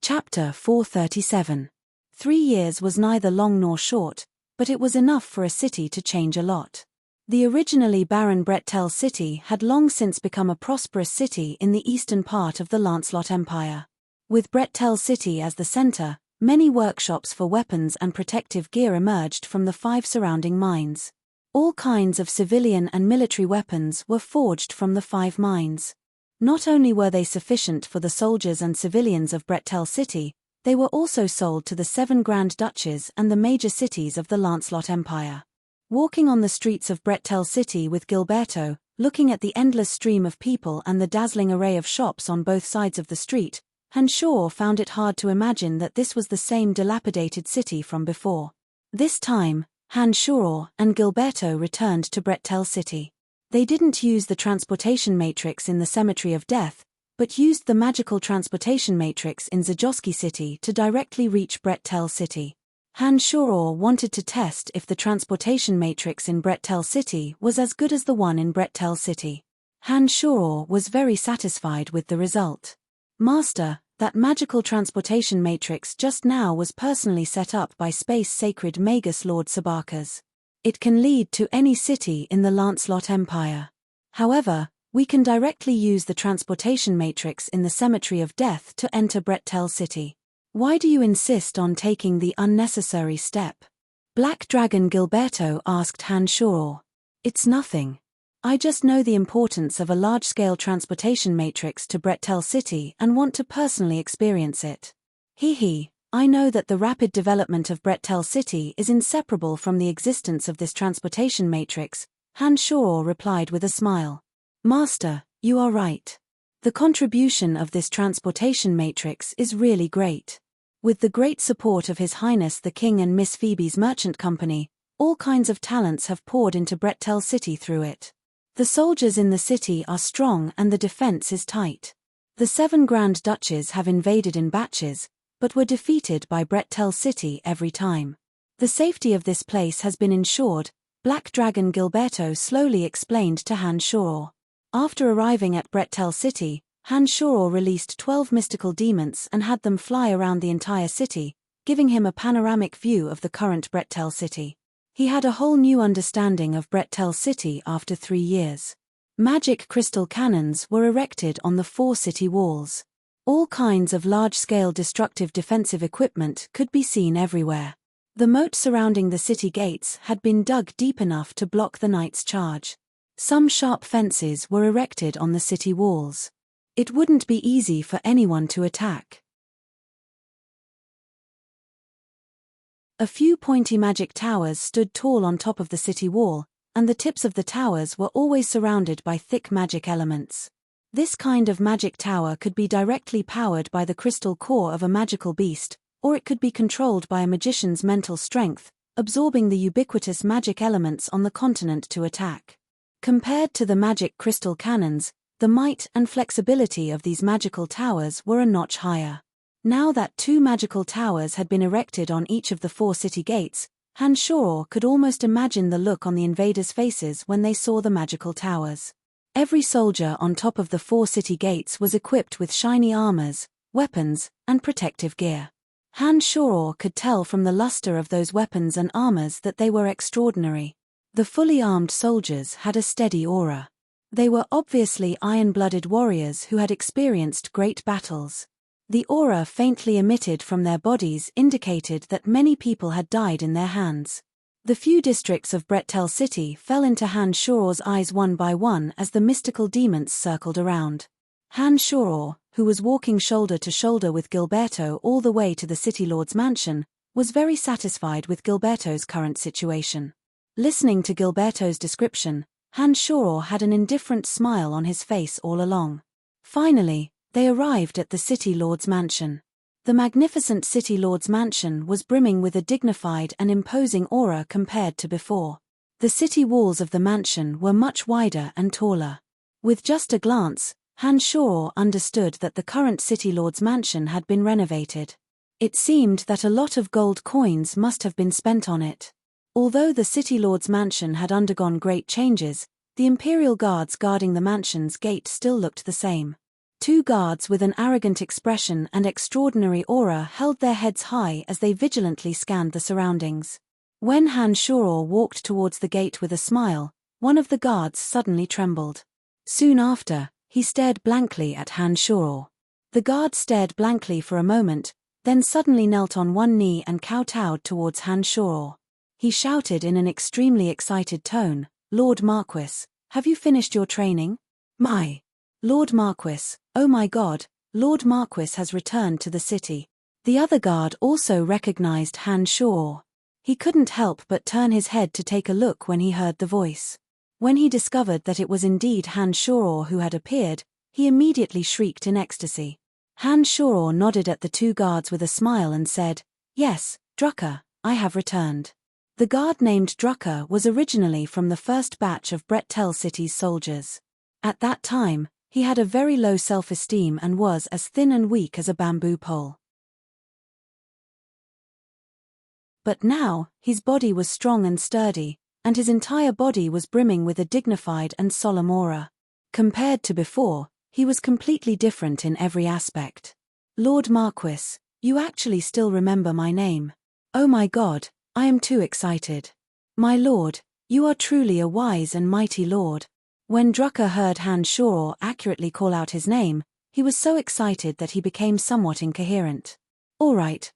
Chapter 437. 3 years was neither long nor short, but it was enough for a city to change a lot. The originally barren Brettel City had long since become a prosperous city in the eastern part of the Lancelot Empire. With Brettel City as the center, many workshops for weapons and protective gear emerged from the 5 surrounding mines. All kinds of civilian and military weapons were forged from the 5 mines. Not only were they sufficient for the soldiers and civilians of Brettel City, they were also sold to the 7 Grand Duchies and the major cities of the Lancelot Empire. Walking on the streets of Brettel City with Gilberto, looking at the endless stream of people and the dazzling array of shops on both sides of the street, Han Shoror found it hard to imagine that this was the same dilapidated city from before. This time, Han Shoror and Gilberto returned to Brettel City. They didn't use the transportation matrix in the Cemetery of Death, but used the magical transportation matrix in Zajoski City to directly reach Brettel City. Han Shoror wanted to test if the transportation matrix in Brettel City was as good as the one in Brettel City. Han Shoror was very satisfied with the result. Master, that magical transportation matrix just now was personally set up by Space Sacred Magus Lord Sabakas. It can lead to any city in the Lancelot Empire. However, we can directly use the transportation matrix in the Cemetery of Death to enter Brettel City. Why do you insist on taking the unnecessary step? Black Dragon Gilberto asked Han Shoror. It's nothing. I just know the importance of a large-scale transportation matrix to Brettel City and want to personally experience it. I know that the rapid development of Brettel City is inseparable from the existence of this transportation matrix, Han Shoror replied with a smile. Master, you are right. The contribution of this transportation matrix is really great. With the great support of His Highness the King and Miss Phoebe's merchant company, all kinds of talents have poured into Brettel City through it. The soldiers in the city are strong and the defense is tight. The 7 Grand Duchies have invaded in batches, but were defeated by Brettel City every time. The safety of this place has been ensured, Black Dragon Gilberto slowly explained to Han Shoror. After arriving at Brettel City, Han Shoror released 12 mystical demons and had them fly around the entire city, giving him a panoramic view of the current Brettel City. He had a whole new understanding of Brettel City after 3 years. Magic crystal cannons were erected on the 4 city walls. All kinds of large-scale destructive defensive equipment could be seen everywhere. The moat surrounding the city gates had been dug deep enough to block the knight's charge. Some sharp fences were erected on the city walls. It wouldn't be easy for anyone to attack. A few pointy magic towers stood tall on top of the city wall, and the tips of the towers were always surrounded by thick magic elements. This kind of magic tower could be directly powered by the crystal core of a magical beast, or it could be controlled by a magician's mental strength, absorbing the ubiquitous magic elements on the continent to attack. Compared to the magic crystal cannons, the might and flexibility of these magical towers were a notch higher. Now that 2 magical towers had been erected on each of the 4 city gates, Han Shoror could almost imagine the look on the invaders' faces when they saw the magical towers. Every soldier on top of the 4 city gates was equipped with shiny armors, weapons, and protective gear. Han Shoror could tell from the luster of those weapons and armors that they were extraordinary. The fully armed soldiers had a steady aura. They were obviously iron-blooded warriors who had experienced great battles. The aura faintly emitted from their bodies indicated that many people had died in their hands. The few districts of Brettel City fell into Han Shoror's eyes one by one as the mystical demons circled around. Han Shoror, who was walking shoulder to shoulder with Gilberto all the way to the City Lord's mansion, was very satisfied with Gilberto's current situation. Listening to Gilberto's description, Han Shoror had an indifferent smile on his face all along. Finally, they arrived at the City Lord's mansion. The magnificent City Lord's mansion was brimming with a dignified and imposing aura compared to before. The city walls of the mansion were much wider and taller. With just a glance, Han Shoror understood that the current City Lord's mansion had been renovated. It seemed that a lot of gold coins must have been spent on it. Although the City Lord's mansion had undergone great changes, the Imperial guards guarding the mansion's gate still looked the same. 2 guards with an arrogant expression and extraordinary aura held their heads high as they vigilantly scanned the surroundings. When Han Shoror walked towards the gate with a smile, one of the guards suddenly trembled. Soon after, he stared blankly at Han Shoror. The guard stared blankly for a moment, then suddenly knelt on one knee and kowtowed towards Han Shoror. He shouted in an extremely excited tone, "Lord Marquis, have you finished your training?" "My Lord Marquis, oh my God, Lord Marquis has returned to the city." The other guard also recognized Han Shoror. He couldn't help but turn his head to take a look when he heard the voice. When he discovered that it was indeed Han Shoror who had appeared, he immediately shrieked in ecstasy. Han Shoror nodded at the 2 guards with a smile and said, "Yes, Drucker, I have returned." The guard named Drucker was originally from the first batch of Brettel City's soldiers. At that time, he had a very low self-esteem and was as thin and weak as a bamboo pole. But now, his body was strong and sturdy, and his entire body was brimming with a dignified and solemn aura. Compared to before, he was completely different in every aspect. "Lord Marquis, you actually still remember my name. Oh my God, I am too excited. My lord, you are truly a wise and mighty lord." When Drucker heard Han Shoror accurately call out his name, he was so excited that he became somewhat incoherent. All right,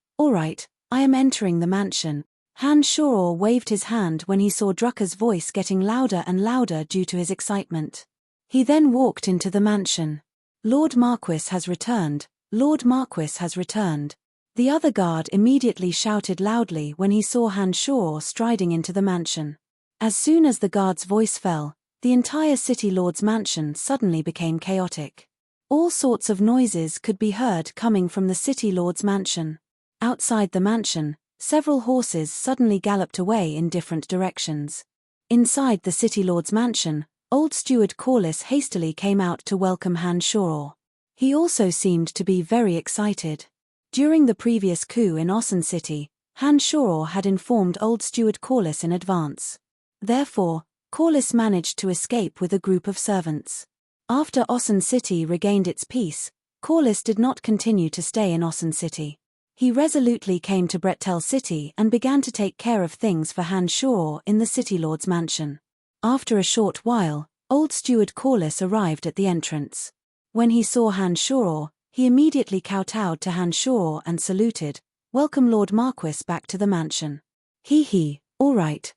I am entering the mansion." Han Shoror waved his hand when he saw Drucker's voice getting louder and louder due to his excitement. He then walked into the mansion. "Lord Marquis has returned, Lord Marquis has returned." The other guard immediately shouted loudly when he saw Han Shoror striding into the mansion. As soon as the guard's voice fell, the entire City Lord's mansion suddenly became chaotic. All sorts of noises could be heard coming from the City Lord's mansion. Outside the mansion, several horses suddenly galloped away in different directions. Inside the City Lord's mansion, old steward Corliss hastily came out to welcome Han Shoror. He also seemed to be very excited. During the previous coup in Ossen City, Han Shoror had informed old steward Corliss in advance. Therefore, Corliss managed to escape with a group of servants. After Ossen City regained its peace, Corliss did not continue to stay in Ossen City. He resolutely came to Brettel City and began to take care of things for Han Shoror in the City Lord's mansion. After a short while, old steward Corliss arrived at the entrance. When he saw Han Shoror, he immediately kowtowed to Han Shoror and saluted, "Welcome Lord Marquis back to the mansion." "He, all right.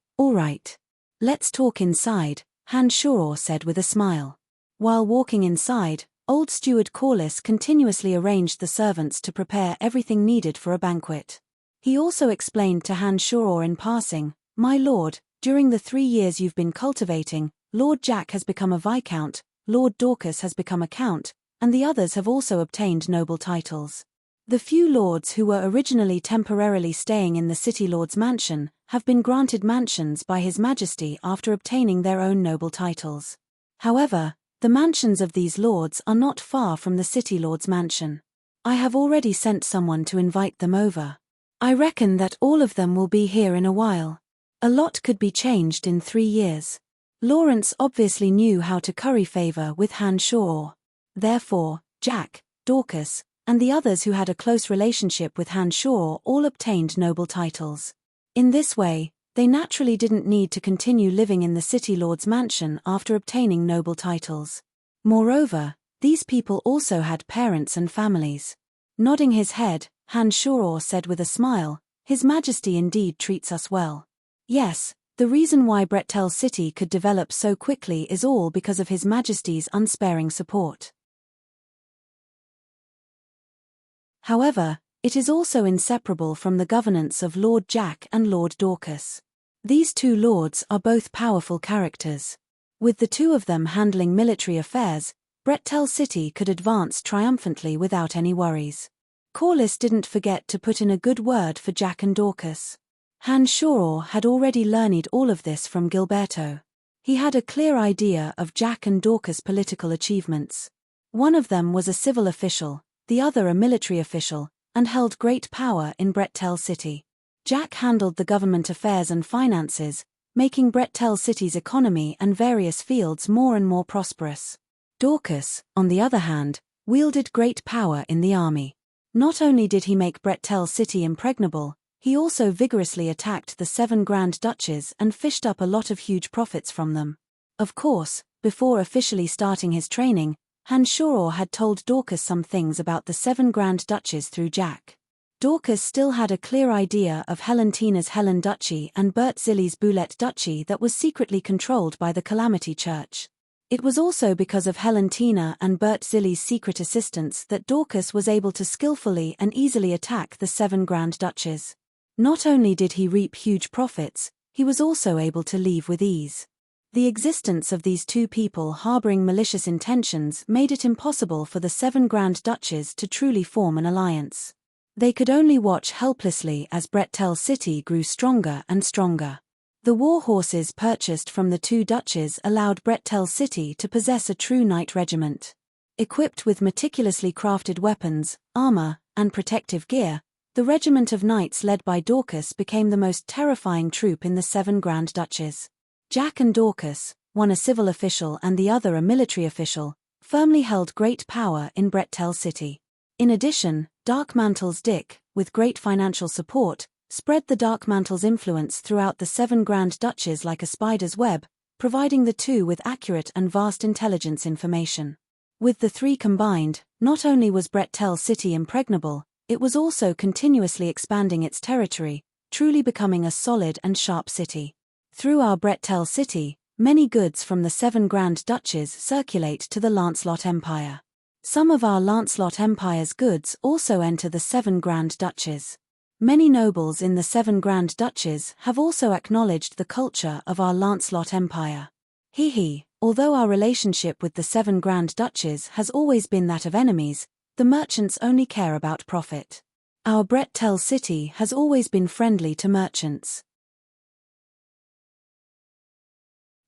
Let's talk inside," Han Shoror said with a smile. While walking inside, old steward Corliss continuously arranged the servants to prepare everything needed for a banquet. He also explained to Han Shoror in passing, "My lord, during the 3 years you've been cultivating, Lord Jack has become a viscount, Lord Dorcas has become a count, and the others have also obtained noble titles. The few lords who were originally temporarily staying in the City Lord's mansion have been granted mansions by His Majesty after obtaining their own noble titles. However, the mansions of these lords are not far from the City Lord's mansion. I have already sent someone to invite them over. I reckon that all of them will be here in a while. A lot could be changed in 3 years." Lawrence obviously knew how to curry favor with Han Shoror. Therefore, Jack, Dorcas, and the others who had a close relationship with Han Shoror all obtained noble titles. In this way, they naturally didn't need to continue living in the City Lord's mansion after obtaining noble titles. Moreover, these people also had parents and families. Nodding his head, Han Shoror said with a smile, "His Majesty indeed treats us well. Yes, the reason why Brettel City could develop so quickly is all because of His Majesty's unsparing support. However, it is also inseparable from the governance of Lord Jack and Lord Dorcas. These two lords are both powerful characters. With the two of them handling military affairs, Brettel City could advance triumphantly without any worries." Corliss didn't forget to put in a good word for Jack and Dorcas. Han Shoror had already learned all of this from Gilberto. He had a clear idea of Jack and Dorcas' political achievements. One of them was a civil official, the other a military official, and held great power in Brettel City. Jack handled the government affairs and finances, making Brettel City's economy and various fields more and more prosperous. Dorcas, on the other hand, wielded great power in the army. Not only did he make Brettel City impregnable, he also vigorously attacked the 7 Grand Duchies and fished up a lot of huge profits from them. Of course, before officially starting his training, Han Shoror had told Dorcas some things about the 7 Grand Duchies through Jack. Dorcas still had a clear idea of Helentina's Helen Duchy and Bert Zilli's Boulette Duchy that was secretly controlled by the Calamity Church. It was also because of Helentina and Bert Zilli's secret assistance that Dorcas was able to skillfully and easily attack the 7 Grand Duchies. Not only did he reap huge profits, he was also able to leave with ease. The existence of these two people harboring malicious intentions made it impossible for the 7 Grand Duchies to truly form an alliance. They could only watch helplessly as Brettel City grew stronger and stronger. The war horses purchased from the two duchies allowed Brettel City to possess a true knight regiment. Equipped with meticulously crafted weapons, armor, and protective gear, the regiment of knights led by Dorcas became the most terrifying troop in the 7 Grand Duchies. Jack and Dorcas, one a civil official and the other a military official, firmly held great power in Brettel City. In addition, Darkmantle's Dick, with great financial support, spread the Darkmantle's influence throughout the 7 Grand Duchies like a spider's web, providing the two with accurate and vast intelligence information. With the three combined, not only was Brettel City impregnable, it was also continuously expanding its territory, truly becoming a solid and sharp city. Through our Brettel City, many goods from the 7 Grand Duchies circulate to the Lancelot Empire. Some of our Lancelot Empire's goods also enter the 7 Grand Duchies. Many nobles in the 7 Grand Duchies have also acknowledged the culture of our Lancelot Empire. Although our relationship with the 7 Grand Duchies has always been that of enemies, the merchants only care about profit. Our Brettel City has always been friendly to merchants.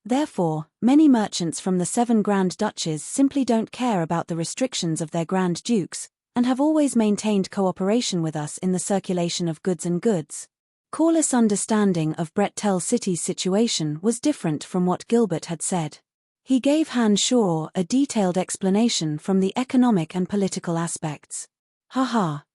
Therefore, many merchants from the 7 Grand Duchies simply don't care about the restrictions of their Grand Dukes, and have always maintained cooperation with us in the circulation of goods and goods. Corliss' understanding of Brettel City's situation was different from what Gilbert had said. He gave Han Shoror a detailed explanation from the economic and political aspects.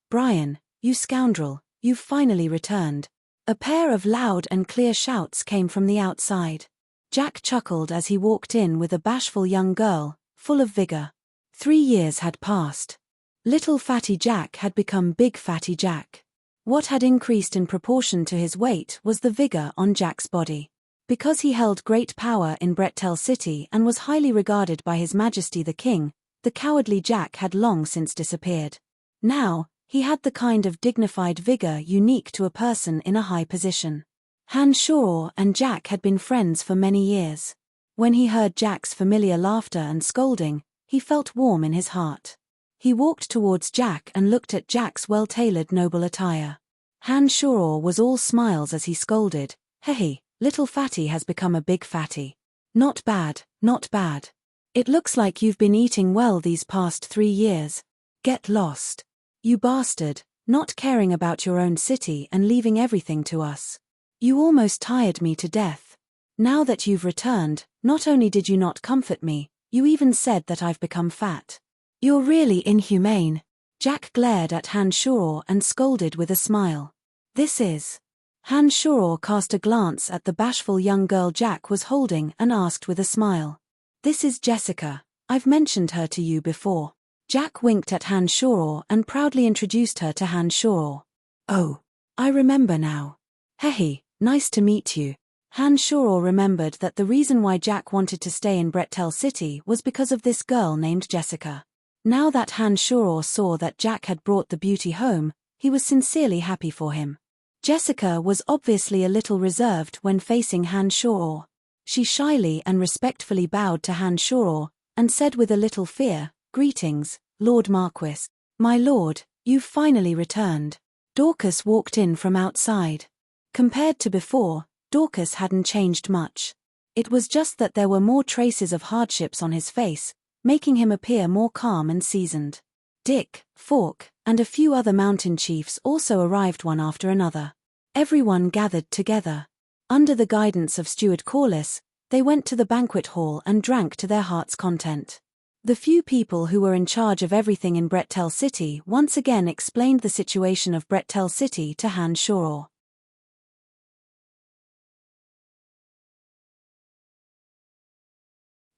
Brian, "You scoundrel, you've finally returned." A pair of loud and clear shouts came from the outside. Jack chuckled as he walked in with a bashful young girl, full of vigor. 3 years had passed. Little Fatty Jack had become Big Fatty Jack. What had increased in proportion to his weight was the vigor on Jack's body. Because he held great power in Brettel City and was highly regarded by His Majesty the King, the cowardly Jack had long since disappeared. Now, he had the kind of dignified vigor unique to a person in a high position. Han Shoror and Jack had been friends for many years. When he heard Jack's familiar laughter and scolding, he felt warm in his heart. He walked towards Jack and looked at Jack's well-tailored noble attire. Han Shoror was all smiles as he scolded, "Hey, little fatty has become a big fatty. Not bad, not bad. It looks like you've been eating well these past 3 years. Get lost. You bastard, not caring about your own city and leaving everything to us. You almost tired me to death. Now that you've returned, not only did you not comfort me, you even said that I've become fat. You're really inhumane." Jack glared at Han Shoror and scolded with a smile. "This is..." Han Shoror cast a glance at the bashful young girl Jack was holding and asked with a smile. "This is Jessica, I've mentioned her to you before." Jack winked at Han Shoror and proudly introduced her to Han Shoror. "Oh, I remember now. Hey, nice to meet you." Han Shoror remembered that the reason why Jack wanted to stay in Brettel City was because of this girl named Jessica. Now that Han Shoror saw that Jack had brought the beauty home, he was sincerely happy for him. Jessica was obviously a little reserved when facing Han Shoror. She shyly and respectfully bowed to Han Shoror, and said with a little fear, "Greetings, Lord Marquis." "My lord, you've finally returned." Dorcas walked in from outside. Compared to before, Dorcas hadn't changed much. It was just that there were more traces of hardships on his face, making him appear more calm and seasoned. Dick, Fork, and a few other mountain chiefs also arrived one after another. Everyone gathered together. Under the guidance of Steward Corliss, they went to the banquet hall and drank to their heart's content. The few people who were in charge of everything in Brettel City once again explained the situation of Brettel City to Han Shoror.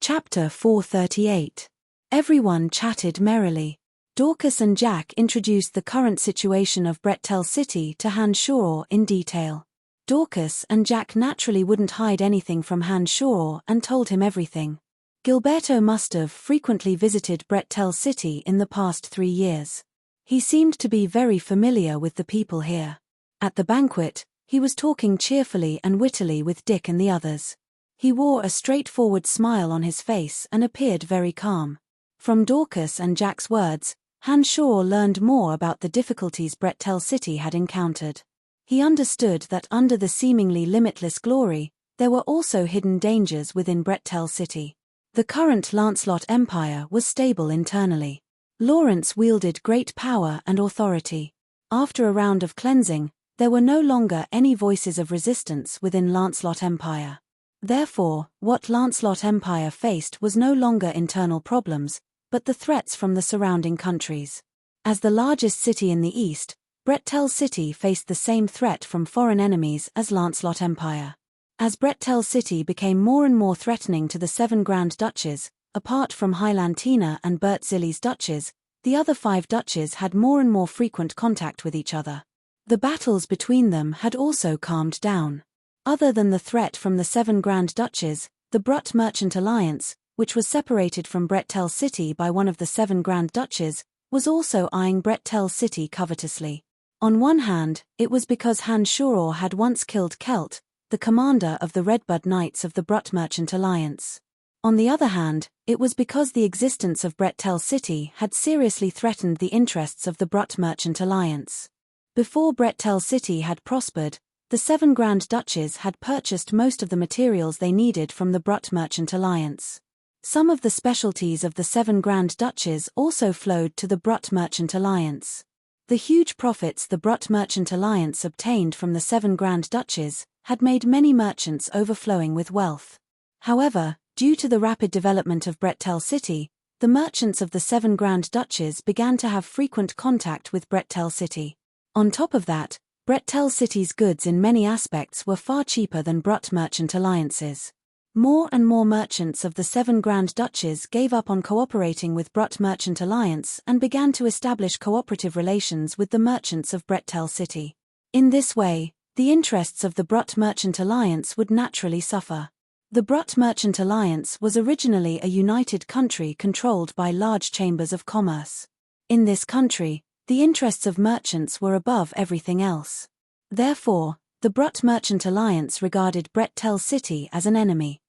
Chapter 438. Everyone chatted merrily. Dorcas and Jack introduced the current situation of Brettel City to Han Shoror in detail. Dorcas and Jack naturally wouldn't hide anything from Han Shoror and told him everything. Gilberto must have frequently visited Brettel City in the past 3 years. He seemed to be very familiar with the people here. At the banquet, he was talking cheerfully and wittily with Dick and the others. He wore a straightforward smile on his face and appeared very calm. From Dorcas and Jack's words, Han Shoror learned more about the difficulties Brettel City had encountered. He understood that under the seemingly limitless glory, there were also hidden dangers within Brettel City. The current Lancelot Empire was stable internally. Lawrence wielded great power and authority. After a round of cleansing, there were no longer any voices of resistance within Lancelot Empire. Therefore, what Lancelot Empire faced was no longer internal problems, but the threats from the surrounding countries. As the largest city in the east, Brettel City faced the same threat from foreign enemies as Lancelot Empire. As Brettel City became more and more threatening to the 7 Grand Duchies, apart from Hylantina and Bertzili's duchies, the other 5 duchies had more and more frequent contact with each other. The battles between them had also calmed down. Other than the threat from the 7 Grand Duchies, the Brut Merchant Alliance, which was separated from Brettel City by one of the 7 Grand Duchies, was also eyeing Brettel City covetously. On one hand, it was because Han Shoror had once killed Kelt, the commander of the Redbud Knights of the Brut Merchant Alliance. On the other hand, it was because the existence of Brettel City had seriously threatened the interests of the Brut Merchant Alliance. Before Brettel City had prospered, the 7 Grand Duchies had purchased most of the materials they needed from the Brut Merchant Alliance. Some of the specialties of the 7 Grand Duchies also flowed to the Brut Merchant Alliance. The huge profits the Brut Merchant Alliance obtained from the 7 Grand Duchies had made many merchants overflowing with wealth. However, due to the rapid development of Brettel City, the merchants of the 7 Grand Duchies began to have frequent contact with Brettel City. On top of that, Brettel City's goods in many aspects were far cheaper than Brut merchant alliances. More and more merchants of the 7 Grand Duchies gave up on cooperating with Brut Merchant Alliance and began to establish cooperative relations with the merchants of Brettel City. In this way, the interests of the Brut Merchant Alliance would naturally suffer. The Brut Merchant Alliance was originally a united country controlled by large chambers of commerce. In this country, the interests of merchants were above everything else. Therefore, the Brut Merchant Alliance regarded Brettel City as an enemy.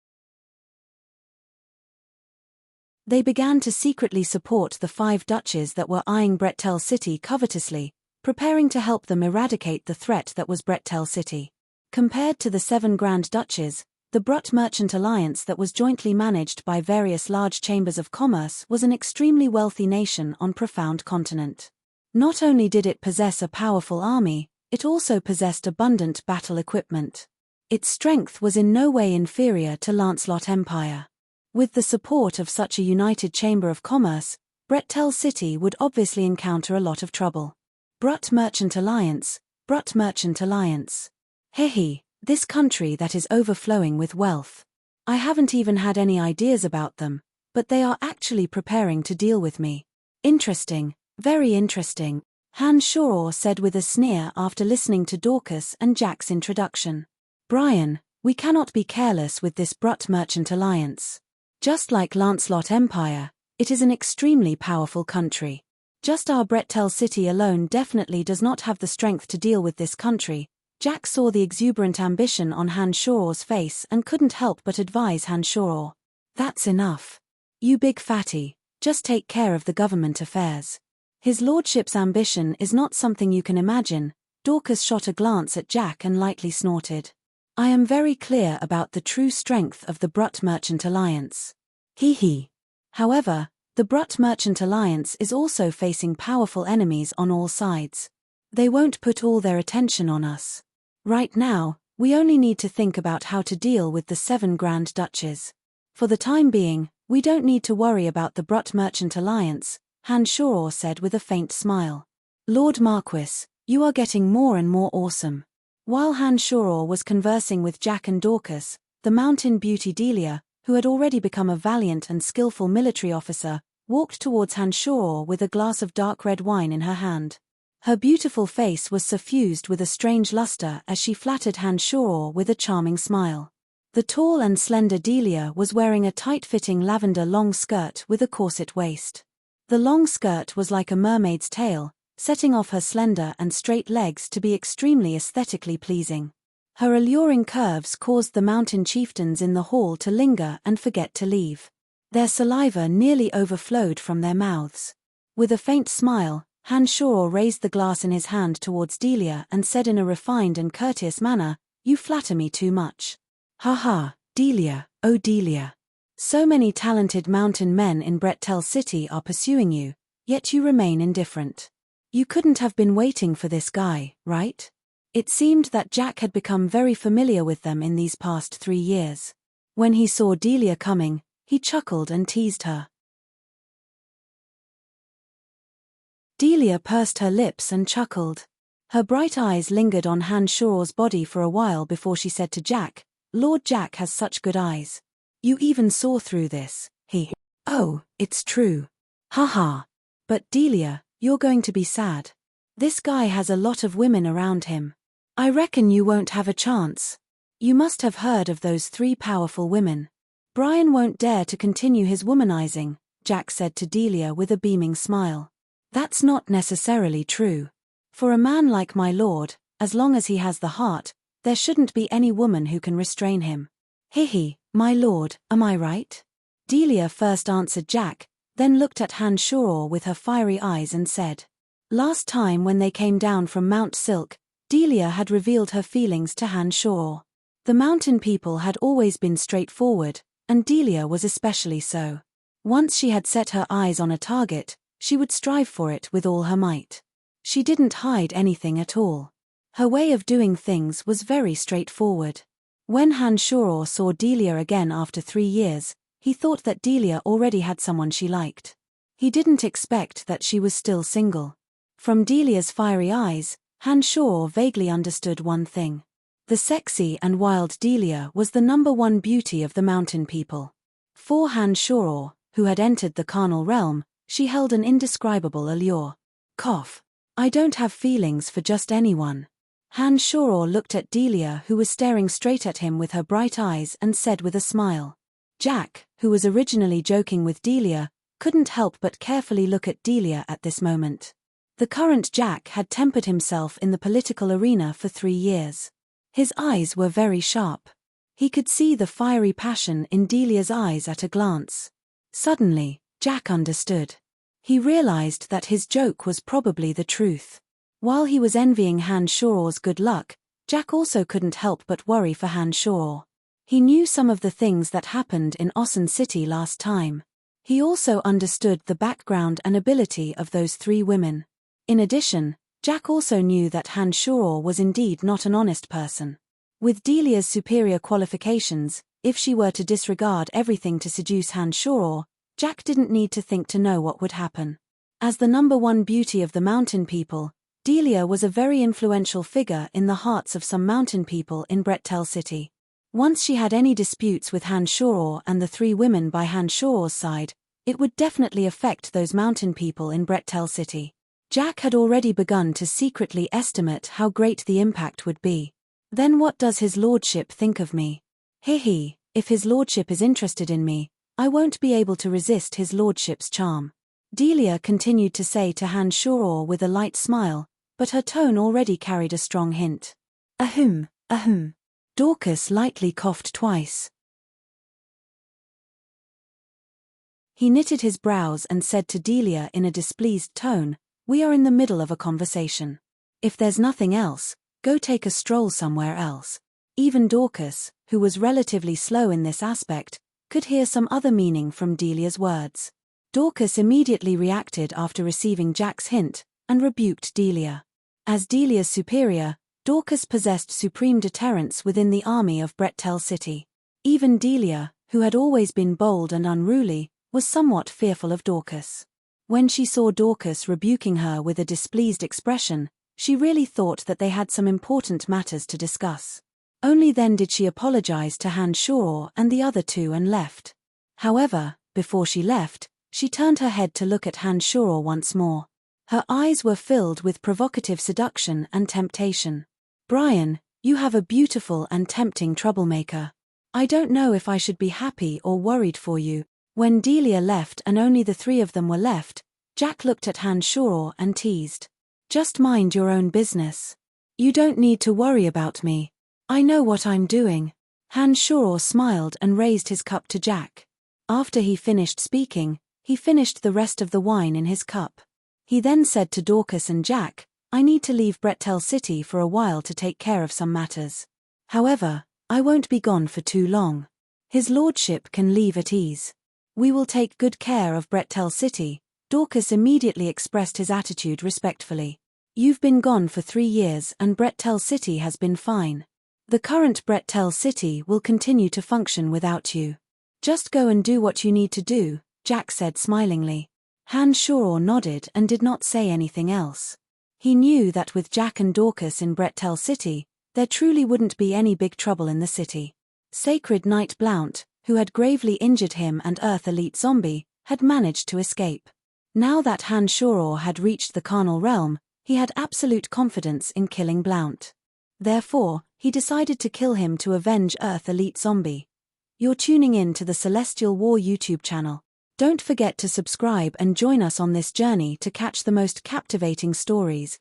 They began to secretly support the 5 duchies that were eyeing Brettel City covetously, preparing to help them eradicate the threat that was Brettel City. Compared to the 7 Grand Duchies, the Brut Merchant Alliance that was jointly managed by various large chambers of commerce was an extremely wealthy nation on profound continent. Not only did it possess a powerful army, it also possessed abundant battle equipment. Its strength was in no way inferior to Lancelot Empire. With the support of such a united chamber of commerce, Brettel City would obviously encounter a lot of trouble. Brut Merchant Alliance, Brut Merchant Alliance. Hehe, this country that is overflowing with wealth. I haven't even had any ideas about them, but they are actually preparing to deal with me. Interesting, very interesting, Han Shore said with a sneer after listening to Dorcas and Jack's introduction. Brian, we cannot be careless with this Brut Merchant Alliance. Just like Lancelot Empire, it is an extremely powerful country. Just our Brettel City alone definitely does not have the strength to deal with this country. Jack saw the exuberant ambition on Han Shore's face and couldn't help but advise Han Shore. That's enough. You big fatty, just take care of the government affairs. His lordship's ambition is not something you can imagine. Dorcas shot a glance at Jack and lightly snorted. I am very clear about the true strength of the Brut Merchant Alliance. Hee. However, the Brut Merchant Alliance is also facing powerful enemies on all sides. They won't put all their attention on us. Right now, we only need to think about how to deal with the 7 Grand Duchies. For the time being, we don't need to worry about the Brut Merchant Alliance, Han Shore said with a faint smile. Lord Marquis, you are getting more and more awesome. While Han Shore was conversing with Jack and Dorcas, the mountain beauty Delia, who had already become a valiant and skillful military officer, walked towards Han Shore with a glass of dark red wine in her hand. Her beautiful face was suffused with a strange luster as she flattered Han Shore with a charming smile. The tall and slender Delia was wearing a tight-fitting lavender long skirt with a corset waist. The long skirt was like a mermaid's tail, setting off her slender and straight legs to be extremely aesthetically pleasing. Her alluring curves caused the mountain chieftains in the hall to linger and forget to leave. Their saliva nearly overflowed from their mouths. With a faint smile, Han Shore raised the glass in his hand towards Delia and said in a refined and courteous manner, "You flatter me too much." "Ha ha, Delia, oh Delia. So many talented mountain men in Brettel City are pursuing you, yet you remain indifferent. You couldn't have been waiting for this guy, right?" It seemed that Jack had become very familiar with them in these past 3 years. When he saw Delia coming, he chuckled and teased her. Delia pursed her lips and chuckled. Her bright eyes lingered on Han Shore's body for a while before she said to Jack, "Lord Jack has such good eyes. You even saw through this." "Oh, it's true. Ha ha. But Delia, you're going to be sad. This guy has a lot of women around him. I reckon you won't have a chance. You must have heard of those 3 powerful women. Brian won't dare to continue his womanizing," Jack said to Delia with a beaming smile. "That's not necessarily true. For a man like my lord, as long as he has the heart, there shouldn't be any woman who can restrain him." "Hehe, my lord, am I right?" Delia first answered Jack, then looked at Han Shore with her fiery eyes and said. Last time when they came down from Mount Silk, Delia had revealed her feelings to Han Shore. The mountain people had always been straightforward, and Delia was especially so. Once she had set her eyes on a target, she would strive for it with all her might. She didn't hide anything at all. Her way of doing things was very straightforward. When Han Shore saw Delia again after 3 years, he thought that Delia already had someone she liked. He didn't expect that she was still single. From Delia's fiery eyes, Hanshaw vaguely understood one thing. The sexy and wild Delia was the #1 beauty of the mountain people. For Hanshaw, who had entered the carnal realm, she held an indescribable allure. Cough. I don't have feelings for just anyone. Hanshaw looked at Delia, who was staring straight at him with her bright eyes, and said with a smile. Jack, who was originally joking with Delia, couldn't help but carefully look at Delia at this moment. The current Jack had tempered himself in the political arena for 3 years. His eyes were very sharp. He could see the fiery passion in Delia's eyes at a glance. Suddenly, Jack understood. He realized that his joke was probably the truth. While he was envying Hanshaw's good luck, Jack also couldn't help but worry for Hanshaw. He knew some of the things that happened in Ocean City last time. He also understood the background and ability of those 3 women. In addition, Jack also knew that Hanshaw was indeed not an honest person. With Delia's superior qualifications, if she were to disregard everything to seduce Hanshaw, Jack didn't need to think to know what would happen. As the #1 beauty of the mountain people, Delia was a very influential figure in the hearts of some mountain people in Brettel City. Once she had any disputes with Hanshaw and the 3 women by Hanshaw's side, it would definitely affect those mountain people in Brettel City. Jack had already begun to secretly estimate how great the impact would be. Then what does his lordship think of me? If his lordship is interested in me, I won't be able to resist his lordship's charm. Delia continued to say to Hanshaw with a light smile, but her tone already carried a strong hint. Ahem, ahem. Dorcas lightly coughed twice. He knitted his brows and said to Delia in a displeased tone, "We are in the middle of a conversation. If there's nothing else, go take a stroll somewhere else." Even Dorcas, who was relatively slow in this aspect, could hear some other meaning from Delia's words. Dorcas immediately reacted after receiving Jack's hint, and rebuked Delia. As Delia's superior, Dorcas possessed supreme deterrence within the army of Brettel City. Even Delia, who had always been bold and unruly, was somewhat fearful of Dorcas. When she saw Dorcas rebuking her with a displeased expression, she really thought that they had some important matters to discuss. Only then did she apologize to Hanshaw and the other 2 and left. However, before she left, she turned her head to look at Hanshaw once more. Her eyes were filled with provocative seduction and temptation. "Brian, you have a beautiful and tempting troublemaker. I don't know if I should be happy or worried for you." When Delia left and only the 3 of them were left, Jack looked at Hanshaw and teased. "Just mind your own business. You don't need to worry about me. I know what I'm doing." Hanshaw smiled and raised his cup to Jack. After he finished speaking, he finished the rest of the wine in his cup. He then said to Dorcas and Jack, "I need to leave Brettel City for a while to take care of some matters. However, I won't be gone for too long. His lordship can leave at ease. We will take good care of Brettel City." Dorcas immediately expressed his attitude respectfully. "You've been gone for 3 years and Brettel City has been fine. The current Brettel City will continue to function without you. Just go and do what you need to do," Jack said smilingly. Hanshaw nodded and did not say anything else. He knew that with Jack and Dorcas in Brettel City, there truly wouldn't be any big trouble in the city. Sacred Knight Blount, who had gravely injured him and Earth Elite Zombie, had managed to escape. Now that Hanshaw had reached the carnal realm, he had absolute confidence in killing Blount. Therefore, he decided to kill him to avenge Earth Elite Zombie. You're tuning in to the Celestial War YouTube channel. Don't forget to subscribe and join us on this journey to catch the most captivating stories,